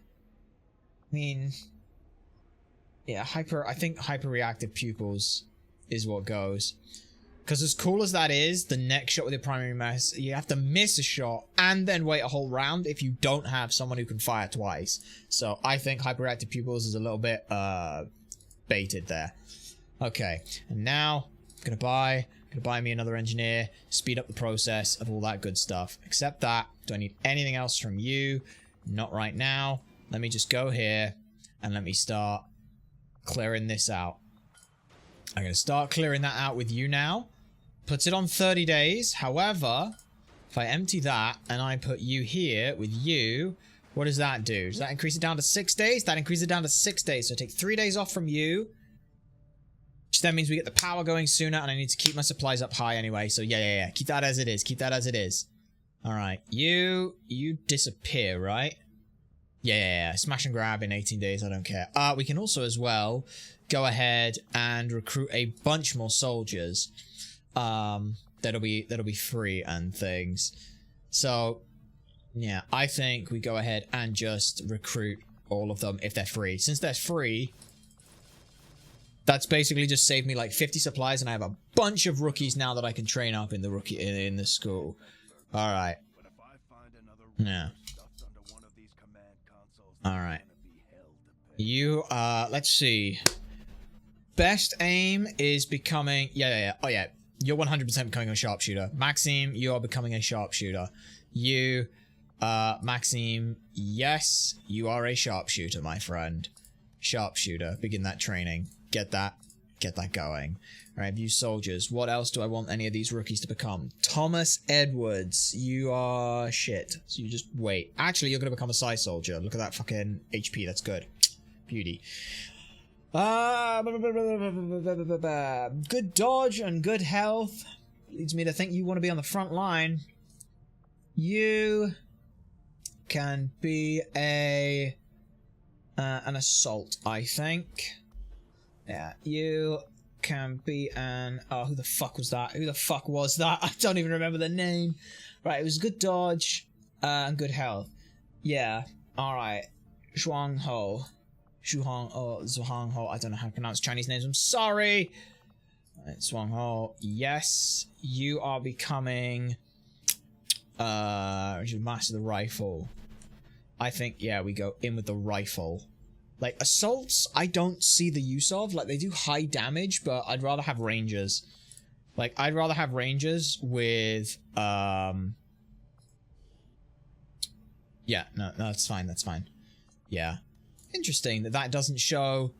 mean, yeah, I think hyper-reactive pupils is what goes. Because as cool as that is, the next shot with your primary mass, you have to miss a shot and then wait a whole round if you don't have someone who can fire twice. So I think hyperactive pupils is a little bit baited there. Okay, and now I'm gonna buy me another engineer, speed up the process of all that good stuff. Except that, do I need anything else from you? Not right now. Let me just go here and let me start clearing this out. I'm gonna start clearing that out with you now. Puts it on 30 days. However, if I empty that and I put you here with you, what does that do? Does that increase it down to 6 days? That increases it down to 6 days. So I take 3 days off from you, which then means we get the power going sooner, and I need to keep my supplies up high anyway. So yeah. Keep that as it is. Keep that as it is. All right. You disappear, right? Yeah. Smash and grab in 18 days. I don't care. We can also as well go ahead and recruit a bunch more soldiers. That'll be free and things. So yeah, I think we go ahead and just recruit all of them if they're free. Since they're free, that's basically just saved me like 50 supplies, and I have a bunch of rookies now that I can train up in the in the school. All right. Yeah. All right. You let's see. Best aim is becoming... Yeah. Oh, yeah. You're 100% becoming a sharpshooter. Maxime, you are becoming a sharpshooter. You, Maxime, yes, you are a sharpshooter, my friend. Sharpshooter. Begin that training. Get that going. All right, view soldiers. What else do I want any of these rookies to become? Thomas Edwards. You are shit. So you just wait. Actually, you're going to become a Psy soldier. Look at that fucking HP. That's good. Beauty. Good dodge and good health leads me to think you want to be on the front line. You can be an assault, I think. Yeah, you can be an... Oh, who the fuck was that? Who the fuck was that? I don't even remember the name. Right, it was good dodge and good health. Yeah, alright. Zhuang Ho. Zhuang Ho. I don't know how to pronounce Chinese names. I'm sorry. Right, Zhuang Ho. Yes, you are becoming... you master the rifle. I think, yeah, we go in with the rifle. Like, assaults, I don't see the use of. Like, they do high damage, but I'd rather have rangers. Like, I'd rather have rangers with, yeah, no, that's fine, that's fine. Yeah. Interesting that doesn't show...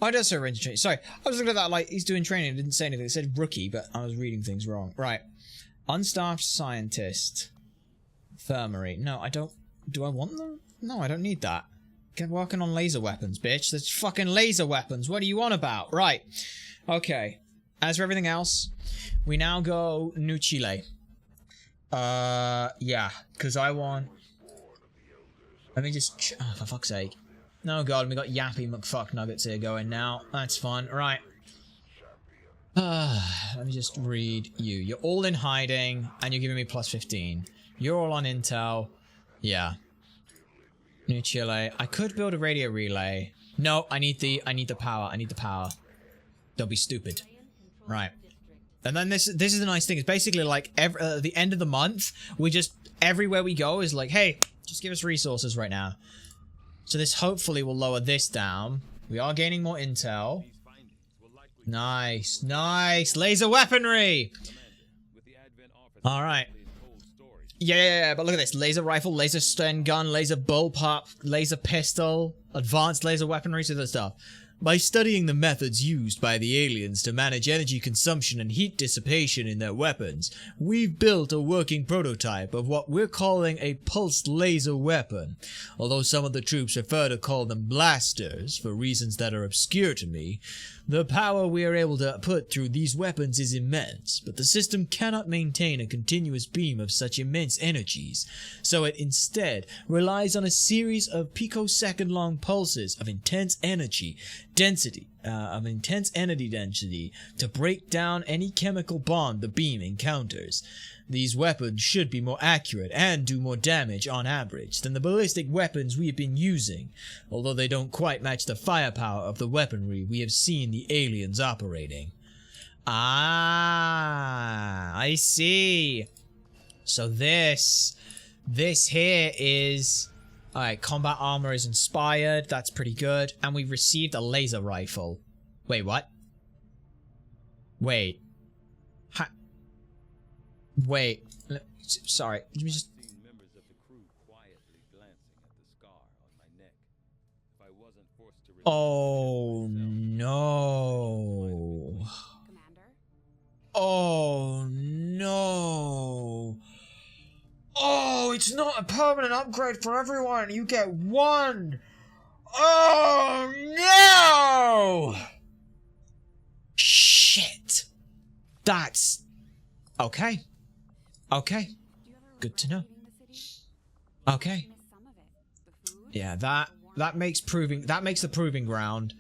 Oh, it does say ranger training. Sorry, I was looking at that like, he's doing training, it didn't say anything. It said rookie, but I was reading things wrong. Right. Unstaffed scientist. Infirmary. No, I don't... Do I want them? No, I don't need that. Get working on laser weapons, bitch. There's fucking laser weapons. What are you on about? Right. Okay. As for everything else, we now go New Chile. Yeah. Because I want... Let me just... Oh, for fuck's sake. No, God, we got Yappy McFuck Nuggets here going now. That's fun. Right. Let me just read you. You're all in hiding, and you're giving me plus 15. You're all on intel. Yeah. New Chile. I could build a radio relay. No, I need the power. I need the power. Don't be stupid. Right. And then this is the nice thing. It's basically like the end of the month, we just everywhere we go is like, hey, just give us resources right now. So this hopefully will lower this down. We are gaining more intel. Nice, nice. Laser weaponry. All right. Yeah, but look at this. Laser rifle, laser stun gun, laser bullpup, laser pistol, advanced laser weaponry, so that stuff. By studying the methods used by the aliens to manage energy consumption and heat dissipation in their weapons, we've built a working prototype of what we're calling a pulsed laser weapon. Although some of the troops prefer to call them blasters for reasons that are obscure to me, the power we are able to put through these weapons is immense, but the system cannot maintain a continuous beam of such immense energies, so it instead relies on a series of picosecond-long pulses of intense energy density to break down any chemical bond the beam encounters. These weapons should be more accurate and do more damage on average than the ballistic weapons we have been using, although they don't quite match the firepower of the weaponry we have seen the aliens operating. Ah, I see. So this here is... Alright, combat armor is inspired. That's pretty good. And we've received a laser rifle. Wait, what? Wait. Wait. Sorry. Let me just... I've seen members of the crew quietly glancing at the scar on my neck. If I wasn't forced to... Oh, no. Commander? Oh, no. Oh, it's not a permanent upgrade for everyone. You get one. Oh, no. Shit. That's... Okay. Okay. Good to know. Okay. Yeah, that makes the proving ground.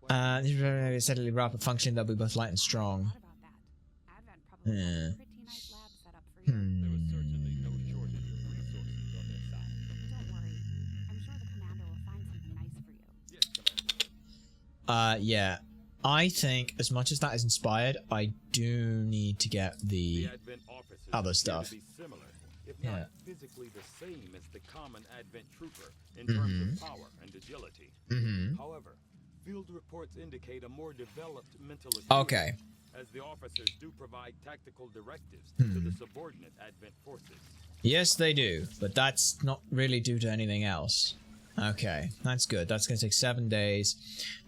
Steadily rapid function, they'll be both light and strong. Yeah. Yeah. I think as much as that is inspired, I do need to get the other stuff. Yeah. Physically the same as the common Advent trooper in terms of power and agility. However, field reports indicate a more developed mental acuity, Okay. as the officers do provide tactical directives to the subordinate Advent forces. Yes, they do, but that's not really due to anything else. Okay, that's good. That's going to take 7 days.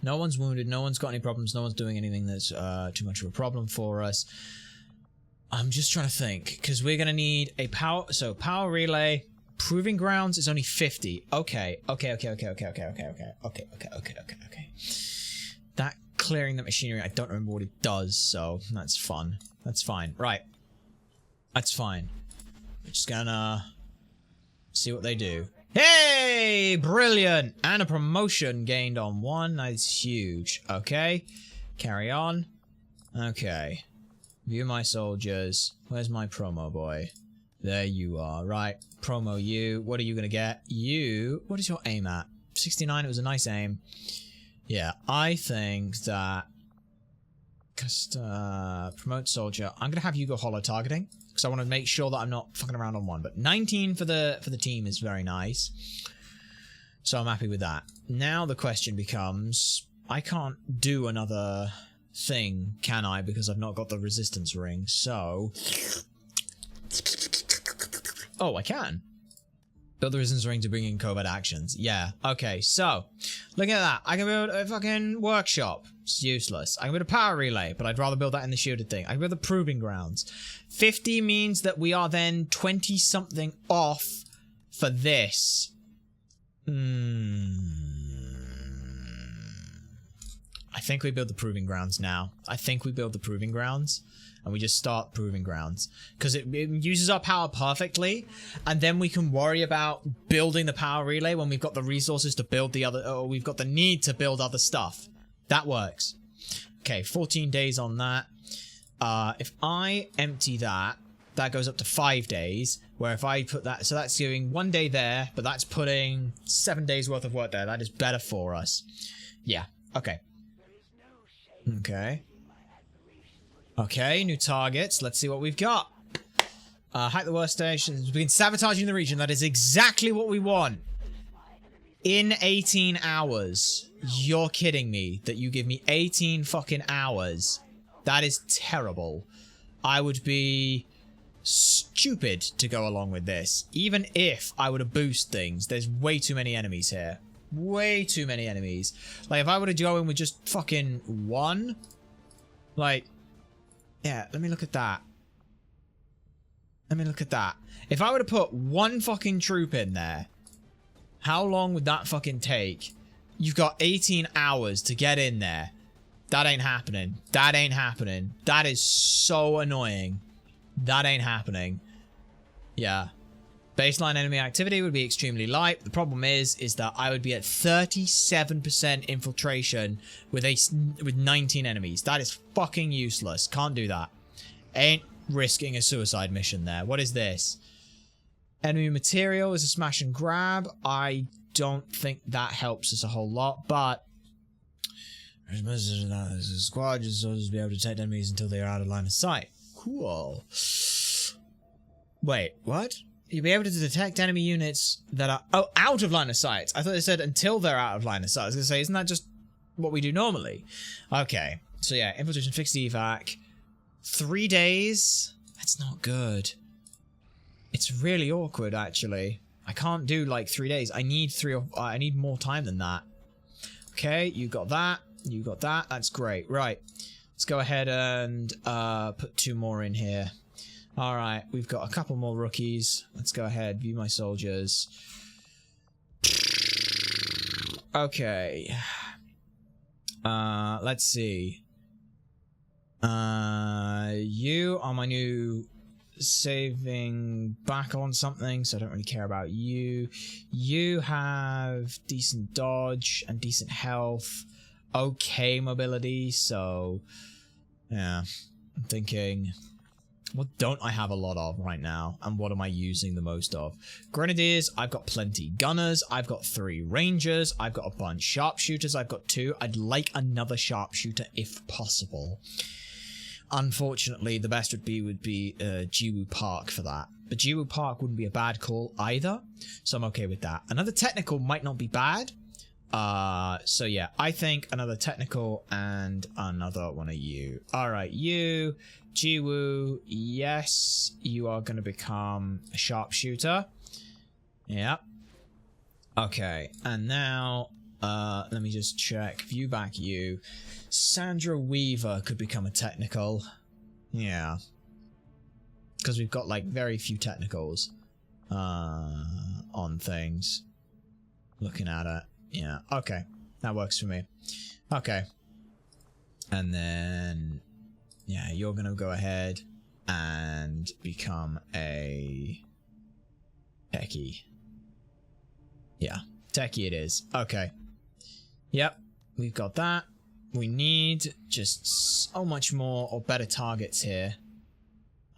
No one's wounded, no one's got any problems, no one's doing anything that's too much of a problem for us. I'm just trying to think, because we're going to need a power... So, power relay, proving grounds is only 50. Okay. That clearing the machinery, I don't remember what it does, so that's fun. That's fine. Right. That's fine. We're just gonna see what they do. Hey! Brilliant! And a promotion gained on one. That's huge. Okay. Carry on. Okay. View my soldiers. Where's my promo boy? There you are. Right. Promo you. What are you gonna get? You. What is your aim at? 69. It was a nice aim. Yeah. I think that... promote soldier. I'm gonna have you go holo targeting. Because I want to make sure that I'm not fucking around on one. But 19 for the team is very nice. So I'm happy with that. Now the question becomes... I can't do another thing, can I? Because I've not got the resistance ring. So... Oh, I can. Build the resistance ring to bring in covert actions. Yeah. Okay, so... Look at that. I can build a fucking workshop. It's useless. I can build a power relay, but I'd rather build that in the shielded thing. I can build the proving grounds. 50 means that we are then 20-something off for this. I think we build the proving grounds now. I think we build the proving grounds. And we just start proving grounds. Because it uses our power perfectly. And then we can worry about building the power relay when we've got the resources to build the other... Or we've got the need to build other stuff. That works. Okay, 14 days on that. If I empty that, that goes up to 5 days. Where if I put that... So that's giving 1 day there. But that's putting 7 days worth of work there. That is better for us. Yeah, okay. Okay. Okay, new targets. Let's see what we've got. Hack the worst stations. Begin sabotaging the region. That is exactly what we want. In 18 hours. You're kidding me that you give me 18 fucking hours. That is terrible. I would be stupid to go along with this. Even if I were to boost things, there's way too many enemies here. way too many enemies. Like, if I were to go in with just fucking one, like, yeah, let me look at that. Let me look at that. If I were to put one fucking troop in there, how long would that fucking take? You've got 18 hours to get in there. That ain't happening. That ain't happening. That is so annoying. That ain't happening. Yeah. Baseline enemy activity would be extremely light. The problem is that I would be at 37% infiltration with 19 enemies. That is fucking useless. Can't do that. Ain't risking a suicide mission there. What is this? Enemy material is a smash and grab. I don't think that helps us a whole lot, but the squad is supposed to be able to detect enemies until they are out of line of sight. Cool. Wait, what? You'll be able to detect enemy units that are out of line of sight. I thought they said until they're out of line of sight. I was gonna say, isn't that just what we do normally? Okay, so yeah, infiltration, fixed evac, 3 days. That's not good. It's really awkward, actually. I can't do like 3 days. I need I need more time than that. Okay, you got that. You got that. That's great. Right, let's go ahead and put 2 more in here. All right, we've got a couple more rookies. Let's go ahead, view my soldiers. Okay. Let's see. You are my new saving back on something, so I don't really care about you. You have decent dodge and decent health. Okay mobility, so yeah. I'm thinking, what don't I have a lot of right now? And what am I using the most of? Grenadiers, I've got plenty. Gunners, I've got 3. Rangers, I've got a bunch. Sharpshooters, I've got 2. I'd like another sharpshooter if possible. Unfortunately, the best would be Jiwoo Park for that. But Jiwoo Park wouldn't be a bad call either, so I'm okay with that. Another technical might not be bad. So yeah, I think another technical and another one of you. Alright, you, Jiwoo, yes, you are going to become a sharpshooter. Yeah. Okay, and now, let me just check. View back you. Sandra Weaver could become a technical. Yeah. Because we've got, like, very few technicals on things. Looking at it. Yeah, okay. That works for me. Okay. And then, yeah, you're going to go ahead and become a techie. Yeah, techie it is. Okay. Yep, we've got that. We need just so much more or better targets here.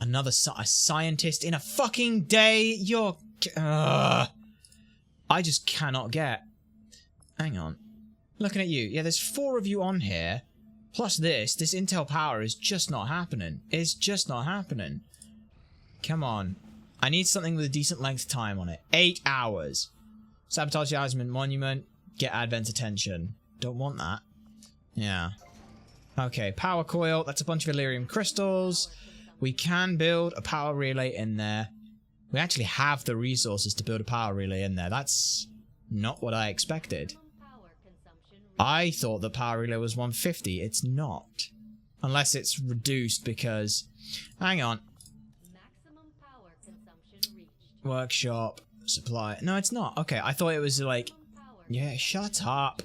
Another a scientist in a fucking day. You're... I just cannot get... Hang on. Looking at you. Yeah, there's 4 of you on here. Plus this intel power is just not happening. It's just not happening. Come on. I need something with a decent length time on it. 8 hours. Sabotage the Eisman Monument. Get Advent's attention. Don't want that. Yeah. Okay, power coil. That's a bunch of Illyrium crystals. We can build a power relay in there. We actually have the resources to build a power relay in there. That's not what I expected. I thought the power relay was 150. It's not. Unless it's reduced because... Hang on. Maximum power consumption reached. Workshop. Supply. No, it's not. Okay, I thought it was like... Yeah, shut up.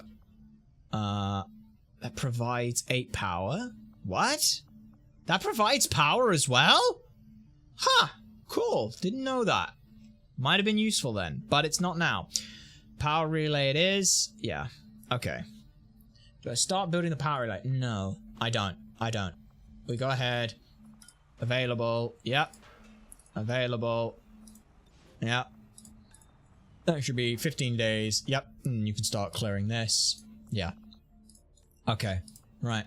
That provides 8 power? What? That provides power as well? Huh. Cool. Didn't know that. Might have been useful then, but it's not now. Power relay it is. Yeah. Okay. Do I start building the power relay? No, I don't. I don't. We go ahead. Available. Yep. Available. Yep. That should be 15 days. Yep. And you can start clearing this. Yeah. Okay. Right.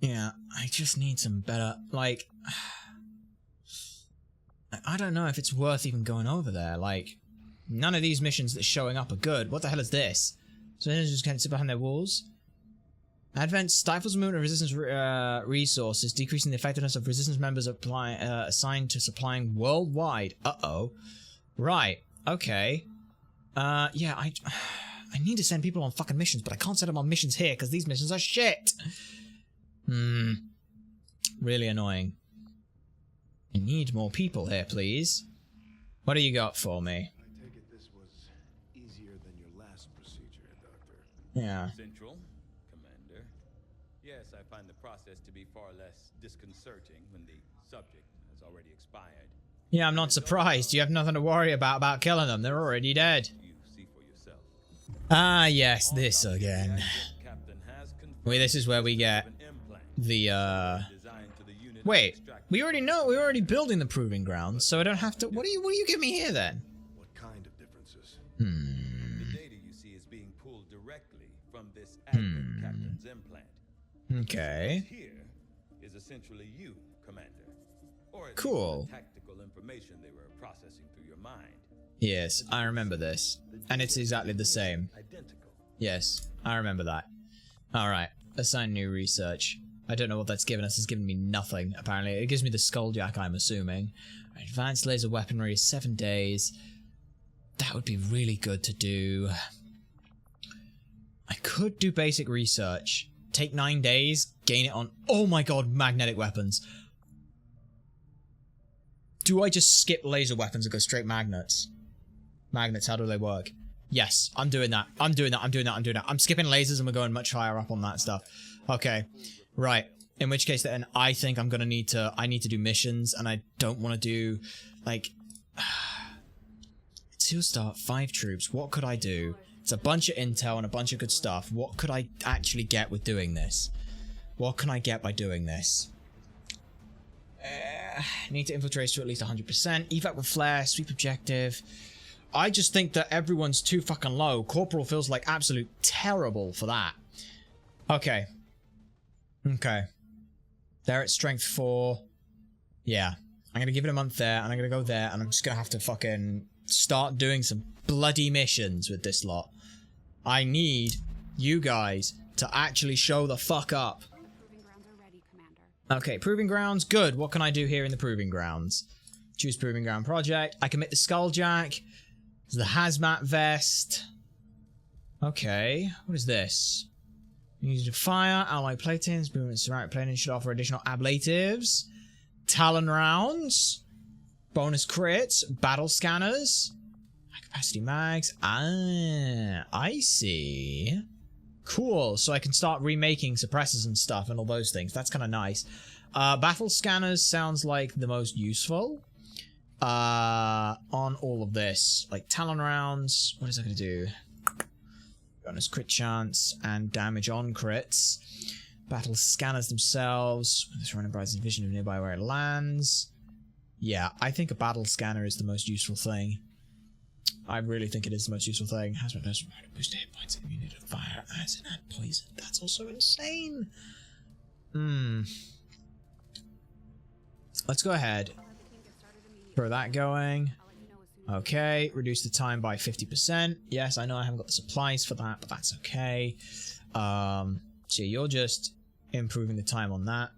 Yeah. I just need some better... Like... I don't know if it's worth even going over there. Like... None of these missions that are showing up are good. What the hell is this? So they just can't sit behind their walls? Advent stifles the movement of resistance resources, decreasing the effectiveness of resistance members assigned to supplying worldwide. Uh-oh. Right. Okay. Yeah, I need to send people on fucking missions, but I can't send them on missions here because these missions are shit. Really annoying. I need more people here, please. What do you got for me? I take it this was easier than your last procedure, Doctor. Yeah. Central, Commander. Yes, I find the process to be far less disconcerting when the subject has already expired. Yeah, I'm not surprised. You have nothing to worry about killing them. They're already dead. You see for yourself. Ah, yes, this again. Captain has confirmed Wait, this is where we get an implant the, designed to the unit Wait, extract- we already know. We're already building the proving grounds, so I don't have to... What do you give me here, then? What kind of differences? The data you see is being pulled directly from this Advent Captain's implant. Okay. Here is essentially you, Commander. Or at Cool. least the tactical information they were processing through your mind. Yes, I remember this. And it's exactly the same. Identical. Yes, I remember that. Alright, assign new research. I don't know what that's given us. It's given me nothing, apparently. It gives me the Skulljack, I'm assuming. Advanced laser weaponry, 7 days. That would be really good to do. I could do basic research. Take 9 days, gain it on... Oh my god, magnetic weapons. Do I just skip laser weapons and go straight magnets? Magnets, how do they work? Yes, I'm doing that. I'm doing that. I'm skipping lasers and we're going much higher up on that stuff. Okay, right. In which case then I think I'm gonna need to... I need to do missions and I don't want to do, like... 2-star, 5 troops. What could I do? It's a bunch of intel and a bunch of good stuff. What could I actually get with doing this? What can I get by doing this? Need to infiltrate to at least 100%. Evac with flare, sweep objective. I just think that everyone's too fucking low. Corporal feels like absolute terrible for that. Okay. Okay. They're at strength 4. Yeah. I'm gonna give it a month there, and I'm gonna go there, and I'm just gonna have to fucking start doing some bloody missions with this lot. I need you guys to actually show the fuck up. The proving grounds are ready, Commander. Okay, proving grounds, good. What can I do here in the proving grounds? Choose proving ground project. I commit the Skulljack. The hazmat vest. Okay, what is this? Use to fire, alloy platings, movement ceramic plating should offer additional ablatives. Talon rounds. Bonus crits, battle scanners. High capacity mags. Ah, I see. Cool, so I can start remaking suppressors and stuff and all those things. That's kind of nice. Battle scanners sounds like the most useful. On all of this. Like Talon rounds. What is that going to do? Bonus crit chance and damage on crits. Battle scanners themselves. Surrounded by the vision of nearby where it lands. Yeah, I think a battle scanner is the most useful thing. I really think it is the most useful thing. Has my best provider boost hit points and immunity to fire, acid, and poison. That's also insane. Let's go ahead. Throw that going. Okay, reduce the time by 50%. Yes, I know I haven't got the supplies for that, but that's okay. So you're just improving the time on that.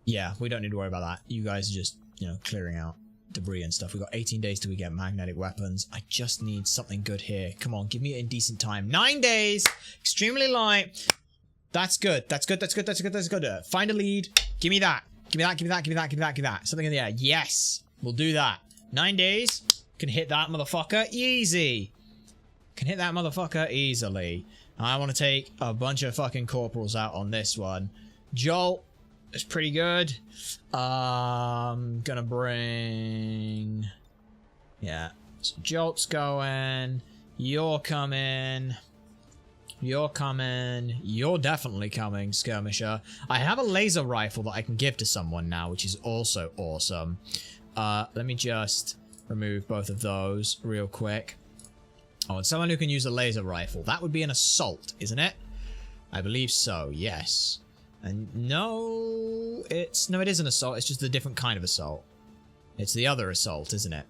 Yeah, we don't need to worry about that. You guys are just, you know, clearing out debris and stuff. We've got 18 days till we get magnetic weapons. I just need something good here. Come on, give me it in decent time. 9 days! Extremely light. That's good. That's good. That's good. That's good. That's good. Find a lead. Give me that. Give me that. Give me that. Give me that. Give me that. Give me that. Something in the air. Yes. We'll do that. 9 days. Can hit that motherfucker easy. Can hit that motherfucker easily. I want to take a bunch of fucking corporals out on this one. Jolt is pretty good. Gonna bring... Yeah. So Jolt's going. You're coming. You're coming. You're definitely coming, Skirmisher. I have a laser rifle that I can give to someone now, which is also awesome. Let me just remove both of those real quick. Oh, and someone who can use a laser rifle. That would be an assault, isn't it? I believe so, yes. And no, it is an assault. It's just a different kind of assault. It's the other assault, isn't it?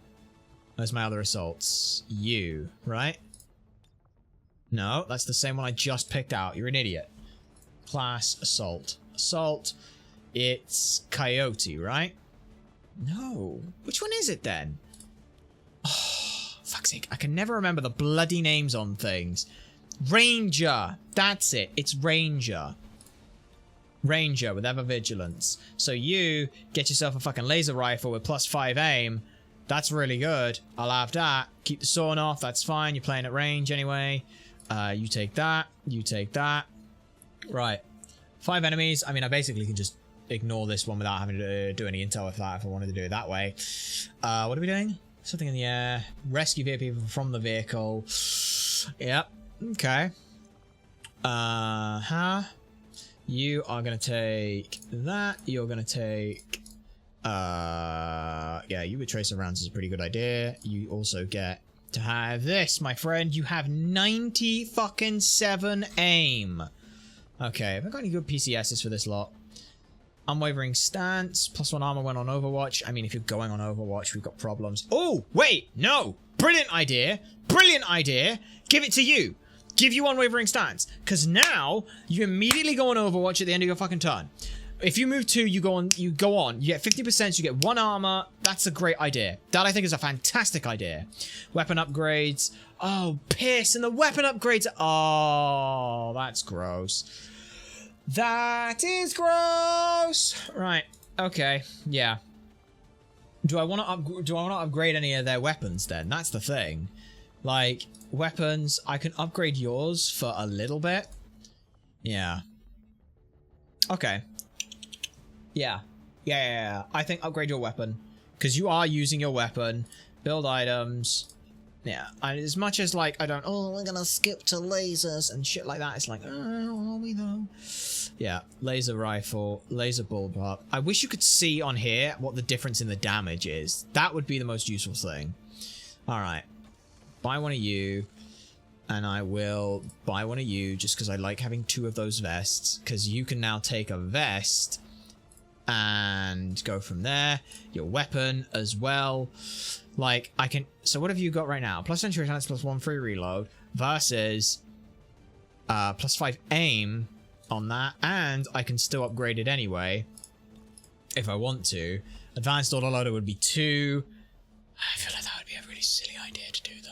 Where's my other assaults? You, right? No, that's the same one I just picked out. You're an idiot. Class assault. Assault. It's Coyote, right? No. Which one is it then? Oh, for fuck's sake. I can never remember the bloody names on things. Ranger. That's it. It's Ranger. Ranger with ever vigilance. So you get yourself a fucking laser rifle with +5 aim. That's really good. I'll have that. Keep the sawn off. That's fine. You're playing at range anyway. You take that. You take that. Right. 5 enemies. I mean, I basically can just ignore this one without having to do any intel with that if I wanted to do it that way. What are we doing? Something in the air. Rescue people from the vehicle. Yep. Okay. You are going to take that. You're going to take... yeah, you would trace rounds is a pretty good idea. You also get to have this, my friend. You have 90 fucking 7 aim. Okay, have I got any good PCSs for this lot? Unwavering stance, +1 armor when on Overwatch. I mean, if you're going on Overwatch, we've got problems. Oh, wait, no. Brilliant idea. Brilliant idea. Give it to you. Give you unwavering stance. Because now, you immediately go on Overwatch at the end of your fucking turn. If you move 2, you go on. You get 50%, you get 1 armor. That's a great idea. That, I think, is a fantastic idea. Weapon upgrades. Oh, piss. And the weapon upgrades. Oh, that's gross. That is gross. Right. Okay. Yeah. Do I want to upgrade any of their weapons then? That's the thing. Like, weapons, I can upgrade yours for a little bit. Yeah. Okay. Yeah. Yeah. I think upgrade your weapon. Because you are using your weapon. Build items. Yeah. As much as, like, we're gonna skip to lasers and shit like that. It's like, oh, are we though? Yeah. Laser rifle. Laser bullpup. I wish you could see on here what the difference in the damage is. That would be the most useful thing. Alright. Buy one of you. And I will buy one of you just because I like having 2 of those vests. Because you can now take a vest and go from there. Your weapon as well. Like, I can... So what have you got right now? Plus entry chance, +1 free reload. Versus... +5 aim on that. And I can still upgrade it anyway. If I want to. Advanced autoloader would be 2. I feel like that would be a really silly idea to do, though.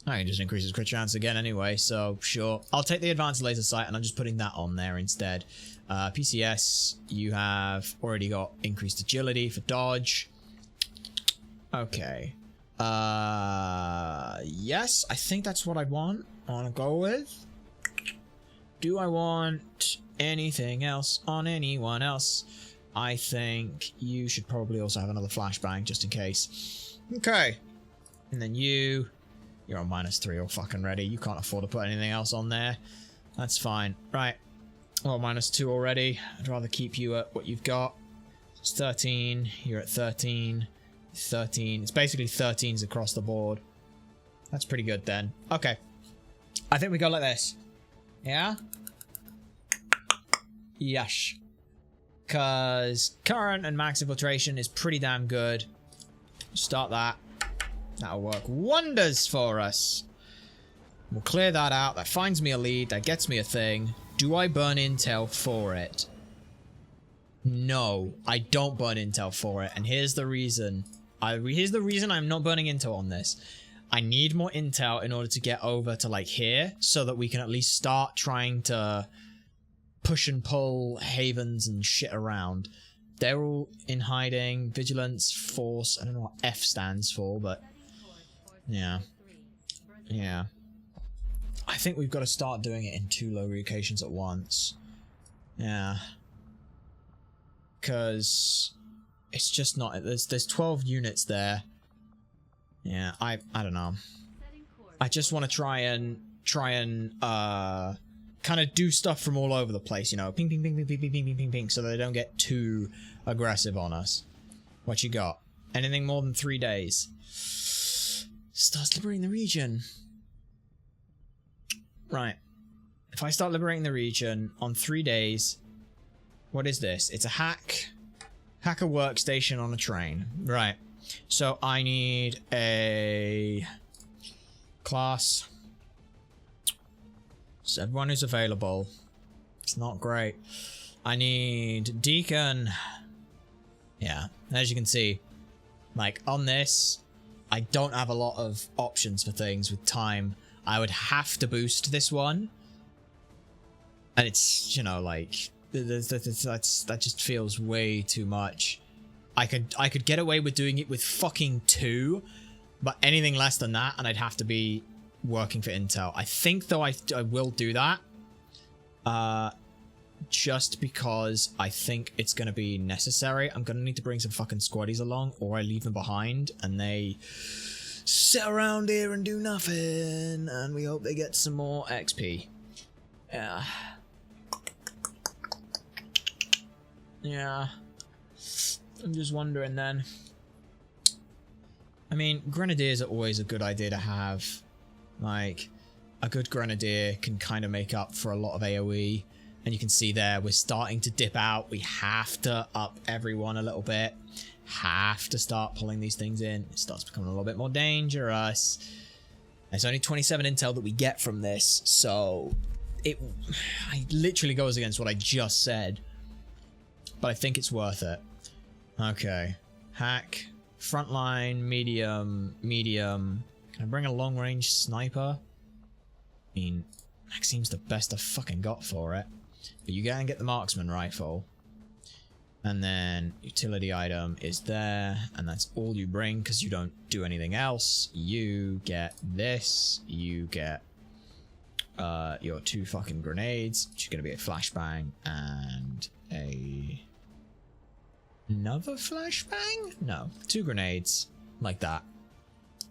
I can just increase his crit chance again anyway, so sure. I'll take the advanced laser sight and I'm just putting that on there instead. PCS, you have already got increased agility for dodge. Okay. Yes, I think that's what I want to go with. Do I want anything else on anyone else? I think you should probably also have another flashbang just in case. Okay. And then you're on -3 all fucking ready. You can't afford to put anything else on there. That's fine. Right. Well, -2 already. I'd rather keep you at what you've got. It's 13. You're at 13. 13. It's basically 13s across the board. That's pretty good then. Okay. I think we go like this. Yeah? Yes. Because current and max infiltration is pretty damn good. Start that. That'll work wonders for us. We'll clear that out. That finds me a lead. That gets me a thing. Do I burn intel for it? No, I don't burn intel for it. And here's the reason. Here's the reason I'm not burning intel on this. I need more intel in order to get over to, like, here. So that we can at least start trying to push and pull havens and shit around. They're all in hiding. Vigilance, force. I don't know what F stands for, but... Yeah. Yeah. I think we've got to start doing it in 2 locations at once. Yeah. Because it's just not... There's 12 units there. Yeah, I don't know. I just want to try and kind of do stuff from all over the place, you know. Ping, ping, ping, ping, ping, ping, ping, ping, ping, ping, so they don't get too aggressive on us. What you got? Anything more than 3 days? Starts liberating the region. Right. If I start liberating the region on 3 days... What is this? It's a hacker workstation on a train. Right. So I need a... class. So everyone who's available. It's not great. I need Deacon. Yeah. As you can see... Like, on this, I don't have a lot of options for things with time. I would have to boost this one. And it's, you know, like, that just feels way too much. I could get away with doing it with fucking 2, but anything less than that, and I'd have to be working for Intel. I think, though, I will do that. Just because I think it's going to be necessary. I'm going to need to bring some fucking squaddies along, or I leave them behind, and they sit around here and do nothing, and we hope they get some more XP. Yeah. Yeah. I'm just wondering then. I mean, grenadiers are always a good idea to have. Like, a good grenadier can kind of make up for a lot of AoE. And you can see there, we're starting to dip out. We have to up everyone a little bit. Have to start pulling these things in. It starts becoming a little bit more dangerous. There's only 27 intel that we get from this. So, it literally goes against what I just said. But I think it's worth it. Okay. Hack. Frontline. Medium. Medium. Can I bring a long-range sniper? I mean, Maxime's the best I've fucking got for it. But you can get the marksman rifle. And then utility item is there. And that's all you bring because you don't do anything else. You get this. You get your 2 fucking grenades. Which is going to be a flashbang and another flashbang? No. 2 grenades. Like that.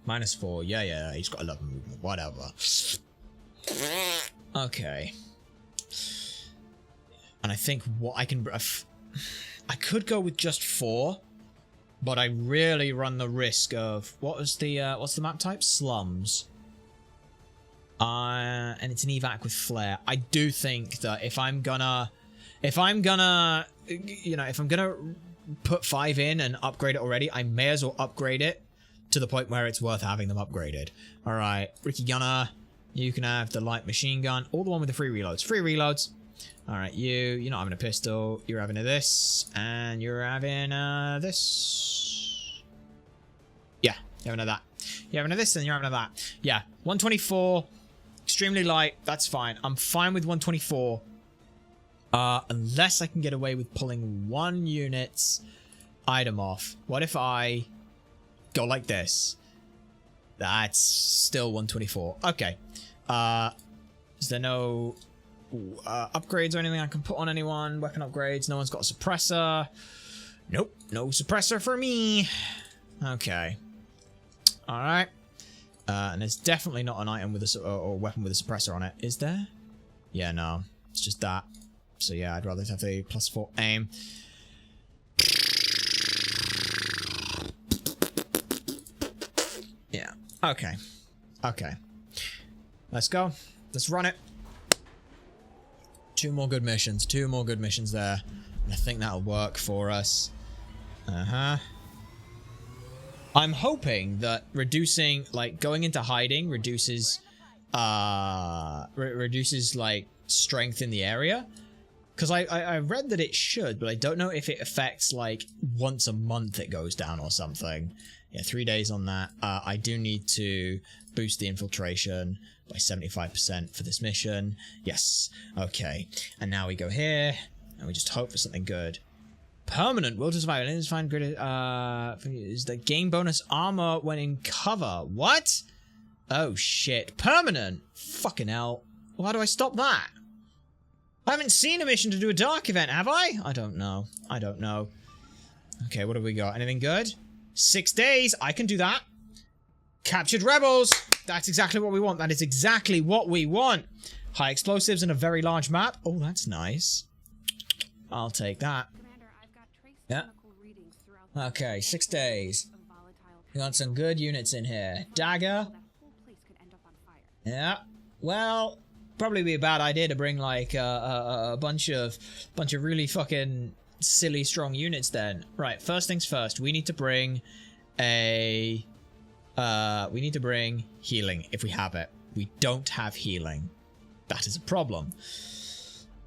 -4. Yeah. He's got 11 movement. Whatever. Okay. And I think what I can... I could go with just 4. But I really run the risk of... what's the map type? Slums. And it's an evac with flare. I do think that if I'm gonna put 5 in and upgrade it already, I may as well upgrade it to the point where it's worth having them upgraded. Alright, Ricky Gunner, you can have the light machine gun, or the one with the free reloads. Free reloads. Alright, you're not having a pistol, you're having a this, and you're having this. Yeah, you're having a that. You're having a this, and you're having a that. Yeah, 124, extremely light, that's fine. I'm fine with 124. Unless I can get away with pulling 1 unit's item off. What if I go like this? That's still 124. Okay. Is there no upgrades or anything I can put on anyone? Weapon upgrades. No one's got a suppressor. Nope. No suppressor for me. Okay. Alright. And there's definitely not an item with a or weapon with a suppressor on it. Is there? Yeah, no. It's just that. So yeah, I'd rather have the +4 aim. Yeah. Okay. Okay. Let's go. Let's run it. 2 more good missions. 2 more good missions there. And I think that'll work for us. Uh-huh. I'm hoping that reducing, like, going into hiding reduces, like, strength in the area. Because I read that it should, but I don't know if it affects, like, once a month it goes down or something. Yeah, 3 days on that. I do need to boost the infiltration by 75% for this mission. Yes. Okay. And now we go here, and we just hope for something good. Permanent. Will to survive. It is fine. Grid. Is the game bonus armor when in cover. What? Oh, shit. Permanent. Fucking hell. Well, how do I stop that? I haven't seen a mission to do a dark event, have I? I don't know. I don't know. Okay, what have we got? Anything good? 6 days. I can do that. Captured rebels. That's exactly what we want. That is exactly what we want. High explosives and a very large map. Oh, that's nice. I'll take that. Commander, I've got trace Yeah. chemical readings throughout the Okay, 6 days. of volatile We got some good units in here. Dagger. that whole place could end up on fire. Yeah. Well, probably be a bad idea to bring like a bunch of really fucking silly strong units then. Right, first things first, we need to bring healing if we have it. We don't have healing. That is a problem.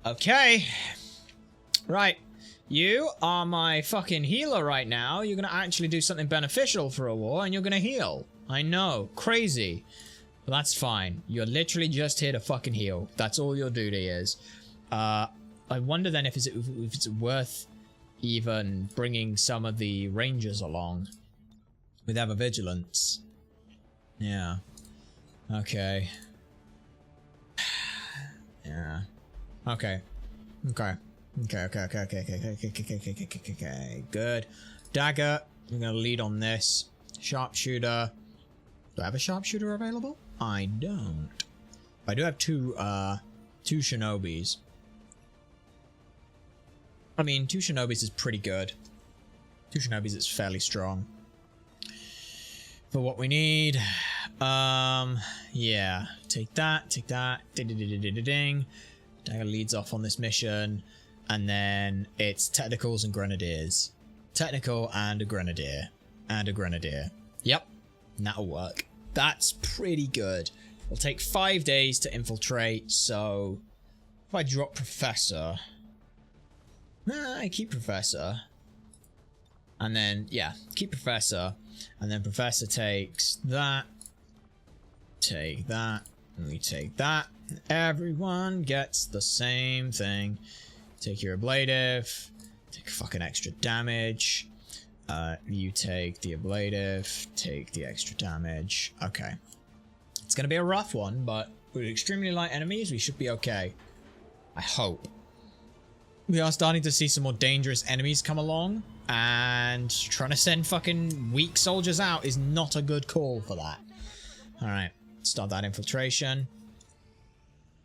Okay. Right. You are my fucking healer right now. You're gonna actually do something beneficial for a war, and you're gonna heal. I know. Crazy. But that's fine. You're literally just here to fucking heal. That's all your duty is. I wonder then if it's worth even bringing some of the rangers along with ever vigilance. Yeah. Okay. Yeah. Okay. Okay. Okay. Good. Dagger. I'm gonna lead on this. Sharpshooter. Do I have a sharpshooter available? I don't. I do have two shinobis. I mean, 2 shinobis is pretty good. 2 shinobis is fairly strong. For what we need. Yeah. Take that. Ding. Dagger leads off on this mission. And then it's technicals and grenadiers. Technical and a grenadier. And a grenadier. Yep. That'll work. That's pretty good. It'll take 5 days to infiltrate, so if I drop Professor, I keep Professor, and then, yeah, keep Professor, and then Professor takes that, take that, and we take that. Everyone gets the same thing. Take your ablative, take fucking extra damage. You take the ablative, take the extra damage. Okay. It's gonna be a rough one, but with extremely light enemies, we should be okay. I hope. We are starting to see some more dangerous enemies come along, and trying to send fucking weak soldiers out is not a good call for that. Alright, start that infiltration.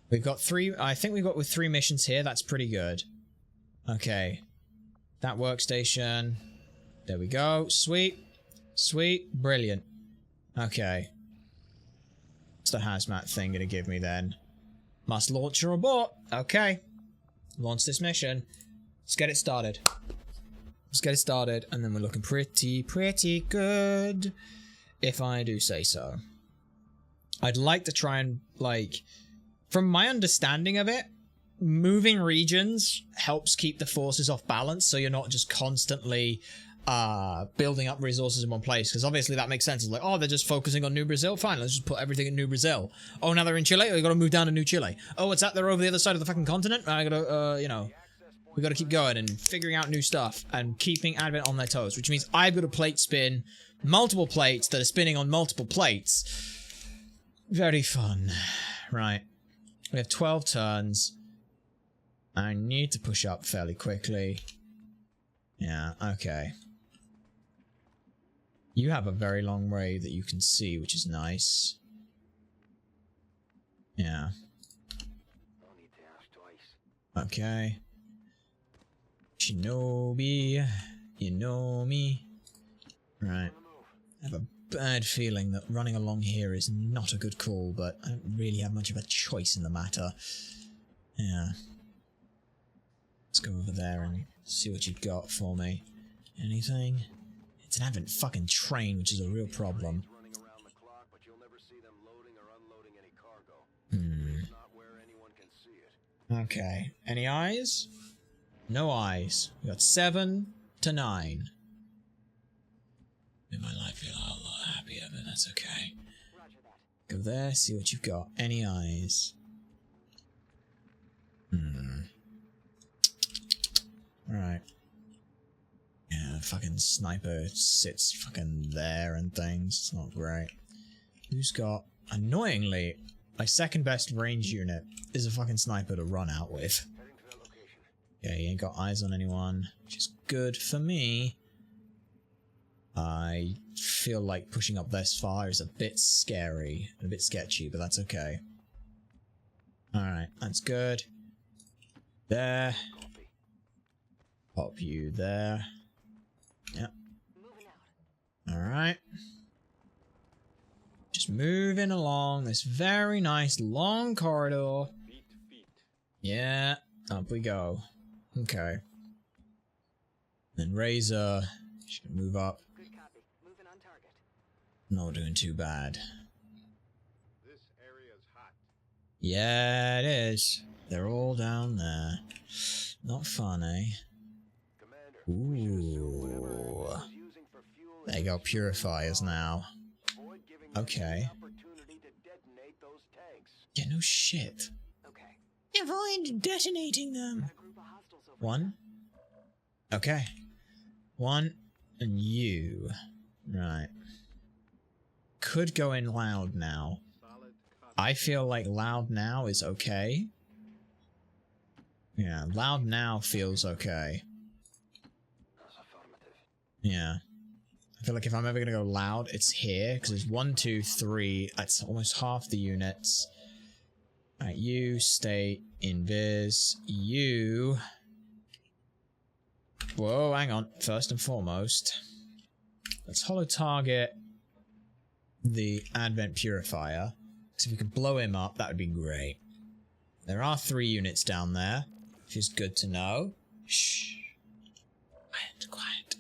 We've got 3, I think we've got with 3 missions here, that's pretty good. Okay. That workstation. There we go. Sweet. Sweet. Brilliant. Okay. What's the hazmat thing gonna give me then? Must launch or abort. Okay. Launch this mission. Let's get it started. Let's get it started, and then we're looking pretty good, if I do say so. I'd like to try and, like, from my understanding of it, moving regions helps keep the forces off balance, so you're not just constantly building up resources in one place, because obviously that makes sense. It's like, oh, they're just focusing on New Brazil, fine, let's just put everything in New Brazil. Oh, now they're in Chile, we gotta move down to New Chile. Oh, what's that, they're over the other side of the fucking continent, I gotta, you know, we gotta keep going and figuring out new stuff and keeping Advent on their toes, which means I've got to plate spin multiple plates that are spinning on multiple plates. Very fun. Right, we have 12 turns. I need to push up fairly quickly. Yeah, okay. You have a very long way that you can see, which is nice. Yeah. Okay. Shinobi, you know me. Right. I have a bad feeling that running along here is not a good call, but I don't really have much of a choice in the matter. Yeah. Let's go over there and see what you've got for me. Anything? It's an Advent fucking train, which is a real problem. Okay. Any eyes? No eyes. We got 7 to 9. Made my life feel a lot happier, but that's okay. Go there, see what you've got. Any eyes? Alright. Yeah, fucking sniper sits fucking there and things. It's not great. Who's got... Annoyingly, my second best range unit is a fucking sniper to run out with. Yeah, he ain't got eyes on anyone, which is good for me. I feel like pushing up this far is a bit scary, a bit sketchy, but that's okay. Alright, that's good. There. Pop you there. Yep. Alright. Just moving along this very nice long corridor. Yeah, up we go. Okay. Then Razor. She can move up. Good copy. Moving on target. Not doing too bad. This area's hot. Yeah, it is. They're all down there. Not fun, eh? Ooh. There you go, purifiers now. Okay. Yeah, no shit. Avoid detonating them. One. Okay. One. And you. Right. Could go in loud now. I feel like loud now is okay. Yeah, loud now feels okay. Yeah. I feel like if I'm ever gonna go loud, it's here, because there's 1, 2, 3, that's almost half the units. Alright, you stay invis. You... Whoa, hang on. First and foremost, let's holo target the Advent Purifier. So if we could blow him up, that would be great. There are 3 units down there, which is good to know. Shh. Quiet, quiet.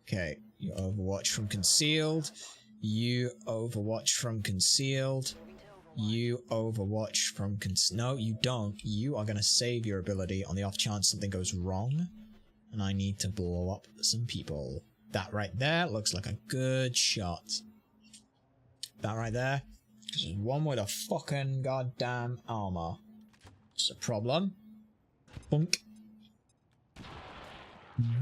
Okay, you overwatch from concealed. You overwatch from concealed. You overwatch from no, you don't. You are going to save your ability on the off chance something goes wrong. And I need to blow up some people. That right there looks like a good shot. That right there. Just one with a fucking goddamn armor. It's a problem. Bunk.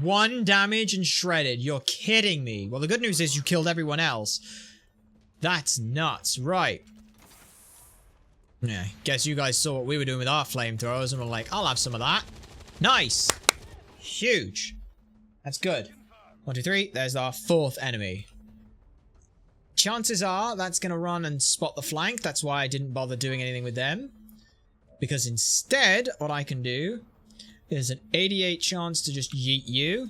1 damage and shredded. You're kidding me. Well, the good news is you killed everyone else. That's nuts. Right. Yeah, guess you guys saw what we were doing with our flamethrowers and were like, I'll have some of that. Nice. Huge. That's good. 1, 2, 3. There's our 4th enemy. Chances are that's going to run and spot the flank. That's why I didn't bother doing anything with them. Because instead, what I can do is an 88 chance to just yeet you.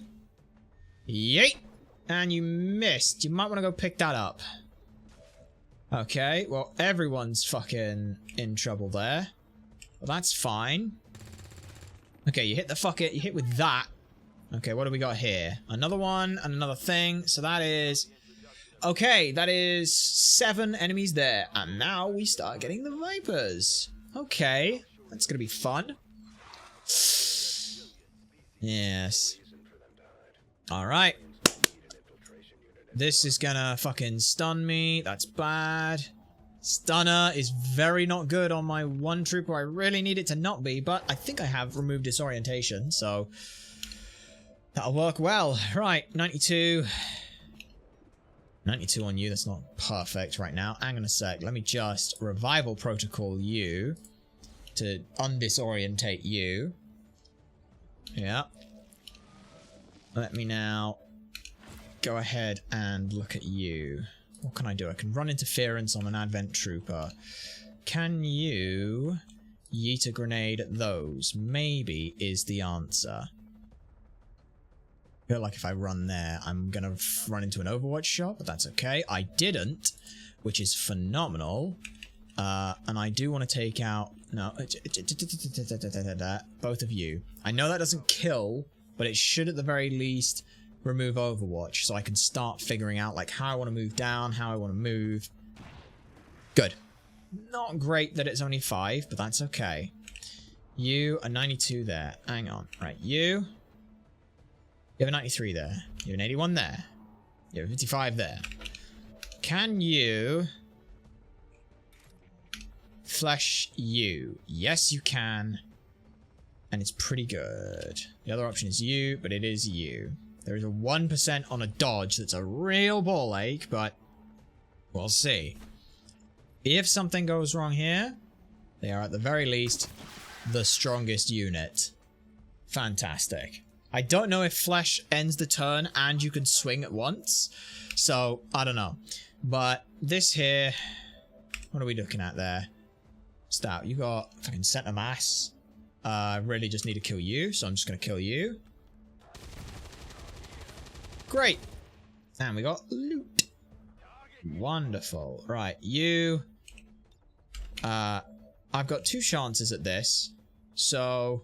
Yeet! And you missed. You might want to go pick that up. Okay, well, everyone's fucking in trouble there. Well, that's fine. Okay, you hit the you hit with that. Okay, what do we got here? Another one and another thing. So that is... Okay, that is 7 enemies there. And now we start getting the Vipers. Okay, that's gonna be fun. Yes. Alright. This is gonna fucking stun me. That's bad. Stunner is very not good on my one trooper. I really need it to not be, but I think I have removed disorientation, so that'll work well. Right, 92. 92 on you. That's not perfect right now. Hang on a sec. Let me just revival protocol you to undisorientate you. Yeah. Let me now go ahead and look at you. What can I do? I can run interference on an Advent Trooper. Can you yeet a grenade at those? Maybe is the answer. I feel like if I run there, I'm going to run into an Overwatch shot, but that's okay. I didn't, which is phenomenal. And I do want to take out... No. Both of you. I know that doesn't kill, but it should at the very least remove Overwatch, so I can start figuring out like how I want to move down, how I want to move. Good. Not great that it's only 5, but that's okay. You are 92 there. Hang on. Right, you have a 93 there. You have an 81 there. You have a 55 there. Can you flash you? Yes, you can. And it's pretty good. The other option is you, but it is you. There is a 1% on a dodge that's a real ball ache, but we'll see. If something goes wrong here, they are at the very least the strongest unit. Fantastic. I don't know if flesh ends the turn and you can swing at once, so I don't know. But this here, what are we looking at there? Stout, you got fucking center mass. I really just need to kill you, so I'm just going to kill you. Great. And we got loot. Wonderful. Right, you. I've got 2 chances at this. So,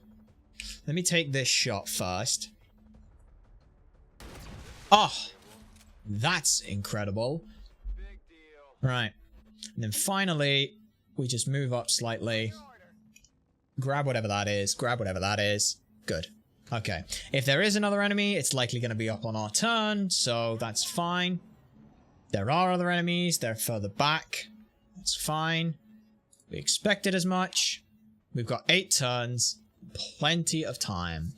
let me take this shot first. Oh, that's incredible. Right. And then finally, we just move up slightly. Grab whatever that is. Grab whatever that is. Good. Okay. If there is another enemy, it's likely going to be up on our turn, so that's fine. There are other enemies. They're further back. That's fine. We expected as much. We've got 8 turns. Plenty of time.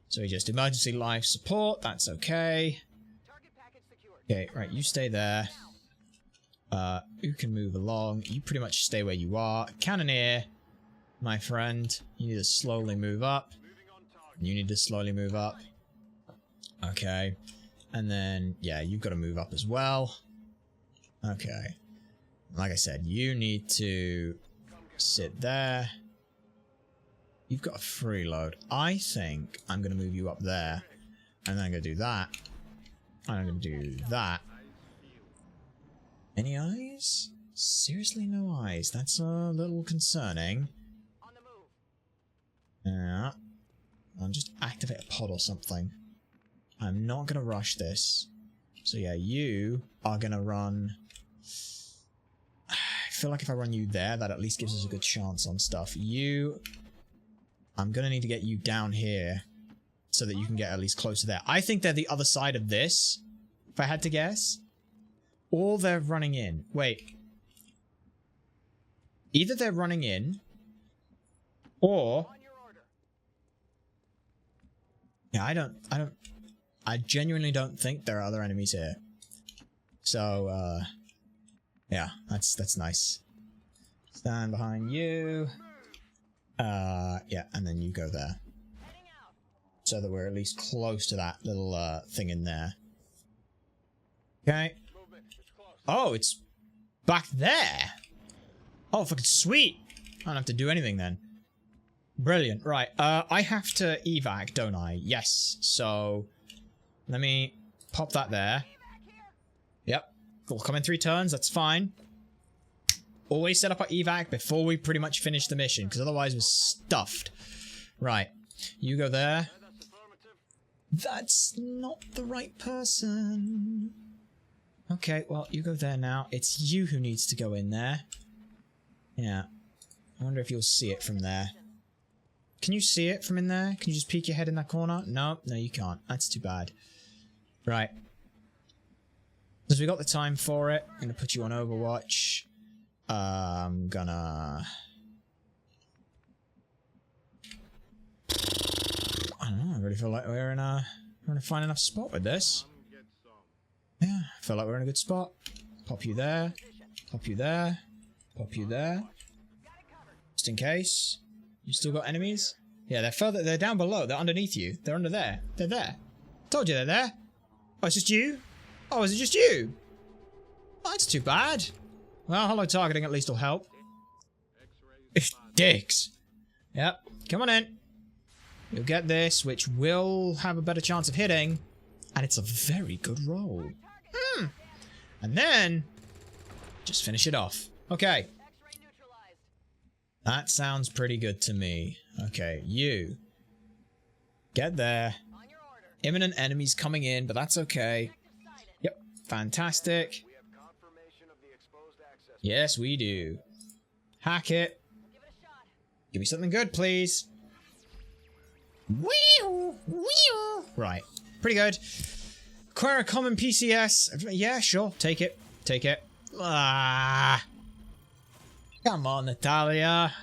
So we just emergency life support. That's okay. Okay, right. You stay there. You can move along. You pretty much stay where you are. Cannoneer, my friend. You need to slowly move up. You need to slowly move up. Okay. And then, yeah, you've got to move up as well. Okay. Like I said, you need to sit there. You've got a freeload. I think I'm going to move you up there. And then I'm going to do that. And I'm going to do that. Any eyes? Seriously, no eyes. That's a little concerning. Yeah. I'll just activate a pod or something. I'm not going to rush this. So yeah, you are going to run... I feel like if I run you there, that at least gives us a good chance on stuff. You... I'm going to need to get you down here so that you can get at least close to there. I think they're the other side of this, if I had to guess. Or they're running in. Wait. Either they're running in, or... Yeah, I genuinely don't think there are other enemies here. So, yeah, that's nice. Stand behind you. Yeah, and then you go there. So that we're at least close to that little, thing in there. Okay. Oh, it's back there. Oh, fucking sweet. I don't have to do anything then. Brilliant. Right, I have to evac, don't I? Yes. So, let me pop that there. Yep. We'll come in 3 turns, that's fine. Always set up our evac before we pretty much finish the mission, because otherwise we're stuffed. Right. You go there. That's not the right person. Okay, well, you go there now. It's you who needs to go in there. Yeah. I wonder if you'll see it from there. Can you see it from in there? Can you just peek your head in that corner? No, no you can't. That's too bad. Right. Because we got the time for it, I'm going to put you on Overwatch. I'm gonna... I don't know, I really feel like we're in a fine enough spot with this. Yeah, I feel like we're in a good spot. Pop you there. Pop you there. Pop you there. Just in case. You still got enemies? Yeah, they're down below. They're underneath you. They're under there. They're there. Told you they're there. Oh, it's just you? Oh, is it just you? Oh, that's too bad. Well, hollow targeting at least will help. Dicks. Yep. Come on in. You'll get this, which will have a better chance of hitting. And it's a very good roll. And then, just finish it off. Okay. That sounds pretty good to me. Okay, you. Get there. Imminent enemies coming in, but that's okay. Yep, fantastic. Yes, we do. Hack it. Give me something good, please. Right, pretty good. Acquire a common PCS. Yeah, sure, take it. Take it. Ah. Come on, Natalia.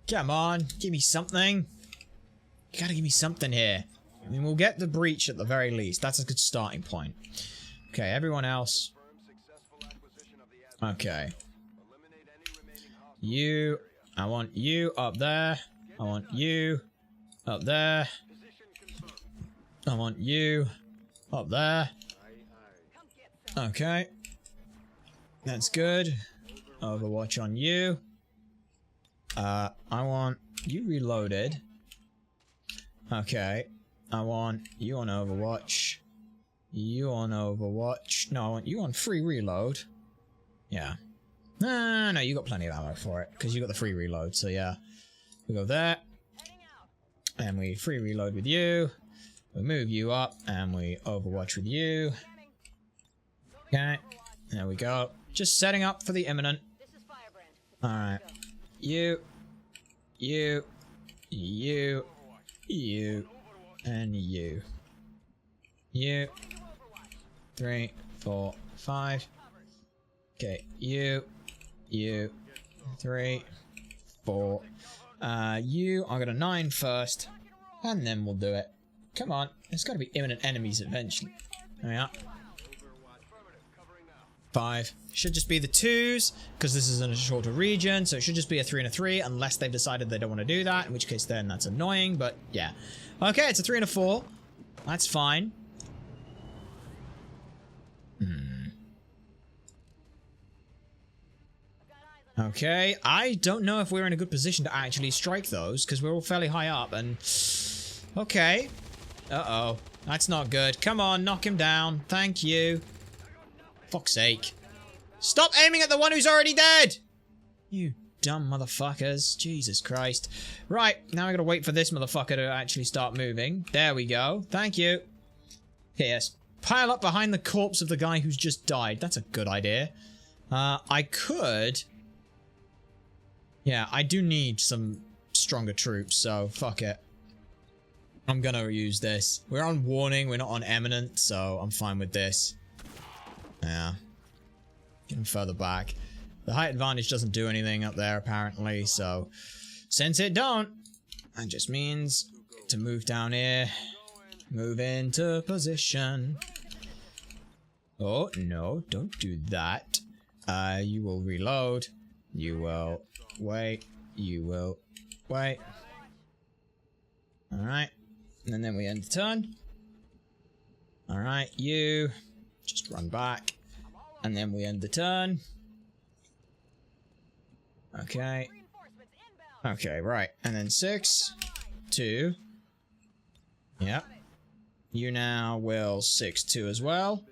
Come on, give me something. You gotta give me something here. I mean, we'll get the breach at the very least. That's a good starting point. Okay, everyone else. Okay. You. I want you up there. I want you up there. I want you up there. Okay. That's good. Overwatch on you. I want you reloaded. Okay. I want you on Overwatch. You on Overwatch. No, I want you on free reload. Yeah. No, you got plenty of ammo for it, because you got the free reload, so yeah. We go there. And we free reload with you. We move you up, and we Overwatch with you. Okay. There we go. Just setting up for the imminent. Alright. You. you, and you. You. 3, 4, 5. Okay, you. 3, 4. You. I got a 9 first, and then we'll do it. Come on, there's got to be imminent enemies eventually. There we are. 5. Should just be the 2s, because this is in a shorter region, so it should just be a 3 and a 3, unless they've decided they don't want to do that, in which case then that's annoying, but yeah. Okay, it's a 3 and a 4. That's fine. Okay, I don't know if we're in a good position to actually strike those, because we're all fairly high up, and... Okay. Uh-oh. That's not good. Come on, knock him down. Thank you. Fuck's sake. Stop aiming at the one who's already dead! You dumb motherfuckers. Jesus Christ. Right, now I gotta wait for this motherfucker to actually start moving. There we go. Thank you. Okay, yes. Pile up behind the corpse of the guy who's just died. That's a good idea. I could... Yeah, I do need some stronger troops, so fuck it. I'm gonna use this. We're on warning, we're not on eminent, so I'm fine with this. Yeah. Get him further back. The height advantage doesn't do anything up there, apparently, so... Since it don't, that just means to move down here. Move into position. Oh, no, don't do that. You will reload. You will... Wait. You will... Wait. Alright. And then we end the turn. Alright, you... Just run back. And then we end the turn. Okay. Okay, right. And then 6, 2. Yep. You now will 6, 2 as well.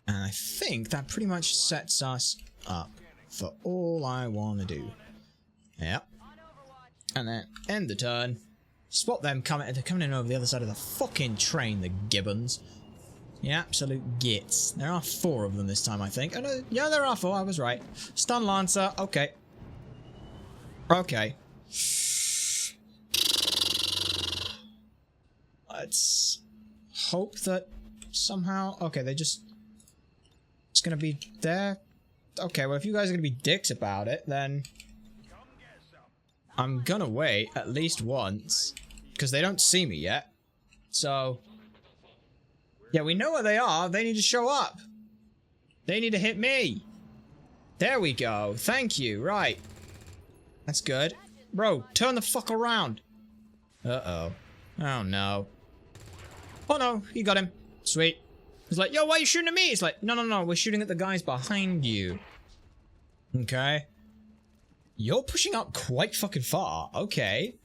And I think that pretty much sets us up for all I want to do. Yep. And then end the turn. Spot them coming. They're coming in over the other side of the fucking train, the gibbons. The absolute gits. There are 4 of them this time, I think. Oh, no, yeah, there are 4. I was right. Stun Lancer. Okay. Okay. Let's hope that somehow... Okay, they just... It's gonna be there. Okay, well, if you guys are gonna be dicks about it, then... I'm gonna wait at least once. Because they don't see me yet. So... Yeah, we know where they are. They need to show up. They need to hit me. There we go. Thank you. Right. That's good. Bro, turn the fuck around. Uh-oh. Oh, no. Oh, no. You got him. Sweet. He's like, yo, why are you shooting at me? It's like, no, no, no. We're shooting at the guys behind you. Okay. You're pushing up quite fucking far. Okay.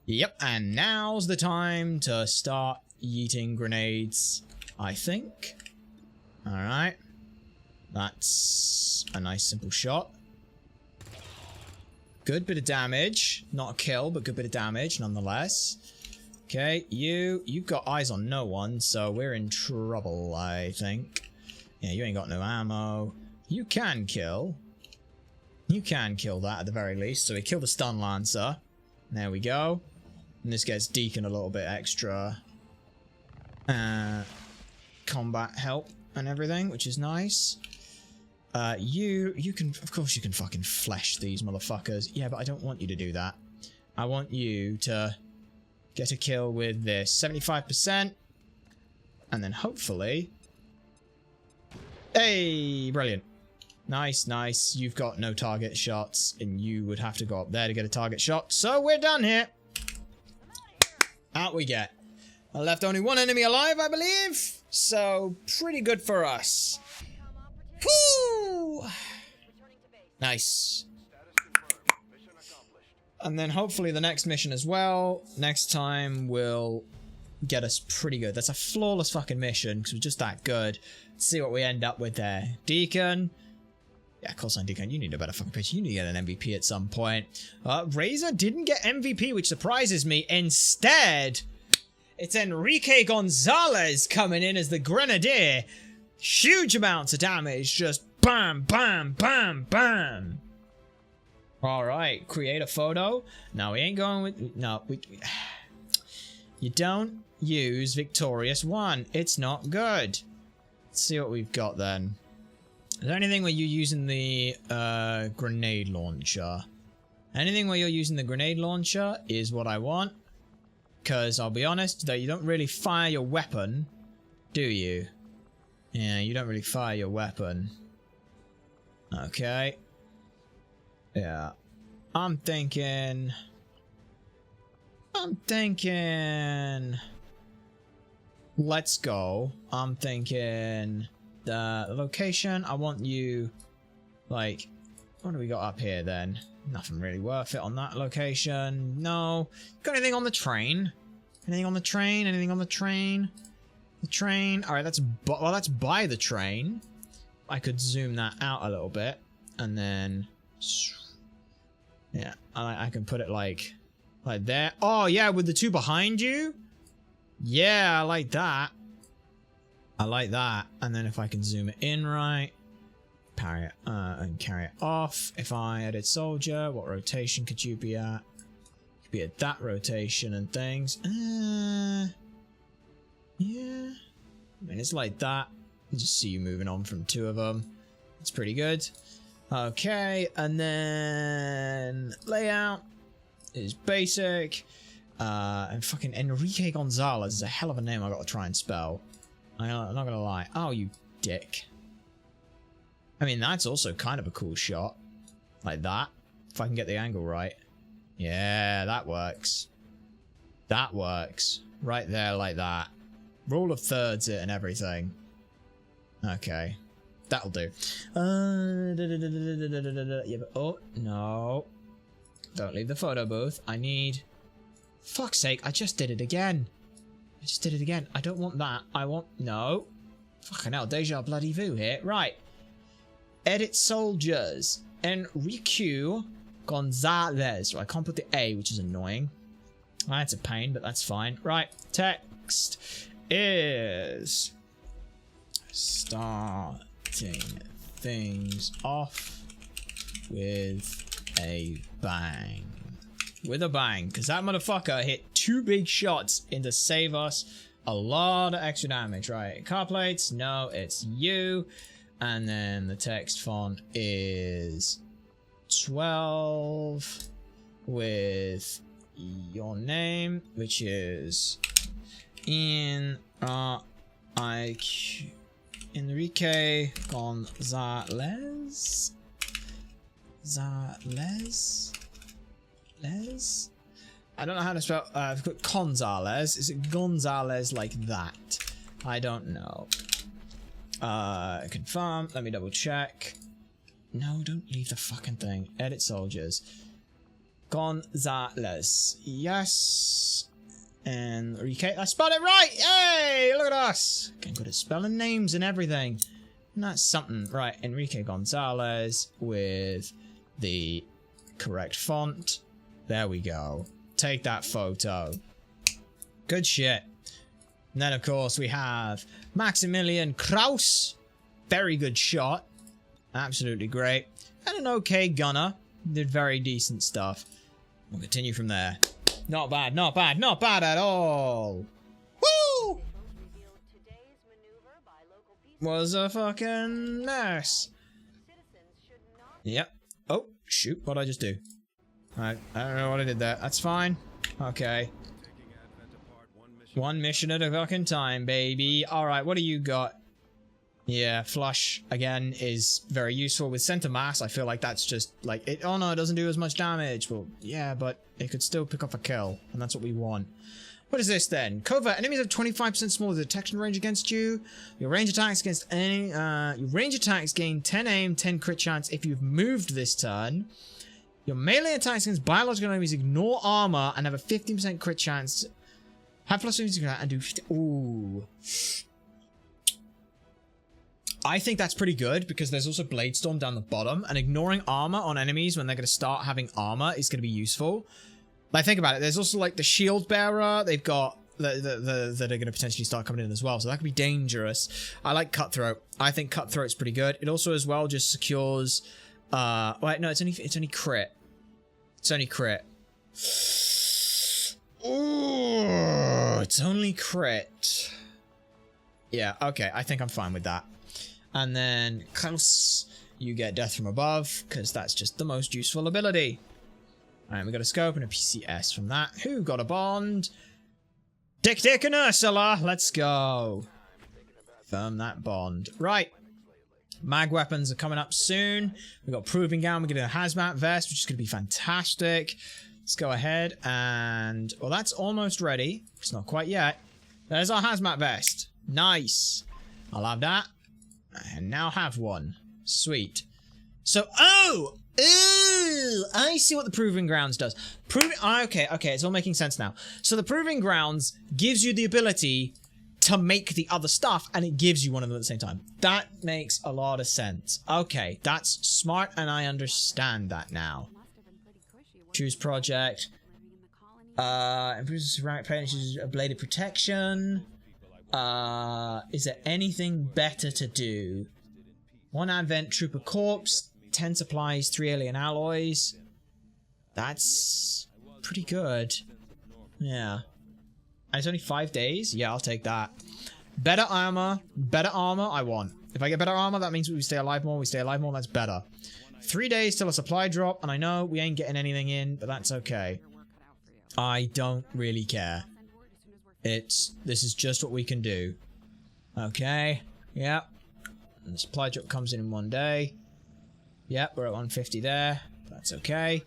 Yep. And now's the time to start yeeting grenades, I think. Alright. That's a nice simple shot. Good bit of damage. Not a kill, but good bit of damage nonetheless. Okay, you've got eyes on no one, so we're in trouble, I think. Yeah, you ain't got no ammo. You can kill. You can kill that at the very least. So we kill the Stun Lancer. There we go. And this gets Deacon a little bit extra combat help and everything, which is nice. You can, of course you can fucking flesh these motherfuckers. Yeah, but I don't want you to do that. I want you to get a kill with this 75%. And then hopefully... Hey, brilliant. Nice, nice. You've got no target shots, and you would have to go up there to get a target shot. So we're done here. Out we get. I left only 1 enemy alive, I believe. So, pretty good for us. Whoo! Nice. And then hopefully the next mission as well, next time will get us pretty good. That's a flawless fucking mission, because we're just that good. Let's see what we end up with there. Deacon. Yeah, call sign Deacon. You need a better fucking pitch. You need to get an MVP at some point. Razor didn't get MVP, which surprises me. Instead... It's Enrique Gonzalez coming in as the Grenadier. Huge amounts of damage. Just bam, bam, bam, bam. All right, create a photo. No, we ain't going with... No, you don't use Victorious 1. It's not good. Let's see what we've got then. Is there anything where you're using the grenade launcher? Anything where you're using the grenade launcher is what I want. Because I'll be honest, though, you don't really fire your weapon, do you? Yeah, you don't really fire your weapon. Okay. Yeah. I'm thinking... Let's go. I'm thinking... The location, I want you... Like... What do we got up here then? Nothing really worth it on that location. No. Got anything on the train? Anything on the train? Anything on the train? The train. Alright, that's by the train. I could zoom that out a little bit. And then... Yeah, I can put it like there. Oh, yeah, with the two behind you? Yeah, I like that. I like that. And then if I can zoom it in right. Parry it, and carry it off. If I edit soldier, what rotation could you be at? Could be at that rotation and things. Yeah. I mean, it's like that. You just see you moving on from two of them. It's pretty good. Okay, and then layout is basic. And fucking Enrique Gonzalez is a hell of a name I gotta try and spell. I'm not gonna lie. Oh, you dick. I mean, that's also kind of a cool shot. Like that. If I can get the angle right. Yeah, that works. That works. Right there like that. Rule of thirds it and everything. Okay. That'll do. Yeah, but, oh, no. Don't leave the photo booth. I need... Fuck's sake, I just did it again. I don't want that. I want... No. Fucking hell, deja bloody vu here. Right. Edit soldiers. Enrique Gonzalez. I can't put the A, which is annoying. That's a pain, but that's fine. Right. Text is... Starting things off with a bang. With a bang, because that motherfucker hit 2 big shots in to save us a lot of extra damage. Right, car plates, no, it's you. And then the text font is 12 with your name, which is Enrique Gonzalez. I don't know how to spell. I've got Gonzalez. Is it Gonzalez like that? I don't know. Confirm. Let me double check. No, don't leave the fucking thing. Edit soldiers. Gonzalez. Yes. Enrique. I spelled it right. Yay! Look at us. Getting good at spelling names and everything. And that's something. Right. Enrique Gonzalez with the correct font. There we go. Take that photo. Good shit. And then, of course, we have Maximilian Kraus. Very good shot. Absolutely great. And an okay gunner. Did very decent stuff. We'll continue from there. Not bad, not bad, not bad at all. Woo! Was a fucking mess. Yep. Oh, shoot. What'd I just do? I don't know what I did there. That's fine. Okay. One mission at a fucking time, baby. Alright, what do you got? Yeah, flush, again, is very useful. With center mass, I feel like that's just, like, it. Oh no, it doesn't do as much damage. Well, yeah, but it could still pick up a kill, and that's what we want. What is this, then? Covert. Enemies have 25% smaller detection range against you. Your range attacks against any, your range attacks gain 10 aim, 10 crit chance if you've moved this turn. Your melee attacks against biological enemies ignore armor and have a 15% crit chance. Have plus 50 and do 50. Ooh. I think that's pretty good because there's also Blade Storm down the bottom, and ignoring armor on enemies when they're going to start having armor is going to be useful. Like, think about it. There's also like the Shield Bearer. They've got that are going to potentially start coming in as well, so that could be dangerous. I like Cutthroat. I think Cutthroat's pretty good. It also as well just secures. Wait, no, it's only crit. It's only crit. Oh, it's only crit. Yeah, okay, I think I'm fine with that. And then Klaus, you get Death from Above, because that's just the most useful ability. Alright, we got a scope and a PCS from that. Who got a bond? Dick and Ursula, let's go. Firm that bond. Right. Mag weapons are coming up soon. We've got Proving Ground, we're getting a hazmat vest, which is going to be fantastic. Let's go ahead and... well, that's almost ready. It's not quite yet. There's our hazmat vest. Nice. I'll have that. And now have one. Sweet. So, oh! Ooh! I see what the Proving Grounds does. Okay, it's all making sense now. So the Proving Grounds gives you the ability to make the other stuff, and it gives you one of them at the same time. That makes a lot of sense. Okay, that's smart, and I understand that now. Choose project. Improves ceramic paint, uses ablative protection. Is there anything better to do? 1 Advent Trooper Corpse, 10 supplies, 3 alien alloys. That's pretty good. Yeah. And it's only 5 days? Yeah, I'll take that. Better armor. Better armor, I want. If I get better armor, that means we stay alive more. We stay alive more, that's better. 3 days till a supply drop, and I know we ain't getting anything in, but that's okay. I don't really care. This is just what we can do. Okay. Yep. And the supply drop comes in 1 day. Yep, we're at 150 there. That's okay.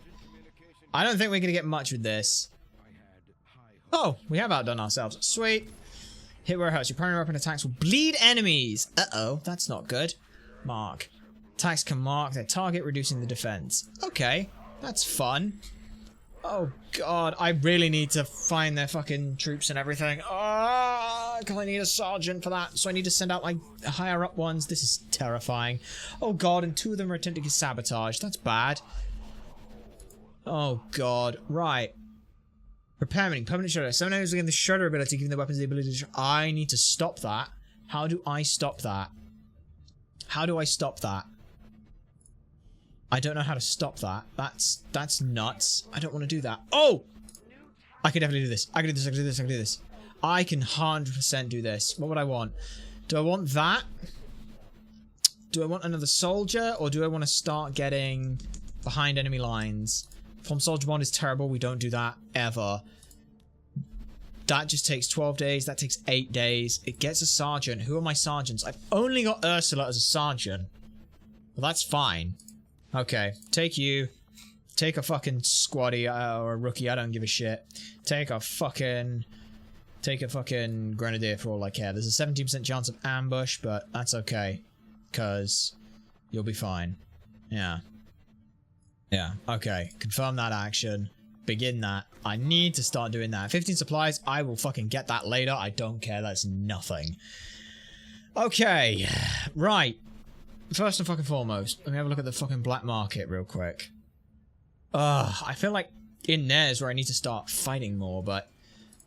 I don't think we're going to get much with this. Oh, we have outdone ourselves. Sweet. Hit where it hurts. Your primary weapon attacks will bleed enemies. Uh-oh, that's not good. Mark. Attacks can mark their target, reducing the defense. Okay, that's fun. Oh god, I really need to find their fucking troops and everything. Oh, because I need a sergeant for that. So I need to send out like higher up ones. This is terrifying. Oh god, and 2 of them are attempting to sabotage. That's bad. Oh god, right. Repairman, permanent shredder. Someone who's again the shredder ability, giving the weapons the ability to... I need to stop that. How do I stop that? How do I stop that? I don't know how to stop that. That's nuts. I don't want to do that. Oh! I can definitely do this. I can do this, I can do this, I can do this. I can 100% do this. What would I want? Do I want that? Do I want another soldier? Or do I want to start getting behind enemy lines? Form soldier bond is terrible. We don't do that ever. That just takes 12 days. That takes 8 days. It gets a sergeant. Who are my sergeants? I've only got Ursula as a sergeant. Well, that's fine. Okay. Take you. Take a fucking squaddy or a rookie. I don't give a shit. Take a fucking grenadier for all I care. There's a 17% chance of ambush, but that's okay. Because you'll be fine. Yeah. Yeah, okay. Confirm that action. Begin that. I need to start doing that. 15 supplies. I will fucking get that later. I don't care. That's nothing. Okay. Right. First and fucking foremost, let me have a look at the fucking black market real quick. I feel like in there is where I need to start fighting more, but...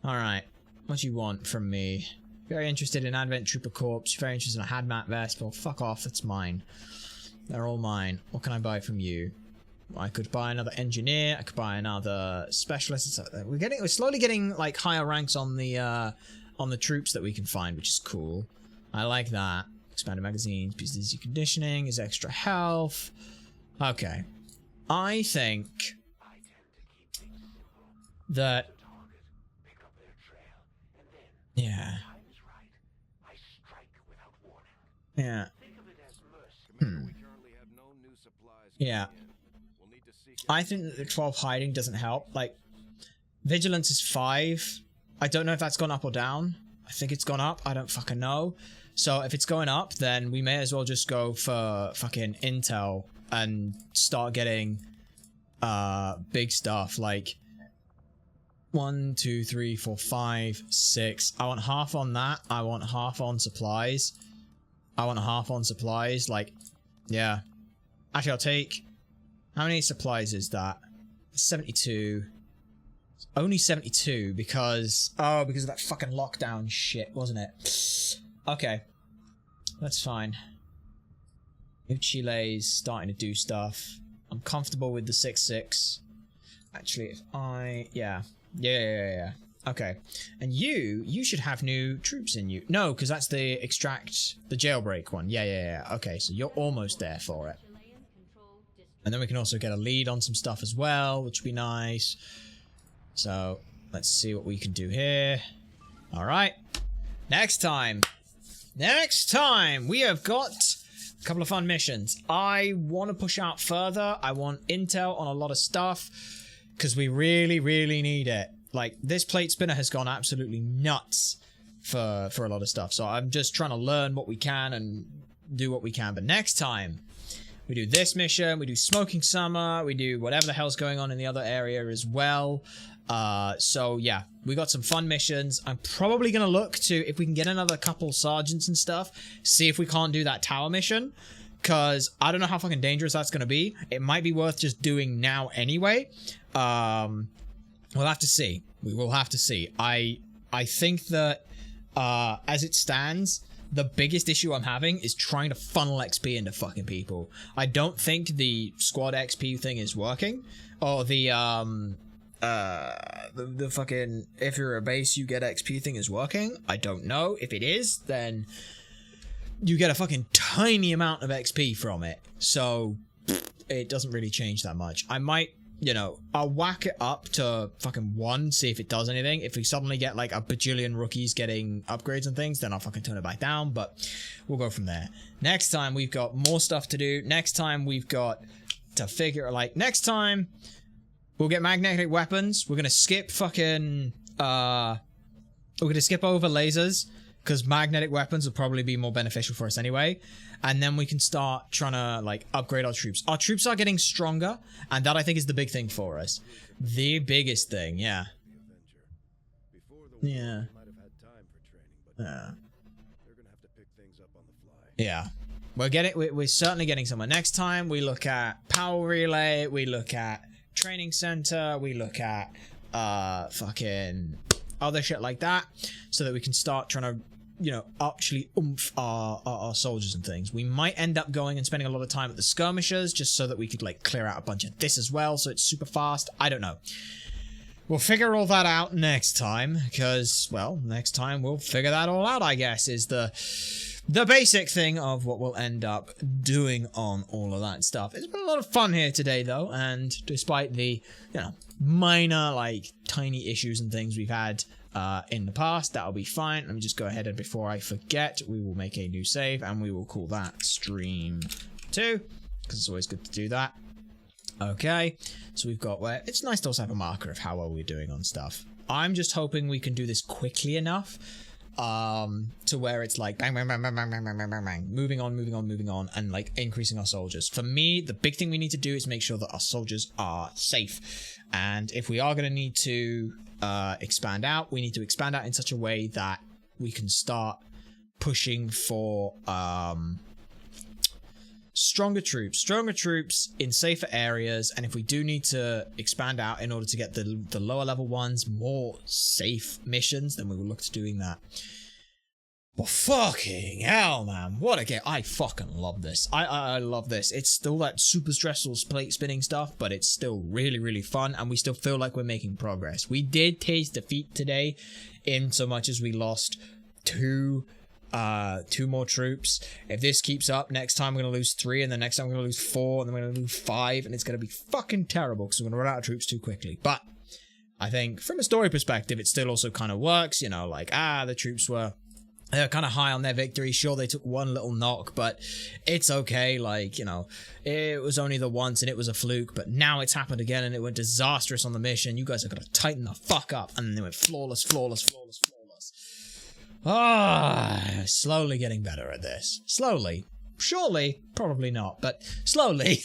Alright. What do you want from me? Very interested in Advent Trooper Corps. Very interested in a hazmat vest. Well, fuck off. That's mine. They're all mine. What can I buy from you? I could buy another engineer. I could buy another specialist. We're slowly getting like higher ranks on the troops that we can find, which is cool. I like that. Expanded magazines, pieces of conditioning, is extra health. Okay, I think that yeah. Yeah. I think that the 12 hiding doesn't help. Like, vigilance is 5. I don't know if that's gone up or down. I think it's gone up. I don't fucking know. So if it's going up, then we may as well just go for fucking intel and start getting big stuff. Like 1, 2, 3, 4, 5, 6. I want half on that. I want half on supplies. I want half on supplies. Like, yeah. Actually, I'll take... How many supplies is that? 72. Only 72 because... Oh, because of that fucking lockdown shit, wasn't it? Okay. That's fine. New Chile's starting to do stuff. I'm comfortable with the 6.6. Actually, if I... Yeah. Okay. And you should have new troops in you. No, because that's the extract, the jailbreak one. Yeah. Okay, so you're almost there for it. And then we can also get a lead on some stuff as well, which would be nice. So, let's see what we can do here. Alright. Next time, we have got a couple of fun missions. I want to push out further. I want intel on a lot of stuff, because we really, really need it. Like, this plate spinner has gone absolutely nuts for a lot of stuff. So I'm just trying to learn what we can and do what we can. But next time, we do this mission, we do Smoking Summer, we do whatever the hell's going on in the other area as well. So yeah, we got some fun missions. I'm probably going to look to, if we can get another couple sergeants and stuff, see if we can't do that tower mission. Because I don't know how fucking dangerous that's going to be. It might be worth just doing now anyway. We'll have to see. We will have to see. I think that, as it stands, the biggest issue I'm having is trying to funnel XP into fucking people. I don't think the squad XP thing is working. Or the fucking, if you're a base, you get XP thing is working. I don't know. If it is, then you get a fucking tiny amount of XP from it. So, it doesn't really change that much. I might, you know, I'll whack it up to fucking 1, see if it does anything. If we suddenly get like a bajillion rookies getting upgrades and things, then I'll fucking turn it back down, but we'll go from there. Next time, we've got more stuff to do. Next time, we've got to figure, like, next time, we'll get magnetic weapons. We're gonna skip fucking, we're gonna skip over lasers, because magnetic weapons will probably be more beneficial for us anyway. And then we can start trying to, like, upgrade our troops. Our troops are getting stronger, and that, I think, is the big thing for us. The biggest thing, yeah. Yeah. Yeah. We're certainly getting somewhere. Next time, we look at power relay, we look at training center, we look at, fucking other shit like that, so that we can start trying to, you know, actually oomph our soldiers and things. We might end up going and spending a lot of time at the skirmishers, just so that we could, like, clear out a bunch of this as well, so it's super fast. I don't know. We'll figure all that out next time, because, well, next time we'll figure that all out, I guess, is the basic thing of what we'll end up doing on all of that stuff. It's been a lot of fun here today, though, and despite the, you know, minor, like, tiny issues and things we've had in the past, that'll be fine. Let me just go ahead, and before I forget, we will make a new save, and we will call that Stream 2, because it's always good to do that. Okay, so we've got where it's nice to also have a marker of how well we're doing on stuff. I'm just hoping we can do this quickly enough to where it's like bang, bang, bang, bang, bang, bang, bang, bang, bang, bang, moving on, and like increasing our soldiers. For me, the big thing we need to do is make sure that our soldiers are safe. And if we are going to need to expand out, we need to expand out in such a way that we can start pushing for stronger troops in safer areas. And if we do need to expand out in order to get the lower level ones more safe missions, then we will look to doing that. But fucking hell, man, what a game. I fucking love this. I love this. It's still that super stressful plate spinning stuff, but it's still really, really fun, and we still feel like we're making progress. We did taste defeat today, in so much as we lost two more troops. If this keeps up, next time we're gonna lose 3, and the next time we're gonna lose 4, and then we're gonna lose 5, and it's gonna be fucking terrible because we're gonna run out of troops too quickly. But I think from a story perspective, it still also kind of works, you know, like, the troops were kind of high on their victory. Sure, they took one little knock, but it's okay. Like, you know, it was only the once and it was a fluke, but now it's happened again and it went disastrous on the mission. You guys are gonna tighten the fuck up. And then they went flawless. Slowly getting better at this. Slowly. Surely. Probably not, but slowly.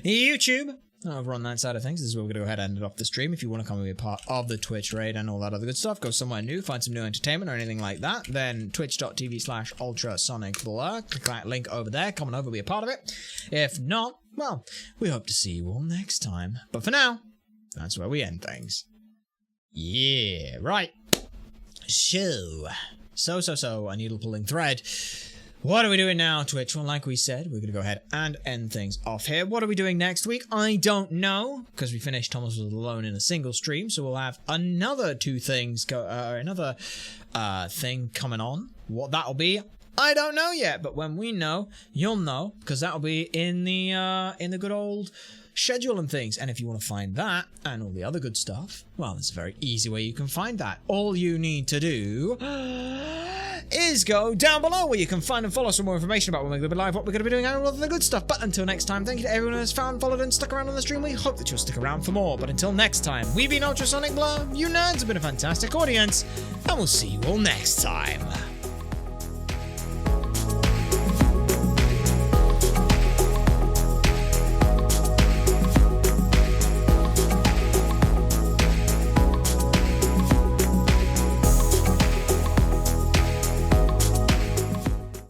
YouTube. Over on that side of things, this is where we're going to go ahead and end off the stream. If you want to come and be a part of the Twitch raid and all that other good stuff, go somewhere new, find some new entertainment or anything like that, then twitch.tv/ultrasonicblur. Click that link over there, come on over, be a part of it. If not, well, we hope to see you all next time. But for now, that's where we end things. Yeah, right. So, a needle pulling thread. What are we doing now, Twitch? Well, like we said, we're going to go ahead and end things off here. What are we doing next week? I don't know, because we finished Thomas Was Alone in a single stream, so we'll have another thing coming on. What that'll be, I don't know yet, but when we know, you'll know, because that'll be in the good old schedule and things. And if you want to find that and all the other good stuff, well, there's a very easy way you can find that. All you need to do is go down below where you can find and follow us for more information about when we're going to be live, what we're going to be doing, and all of the good stuff. But until next time, thank you to everyone who has found, followed, and stuck around on the stream. We hope that you'll stick around for more. But until next time, we've been Ultrasonic Blur. You nerds have been a fantastic audience, and we'll see you all next time.